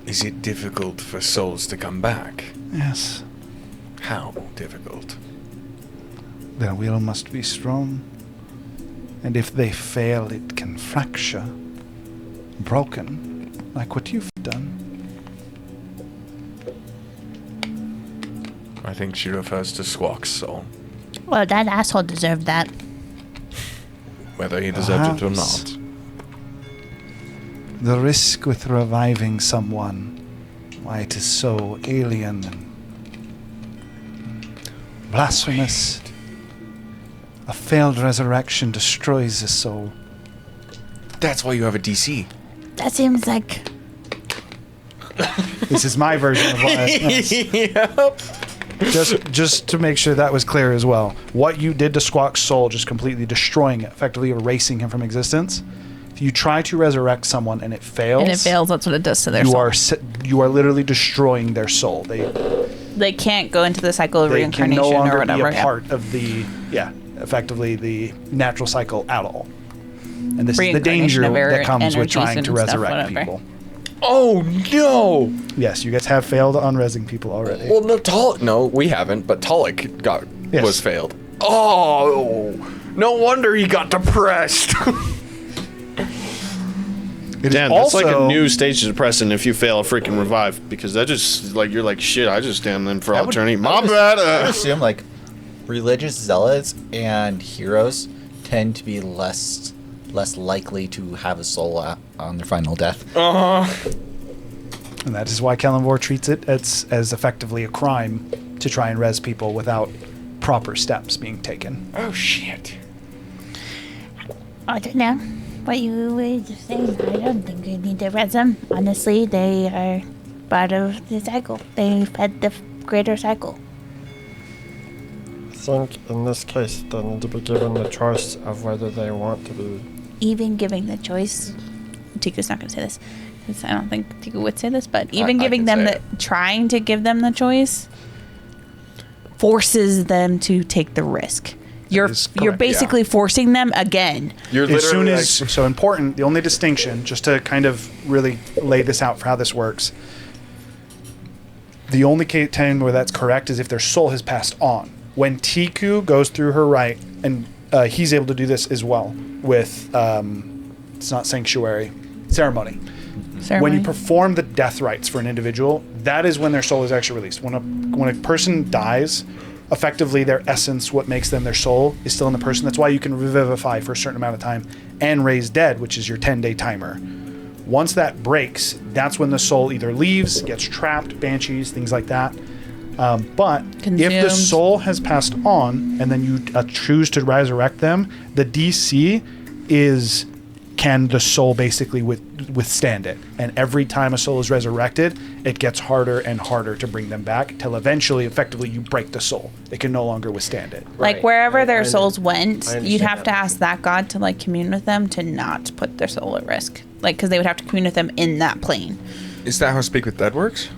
Speaker 8: Is it difficult for souls to come back?
Speaker 1: Yes.
Speaker 8: How difficult?
Speaker 1: Their will must be strong. And if they fail, it can fracture. Broken, like what you've done.
Speaker 8: I think she refers to Squawk's soul.
Speaker 5: Well, that asshole deserved that.
Speaker 8: Whether he deserved it or
Speaker 1: Perhaps.
Speaker 8: not.
Speaker 1: The risk with reviving someone, why it is so alien and blasphemous. A failed resurrection destroys a soul.
Speaker 8: That's why you have a DC.
Speaker 5: That seems like
Speaker 1: This is my version of what Just to make sure that was clear as well. What you did to Squawk's soul, just completely destroying it, effectively erasing him from existence. If you try to resurrect someone and it fails,
Speaker 9: And it fails, that's what it does to their
Speaker 1: you
Speaker 9: soul.
Speaker 1: you are literally destroying their soul.
Speaker 9: They can't go into the cycle of
Speaker 1: They can
Speaker 9: reincarnation
Speaker 1: no longer
Speaker 9: or whatever.
Speaker 1: be a part of the effectively the natural cycle at all. And this is the
Speaker 9: Reincarnation
Speaker 1: danger
Speaker 9: of
Speaker 1: that comes with
Speaker 9: energies
Speaker 1: trying
Speaker 9: and
Speaker 1: to
Speaker 9: stuff,
Speaker 1: resurrect
Speaker 9: whatever.
Speaker 1: people.
Speaker 8: Oh no!
Speaker 1: Yes, you guys have failed on resing people already.
Speaker 3: Well, no, we haven't, but Talik
Speaker 1: Yes.
Speaker 3: was failed. Oh, no wonder he got depressed.
Speaker 1: It is
Speaker 6: Damn, that's like a
Speaker 1: also-
Speaker 6: new stage of depressing if you fail a freaking revive, because that just like you're like shit. I just stand in for all eternity. My bad.
Speaker 11: I would assume like religious zealots and heroes tend to be less likely to have a soul on their final death.
Speaker 1: And that is why Kelemvor treats it as effectively a crime to try and res people without proper steps being taken.
Speaker 8: Oh shit.
Speaker 5: I don't know what you were just saying. I don't think you need to res them. Honestly, they are part of the cycle. They fed the greater cycle.
Speaker 10: I think in this case they need to be given the choice of whether they want to be.
Speaker 5: Even giving the choice.
Speaker 9: Tiku's not going to say this, 'cause I don't think Tiku would say this, but even
Speaker 3: I
Speaker 9: giving
Speaker 3: can
Speaker 9: them
Speaker 3: say
Speaker 9: trying to give them the choice forces them to take the risk. You're
Speaker 1: is
Speaker 9: you're
Speaker 1: correct,
Speaker 9: basically forcing them again.
Speaker 3: You're
Speaker 1: As soon
Speaker 3: literally
Speaker 1: as so important, the only distinction, just to kind of really lay this out for how this works, the only time where that's correct is if their soul has passed on. When Tiku goes through her rite, and he's able to do this as well with it's not sanctuary ceremony. When you perform the death rites for an individual, that is when their soul is actually released. When a person dies, effectively their essence, what makes them their soul, is still in the person. That's why you can revivify for a certain amount of time and raise dead, which is your 10-day timer. Once that breaks, that's when the soul either leaves, gets trapped, banshees, things like that. But if the
Speaker 9: Consumed.
Speaker 1: soul has passed on and then you choose to resurrect them, the DC is can the soul basically withstand it. And every time a soul is resurrected, it gets harder and harder to bring them back till eventually, effectively, you break the soul. It can no longer withstand it.
Speaker 9: Like
Speaker 10: Right.
Speaker 9: wherever their
Speaker 10: I
Speaker 9: souls went,
Speaker 10: understand
Speaker 9: you'd have
Speaker 10: that.
Speaker 9: to ask that god to like commune with them to not put their soul at risk. Like, because they would have to commune with them in that plane.
Speaker 3: Is that how Speak with Dead works?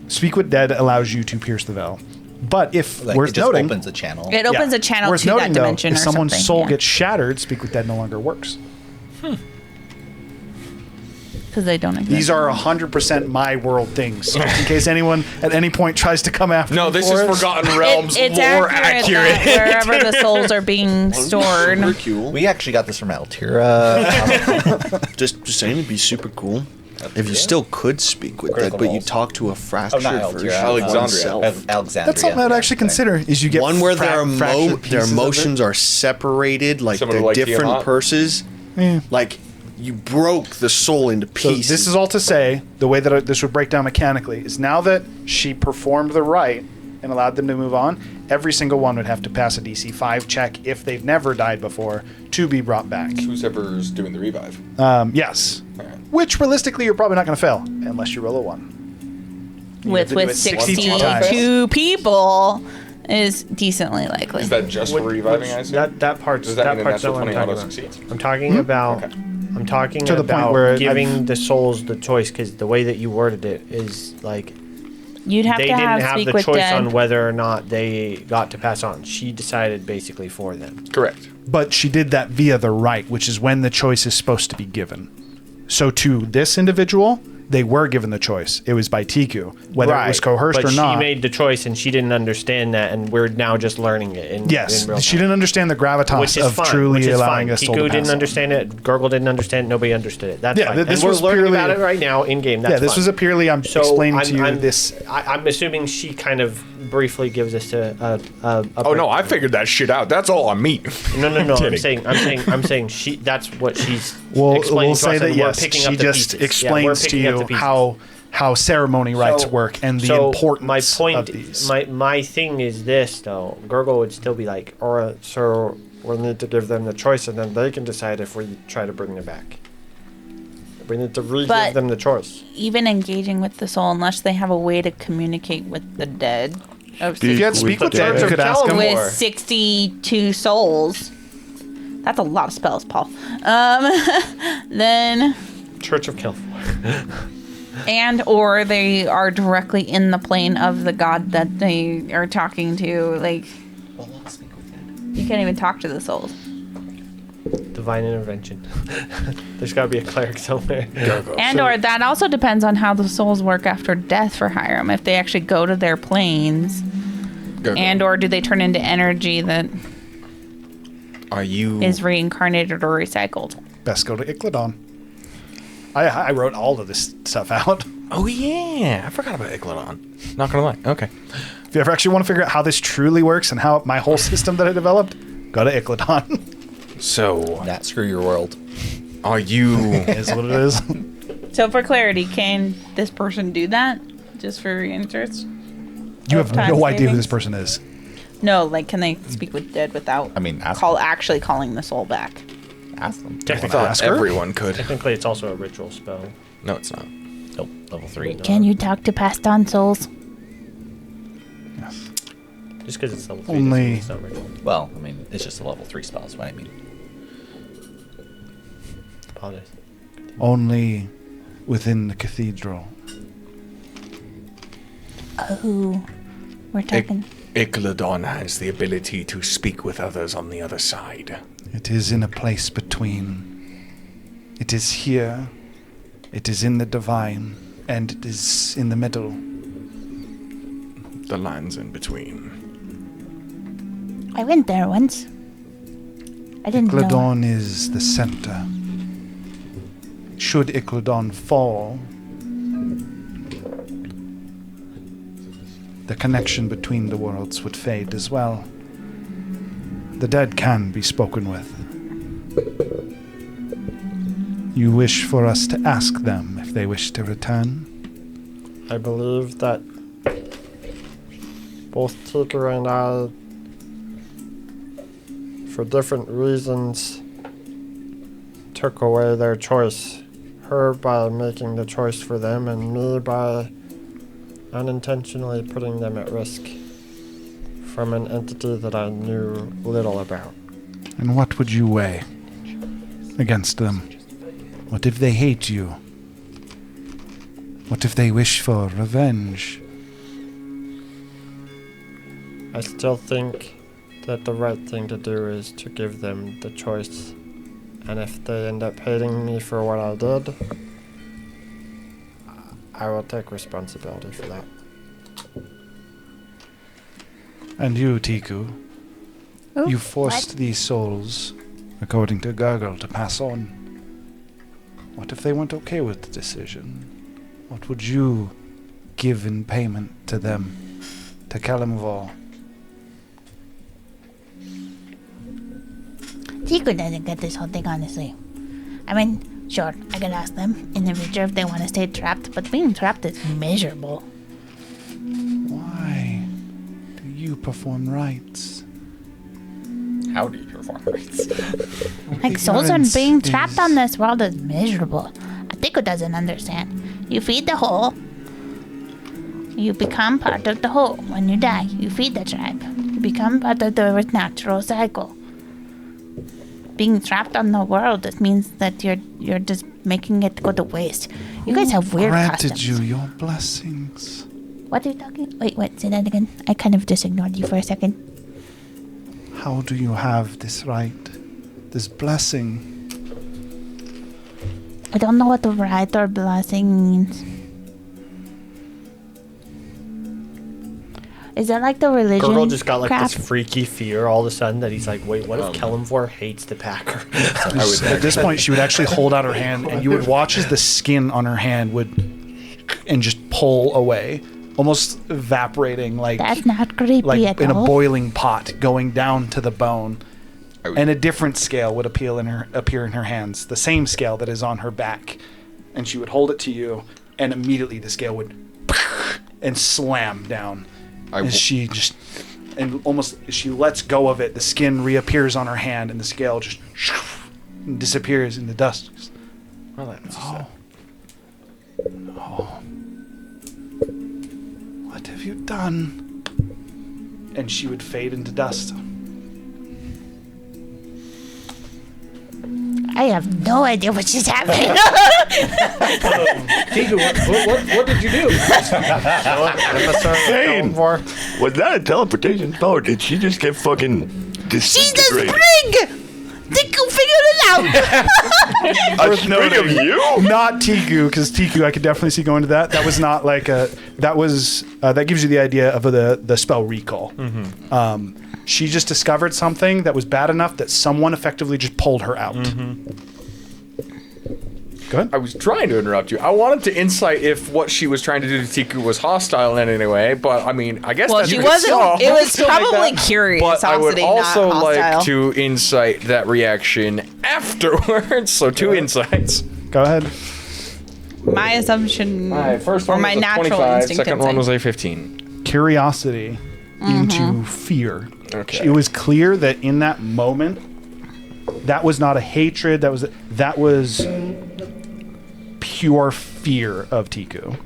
Speaker 1: Speak with Dead allows you to pierce the veil. But if,
Speaker 11: Like,
Speaker 1: worth
Speaker 11: it just
Speaker 1: noting,
Speaker 11: opens a channel.
Speaker 9: It opens
Speaker 1: yeah,
Speaker 9: a channel
Speaker 1: worth
Speaker 9: to
Speaker 1: noting,
Speaker 9: that
Speaker 1: though,
Speaker 9: dimension
Speaker 1: if
Speaker 9: or
Speaker 1: someone's
Speaker 9: something.
Speaker 1: soul
Speaker 9: yeah.
Speaker 1: gets shattered, Speak with Dead no longer works.
Speaker 9: Because they don't exist.
Speaker 1: These are 100% my world things. Just in case anyone at any point tries to come after
Speaker 3: No,
Speaker 1: me
Speaker 3: this
Speaker 1: for
Speaker 3: is
Speaker 1: it.
Speaker 3: Forgotten Realms
Speaker 9: It's
Speaker 3: lore
Speaker 9: accurate.
Speaker 3: accurate.
Speaker 9: That wherever the souls are being
Speaker 6: Super
Speaker 9: stored.
Speaker 6: cool.
Speaker 11: We actually got this from Altira.
Speaker 6: Just saying, it'd be super cool if you still could speak with
Speaker 11: Critical
Speaker 6: that, but you
Speaker 11: roles.
Speaker 6: talk to a fractured
Speaker 11: Altira.
Speaker 6: version of
Speaker 3: Alexandria.
Speaker 6: oneself.
Speaker 11: Alexandria.
Speaker 1: That's something I'd actually consider. Is you get
Speaker 6: One where their
Speaker 1: fractured
Speaker 6: their
Speaker 1: pieces of it.
Speaker 6: emotions are separated, like
Speaker 3: Similar
Speaker 6: they're
Speaker 3: to, like,
Speaker 6: different
Speaker 3: Tiamat?
Speaker 6: purses.
Speaker 1: Yeah.
Speaker 6: Like you broke the soul into
Speaker 1: So
Speaker 6: pieces.
Speaker 1: this is all to say, the way that this would break down mechanically is now that she performed the rite and allowed them to move on, every single one would have to pass a DC 5 check if they've never died before to be brought back.
Speaker 3: Who's ever's doing the revive?
Speaker 1: Yes.
Speaker 3: Alright.
Speaker 1: Which realistically you're probably not going to fail unless you roll a 1. You have
Speaker 9: With
Speaker 1: to do it
Speaker 9: 62
Speaker 1: times.
Speaker 9: people is decently likely.
Speaker 3: Is that just for reviving, I assume?
Speaker 10: That part's
Speaker 3: Does that mean
Speaker 10: that
Speaker 3: a
Speaker 10: part's
Speaker 3: natural
Speaker 10: not what I'm
Speaker 3: 20 auto
Speaker 10: talking about.
Speaker 3: succeeds?
Speaker 10: I'm talking about.
Speaker 3: Okay.
Speaker 10: I'm talking
Speaker 1: To the point
Speaker 10: about
Speaker 1: where
Speaker 10: giving the souls the choice, because the way that you worded it is like
Speaker 9: You'd have
Speaker 10: they
Speaker 9: to
Speaker 10: didn't
Speaker 9: have
Speaker 10: have
Speaker 9: Speak
Speaker 10: the
Speaker 9: with
Speaker 10: choice
Speaker 9: Dead.
Speaker 10: on whether or not they got to pass on. She decided basically for them.
Speaker 3: Correct.
Speaker 1: But she did that via the rite, which is when the choice is supposed to be given. So to this individual, they were given the choice. It was by Tiku, whether it was coerced
Speaker 10: but
Speaker 1: or not.
Speaker 10: she made the choice, and she didn't understand that, and we're now just learning it. In
Speaker 1: Yes,
Speaker 10: in real
Speaker 1: she
Speaker 10: time.
Speaker 1: didn't understand the gravitas
Speaker 10: Which is
Speaker 1: of
Speaker 10: fine.
Speaker 1: truly
Speaker 10: which is
Speaker 1: allowing
Speaker 10: fine.
Speaker 1: a soul to
Speaker 10: Kiku
Speaker 1: pass
Speaker 10: didn't
Speaker 1: on.
Speaker 10: understand it. Gurgle didn't understand it. Nobody understood it. That's
Speaker 1: Yeah,
Speaker 10: fine.
Speaker 1: this
Speaker 10: and
Speaker 1: was
Speaker 10: we're learning
Speaker 1: purely-
Speaker 10: about it right now in game. That's
Speaker 1: Yeah, this
Speaker 10: fine.
Speaker 1: was a purely I'm
Speaker 10: So
Speaker 1: explaining to you this.
Speaker 10: I'm assuming she kind of briefly gives us a
Speaker 3: Oh no, I figured that shit out. That's all on me.
Speaker 10: No. I'm
Speaker 3: Kidding.
Speaker 10: saying she. That's what she's
Speaker 1: We'll
Speaker 10: explaining to
Speaker 1: say
Speaker 10: us,
Speaker 1: that
Speaker 10: and we're
Speaker 1: yes,
Speaker 10: picking
Speaker 1: she
Speaker 10: up the
Speaker 1: just
Speaker 10: pieces. Yeah, we're
Speaker 1: explains to
Speaker 10: picking up the
Speaker 1: you
Speaker 10: pieces.
Speaker 1: how ceremony rites work and the
Speaker 10: So
Speaker 1: importance
Speaker 10: my point,
Speaker 1: of these.
Speaker 10: my thing is this though. Gurgle would still be like, alright, so we'll need to give them the choice, and then they can decide if we try to bring them back. We need to re-give
Speaker 9: But-
Speaker 10: them the choice.
Speaker 9: Even engaging with the soul, unless they have a way to communicate with the dead. Of
Speaker 1: if you had speak with them,
Speaker 10: Church
Speaker 1: you
Speaker 10: of
Speaker 1: could ask them.
Speaker 10: Kelemvor.
Speaker 9: with 62 souls. That's a lot of spells, Paul. Then,
Speaker 10: Church of Kelemvor.
Speaker 9: and or they are directly in the plane of the god that they are talking to. Like, you can't even talk to the souls.
Speaker 10: Divine intervention. There's got to be a cleric somewhere.
Speaker 9: And or that also depends on how the souls work after death for Hiram. If they actually go to their planes, and or do they turn into energy that
Speaker 3: Are you?
Speaker 9: is reincarnated or recycled?
Speaker 1: Best go to Icladon. I wrote all of this stuff out.
Speaker 3: Oh yeah, I forgot about Icladon. Not gonna lie. Okay.
Speaker 1: If you ever actually want to figure out how this truly works and how my whole system that I developed, go to Icladon.
Speaker 3: So,
Speaker 11: Nah, screw your world.
Speaker 3: are you?
Speaker 1: Is what it is.
Speaker 9: So for clarity, can this person do that? Just for interest?
Speaker 1: You have
Speaker 9: Time
Speaker 1: no idea who
Speaker 9: savings?
Speaker 1: this person is.
Speaker 9: No, like can they speak with dead without
Speaker 11: I mean, ask
Speaker 9: actually calling the soul back?
Speaker 11: Ask them.
Speaker 10: Technically,
Speaker 1: Ask her?
Speaker 3: Everyone could.
Speaker 10: technically, it's also a ritual spell.
Speaker 3: No, it's not.
Speaker 11: Nope, level 3.
Speaker 5: Can you talk to passed on souls?
Speaker 10: Just because it's level 3
Speaker 1: Only-
Speaker 10: doesn't mean it's not ritual.
Speaker 11: Well, I mean, it's just a level 3 spell, is what I mean.
Speaker 10: Apologize.
Speaker 1: Only within the cathedral.
Speaker 5: Oh, we're talking.
Speaker 8: Icladon has the ability to speak with others on the other side.
Speaker 1: It is in a place between. It is here. It is in the divine. And it is in the middle.
Speaker 8: The lands in between.
Speaker 5: I went there once. I didn't know.
Speaker 1: Icladon is the center. Should Icladon fall, the connection between the worlds would fade as well. The dead can be spoken with. You wish for us to ask them if they wish to return?
Speaker 12: I believe that both Tiku and I, for different reasons, took away their choice. Her by making the choice for them, and me by unintentionally putting them at risk from an entity that I knew little about.
Speaker 1: And what would you weigh against them? What if they hate you? What if they wish for revenge?
Speaker 12: I still think that the right thing to do is to give them the choice. And if they end up hating me for what I did, I will take responsibility for that.
Speaker 1: And you, Tiku,
Speaker 5: Oh,
Speaker 1: you forced these souls, according to Gargle, to pass on. What if they weren't okay with the decision? What would you give in payment to them, to Kelemvor?
Speaker 5: Tiku doesn't get this whole thing, honestly. I mean, sure, I could ask them in the future if they want to stay trapped, but being trapped is miserable.
Speaker 1: Why do you perform rites?
Speaker 3: How do you perform rites?
Speaker 5: Like, souls and
Speaker 1: Ignorance
Speaker 5: being trapped
Speaker 1: is-
Speaker 5: on this world is miserable. Tiku doesn't understand. You feed the whole, you become part of the whole. When you die, you feed the tribe. You become part of the natural cycle. Being trapped on the world, it means that you're just making it go to waste. You guys have weird
Speaker 1: Granted
Speaker 5: customs.
Speaker 1: you your blessings.
Speaker 5: What are you talking? Wait, say that again. I kind of just ignored you for a second.
Speaker 1: How do you have this right, this blessing?
Speaker 5: I don't know what the right or blessing means. Is that like the religion
Speaker 10: Gurgle just got like
Speaker 5: crap?
Speaker 10: this freaky fear all of a sudden that he's like, wait, what if Kelemvor hates the Packer?
Speaker 1: At this point, she would actually hold out her hand, and you would watch as the skin on her hand would, and just pull away, almost evaporating, like
Speaker 5: That's not creepy
Speaker 1: like
Speaker 5: at
Speaker 1: in a
Speaker 5: all.
Speaker 1: boiling pot, going down to the bone. And a different scale would appear in her hands, the same scale that is on her back, and she would hold it to you, and immediately the scale would and slam down. As she just, and almost as she lets go of it, the skin reappears on her hand, and the scale just disappears in the dust.
Speaker 3: Well, that's
Speaker 1: No. What have you done? And she would fade into dust.
Speaker 5: I have no idea what she's having.
Speaker 2: Tiku, what did you do?
Speaker 7: Shane, was that a teleportation spell, or did she just get fucking
Speaker 5: She's a
Speaker 7: disintegrated?
Speaker 5: spring! Tiku figured it out!
Speaker 7: A sprig of you?
Speaker 1: Not Tiku, because Tiku, I could definitely see going to that. That was not like a. That was that gives you the idea of the spell recall. She just discovered something that was bad enough that someone effectively just pulled her out. Go ahead.
Speaker 3: I was trying to interrupt you. I wanted to insight if what she was trying to do to Tiku was hostile in any way, but I mean, I guess
Speaker 9: Well,
Speaker 3: that's
Speaker 9: she
Speaker 3: you could
Speaker 9: wasn't.
Speaker 3: still-
Speaker 9: It
Speaker 3: you could
Speaker 9: was
Speaker 3: still make
Speaker 9: probably
Speaker 3: that.
Speaker 9: curiosity,
Speaker 3: But I would also
Speaker 9: not
Speaker 3: like
Speaker 9: hostile.
Speaker 3: to insight that reaction afterwards. So two insights.
Speaker 1: Go ahead.
Speaker 9: My assumption,
Speaker 3: First
Speaker 9: or
Speaker 3: one
Speaker 9: my
Speaker 3: was a
Speaker 9: natural
Speaker 3: 25.
Speaker 9: instinct.
Speaker 3: Second
Speaker 9: instinct.
Speaker 3: one was a 15.
Speaker 1: Curiosity into fear.
Speaker 3: Okay.
Speaker 1: It was clear that in that moment, that was not a hatred. That was pure fear of Tiku.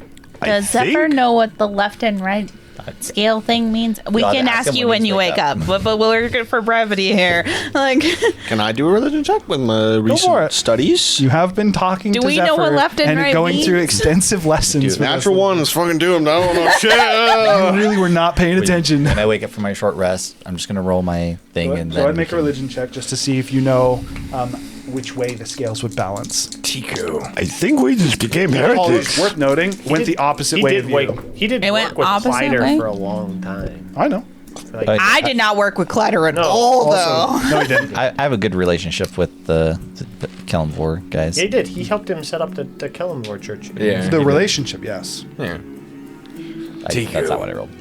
Speaker 5: Does Zephyr know what the left and right scale thing means? We
Speaker 11: I'll
Speaker 5: can
Speaker 11: ask
Speaker 5: ask
Speaker 11: him
Speaker 5: you
Speaker 11: when
Speaker 5: when
Speaker 11: he's
Speaker 5: you
Speaker 11: wake
Speaker 5: wake up, but we're good for brevity here. Like,
Speaker 6: Can I do a religion check with my
Speaker 1: for
Speaker 6: recent
Speaker 1: it.
Speaker 6: studies?
Speaker 1: You have been talking
Speaker 5: Do
Speaker 1: to
Speaker 5: we know what
Speaker 1: Zephyr
Speaker 5: left and right
Speaker 1: going through
Speaker 5: means?
Speaker 1: extensive lessons.
Speaker 6: Dude,
Speaker 1: with
Speaker 6: natural
Speaker 1: us.
Speaker 6: one is fucking doomed. I don't know shit.
Speaker 1: You really were not paying attention.
Speaker 11: When I wake up from my short rest, I'm just gonna roll my thing
Speaker 1: Go
Speaker 11: and
Speaker 1: ahead
Speaker 11: then
Speaker 1: and make a religion check just to see if you know which way the scales would balance.
Speaker 3: Tiku.
Speaker 7: I think we just became
Speaker 1: Oh, it's
Speaker 7: heretics.
Speaker 1: worth noting, went the opposite way of you.
Speaker 10: He did
Speaker 9: It
Speaker 10: work
Speaker 9: went
Speaker 10: with
Speaker 9: opposite
Speaker 10: Clyder
Speaker 9: way?
Speaker 10: for a long time.
Speaker 1: I know.
Speaker 10: For like,
Speaker 9: I did not work with Clutter at
Speaker 10: No,
Speaker 9: all, though.
Speaker 1: Also, no, he didn't.
Speaker 11: I have a good relationship with the Kelemvor guys.
Speaker 10: he did. He helped him set up the Kelemvor church.
Speaker 3: Yeah.
Speaker 1: The relationship, yes.
Speaker 3: Yeah.
Speaker 11: That's not what I rolled.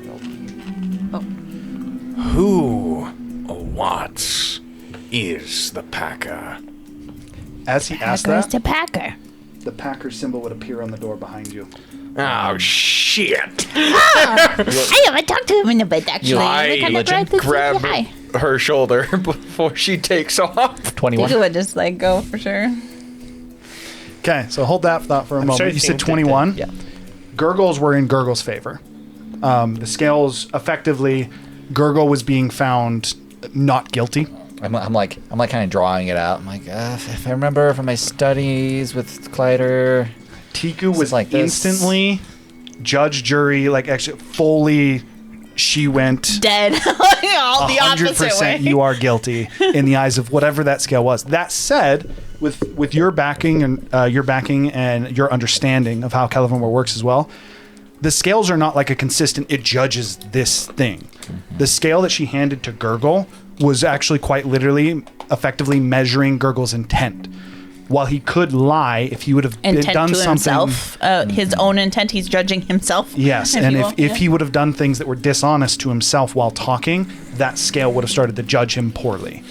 Speaker 8: Who or what is the Packer?
Speaker 1: As he asked
Speaker 5: Packer's
Speaker 1: that,
Speaker 5: the Packer.
Speaker 1: the Packer symbol would appear on the door behind you.
Speaker 8: Oh, shit.
Speaker 5: I haven't talked to him in a bit, actually.
Speaker 8: I
Speaker 5: Kinda glad to see
Speaker 3: grab
Speaker 5: hi.
Speaker 3: her shoulder before she takes off.
Speaker 4: 21.
Speaker 9: Tinker would just like go for sure.
Speaker 1: Okay, so hold that thought for a moment.
Speaker 10: sure
Speaker 1: You said
Speaker 10: think that
Speaker 1: 21.
Speaker 4: Yeah.
Speaker 1: Gurgles were in Gurgle's favor. The scales, effectively, Gurgle was being found not guilty.
Speaker 4: I'm like kind of drawing it out. I'm like, if I remember from my studies with Clyder,
Speaker 1: Tiku was
Speaker 4: like this.
Speaker 1: instantly judge, jury, like actually fully. She went
Speaker 9: Dead. All the opposite way.
Speaker 1: 100%. You are guilty in the eyes of whatever that scale was. That said, with your backing and your understanding of how Kelemvor works as well, the scales are not like a consistent. It judges this thing. The scale that she handed to Gurgle was actually quite literally, effectively measuring Gurgle's intent. While he could lie if he would have
Speaker 9: Intent
Speaker 1: done
Speaker 9: to
Speaker 1: something.
Speaker 9: himself. His own intent. He's judging himself.
Speaker 1: Yes,
Speaker 9: if
Speaker 1: and
Speaker 9: you will.
Speaker 1: if he would have done things that were dishonest to himself while talking, that scale would have started to judge him poorly.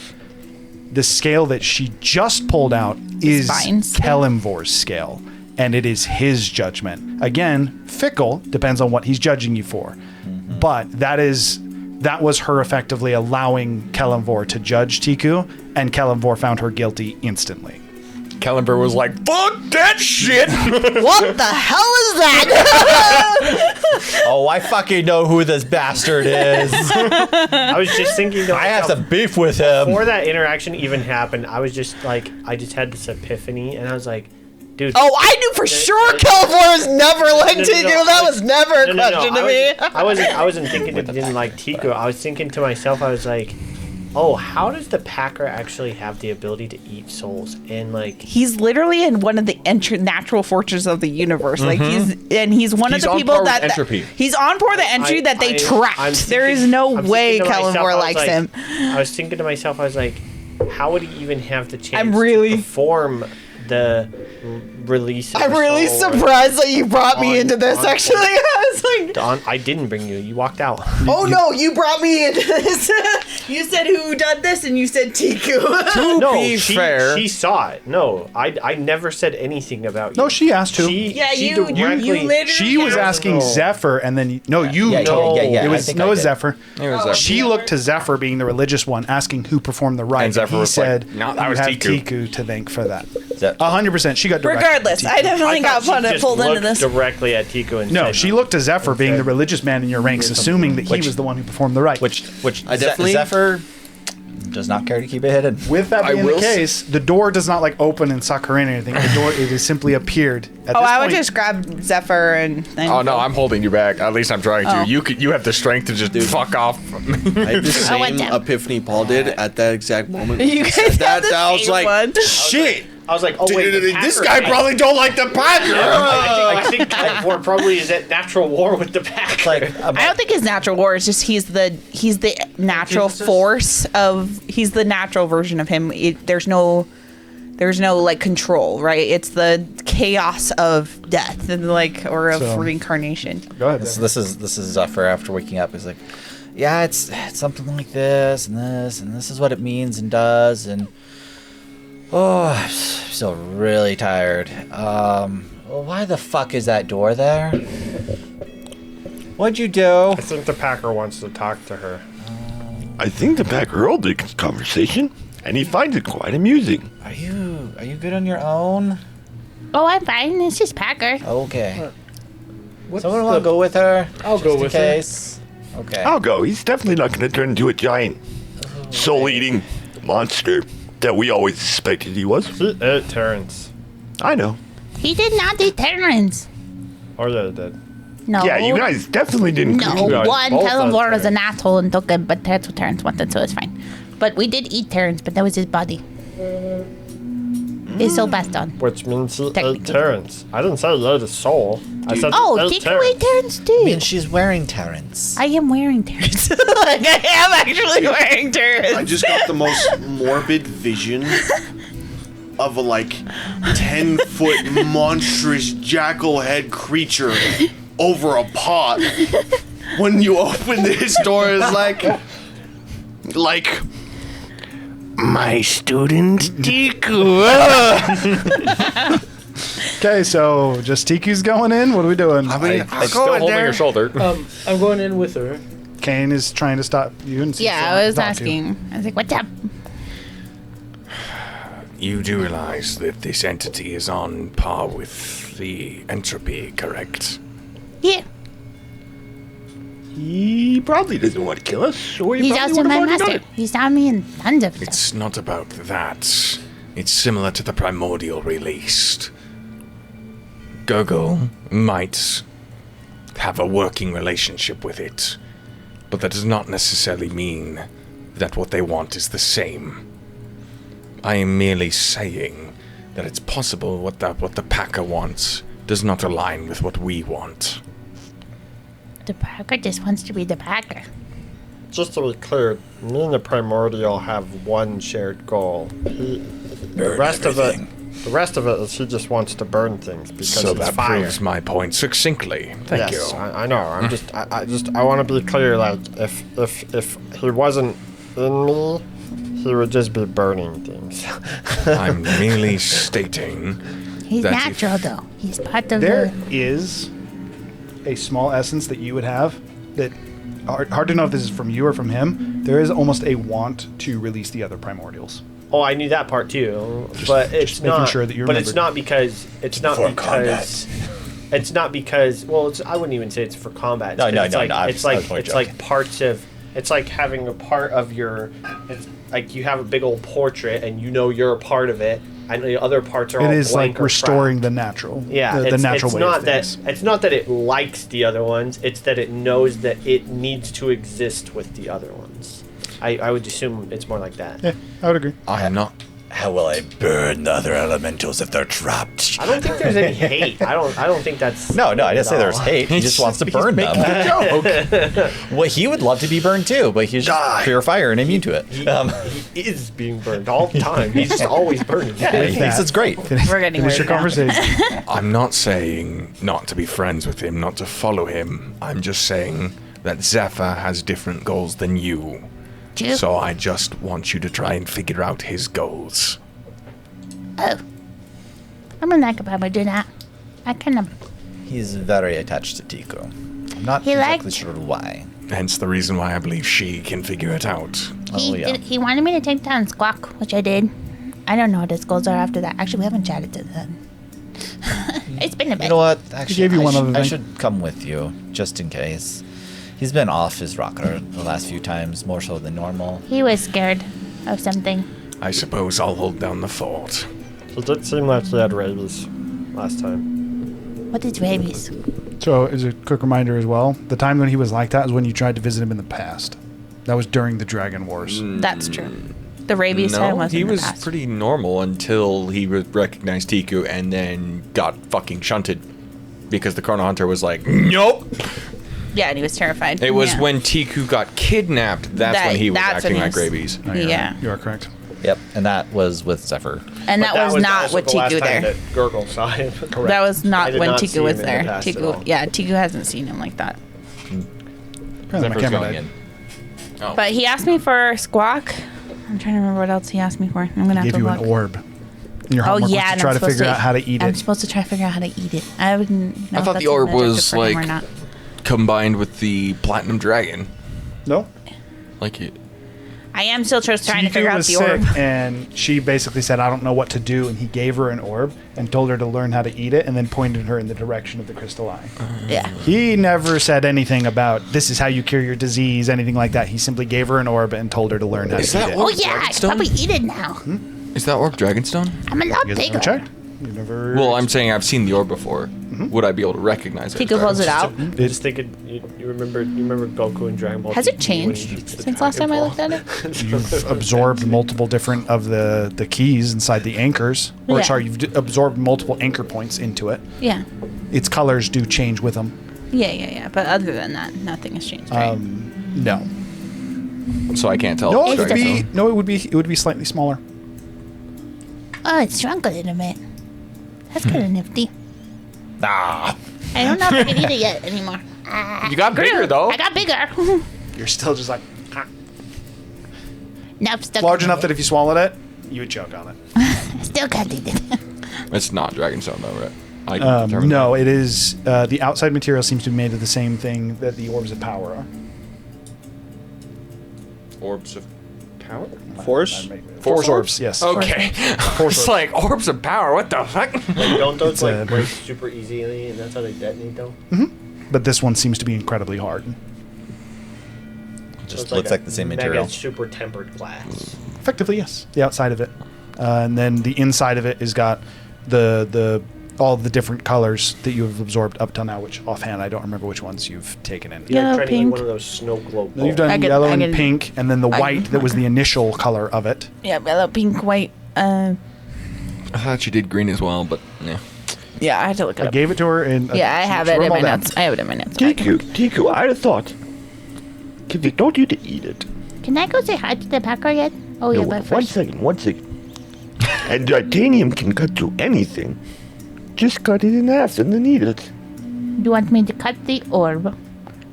Speaker 1: The scale that she just pulled out is
Speaker 9: Divine scale?
Speaker 1: Kelemvor's scale, and it is his judgment. Again, fickle, depends on what he's judging you for. But that was her effectively allowing Kelemvor to judge Tiku, and Kelemvor found her guilty instantly.
Speaker 3: Kelemvor was like, fuck that shit!
Speaker 9: What the hell is that?
Speaker 11: Oh, I fucking know who this bastard is.
Speaker 10: I was just thinking to
Speaker 11: I have
Speaker 10: myself,
Speaker 11: some beef with him.
Speaker 10: before that interaction even happened, I was just like, I just had this epiphany, and I was like, dude.
Speaker 9: Oh, I knew for sure Kelemvor was never like Tiku. That was never a question to me.
Speaker 10: I wasn't thinking that he didn't like Tiku. I was thinking to myself, I was like, oh, how does the Packer actually have the ability to eat souls? And like,
Speaker 9: He's literally in one of the natural forces of the universe. Like he's one of
Speaker 3: He's
Speaker 9: the
Speaker 3: on
Speaker 9: people
Speaker 3: par with
Speaker 9: that
Speaker 3: entropy.
Speaker 9: he's on par with the entry that they trapped. There is no way Kelemvor likes him.
Speaker 10: I was thinking to myself, I was like, how would he even have the chance
Speaker 9: I'm really-
Speaker 10: to perform the release? Of
Speaker 9: I'm
Speaker 10: the
Speaker 9: really
Speaker 10: soul
Speaker 9: surprised that you brought me
Speaker 10: on-
Speaker 9: into this.
Speaker 10: on-
Speaker 9: Actually, I was like,
Speaker 10: I didn't bring you. You walked out.
Speaker 9: "Oh no, you brought me into this." You said who done this, and you said Tiku.
Speaker 10: No,
Speaker 3: be fair-
Speaker 10: she saw it. No, I never said anything about you.
Speaker 1: No, she asked to.
Speaker 9: Yeah,
Speaker 10: she
Speaker 9: you literally.
Speaker 1: She was asking Zephyr, and then you
Speaker 11: Yeah,
Speaker 1: told.
Speaker 11: yeah,
Speaker 1: It
Speaker 11: I
Speaker 1: was
Speaker 11: think
Speaker 1: no,
Speaker 11: I
Speaker 1: it was
Speaker 11: did.
Speaker 1: Zephyr.
Speaker 3: It was Zephyr.
Speaker 1: She looked to Zephyr, being the religious one, asking who performed the rite.
Speaker 3: And Zephyr
Speaker 1: he
Speaker 3: was like,
Speaker 1: said,
Speaker 3: "No, that
Speaker 1: "You
Speaker 3: was
Speaker 1: have
Speaker 3: Tiku."
Speaker 1: to thank for that."
Speaker 11: That-
Speaker 1: 100%. She got directed
Speaker 9: Regardless,
Speaker 1: to
Speaker 9: I
Speaker 1: Tiku.
Speaker 9: definitely got pulled into
Speaker 10: looked
Speaker 9: this.
Speaker 10: directly at Tiku and
Speaker 1: No,
Speaker 10: said,
Speaker 1: she looked to Zephyr, being the religious man in your ranks, assuming that he
Speaker 11: Which-
Speaker 1: was the one who performed the rite.
Speaker 11: Which
Speaker 6: I definitely-
Speaker 11: Zephyr does not care to keep it hidden.
Speaker 1: With that
Speaker 3: I
Speaker 1: being the
Speaker 3: will s-
Speaker 1: case, the door does not like open and suck her in or anything. The door, it has simply appeared. At
Speaker 9: Oh,
Speaker 1: this
Speaker 9: I would
Speaker 1: point,
Speaker 9: just grab Zephyr and.
Speaker 3: Oh no, I'm holding you back. At least I'm trying to.
Speaker 9: Oh.
Speaker 3: You have the strength to just fuck off.
Speaker 6: I had the
Speaker 5: I went
Speaker 6: same
Speaker 5: down.
Speaker 6: epiphany Paul did at that exact moment.
Speaker 9: You
Speaker 6: He
Speaker 9: guys
Speaker 6: said
Speaker 9: have the
Speaker 6: I was
Speaker 9: same
Speaker 6: like,
Speaker 9: one.
Speaker 6: shit.
Speaker 10: I was like, oh wait, the
Speaker 6: This
Speaker 10: Packer-
Speaker 6: guy probably don't like the Packer.
Speaker 10: I think Kelemvor probably is at natural war with the Packer.
Speaker 11: Like,
Speaker 9: I don't think his natural war is just he's the natural force of he's the natural version of him. There's no like control, right? It's the chaos of death and like or of
Speaker 1: So-
Speaker 9: reincarnation.
Speaker 1: Go ahead.
Speaker 11: this is Zephyr after waking up. He's like, yeah, it's something like this, and this is what it means and does, and I'm still really tired. Well, why the fuck is that door there? What'd you do?
Speaker 12: I think the Packer wants to talk to her.
Speaker 7: I think the Packer heard the conversation, and he finds it quite amusing.
Speaker 11: Are you good on your own?
Speaker 5: Oh, I'm fine. It's just Packer.
Speaker 11: Okay. Someone want to go with her?
Speaker 10: I'll go with her.
Speaker 11: case. Okay.
Speaker 7: I'll go. He's definitely not going to turn into a giant soul-eating monster that we always suspected he was.
Speaker 12: He ate Terrence.
Speaker 7: I know.
Speaker 5: He did not eat Terrans.
Speaker 12: Or they did.
Speaker 5: No.
Speaker 7: Yeah, you guys definitely didn't.
Speaker 5: No,
Speaker 12: guys
Speaker 5: one
Speaker 12: both
Speaker 5: Kelemvor
Speaker 12: ate
Speaker 5: was an asshole and took him, but that's what Terrence wanted, so it's fine. But we did eat Terrence, but that was his body. His soul passed on.
Speaker 12: Which means he ate
Speaker 5: Technically.
Speaker 12: Terrence. I didn't say he ate his soul. I said
Speaker 5: Oh,
Speaker 12: he ate
Speaker 5: did you
Speaker 12: Terrence.
Speaker 5: eat Terrence too?
Speaker 11: I mean, she's wearing Terrence.
Speaker 5: I am wearing Terrence.
Speaker 9: Like I am actually wearing Terrence.
Speaker 6: I just got the most morbid vision of a like 10-foot monstrous jackal head creature over a pot. When you open this door, it's like,
Speaker 7: Like my student Tiku.
Speaker 1: Okay, so just Tiku's going in. What are we doing?
Speaker 6: I mean,
Speaker 3: It's
Speaker 6: I'll
Speaker 3: still
Speaker 6: go in
Speaker 3: holding
Speaker 6: there.
Speaker 3: your shoulder.
Speaker 2: I'm going in with her.
Speaker 1: Kane is trying to stop you. And
Speaker 5: Yeah, I was asking. I was like, what's up?
Speaker 8: You do realize that this entity is on par with the entropy, correct?
Speaker 5: Yeah,
Speaker 7: He probably doesn't want to kill us. Or he
Speaker 5: he's
Speaker 7: probably
Speaker 5: also
Speaker 7: would have
Speaker 5: my
Speaker 7: already done
Speaker 5: master.
Speaker 7: it.
Speaker 5: He's taught me in tons of stuff.
Speaker 8: It's not about that. It's similar to the primordial released. Gurgle might have a working relationship with it, but that does not necessarily mean that what they want is the same. I am merely saying that it's possible what the Packer wants does not align with what we want.
Speaker 5: The Packer just wants to be the Packer.
Speaker 12: Just to be clear, me and the Primordial have one shared goal. The rest of it is he just wants to burn things because
Speaker 8: So
Speaker 12: it's
Speaker 8: that
Speaker 12: fire.
Speaker 8: proves my point succinctly. Thank
Speaker 12: yes,
Speaker 8: you.
Speaker 12: I know. I want to be clear. Like, if he wasn't in me, he would just be burning things.
Speaker 8: I'm merely stating
Speaker 5: He's
Speaker 8: that
Speaker 5: natural, though. He's part of
Speaker 1: There
Speaker 5: the...
Speaker 1: is a small essence that you would have that hard to know if this is from you or from him. There is almost a want to release the other primordials.
Speaker 10: Oh, I knew that part too, but it's
Speaker 1: making
Speaker 10: not.
Speaker 1: sure that you
Speaker 10: but it's
Speaker 1: remembered.
Speaker 10: not because it's not
Speaker 7: For
Speaker 10: because it's not because. Well, I wouldn't even say it's for combat.
Speaker 11: No, no,
Speaker 10: it's
Speaker 11: no,
Speaker 10: like,
Speaker 11: no, I
Speaker 10: It's
Speaker 11: was
Speaker 10: like
Speaker 11: only
Speaker 10: it's like
Speaker 11: joking.
Speaker 10: parts of. It's like having a part of your. It's like you have a big old portrait, and you know you're a part of it, and the other parts are all
Speaker 1: It is
Speaker 10: blank
Speaker 1: like
Speaker 10: or
Speaker 1: restoring
Speaker 10: cracked.
Speaker 1: the natural.
Speaker 10: Yeah,
Speaker 1: the natural
Speaker 10: it's
Speaker 1: way
Speaker 10: not
Speaker 1: of
Speaker 10: that
Speaker 1: things.
Speaker 10: it's not that it likes the other ones. It's that it knows that it needs to exist with the other ones. I would assume it's more like that.
Speaker 1: Yeah, I would agree.
Speaker 8: I'm not.
Speaker 11: How will I burn the other elementals if they're trapped?
Speaker 10: I don't think there's any hate. I don't think that's
Speaker 11: No, I didn't
Speaker 10: at
Speaker 11: say there's
Speaker 10: all.
Speaker 11: hate. He just wants to burn them. Well, he would love to be burned too, but he's just pure fire and immune to it.
Speaker 10: He is being burned all the time. He's just always burning.
Speaker 11: He thinks it's great.
Speaker 9: We're getting
Speaker 1: Finish your
Speaker 9: weird now.
Speaker 1: conversation.
Speaker 8: I'm not saying not to be friends with him, not to follow him. I'm just saying that Zephyr has different goals than you.
Speaker 5: True.
Speaker 8: So I just want you to try and figure out his goals.
Speaker 5: Oh. I'm not about to do that. I kind of...
Speaker 11: He's very attached to Tico. I'm not
Speaker 5: He
Speaker 11: exactly
Speaker 5: liked-
Speaker 11: sure why.
Speaker 8: Hence the reason why I believe she can figure it out.
Speaker 5: He,
Speaker 11: Oh, yeah.
Speaker 5: he wanted me to take down Squawk, which I did. I don't know what his goals are after that. Actually, we haven't chatted to them. It's been a bit.
Speaker 11: You know what? Actually,
Speaker 1: gave you one other
Speaker 11: I
Speaker 1: thing.
Speaker 11: should come with you, just in case. He's been off his rocker the last few times, more so than normal.
Speaker 5: He was scared of something.
Speaker 8: I suppose I'll hold down the fort.
Speaker 12: He did seem like he had rabies last time.
Speaker 5: What is rabies?
Speaker 1: So, as a quick reminder as well, the time when he was like that is when you tried to visit him in the past. That was during the Dragon Wars.
Speaker 9: That's true. The rabies time
Speaker 3: No,
Speaker 9: was
Speaker 3: he
Speaker 9: in the
Speaker 3: was
Speaker 9: past.
Speaker 3: pretty normal until he recognized Tiku and then got fucking shunted because the Chrono Hunter was like, nope.
Speaker 9: Yeah, and he was terrified.
Speaker 3: It was
Speaker 9: Yeah.
Speaker 3: when Tiku got kidnapped. That's when he was
Speaker 9: that's when
Speaker 3: acting
Speaker 9: he
Speaker 3: like
Speaker 9: was-
Speaker 3: rabies.
Speaker 1: No, you're
Speaker 9: Yeah.
Speaker 1: right. You are correct.
Speaker 11: Yep, and that was with Zephyr.
Speaker 9: And
Speaker 10: But
Speaker 9: that was not
Speaker 10: also
Speaker 9: with
Speaker 10: the last
Speaker 9: Tiku
Speaker 10: time
Speaker 9: there.
Speaker 10: that Gurgle saw him. Correct.
Speaker 9: That was
Speaker 10: I
Speaker 9: not
Speaker 10: did
Speaker 9: when
Speaker 10: not see
Speaker 9: Tiku was
Speaker 10: him in the
Speaker 9: there.
Speaker 10: past at
Speaker 9: Tiku,
Speaker 10: all.
Speaker 9: yeah, Tiku hasn't seen him like that.
Speaker 1: Apparently my
Speaker 3: Zephyr's
Speaker 1: camera
Speaker 3: going
Speaker 1: died.
Speaker 3: in. Oh.
Speaker 9: But he asked me for Squawk. I'm trying to remember what else he asked me for. I'm gonna have
Speaker 1: Gave
Speaker 9: to
Speaker 1: you
Speaker 9: look.
Speaker 1: an orb. And your
Speaker 9: Oh
Speaker 1: homework
Speaker 9: yeah,
Speaker 1: was to
Speaker 9: and
Speaker 1: try
Speaker 9: I'm
Speaker 1: to
Speaker 9: supposed
Speaker 1: figure out how to eat
Speaker 9: I'm
Speaker 1: it.
Speaker 9: supposed to try to figure out how to eat it. I wouldn't know
Speaker 3: I
Speaker 9: if
Speaker 3: thought
Speaker 9: that's
Speaker 3: the orb
Speaker 9: an objective
Speaker 3: was
Speaker 9: for him or
Speaker 3: like
Speaker 9: not.
Speaker 3: combined with the Platinum Dragon.
Speaker 1: No.
Speaker 3: Like it.
Speaker 9: I am still trying to
Speaker 1: Tiku
Speaker 9: figure out
Speaker 1: was
Speaker 9: the
Speaker 1: sick,
Speaker 9: orb.
Speaker 1: and she basically said, "I don't know what to do," and he gave her an orb and told her to learn how to eat it, and then pointed her in the direction of the crystal eye.
Speaker 9: Yeah.
Speaker 1: He never said anything about this is how you cure your disease, anything like that. He simply gave her an orb and told her to learn how
Speaker 3: Is
Speaker 1: to
Speaker 3: that
Speaker 1: eat it.
Speaker 3: what-
Speaker 5: Oh yeah, I can
Speaker 3: Dragonstone?
Speaker 5: probably eat it now.
Speaker 3: Is that orb Dragonstone?
Speaker 5: I'm a lot
Speaker 1: You guys
Speaker 5: bigger.
Speaker 1: never checked? You never.
Speaker 3: Well, I'm saying I've seen the orb before. Would I be able to recognize it? as
Speaker 9: Tiku pulls it
Speaker 3: Dragonstone?
Speaker 9: out.
Speaker 10: I just thinking, you remember Goku and Dragon Ball.
Speaker 9: Has it
Speaker 10: GT when he
Speaker 9: changed
Speaker 10: eats the
Speaker 9: since last time I
Speaker 10: Dragon
Speaker 9: looked at
Speaker 10: Ball?
Speaker 9: it?
Speaker 1: You've absorbed multiple different of the keys inside the anchors, or
Speaker 9: Yeah.
Speaker 1: sorry, you've absorbed multiple anchor points into it.
Speaker 9: Yeah.
Speaker 1: Its colors do change with them.
Speaker 9: Yeah. But other than that, nothing has changed. Right?
Speaker 1: No,
Speaker 3: So I can't tell.
Speaker 1: no,
Speaker 3: if
Speaker 1: it
Speaker 3: it's
Speaker 1: would be
Speaker 3: Dragonstone.
Speaker 1: no, it would be slightly smaller.
Speaker 5: Oh, it's shrunk a little bit. That's kind of nifty.
Speaker 11: Ah,
Speaker 5: I don't know if I can eat it yet anymore.
Speaker 3: You got bigger though.
Speaker 5: I got bigger.
Speaker 1: You're still just like.
Speaker 5: Nope, still
Speaker 1: Large
Speaker 5: can't
Speaker 1: enough
Speaker 5: eat
Speaker 1: that if you swallowed it, you would choke on it.
Speaker 5: it. Still can't eat it.
Speaker 3: It's not Dragonstone, though, right? I can determine
Speaker 1: No,
Speaker 3: that.
Speaker 1: it is. The outside material seems to be made of the same thing that the orbs of power are.
Speaker 3: Orbs of power?
Speaker 6: Force?
Speaker 1: Force orbs, yes.
Speaker 3: Okay. It's like orbs of power. What the fuck?
Speaker 10: Like, don't those
Speaker 1: It's a-
Speaker 10: like break super easily, and that's how they detonate though?
Speaker 1: But this one seems to be incredibly hard.
Speaker 11: Just
Speaker 10: So it's
Speaker 11: looks like the same material.
Speaker 10: Mega super tempered glass.
Speaker 1: Effectively, yes. The outside of it, and then the inside of it has got the all the different colors that you have absorbed up till now. Which offhand, I don't remember which ones you've taken in.
Speaker 10: You're
Speaker 5: Yellow,
Speaker 10: trying to eat
Speaker 5: pink.
Speaker 10: one of those snow globe
Speaker 1: No, you've
Speaker 10: balls.
Speaker 1: done
Speaker 9: I get-
Speaker 1: yellow
Speaker 9: I
Speaker 1: and
Speaker 9: get-
Speaker 1: pink, and then the
Speaker 9: I-
Speaker 1: white that was the initial color of it.
Speaker 9: Yeah, yellow, pink, white.
Speaker 3: I thought you did green as well, but yeah.
Speaker 9: Yeah, I had to look it
Speaker 1: I
Speaker 9: up.
Speaker 1: gave it to her, and
Speaker 9: Yeah, I have it in my notes. I have it in my notes.
Speaker 7: Tiku, I had a thought. If you told you to eat it.
Speaker 5: Can I go say hi to the packer yet? Oh, yeah,
Speaker 7: No,
Speaker 5: but
Speaker 7: one
Speaker 5: first.
Speaker 7: second. And titanium can cut through anything. Just cut it in half and then eat it.
Speaker 5: You want me to cut the orb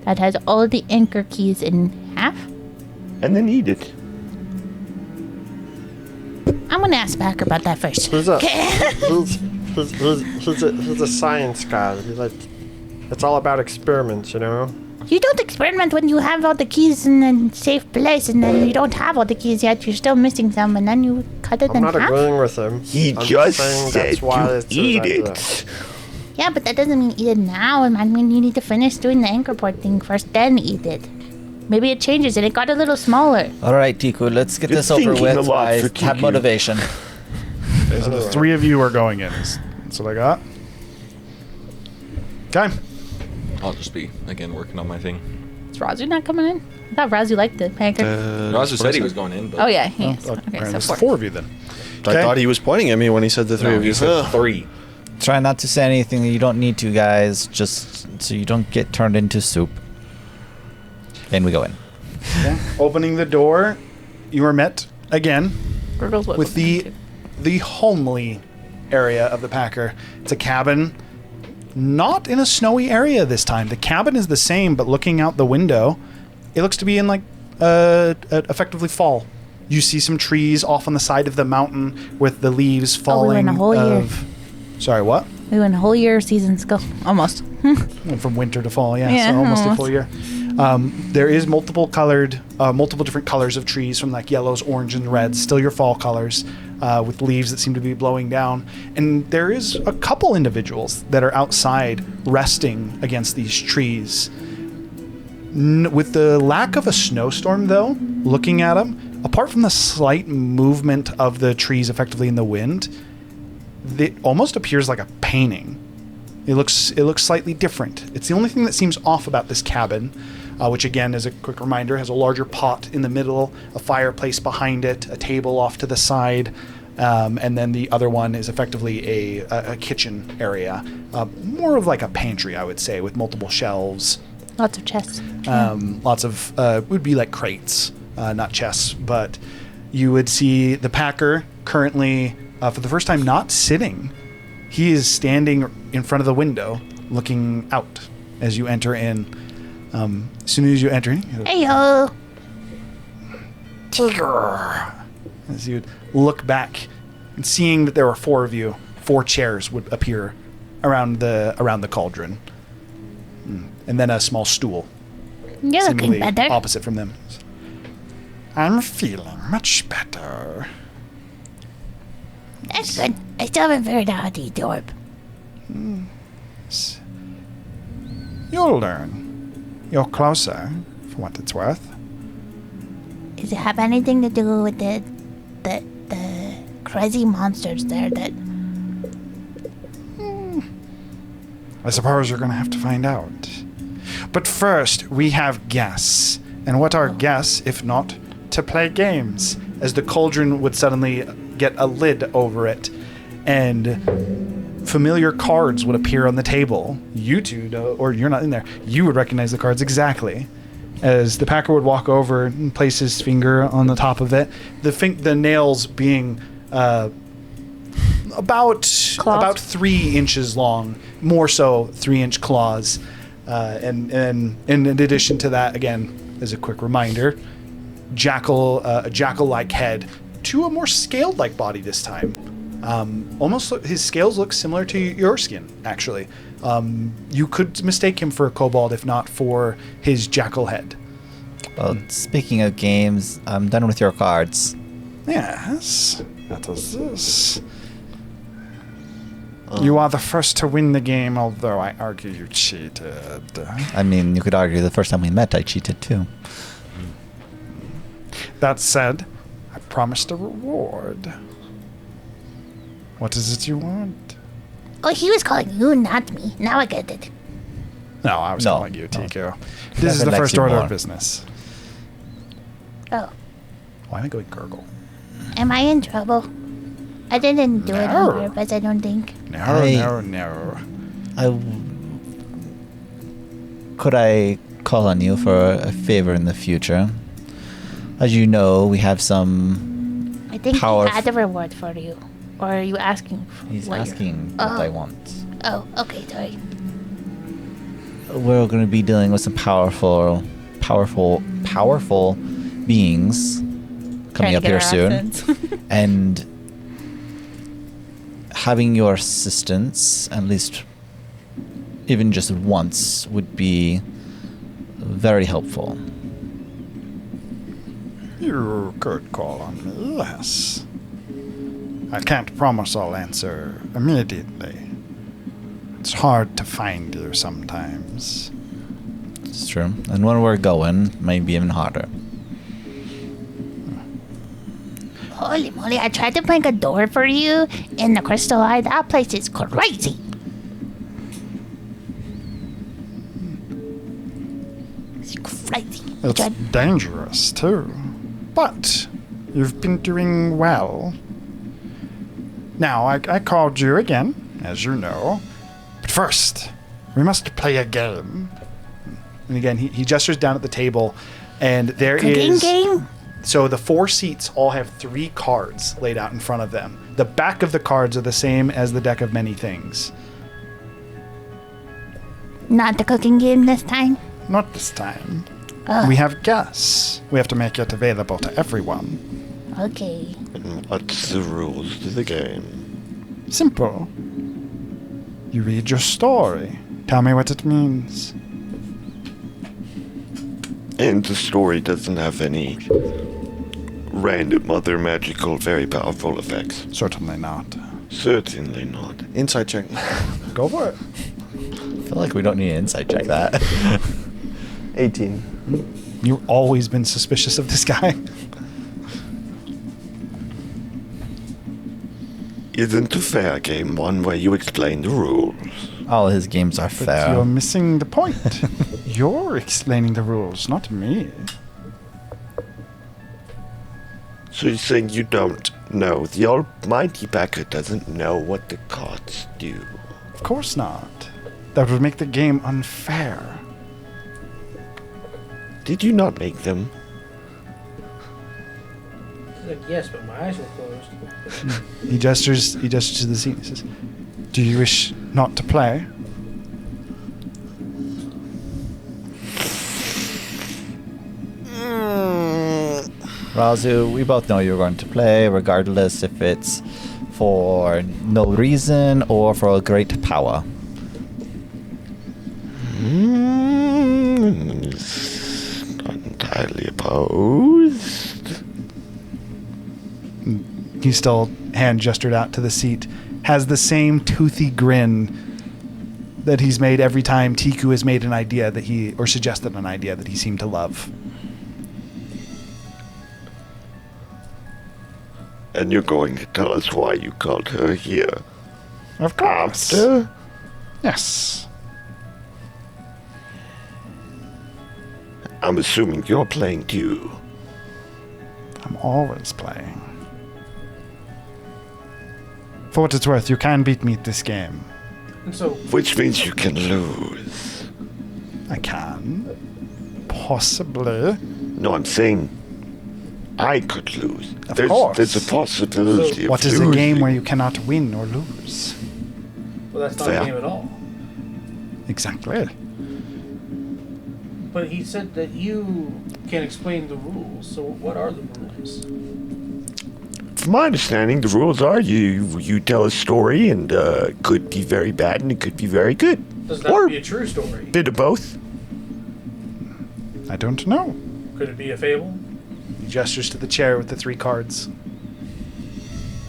Speaker 5: that has all the anchor keys in half?
Speaker 7: And then eat it.
Speaker 5: I'm gonna ask Packer about that first.
Speaker 12: He's a,
Speaker 5: Okay.
Speaker 12: he's a science guy. He's like, it's all about experiments, you know?
Speaker 5: You don't experiment when you have all the keys in a safe place, and then you don't have all the keys yet. You're still missing some, and then you cut it
Speaker 12: I'm
Speaker 5: in
Speaker 12: not
Speaker 5: half.
Speaker 12: agreeing with him.
Speaker 7: He
Speaker 12: I'm
Speaker 7: just
Speaker 12: saying
Speaker 7: said
Speaker 12: that's why
Speaker 7: to
Speaker 12: it's his
Speaker 7: eat
Speaker 12: idea.
Speaker 7: it.
Speaker 5: Yeah, but that doesn't mean eat it now. It might mean you need to finish doing the anchor port thing first, then eat it. Maybe it changes and it got a little smaller.
Speaker 11: All right, Tiku, let's get
Speaker 7: You're
Speaker 11: this over
Speaker 7: thinking
Speaker 11: with.
Speaker 7: a lot
Speaker 11: I
Speaker 7: for
Speaker 11: have
Speaker 7: Tiku.
Speaker 11: motivation.
Speaker 1: Okay, so the three of you are going in. That's what I got. Okay.
Speaker 3: I'll just be, again, working on my thing.
Speaker 9: Is Razu not coming in? I thought Razu liked the packer.
Speaker 3: Razu said he was going in, but...
Speaker 9: Oh yeah, he is.
Speaker 1: Okay,
Speaker 9: Okay, so
Speaker 1: there's
Speaker 9: four.
Speaker 1: four of you then.
Speaker 6: I thought he was pointing at me when he said the three
Speaker 3: No,
Speaker 6: of
Speaker 3: he
Speaker 6: you.
Speaker 3: said
Speaker 6: Ugh.
Speaker 3: 3.
Speaker 11: Try not to say anything that you don't need to, guys, just so you don't get turned into soup. And we go in.
Speaker 1: Opening the door, you are met again
Speaker 9: Gurgle's what
Speaker 1: with the homely area of the Packer. It's a cabin, not in a snowy area this time. The cabin is the same, but looking out the window, it looks to be in like effectively fall. You see some trees off on the side of the mountain with the leaves
Speaker 5: we
Speaker 1: falling.
Speaker 5: went a whole year.
Speaker 1: of, Sorry, what?
Speaker 5: We went a whole year of seasons ago. Almost.
Speaker 1: Went from winter to fall, yeah,
Speaker 9: Yeah,
Speaker 1: so almost a
Speaker 9: almost.
Speaker 1: full year. There is multiple different colors of trees, from like yellows, orange, and reds. Still your fall colors, with leaves that seem to be blowing down. And there is a couple individuals that are outside resting against these trees. With the lack of a snowstorm, though, looking at them, apart from the slight movement of the trees effectively in the wind, it almost appears like a painting. It looks slightly different. It's the only thing that seems off about this cabin, which again, as a quick reminder, has a larger pot in the middle, a fireplace behind it, a table off to the side, and then the other one is effectively a kitchen area, more of like a pantry, I would say, with multiple shelves.
Speaker 5: Lots of chests.
Speaker 1: Lots of would be like crates, not chests, but you would see the Packer currently, for the first time, not sitting. He is standing in front of the window, looking out as you enter in. As soon as you enter in,
Speaker 5: Hey yo.
Speaker 1: as you look back and seeing that there are four of you, 4 chairs would appear around the cauldron, and then a small stool,
Speaker 5: You're looking
Speaker 1: seemingly
Speaker 5: better.
Speaker 1: opposite from them. I'm feeling much better.
Speaker 5: That's good. I still haven't figured out how to eat the orb.
Speaker 1: You'll learn. You're closer, for what it's worth.
Speaker 5: Does it have anything to do with the crazy monsters there that...
Speaker 1: I suppose you're going to have to find out. But first, we have guests. And what are guests, if not to play games? As the cauldron would suddenly get a lid over it, and familiar cards would appear on the table. You two, or you're not in there, you would recognize the cards exactly. As the Packer would walk over and place his finger on the top of it, the nails being about 3 inches long, more so 3-inch claws, and in addition to that, again, as a quick reminder, jackal-like head to a more scaled-like body this time. His scales look similar to your skin, actually. You could mistake him for a kobold if not for his jackal head.
Speaker 4: Well, speaking of games, I'm done with your cards.
Speaker 1: Yes, that is this. You are the first to win the game, although I argue you cheated.
Speaker 4: I mean, you could argue the first time we met, I cheated too.
Speaker 1: That said, I promised a reward. What is it you want?
Speaker 5: Oh, he was calling you, not me. Now I get it.
Speaker 1: No, I was calling you, Tico. This is
Speaker 4: Never
Speaker 1: the
Speaker 4: likes
Speaker 1: first
Speaker 4: you
Speaker 1: order
Speaker 4: more.
Speaker 1: of business.
Speaker 5: Oh,
Speaker 1: Why am I going gurgle?
Speaker 5: am I in trouble? I didn't do it
Speaker 1: No.
Speaker 5: on purpose, I don't think.
Speaker 1: No,
Speaker 4: I-
Speaker 1: no.
Speaker 4: Could I call on you for a favor in the future? As you know, we have some.
Speaker 5: I think
Speaker 4: Power-
Speaker 5: he had a reward for you. Or are you asking?
Speaker 4: He's
Speaker 5: what you're-
Speaker 4: asking what I want.
Speaker 5: Oh, okay, sorry.
Speaker 4: We're going to be dealing with some powerful beings coming
Speaker 9: Trying to
Speaker 4: up
Speaker 9: get
Speaker 4: here
Speaker 9: our
Speaker 4: soon,
Speaker 9: accents.
Speaker 4: and having your assistance, at least even just once, would be very helpful.
Speaker 1: You could call on me, yes. I can't promise I'll answer immediately. It's hard to find you sometimes.
Speaker 4: It's true. And when we're going, it might be even harder.
Speaker 5: Holy moly, I tried to make a door for you in the Crystal Eye. That place is crazy. It's crazy. I
Speaker 1: It's
Speaker 5: tried-
Speaker 1: dangerous, too. But you've been doing well. Now, I called you again, as you know. But first, we must play a game. And again, he gestures down at the table, and there
Speaker 5: Cooking
Speaker 1: is...
Speaker 5: game?
Speaker 1: So the 4 seats all have 3 cards laid out in front of them. The back of the cards are the same as the deck of many things.
Speaker 5: Not the cooking game this time?
Speaker 1: Not this time.
Speaker 5: Oh,
Speaker 1: We have guests. We have to make it available to everyone.
Speaker 5: okay.
Speaker 7: And what's the rules to the game?
Speaker 1: Simple. You read your story. Tell me what it means.
Speaker 7: And the story doesn't have any random other magical, very powerful effects.
Speaker 1: Certainly not.
Speaker 7: Certainly not.
Speaker 6: Insight check.
Speaker 1: Go for it.
Speaker 4: I feel like we don't need an insight check that.
Speaker 6: 18.
Speaker 1: You've always been suspicious of this guy.
Speaker 7: Isn't a fair game one where you explain the rules?
Speaker 4: All his games are
Speaker 1: But
Speaker 4: fair.
Speaker 1: you're missing the point. You're explaining the rules, not me.
Speaker 7: So you're saying you don't know? The almighty Packer doesn't know what the cards do.
Speaker 1: Of course not. That would make the game unfair.
Speaker 7: Did you not make them?
Speaker 2: He's like, yes, but my eyes were closed.
Speaker 1: He gestures to the seat and says, "Do you wish not to play?"
Speaker 4: Razu, we both know you're going to play, regardless if it's for no reason or for a great power.
Speaker 7: Not entirely opposed.
Speaker 1: He still hand gestured out to the seat, has the same toothy grin that he's made every time Tiku has made an idea that he, or suggested an idea that he seemed to love.
Speaker 7: And you're going to tell us why you called her here.
Speaker 1: Of course.
Speaker 7: After?
Speaker 1: Yes.
Speaker 7: I'm assuming you're playing too.
Speaker 1: I'm always playing. For what it's worth, you can beat me at this game.
Speaker 2: And so,
Speaker 7: Which means you can lose.
Speaker 1: I can. Possibly.
Speaker 7: No, I'm saying I could lose.
Speaker 1: Of
Speaker 7: There's
Speaker 1: course.
Speaker 7: a possibility of
Speaker 1: What is a
Speaker 7: losing.
Speaker 1: game where you cannot win or lose?
Speaker 2: well, that's not
Speaker 7: Fair.
Speaker 2: a game at all.
Speaker 1: Exactly.
Speaker 2: But he said that you can explain the rules. So what are the rules?
Speaker 7: From my understanding, the rules are you tell a story, and it could be very bad and it could be very good.
Speaker 2: Does that
Speaker 7: Or
Speaker 2: be a true story?
Speaker 7: bit of both.
Speaker 1: I don't know.
Speaker 2: Could it be a fable?
Speaker 1: He gestures to the chair with the 3 cards.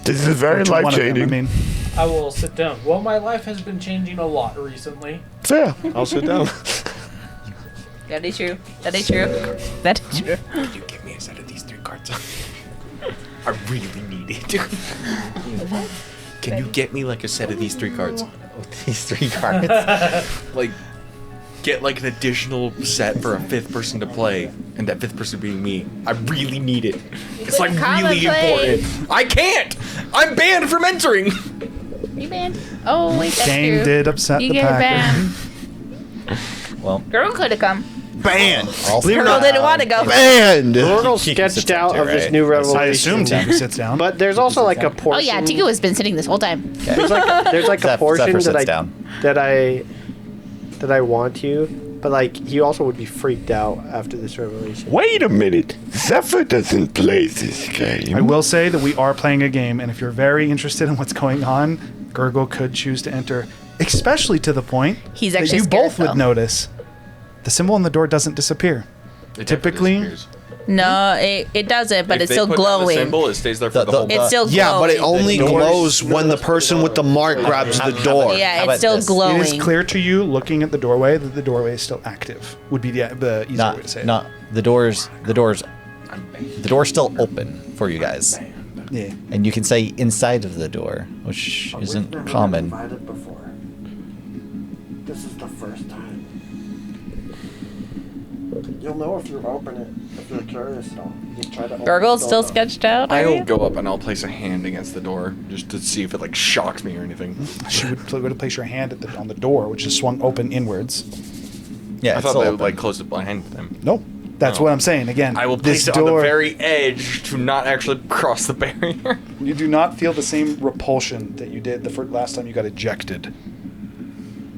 Speaker 7: This is very
Speaker 1: Which one of them?
Speaker 7: life-changing.
Speaker 1: I mean,
Speaker 2: I will sit down. Well, my life has been changing a lot recently.
Speaker 7: Fair. I'll sit down.
Speaker 9: That is true. That is true. That is true.
Speaker 8: Can you give me a set of these 3 cards? I really need it. Can you get me like a set of these 3 cards?
Speaker 11: These 3 cards.
Speaker 8: Like, get like an additional set for a 5th person to play, and that 5th person being me. I really need it. It's like
Speaker 9: Common
Speaker 8: really
Speaker 9: play.
Speaker 8: important. I can't. I'm banned from entering.
Speaker 9: You banned? Oh wait, that's
Speaker 1: game
Speaker 9: true.
Speaker 1: did upset
Speaker 9: You
Speaker 1: the
Speaker 9: get
Speaker 1: Packer.
Speaker 9: banned.
Speaker 11: Well,
Speaker 9: Girl could have come.
Speaker 6: Banned.
Speaker 9: Girl didn't want to go.
Speaker 6: Banned.
Speaker 12: Gurgle
Speaker 11: He
Speaker 12: sketched
Speaker 11: sits
Speaker 12: out
Speaker 11: down
Speaker 12: of
Speaker 11: too,
Speaker 12: this
Speaker 11: right?
Speaker 12: new
Speaker 1: I
Speaker 12: revelation.
Speaker 1: assume Tiku sits down.
Speaker 12: But there's also like a
Speaker 9: Oh
Speaker 12: portion.
Speaker 9: yeah, Tiku has been sitting this whole time.
Speaker 12: There's like a
Speaker 11: Zeph-
Speaker 12: portion
Speaker 11: Zephyr
Speaker 12: that
Speaker 11: sits
Speaker 12: I
Speaker 11: down.
Speaker 12: that I want to, but like he also would be freaked out after this revelation.
Speaker 7: Wait a minute. Zephyr doesn't play this game.
Speaker 1: I will say that we are playing a game, and if you're very interested in what's going on, Gurgle could choose to enter, especially to the point
Speaker 9: He's
Speaker 1: that
Speaker 9: actually
Speaker 1: you
Speaker 9: scared,
Speaker 1: both would
Speaker 9: though.
Speaker 1: notice. The symbol on the door doesn't disappear.
Speaker 8: It
Speaker 1: Typically-
Speaker 8: definitely disappears.
Speaker 9: No, it doesn't, but
Speaker 8: If
Speaker 9: it's
Speaker 8: they
Speaker 9: still
Speaker 8: put down the
Speaker 9: glowing.
Speaker 8: symbol, it stays there for
Speaker 11: The-
Speaker 8: the,
Speaker 11: the-
Speaker 8: whole.
Speaker 9: It's still glowing.
Speaker 6: Yeah, but it only
Speaker 11: doors-
Speaker 6: glows when the person with the mark grabs the door.
Speaker 9: Yeah,
Speaker 11: How
Speaker 9: it's
Speaker 11: about
Speaker 9: still
Speaker 11: this?
Speaker 9: glowing.
Speaker 1: It is clear to you, looking at the doorway, that the doorway is still active. Would be the easier way to say it.
Speaker 11: not the doors still open for you guys,
Speaker 1: Yeah.
Speaker 11: and you can say inside of the door, which isn't common.
Speaker 12: Before. This is the first time. You'll know if you open it. If you're curious, though. Just try to open
Speaker 9: Gurgle's
Speaker 12: the
Speaker 9: still
Speaker 12: door.
Speaker 9: sketched out. are
Speaker 8: I'll
Speaker 9: you?
Speaker 8: go up and I'll place a hand against the door just to see if it like shocks me or anything.
Speaker 1: She would go to place your hand on the door, which is swung open inwards.
Speaker 11: Yeah,
Speaker 8: I
Speaker 11: it's
Speaker 8: thought
Speaker 11: still
Speaker 8: they would
Speaker 11: open.
Speaker 8: like close it behind them.
Speaker 1: No, that's
Speaker 8: Oh.
Speaker 1: what I'm saying. Again,
Speaker 8: I will
Speaker 1: this
Speaker 8: place it on the
Speaker 1: door,
Speaker 8: very edge to not actually cross the barrier.
Speaker 1: You do not feel the same repulsion that you did the last time you got ejected.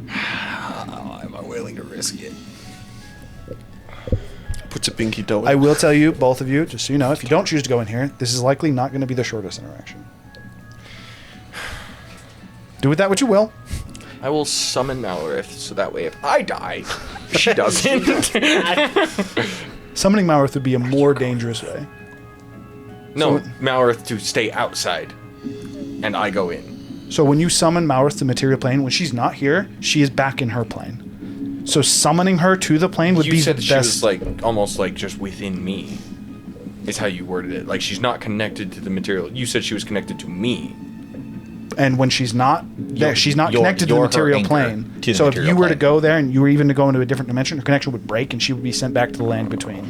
Speaker 8: Am I willing to risk it?
Speaker 6: Puts a pinky toe.
Speaker 1: I will tell you, both of you, just so you know, if you don't choose to go in here, this is likely not going to be the shortest interaction. Do with that what you will.
Speaker 8: I will summon Malorith so that way if I die, she doesn't.
Speaker 1: Summoning Malorith would be a more dangerous way.
Speaker 8: No,
Speaker 1: So-
Speaker 8: Malorith to stay outside, and I go in.
Speaker 1: So when you summon Malorith to material plane, when she's not here, she is back in her plane. So summoning her to the plane would
Speaker 8: You
Speaker 1: be
Speaker 8: said
Speaker 1: the
Speaker 8: she
Speaker 1: best.
Speaker 8: was like almost like just within me. Is how you worded it. Like she's not connected to the material. You said she was connected to me.
Speaker 1: And when she's not there, she's not
Speaker 11: you're-
Speaker 1: connected to the
Speaker 11: you're her
Speaker 1: material
Speaker 11: anchor
Speaker 1: plane.
Speaker 11: to the
Speaker 1: So if
Speaker 11: material
Speaker 1: you were to
Speaker 11: plane.
Speaker 1: go there and you were even to go into a different dimension, her connection would break and she would be sent back to the land between.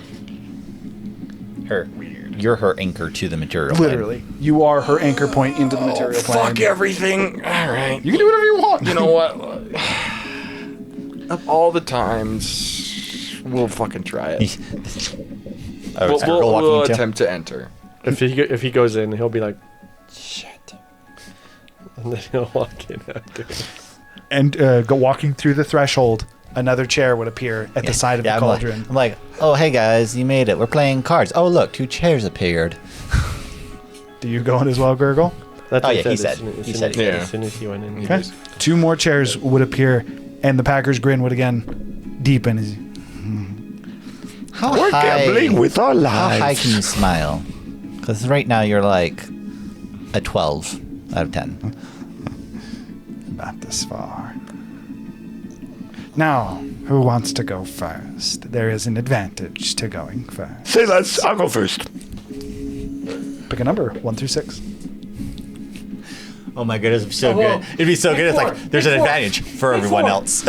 Speaker 11: You're her anchor to the material plane.
Speaker 1: Literally. You are her anchor point into the material plane.
Speaker 8: Fuck everything. All right.
Speaker 1: You can do whatever you want.
Speaker 8: You know what? Of all the times, we'll fucking try it.
Speaker 11: Oh,
Speaker 8: We'll,
Speaker 11: it's Gurgle walking
Speaker 8: we'll
Speaker 11: into-
Speaker 8: attempt to enter.
Speaker 12: If he goes in, he'll be like, shit. And then he'll walk in after.
Speaker 1: And go walking through the threshold, another chair would appear at the side of the
Speaker 11: I'm
Speaker 1: cauldron.
Speaker 11: like, oh, hey guys, you made it. We're playing cards. Oh, look, 2 chairs appeared.
Speaker 1: Do you go in as well, Gurgle?
Speaker 12: That's
Speaker 11: Oh,
Speaker 12: what
Speaker 11: yeah, he
Speaker 12: as
Speaker 11: said-
Speaker 12: soon- as
Speaker 11: he
Speaker 12: soon
Speaker 11: said
Speaker 12: as-
Speaker 11: he
Speaker 8: did.
Speaker 12: As soon as he went in.
Speaker 1: Okay. 2 more chairs would appear, and the Packer's grin would again deepen. As
Speaker 11: How
Speaker 7: We're
Speaker 11: high?
Speaker 7: gambling with our
Speaker 11: How high
Speaker 7: lives.
Speaker 11: can you smile? Because right now you're like a 12 out of 10.
Speaker 1: Not this far. Now, who wants to go first? There is an advantage to going first.
Speaker 7: Say less. I'll go first.
Speaker 1: Pick a number, 1 through 6.
Speaker 11: Oh my goodness, it'd be so
Speaker 2: Oh, well,
Speaker 11: good. It'd be so good. It's like
Speaker 2: four.
Speaker 11: there's an
Speaker 2: Pick four.
Speaker 11: advantage for
Speaker 2: Pick
Speaker 11: everyone
Speaker 2: four.
Speaker 11: else.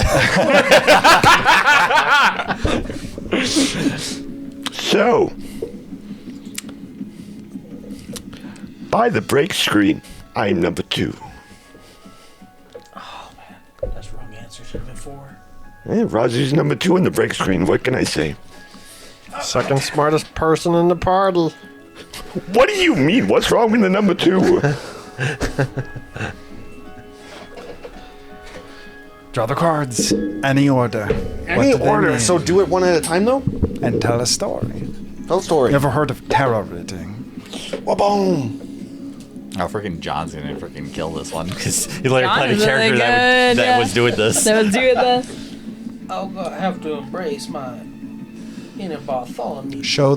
Speaker 7: So, by the break screen, I'm number 2.
Speaker 2: That's wrong answer. Should have been 4.
Speaker 7: Roger's number 2 on the break screen. What can I say?
Speaker 12: Second smartest person in the party.
Speaker 7: What do you mean? What's wrong with the number 2?
Speaker 1: Draw the cards. Any order.
Speaker 6: Any
Speaker 1: do they
Speaker 6: order.
Speaker 1: mean?
Speaker 6: So do it one at a time, though?
Speaker 1: And tell a story.
Speaker 6: Tell a story.
Speaker 1: You ever heard of tarot reading?
Speaker 6: Wa-boom.
Speaker 11: Oh, freaking John's gonna freaking kill this one because he literally
Speaker 9: John
Speaker 11: played a
Speaker 9: is really
Speaker 11: character
Speaker 9: good,
Speaker 11: that
Speaker 9: yeah.
Speaker 11: was doing this.
Speaker 9: That was doing this.
Speaker 2: I have to embrace my inner Bartholomew.
Speaker 1: Show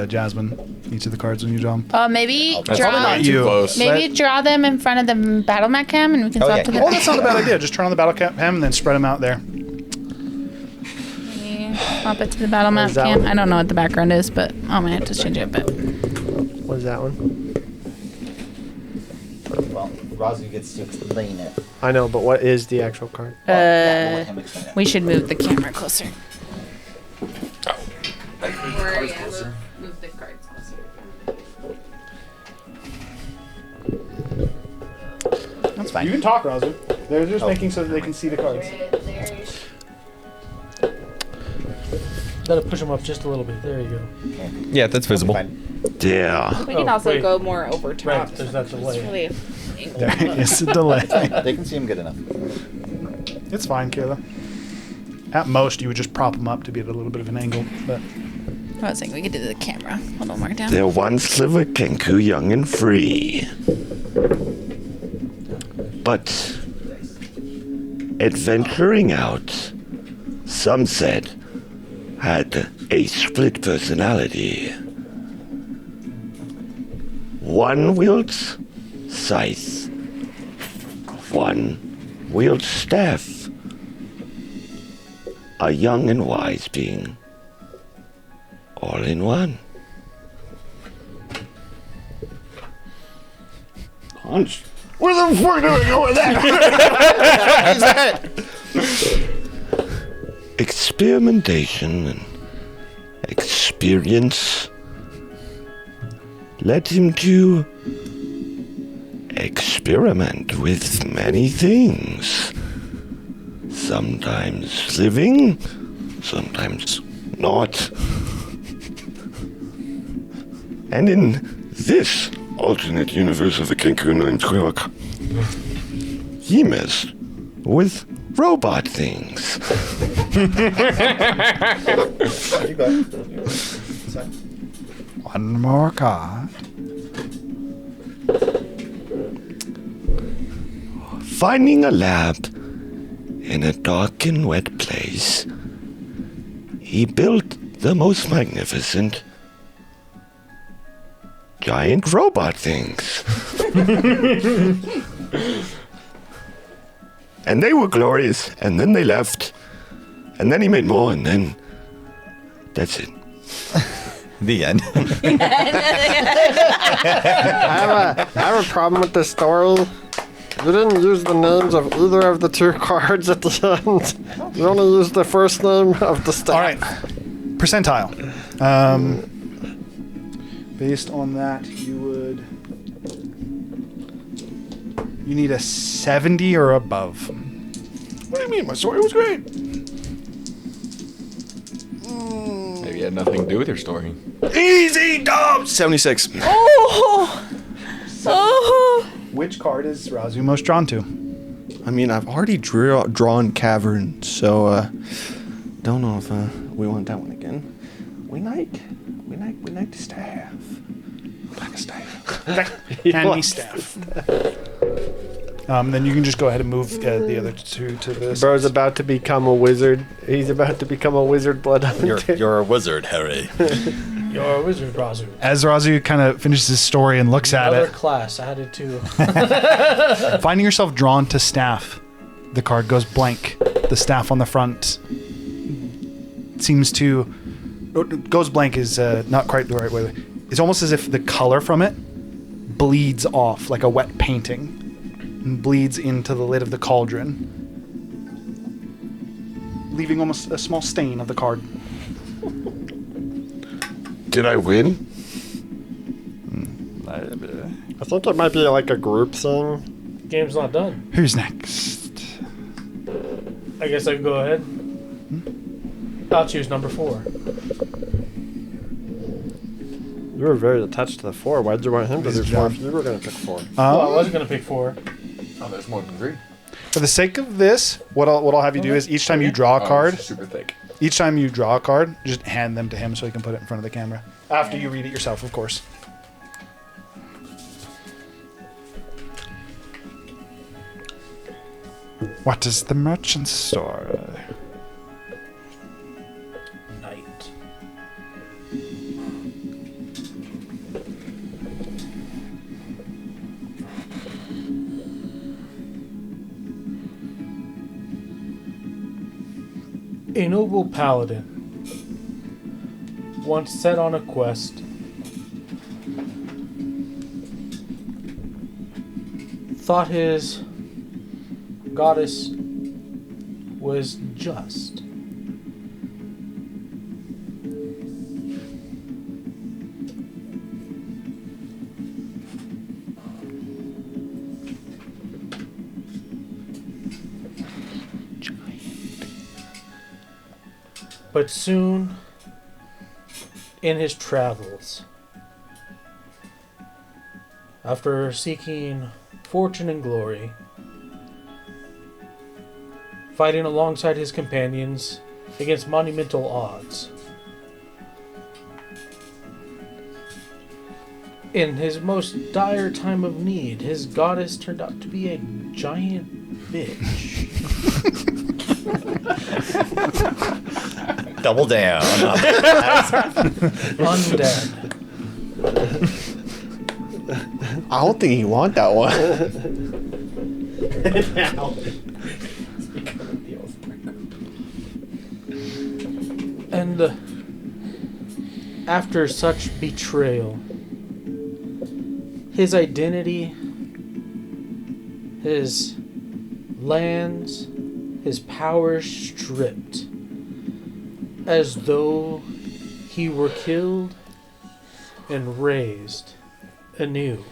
Speaker 1: Jasmine each of the cards when you draw them.
Speaker 9: Maybe
Speaker 3: That's
Speaker 9: draw.
Speaker 3: probably not
Speaker 1: You.
Speaker 3: too close.
Speaker 9: Maybe draw them in front of the battle mat cam, and we can
Speaker 11: Oh,
Speaker 9: swap
Speaker 11: yeah.
Speaker 9: to the.
Speaker 1: Oh, that's not a bad idea. Just turn on the battle cam and then spread them out there.
Speaker 9: Swap it to the battle mat
Speaker 10: Where's that
Speaker 9: cam.
Speaker 10: one?
Speaker 9: I don't know what the background is, but I might have to change it a bit.
Speaker 10: What is that one?
Speaker 11: Well, Razu gets to explain it.
Speaker 10: I know, but what is the actual card?
Speaker 9: We should move the camera closer. Move the cards closer.
Speaker 11: That's fine.
Speaker 1: You can talk, Razu. They're just making so that they can see the cards.
Speaker 2: Gotta push them up just a little bit. There you go.
Speaker 3: Yeah, that's visible.
Speaker 7: There.
Speaker 9: We can
Speaker 2: Oh,
Speaker 9: also
Speaker 2: wait.
Speaker 9: go more over top.
Speaker 2: Right, there's that
Speaker 9: It's
Speaker 2: delay.
Speaker 9: really
Speaker 1: There is a delay.
Speaker 11: They can see him good enough.
Speaker 1: It's fine, Kayla. At most, you would just prop them up to be at a little bit of an angle, but
Speaker 9: I was thinking we could do the camera a little more down.
Speaker 7: There once lived a Kenku young and free. But adventuring out, some said, had a split personality. One wields scythe, one wields staff. A young and wise being, all in one. Hunch. Where the fuck do I go with that? Experimentation and experience led him to experiment with many things. Sometimes living, sometimes not. And in this alternate universe of the Cancun and Quirk, he messed with robot things.
Speaker 1: one more card.
Speaker 7: Finding a lab in a dark and wet place, he built the most magnificent giant robot things. And they were glorious, and then they left, and then he made more, and then that's it.
Speaker 11: The end.
Speaker 12: I have a problem with this story. You didn't use the names of either of the two cards at the end. You only used the first name of the staff.
Speaker 1: All right, percentile. Based on that, you need a 70 or above.
Speaker 6: What do you mean? My story was great.
Speaker 3: Maybe it had nothing to do with your story.
Speaker 6: Easy dub. 76.
Speaker 9: Oh!
Speaker 1: Which card is Razu most drawn to?
Speaker 6: I mean, I've already drawn Cavern, so don't know if we want that one again. We like the staff. Like a staff.
Speaker 1: Hand me staff. Then you can just go ahead and move the other two to this.
Speaker 10: Bro's about to become a wizard. He's about to become a wizard blood hunter.
Speaker 11: You're a wizard, Harry.
Speaker 2: You're a wizard, Razu.
Speaker 1: As Razu kind of finishes his story and looks at
Speaker 2: Another
Speaker 1: it,
Speaker 2: class added to.
Speaker 1: finding yourself drawn to staff, the card goes blank. The staff on the front seems to goes blank is not quite the right way. It's almost as if the color from it bleeds off like a wet painting and bleeds into the lid of the cauldron, leaving almost a small stain of the card.
Speaker 7: Did I win?
Speaker 12: I think it might be like a group thing.
Speaker 2: Game's not done.
Speaker 1: Who's next?
Speaker 2: I guess I can go ahead. I'll choose number 4.
Speaker 12: You were very attached to the 4. Why'd you want him to
Speaker 1: His
Speaker 12: do 4
Speaker 1: job.
Speaker 12: if you were going to pick 4?
Speaker 2: Well, I wasn't going to pick 4.
Speaker 3: Oh, there's more than 3.
Speaker 1: For the sake of this, what I'll have you do is each time you draw a card,
Speaker 3: super thick.
Speaker 1: each time you draw a card, just hand them to him so he can put it in front of the camera. After you read it yourself, of course. What is the merchant's store?
Speaker 2: Night. A noble paladin once set on a quest thought his goddess was just. But soon, in his travels, after seeking fortune and glory, fighting alongside his companions against monumental odds, in his most dire time of need, his goddess turned out to be a giant bitch.
Speaker 11: Double down.
Speaker 2: Undead.
Speaker 6: I don't think you want that one.
Speaker 2: And after such betrayal, his identity, his lands, his powers stripped, as though he were killed and raised anew.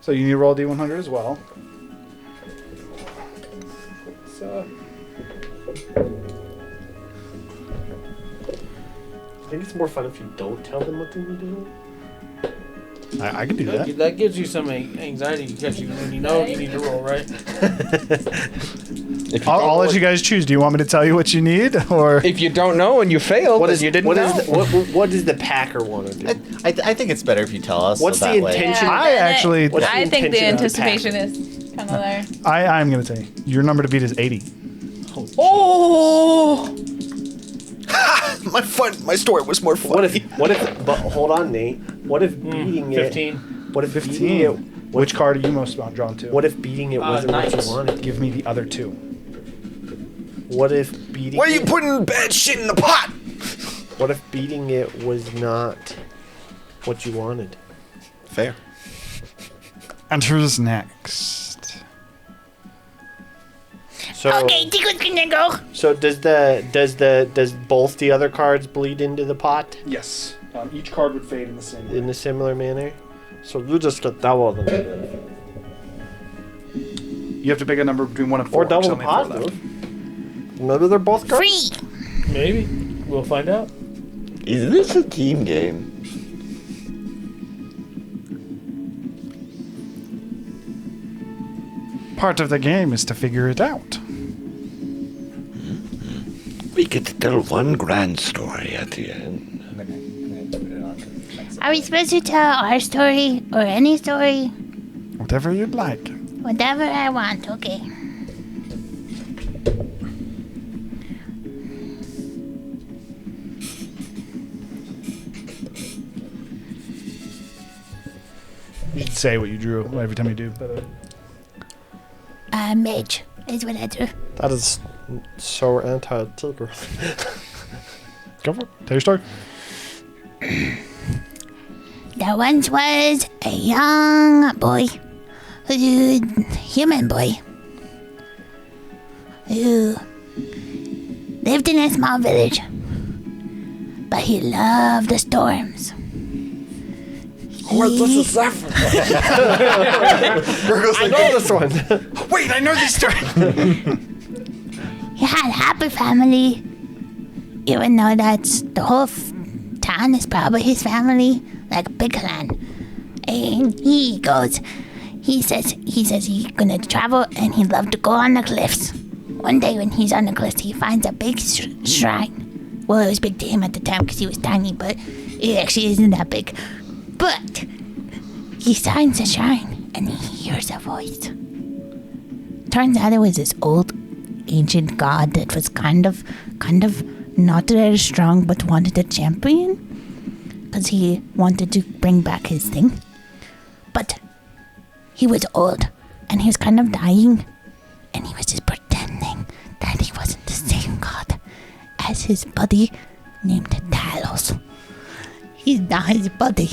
Speaker 1: So you need to roll D100 as well. So
Speaker 10: I think it's more fun if you don't tell them what they need to do.
Speaker 1: I can do that.
Speaker 2: That gives you some anxiety because when you know you need to roll, right?
Speaker 1: I'll let you guys choose. Do you want me to tell you what you need, or
Speaker 3: If you don't know and you fail,
Speaker 10: What
Speaker 3: then
Speaker 10: is
Speaker 3: you didn't
Speaker 10: what
Speaker 3: know.
Speaker 10: is what does the packer want to do?
Speaker 11: I think it's better if you tell us.
Speaker 10: What's
Speaker 11: so
Speaker 10: the
Speaker 11: that way-
Speaker 10: intention?
Speaker 1: I actually,
Speaker 10: What's
Speaker 9: I think the
Speaker 10: intention of the
Speaker 9: anticipation is kind of there.
Speaker 1: I'm gonna tell you. Your number to beat is 80.
Speaker 9: Oh!
Speaker 6: My story was more funny.
Speaker 10: What if? But hold on, Nate. What if beating it?
Speaker 2: 15.
Speaker 10: What if
Speaker 1: 15.
Speaker 10: beating it?
Speaker 1: Which card are you most drawn to?
Speaker 10: What if beating it wasn't what
Speaker 2: Knights.
Speaker 10: you wanted?
Speaker 1: Give me the other two.
Speaker 10: What if beating?
Speaker 6: Why are you
Speaker 10: it,
Speaker 6: putting bad shit in the pot?
Speaker 10: What if beating it was not what you wanted?
Speaker 6: Fair.
Speaker 1: And who's next?
Speaker 10: So
Speaker 5: Okay, Tico's gonna go.
Speaker 10: so does both the other cards bleed into the pot
Speaker 1: Yes. Each card would fade in the same way.
Speaker 10: in a similar manner? So you just get double them.
Speaker 1: You have to pick a number between 1 and 4.
Speaker 10: Or double the
Speaker 1: There's only 4
Speaker 10: pot,
Speaker 1: left.
Speaker 10: Maybe they're both cards.
Speaker 5: Free.
Speaker 2: Maybe. We'll find out.
Speaker 7: Is this a team game?
Speaker 1: Part of the game is to figure it out.
Speaker 7: We get to tell one grand story at the end.
Speaker 5: Are we supposed to tell our story or any story?
Speaker 1: Whatever you'd like.
Speaker 5: Whatever I want, okay.
Speaker 1: You should say what you drew every time you do.
Speaker 5: Mage is what I do.
Speaker 12: That is so anti-Tigger.
Speaker 1: Go for it. Tell your story.
Speaker 5: There once was a young boy, human boy, who lived in a small village, but he loved the storms.
Speaker 12: Wait, this is Zephyr. I know this one.
Speaker 1: Wait, I know this story.
Speaker 5: He had a happy family, even though that's the whole town is probably his family, like a big clan. And he says he's gonna travel and he'd love to go on the cliffs. One day when he's on the cliffs, he finds a big shrine. Well, it was big to him at the time because he was tiny, but it actually isn't that big. But he finds the shrine and he hears a voice. Turns out it was this old ancient god that was kind of not very strong but wanted a champion because he wanted to bring back his thing. But he was old and he was kind of dying and he was just pretending that he wasn't the same god as his buddy named Talos. He's not his buddy.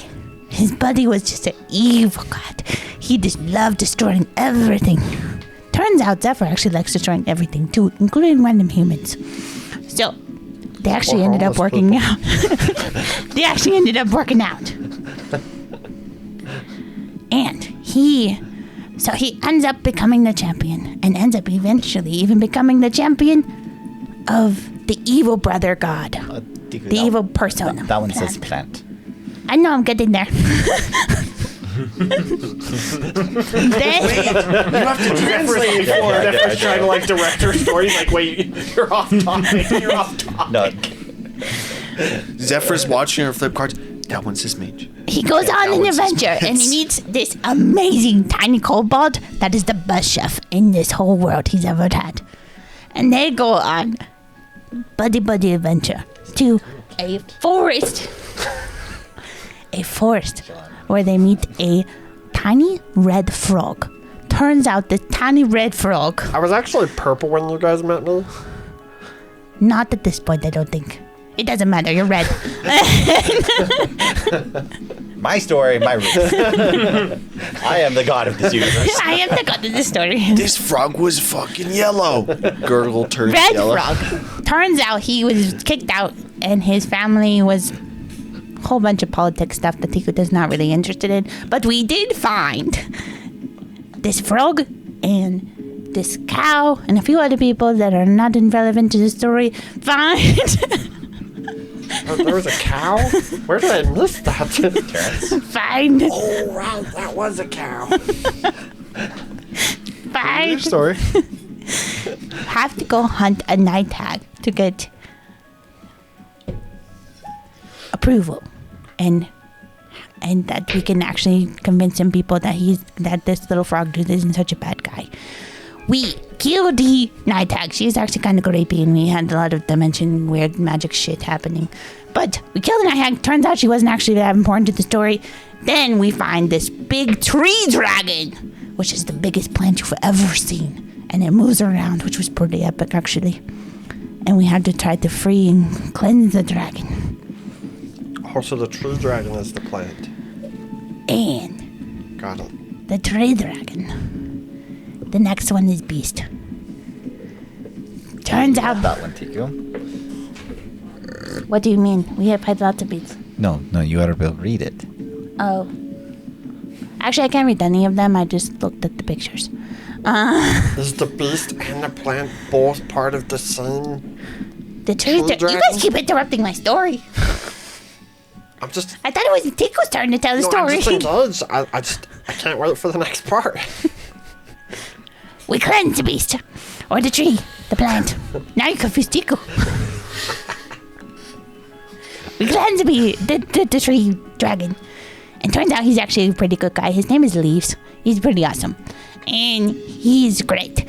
Speaker 5: His buddy was just an evil god. He just loved destroying everything. Turns out Zephyr actually likes destroying everything too, including random humans. So, they actually ended up working out. They actually ended up working out. And he ends up becoming the champion, and ends up eventually even becoming the champion of the evil brother god. The evil persona.
Speaker 11: That one says plant.
Speaker 5: I know, I'm getting there.
Speaker 2: You have to translate before Zephyr's trying to like direct her story. Like, wait, you're off topic. You're off topic.
Speaker 11: No.
Speaker 6: Zephyr's watching her flip cards. That one says mage.
Speaker 5: He goes on an adventure and he meets this amazing tiny kobold that is the best chef in this whole world he's ever had. And they go on buddy adventure to a forest. A forest where they meet a tiny red frog. Turns out this tiny red frog...
Speaker 12: I was actually purple when you guys met me.
Speaker 5: Not at this point, I don't think. It doesn't matter, you're red.
Speaker 11: My story, my rules. I am the god of this universe.
Speaker 5: I am the god of this story.
Speaker 6: This frog was fucking yellow. Gurgle turns
Speaker 5: Red
Speaker 6: yellow.
Speaker 5: frog. Turns out he was kicked out and his family was... whole bunch of politics stuff that Tiku is not really interested in. But we did find this frog and this cow and a few other people that are not irrelevant to the story.
Speaker 12: There was a cow? Where did I miss that?
Speaker 5: Find.
Speaker 12: Oh, right, that was a cow.
Speaker 5: Find.
Speaker 1: Your story.
Speaker 5: Have to go hunt a night hag to get approval, and that we can actually convince some people that this little frog dude isn't such a bad guy. We killed the night hag. She's actually kind of creepy, and we had a lot of dimension weird magic shit happening. But we killed the night hag. Turns out she wasn't actually that important to the story. Then we find this big tree dragon, which is the biggest plant you've ever seen, and it moves around, which was pretty epic actually. And we had to try to free and cleanse the dragon.
Speaker 12: Also, the tree dragon is the plant.
Speaker 5: And
Speaker 12: Got it.
Speaker 5: the tree dragon. The next one is beast. Turns out...
Speaker 11: That one, Tiku.
Speaker 5: What do you mean? We have had lots of beasts.
Speaker 11: No, you gotta be able to read it.
Speaker 5: Oh. Actually, I can't read any of them. I just looked at the pictures.
Speaker 12: Is the beast and the plant both part of the same?
Speaker 5: The tree dragon? You guys keep interrupting my story.
Speaker 12: I'm just...
Speaker 5: I thought it was Tiko's turn to tell the story.
Speaker 12: I'm just engaged. I can't wait for the next part.
Speaker 5: We cleanse the beast. Or the tree. The plant. Now you confuse Tico. We cleanse the tree dragon. And turns out he's actually a pretty good guy. His name is Leaves. He's pretty awesome. And he's great.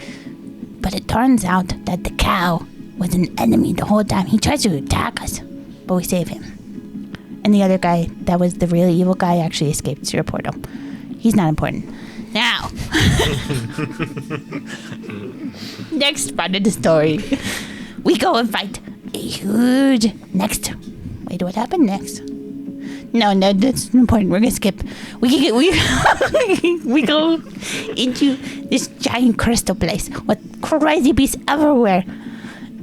Speaker 5: But it turns out that the cow was an enemy the whole time. He tries to attack us. But we save him. And the other guy, that was the really evil guy, actually escaped through a portal. He's not important. Now, next part of the story, we go and fight a huge... Wait, what happened next? No, that's important. We're gonna skip. We go into this giant crystal place with crazy beasts everywhere.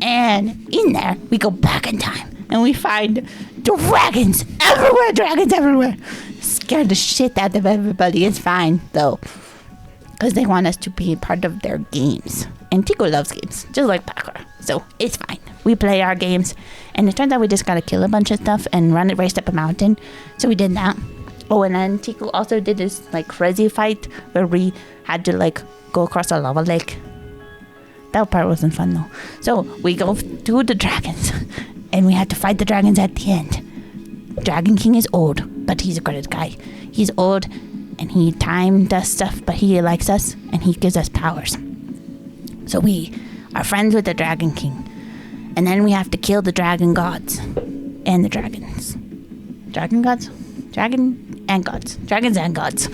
Speaker 5: And in there, we go back in time. And we find dragons everywhere. Scare the shit out of everybody. It's fine, though. Because they want us to be part of their games. And Tico loves games, just like Packer. So, it's fine. We play our games. And it turns out we just gotta kill a bunch of stuff and race up a mountain. So we did that. Oh, and then Tiku also did this like crazy fight where we had to like go across a lava lake. That part wasn't fun though. So we go to the dragons, and we had to fight the dragons at the end. Dragon King is old, but he's a great guy. He's old, and he does stuff, but he likes us, and he gives us powers. So we are friends with the Dragon King, and then we have to kill the dragon gods and the dragons. Dragon gods? Dragon and gods. Dragons and gods.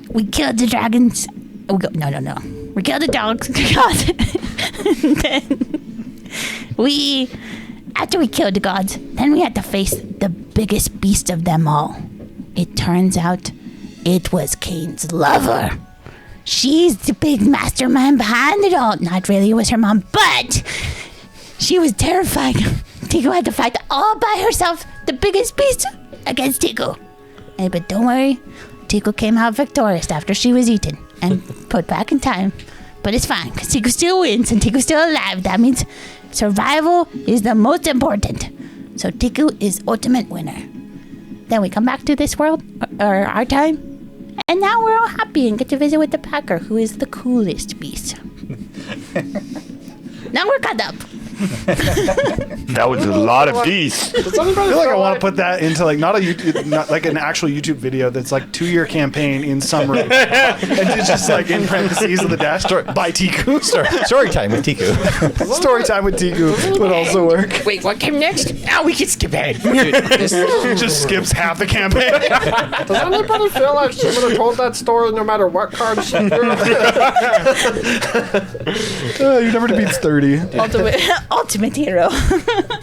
Speaker 5: We killed the dragons. No. We killed the dogs. God. Then after we killed the gods, then we had to face the biggest beast of them all. It turns out it was Kane's lover. She's the big mastermind behind it all. Not really, it was her mom, but she was terrifying. Tiku had to fight all by herself, the biggest beast, against Tiku. But don't worry, Tiku came out victorious after she was eaten and put back in time. But it's fine, because Tiku still wins and Tiku's still alive. That means survival is the most important. So Tiku is ultimate winner. Then we come back to this world, or our time, and now we're all happy and get to visit with the Packer, who is the coolest beast. Now we're caught up.
Speaker 7: That was a lot of beasts.
Speaker 1: I feel like I want to put that into like not like an actual YouTube video that's like 2-year campaign in summary, and it's just like in parentheses of the dash by Tiku.
Speaker 11: Story time with Tiku.
Speaker 1: Story time with Tiku would also work.
Speaker 8: Wait, what came next? Now we can skip ahead.
Speaker 1: Just skips half the campaign.
Speaker 12: Does anybody feel like she would have told that story no matter what card she drew?
Speaker 1: You never beats 30.
Speaker 5: Ultimate hero.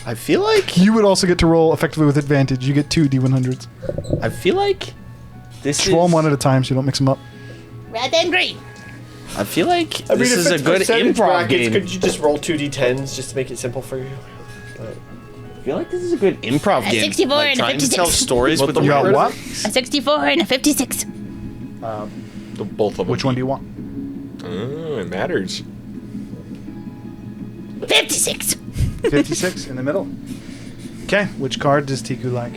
Speaker 11: I feel like
Speaker 1: You would also get to roll effectively with advantage. You get 2 D100s.
Speaker 11: I feel like this
Speaker 1: Just roll them one at a time so you don't mix them up.
Speaker 5: Red and green.
Speaker 11: I feel like
Speaker 10: I mean,
Speaker 11: this
Speaker 10: if
Speaker 11: is a
Speaker 10: it's
Speaker 11: good
Speaker 10: percentage
Speaker 11: improv
Speaker 10: brackets,
Speaker 11: game.
Speaker 10: could you just roll 2d10s just to make it simple for you?
Speaker 11: I feel like this is a good improv
Speaker 5: A
Speaker 11: game.
Speaker 5: 64
Speaker 6: Like
Speaker 5: and a
Speaker 6: trying to
Speaker 5: 56.
Speaker 6: tell stories with the
Speaker 1: You got
Speaker 6: word.
Speaker 1: what?
Speaker 5: A 64 and a 56.
Speaker 3: Both of them.
Speaker 1: Which one do you want?
Speaker 3: Oh, it matters.
Speaker 5: 56.
Speaker 1: 56 in the middle. Okay, which card does Tiku like?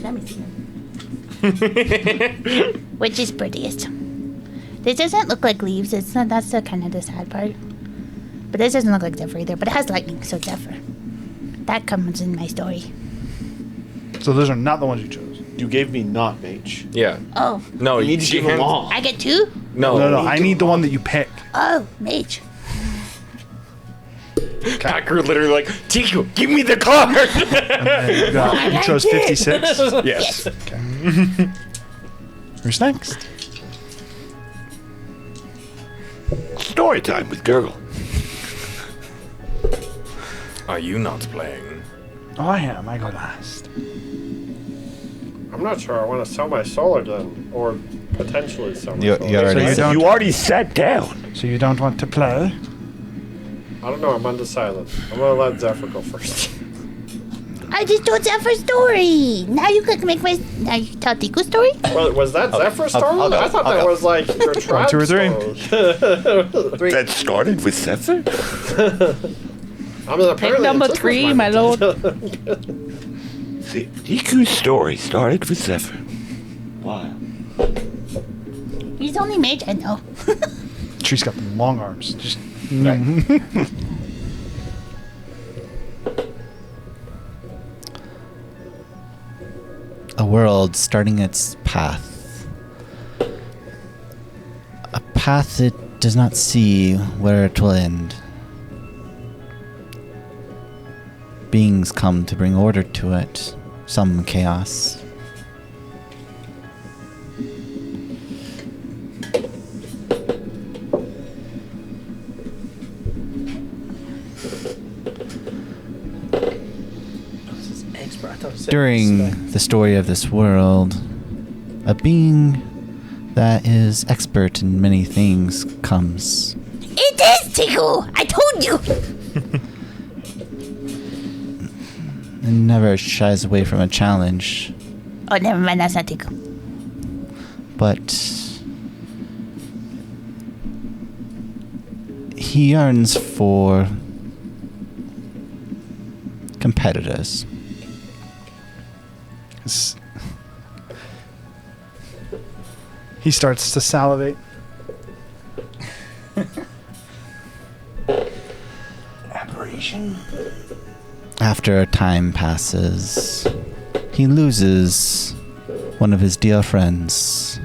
Speaker 5: Let me see. Which is prettiest? This doesn't look like leaves. It's not. That's the kind of the sad part. But this doesn't look like Zephyr either. But it has lightning, so Zephyr. That comes in my story.
Speaker 1: So those are not the ones you chose.
Speaker 6: You gave me not mage.
Speaker 3: Yeah.
Speaker 5: Oh,
Speaker 3: No,
Speaker 6: You need to give them all.
Speaker 5: I get 2.
Speaker 3: No,
Speaker 1: No, I need the one that you picked.
Speaker 5: Oh, mage.
Speaker 3: Packer literally like, Tiku, give me the card.
Speaker 1: You chose 56.
Speaker 3: Yes.
Speaker 1: Who's next?
Speaker 7: Story time with Gurgle.
Speaker 8: Are you not playing?
Speaker 1: Oh, I am. I go last.
Speaker 12: I'm not sure I want to sell my soul again, or potentially sell my
Speaker 11: You
Speaker 12: soul.
Speaker 11: already
Speaker 1: So you don't.
Speaker 7: You already sat down.
Speaker 1: So you don't want to play?
Speaker 12: I don't know, I'm undecided. I'm gonna let Zephyr go first.
Speaker 5: I just told Zephyr's story. Now you can make my. Now you tell Tiku's story.
Speaker 12: Well, was that Zephyr's story?
Speaker 11: I'll go.
Speaker 12: I thought
Speaker 11: I'll
Speaker 12: that
Speaker 11: go.
Speaker 12: was like your tribe
Speaker 1: 2 or 3.
Speaker 12: story.
Speaker 7: That started with Zephyr?
Speaker 12: I mean, apparently
Speaker 9: number
Speaker 12: it took
Speaker 9: 3,
Speaker 12: us
Speaker 9: my lord.
Speaker 7: See, Niku's story started with Zephyr. Why?
Speaker 5: He's only mage, I know.
Speaker 1: She's got long arms. Just.
Speaker 4: A world starting its path. A path it does not see where it will end. Beings come to bring order to it, some chaos. During the story of this world, a being that is expert in many things comes.
Speaker 5: It is Tiku. I told you.
Speaker 4: And never shies away from a challenge,
Speaker 5: Oh, never mind. That's not Tiku.
Speaker 4: but he yearns for competitors.
Speaker 1: He starts to salivate.
Speaker 7: Aberration?
Speaker 4: After a time passes, he loses one of his dear friends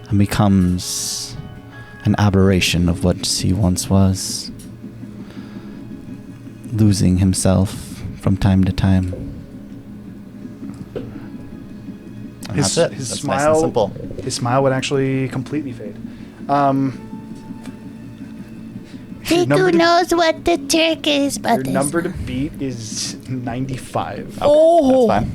Speaker 4: and becomes an aberration of what he once was, losing himself from time to time. And that's it.
Speaker 1: His
Speaker 4: That's
Speaker 1: smile,
Speaker 4: nice and simple.
Speaker 1: his smile would actually completely fade. Your number
Speaker 5: Who
Speaker 1: to-
Speaker 5: knows what the trick is, but
Speaker 1: Your
Speaker 5: this
Speaker 1: number to beat is 95.
Speaker 4: That's fine.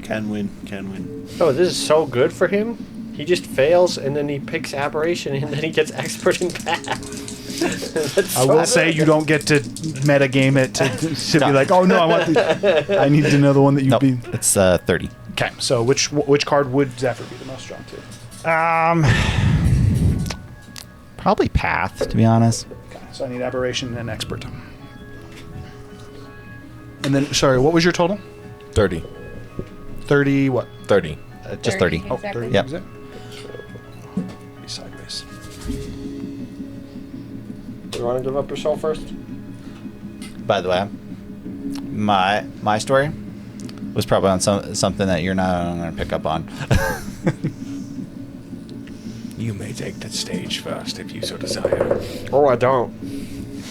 Speaker 6: Can win. Can win.
Speaker 10: Oh, this is so good for him. He just fails, and then he picks aberration, and then he gets expert in path.
Speaker 1: I will say you don't get to meta game it to be like, oh no, I need to know the one that you
Speaker 4: Nope,
Speaker 1: beat.
Speaker 4: it's 30.
Speaker 1: Okay, so which card would Zephyr be the most drawn to?
Speaker 4: Probably Path, to be honest.
Speaker 1: Okay, so I need aberration and expert. And then, sorry, what was your total?
Speaker 3: 30.
Speaker 1: 30 what?
Speaker 3: 30.
Speaker 4: Just 30.
Speaker 1: Oh,
Speaker 9: Exactly.
Speaker 1: 30.
Speaker 4: Yep.
Speaker 1: exact- Be sideways.
Speaker 12: Do you want to give up your soul first?
Speaker 4: By the way, my story was probably on something that you're not going to pick up on.
Speaker 8: You may take the stage first if you so desire.
Speaker 12: Oh, I don't.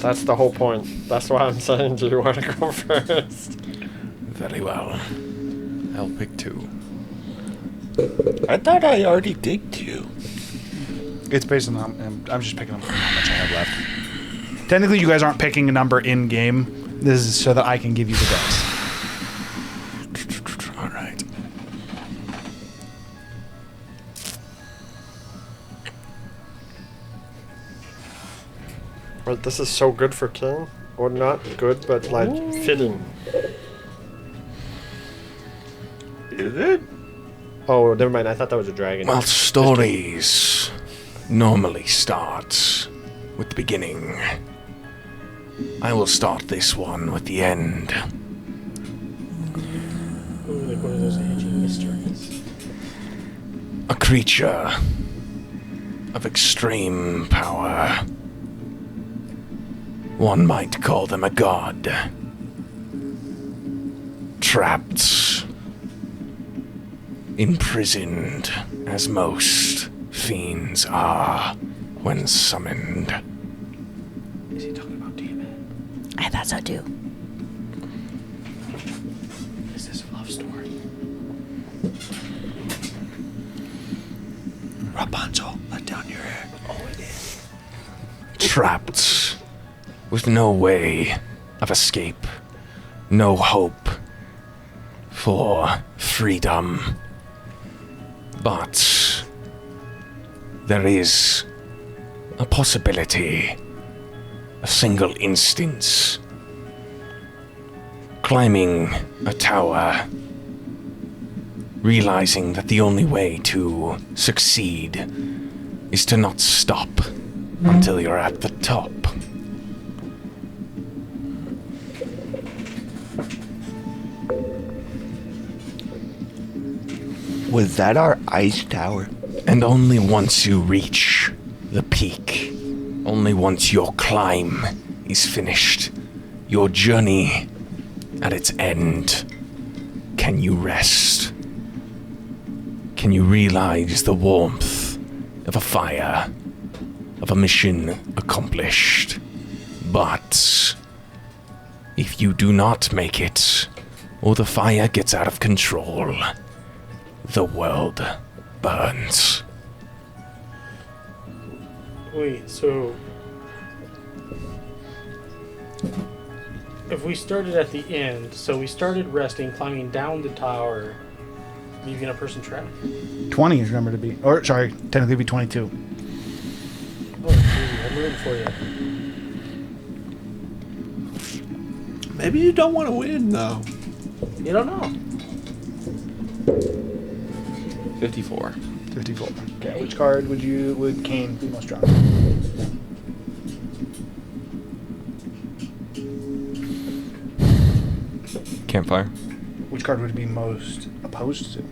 Speaker 12: That's the whole point. That's why I'm saying, do you want to go first?
Speaker 8: Very well. I'll pick 2.
Speaker 7: I thought I already did 2.
Speaker 1: It's based on I'm just picking up how much I have left. Technically, you guys aren't picking a number in game. This is so that I can give you the dice.
Speaker 8: All right.
Speaker 12: Wait, this is so good for King? Or not good, but like fitting.
Speaker 7: Is it?
Speaker 10: Oh, never mind. I thought that was a dragon.
Speaker 8: Well, stories normally start with the beginning. I will start this one with the end.
Speaker 2: Ooh, like one of those edgy mysteries.
Speaker 8: A creature of extreme power. One might call them a god. Trapped. Imprisoned, as most fiends are when summoned.
Speaker 2: Is he talking about demon?
Speaker 5: I thought so too.
Speaker 2: Is this a love story?
Speaker 6: Rapunzel, let down your hair.
Speaker 2: Oh, it is.
Speaker 8: Trapped with no way of escape, no hope for freedom. But there is a possibility, a single instance. Climbing a tower, realizing that the only way to succeed is to not stop until you're at the top.
Speaker 7: Was that our ice tower?
Speaker 8: And only once you reach the peak, only once your climb is finished, your journey at its end, can you rest. Can you realize the warmth of a fire, of a mission accomplished? But if you do not make it, or the fire gets out of control, the world burns.
Speaker 2: Wait, so if we started at the end, so we started resting, climbing down the tower, leaving a person trapped?
Speaker 1: 20 is your number to beat. Or, sorry, technically it'd be 22.
Speaker 2: Oh, easy. I'm rooting for you.
Speaker 6: Maybe you don't want to win, though.
Speaker 2: You don't know.
Speaker 3: 54.
Speaker 1: 54. Okay, which card would Kane be most drawn?
Speaker 3: Campfire.
Speaker 1: Which card would it be most opposed to?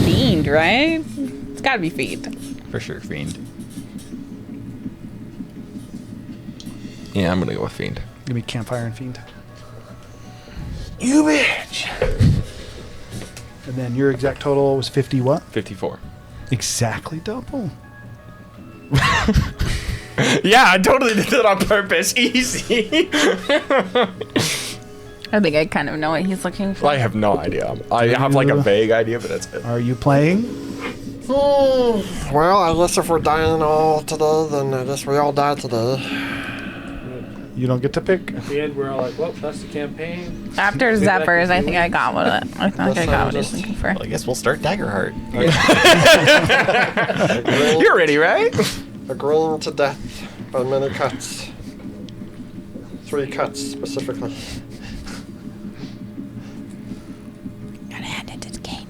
Speaker 9: Fiend, right? It's gotta be Fiend.
Speaker 11: For sure, Fiend.
Speaker 3: Yeah, I'm gonna go with Fiend.
Speaker 1: Give me Campfire and Fiend.
Speaker 3: You bitch!
Speaker 1: And then your exact total was 50 what?
Speaker 3: 54.
Speaker 1: Exactly double.
Speaker 3: Yeah, I totally did that on purpose. Easy.
Speaker 9: I think I kind of know what he's looking for.
Speaker 3: I have no idea. I have like a vague idea, but that's it.
Speaker 1: Are you playing?
Speaker 12: Well, I guess if we're dying all today, then I guess we all die today.
Speaker 1: You don't get to pick?
Speaker 2: At the end, we're all like, well, that's the campain.
Speaker 9: After
Speaker 2: Maybe that
Speaker 9: Zephyrs,
Speaker 2: could
Speaker 9: I
Speaker 2: be
Speaker 9: think
Speaker 2: one.
Speaker 9: I got what I think I got what he's looking for.
Speaker 11: Well, I guess we'll start Daggerheart.
Speaker 3: You're ready, right?
Speaker 12: Agreeing to death by many cuts. 3 cuts specifically.
Speaker 5: Gotta add it to the game.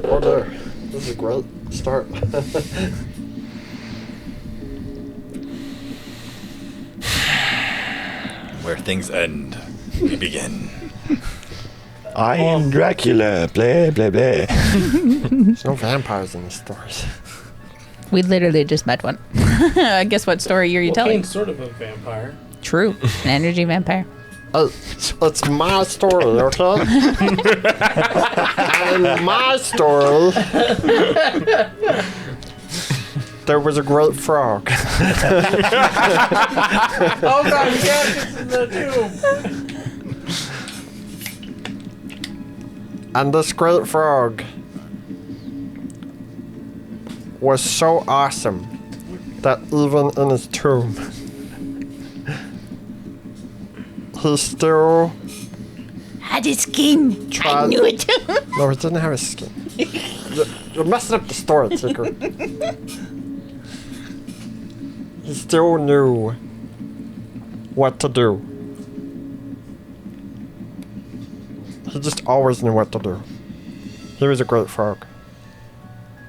Speaker 12: Oh dear. This is a great start.
Speaker 11: Where things end, we begin.
Speaker 7: I am Dracula. Blah, blah, blah.
Speaker 12: There's no vampires in these stories.
Speaker 9: We literally just met one. I guess what story are you
Speaker 2: Well,
Speaker 9: telling?
Speaker 2: Kane's sort of a vampire.
Speaker 9: True. An energy vampire.
Speaker 12: Oh, it's my story, okay? And my story, there was a great frog.
Speaker 2: Oh god, yes, it's in the tomb.
Speaker 12: And this great frog was so awesome that even in his tomb, he still
Speaker 5: Had his skin. I
Speaker 12: Tried-
Speaker 5: knew it.
Speaker 12: No, he didn't have a skin. You're messing up the story, Tigger. He still knew what to do. He just always knew what to do. He was a great frog.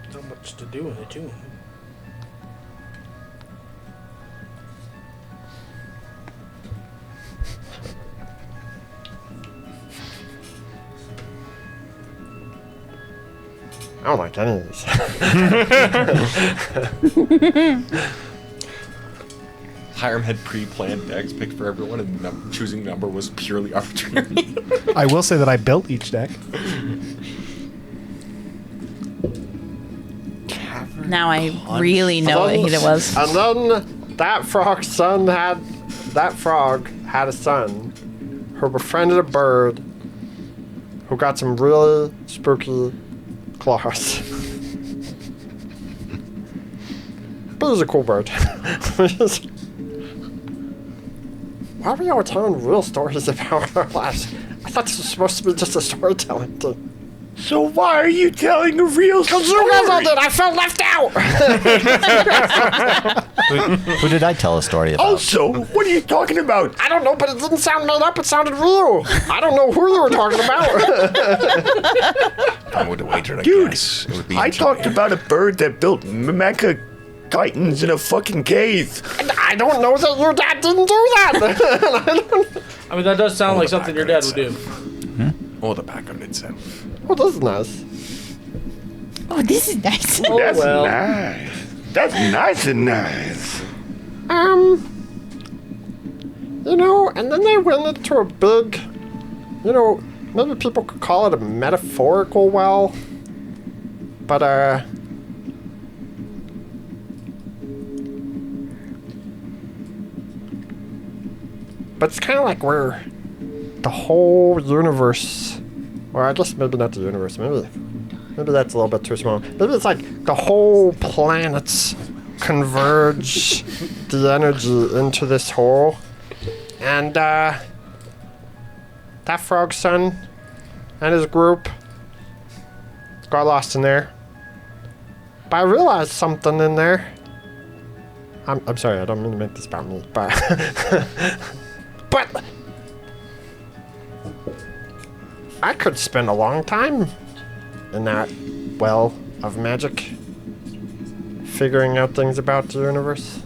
Speaker 2: So much to do in a tomb.
Speaker 12: I don't like any of these.
Speaker 3: Hiram had pre-planned decks picked for everyone, and choosing number was purely arbitrary.
Speaker 1: I will say that I built each deck.
Speaker 9: Now I really know what it was.
Speaker 12: And then that frog had a son who befriended a bird who got some really spooky claws. But it was a cool bird. Why are we all telling real stories about our lives? I thought this was supposed to be just a storytelling thing.
Speaker 7: So why are you telling a real story?
Speaker 12: Because you guys all did! I felt left out!
Speaker 11: Who did I tell a story about?
Speaker 7: Also, what are you talking about?
Speaker 12: I don't know, but it didn't sound made up. It sounded real. I don't know who you were talking about.
Speaker 8: I would wager a
Speaker 7: Dude,
Speaker 8: guess. It would be
Speaker 7: I talked about a bird that built mecha titans in a fucking cave.
Speaker 12: I don't know that your dad didn't do that.
Speaker 2: I mean, that does sound like something your dad would do.
Speaker 8: Or the background itself.
Speaker 12: Well, that's nice.
Speaker 5: Oh, this is nice.
Speaker 2: Oh,
Speaker 7: That's
Speaker 2: well.
Speaker 7: nice. That's nice and nice.
Speaker 12: And then they went into a big, maybe people could call it a metaphorical well. But, it's kind of like where the whole universe, or I guess maybe not the universe, maybe that's a little bit too small. Maybe it's like the whole planets converge the energy into this hole. And that frog's son and his group got lost in there. But I realized something in there. I'm sorry, I don't mean to make this about me, but but I could spend a long time in that well of magic, figuring out things about the universe.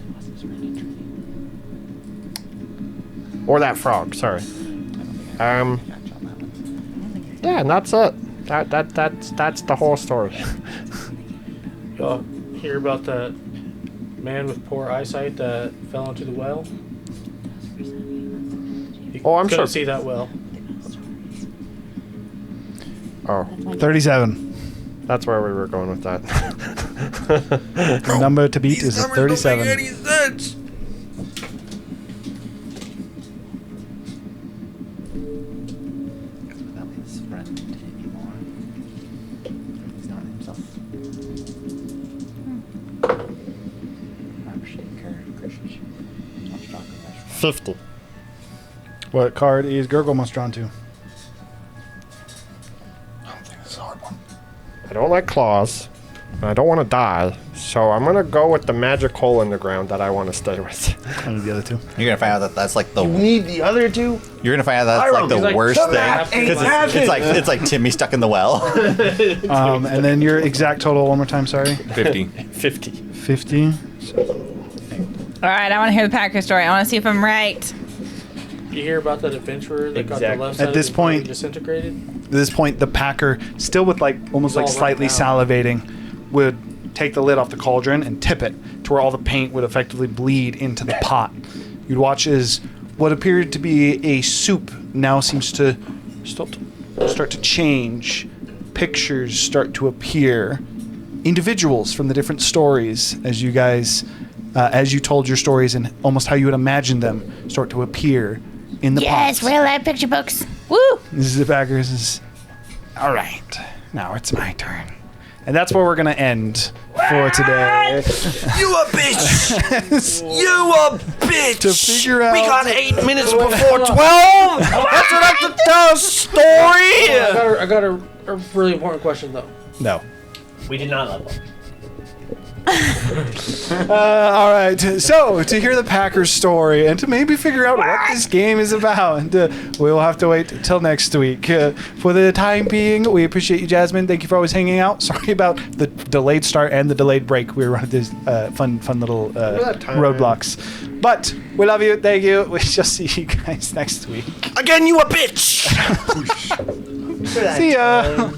Speaker 12: Or that frog, sorry. Yeah, and that's it. That's the whole story.
Speaker 2: Y'all hear about that man with poor eyesight that fell into the well? He
Speaker 12: Oh, I'm
Speaker 2: couldn't
Speaker 12: sure.
Speaker 2: see that well.
Speaker 12: Oh,
Speaker 1: 37.
Speaker 12: that's where we were going with that.
Speaker 1: The number to beat is a 37.
Speaker 4: Without his friend anymore. He's not himself. Christian.
Speaker 12: 50.
Speaker 1: What card is Gurglemus drawn to?
Speaker 12: I don't like claws. And I don't want to die. So I'm going to go with the magic hole in the ground that I want to stay with.
Speaker 1: And the other two.
Speaker 11: You're gonna find out that that's like the.
Speaker 6: Need the other two?
Speaker 11: You're gonna find out that's like the worst thing. Because it's like Timmy stuck in the well.
Speaker 1: And then your exact total one more time, sorry.
Speaker 3: 50.
Speaker 12: 50.
Speaker 1: 50.
Speaker 9: All right, I want to hear the Packer story. I want to see if I'm right.
Speaker 2: You hear about that adventurer that got the
Speaker 12: Exactly.
Speaker 2: left
Speaker 1: At
Speaker 2: side
Speaker 1: this
Speaker 2: of his body
Speaker 1: point-
Speaker 2: disintegrated?
Speaker 1: At this point, the Packer, still with like almost
Speaker 2: It's
Speaker 1: like
Speaker 2: all
Speaker 1: slightly
Speaker 2: right now.
Speaker 1: salivating, would take the lid off the cauldron and tip it to where all the paint would effectively bleed into the pot. You'd watch as what appeared to be a soup now seems to start to change. Pictures start to appear. Individuals from the different stories as you guys, as you told your stories and almost how you would imagine them start to appear in the
Speaker 5: Yes,
Speaker 1: pots.
Speaker 5: real life picture books. Woo!
Speaker 1: This is the Packers. Is all right. Now it's my turn, and that's where we're gonna end for today.
Speaker 6: You a bitch! You a bitch!
Speaker 1: To figure out,
Speaker 6: We got 8 minutes before 12! That's what I have to tell a story!
Speaker 2: I got a really important question, though.
Speaker 1: no.
Speaker 10: We did not level.
Speaker 1: All right. So to hear the Packers story and to maybe figure out what this game is about, we'll have to wait till next week. For the time being, we appreciate you, Jasmine. Thank you for always hanging out. Sorry about the delayed start and the delayed break. We were running these fun little roadblocks. But we love you. Thank you. We shall see you guys next week.
Speaker 6: Again, you a bitch!
Speaker 1: See ya.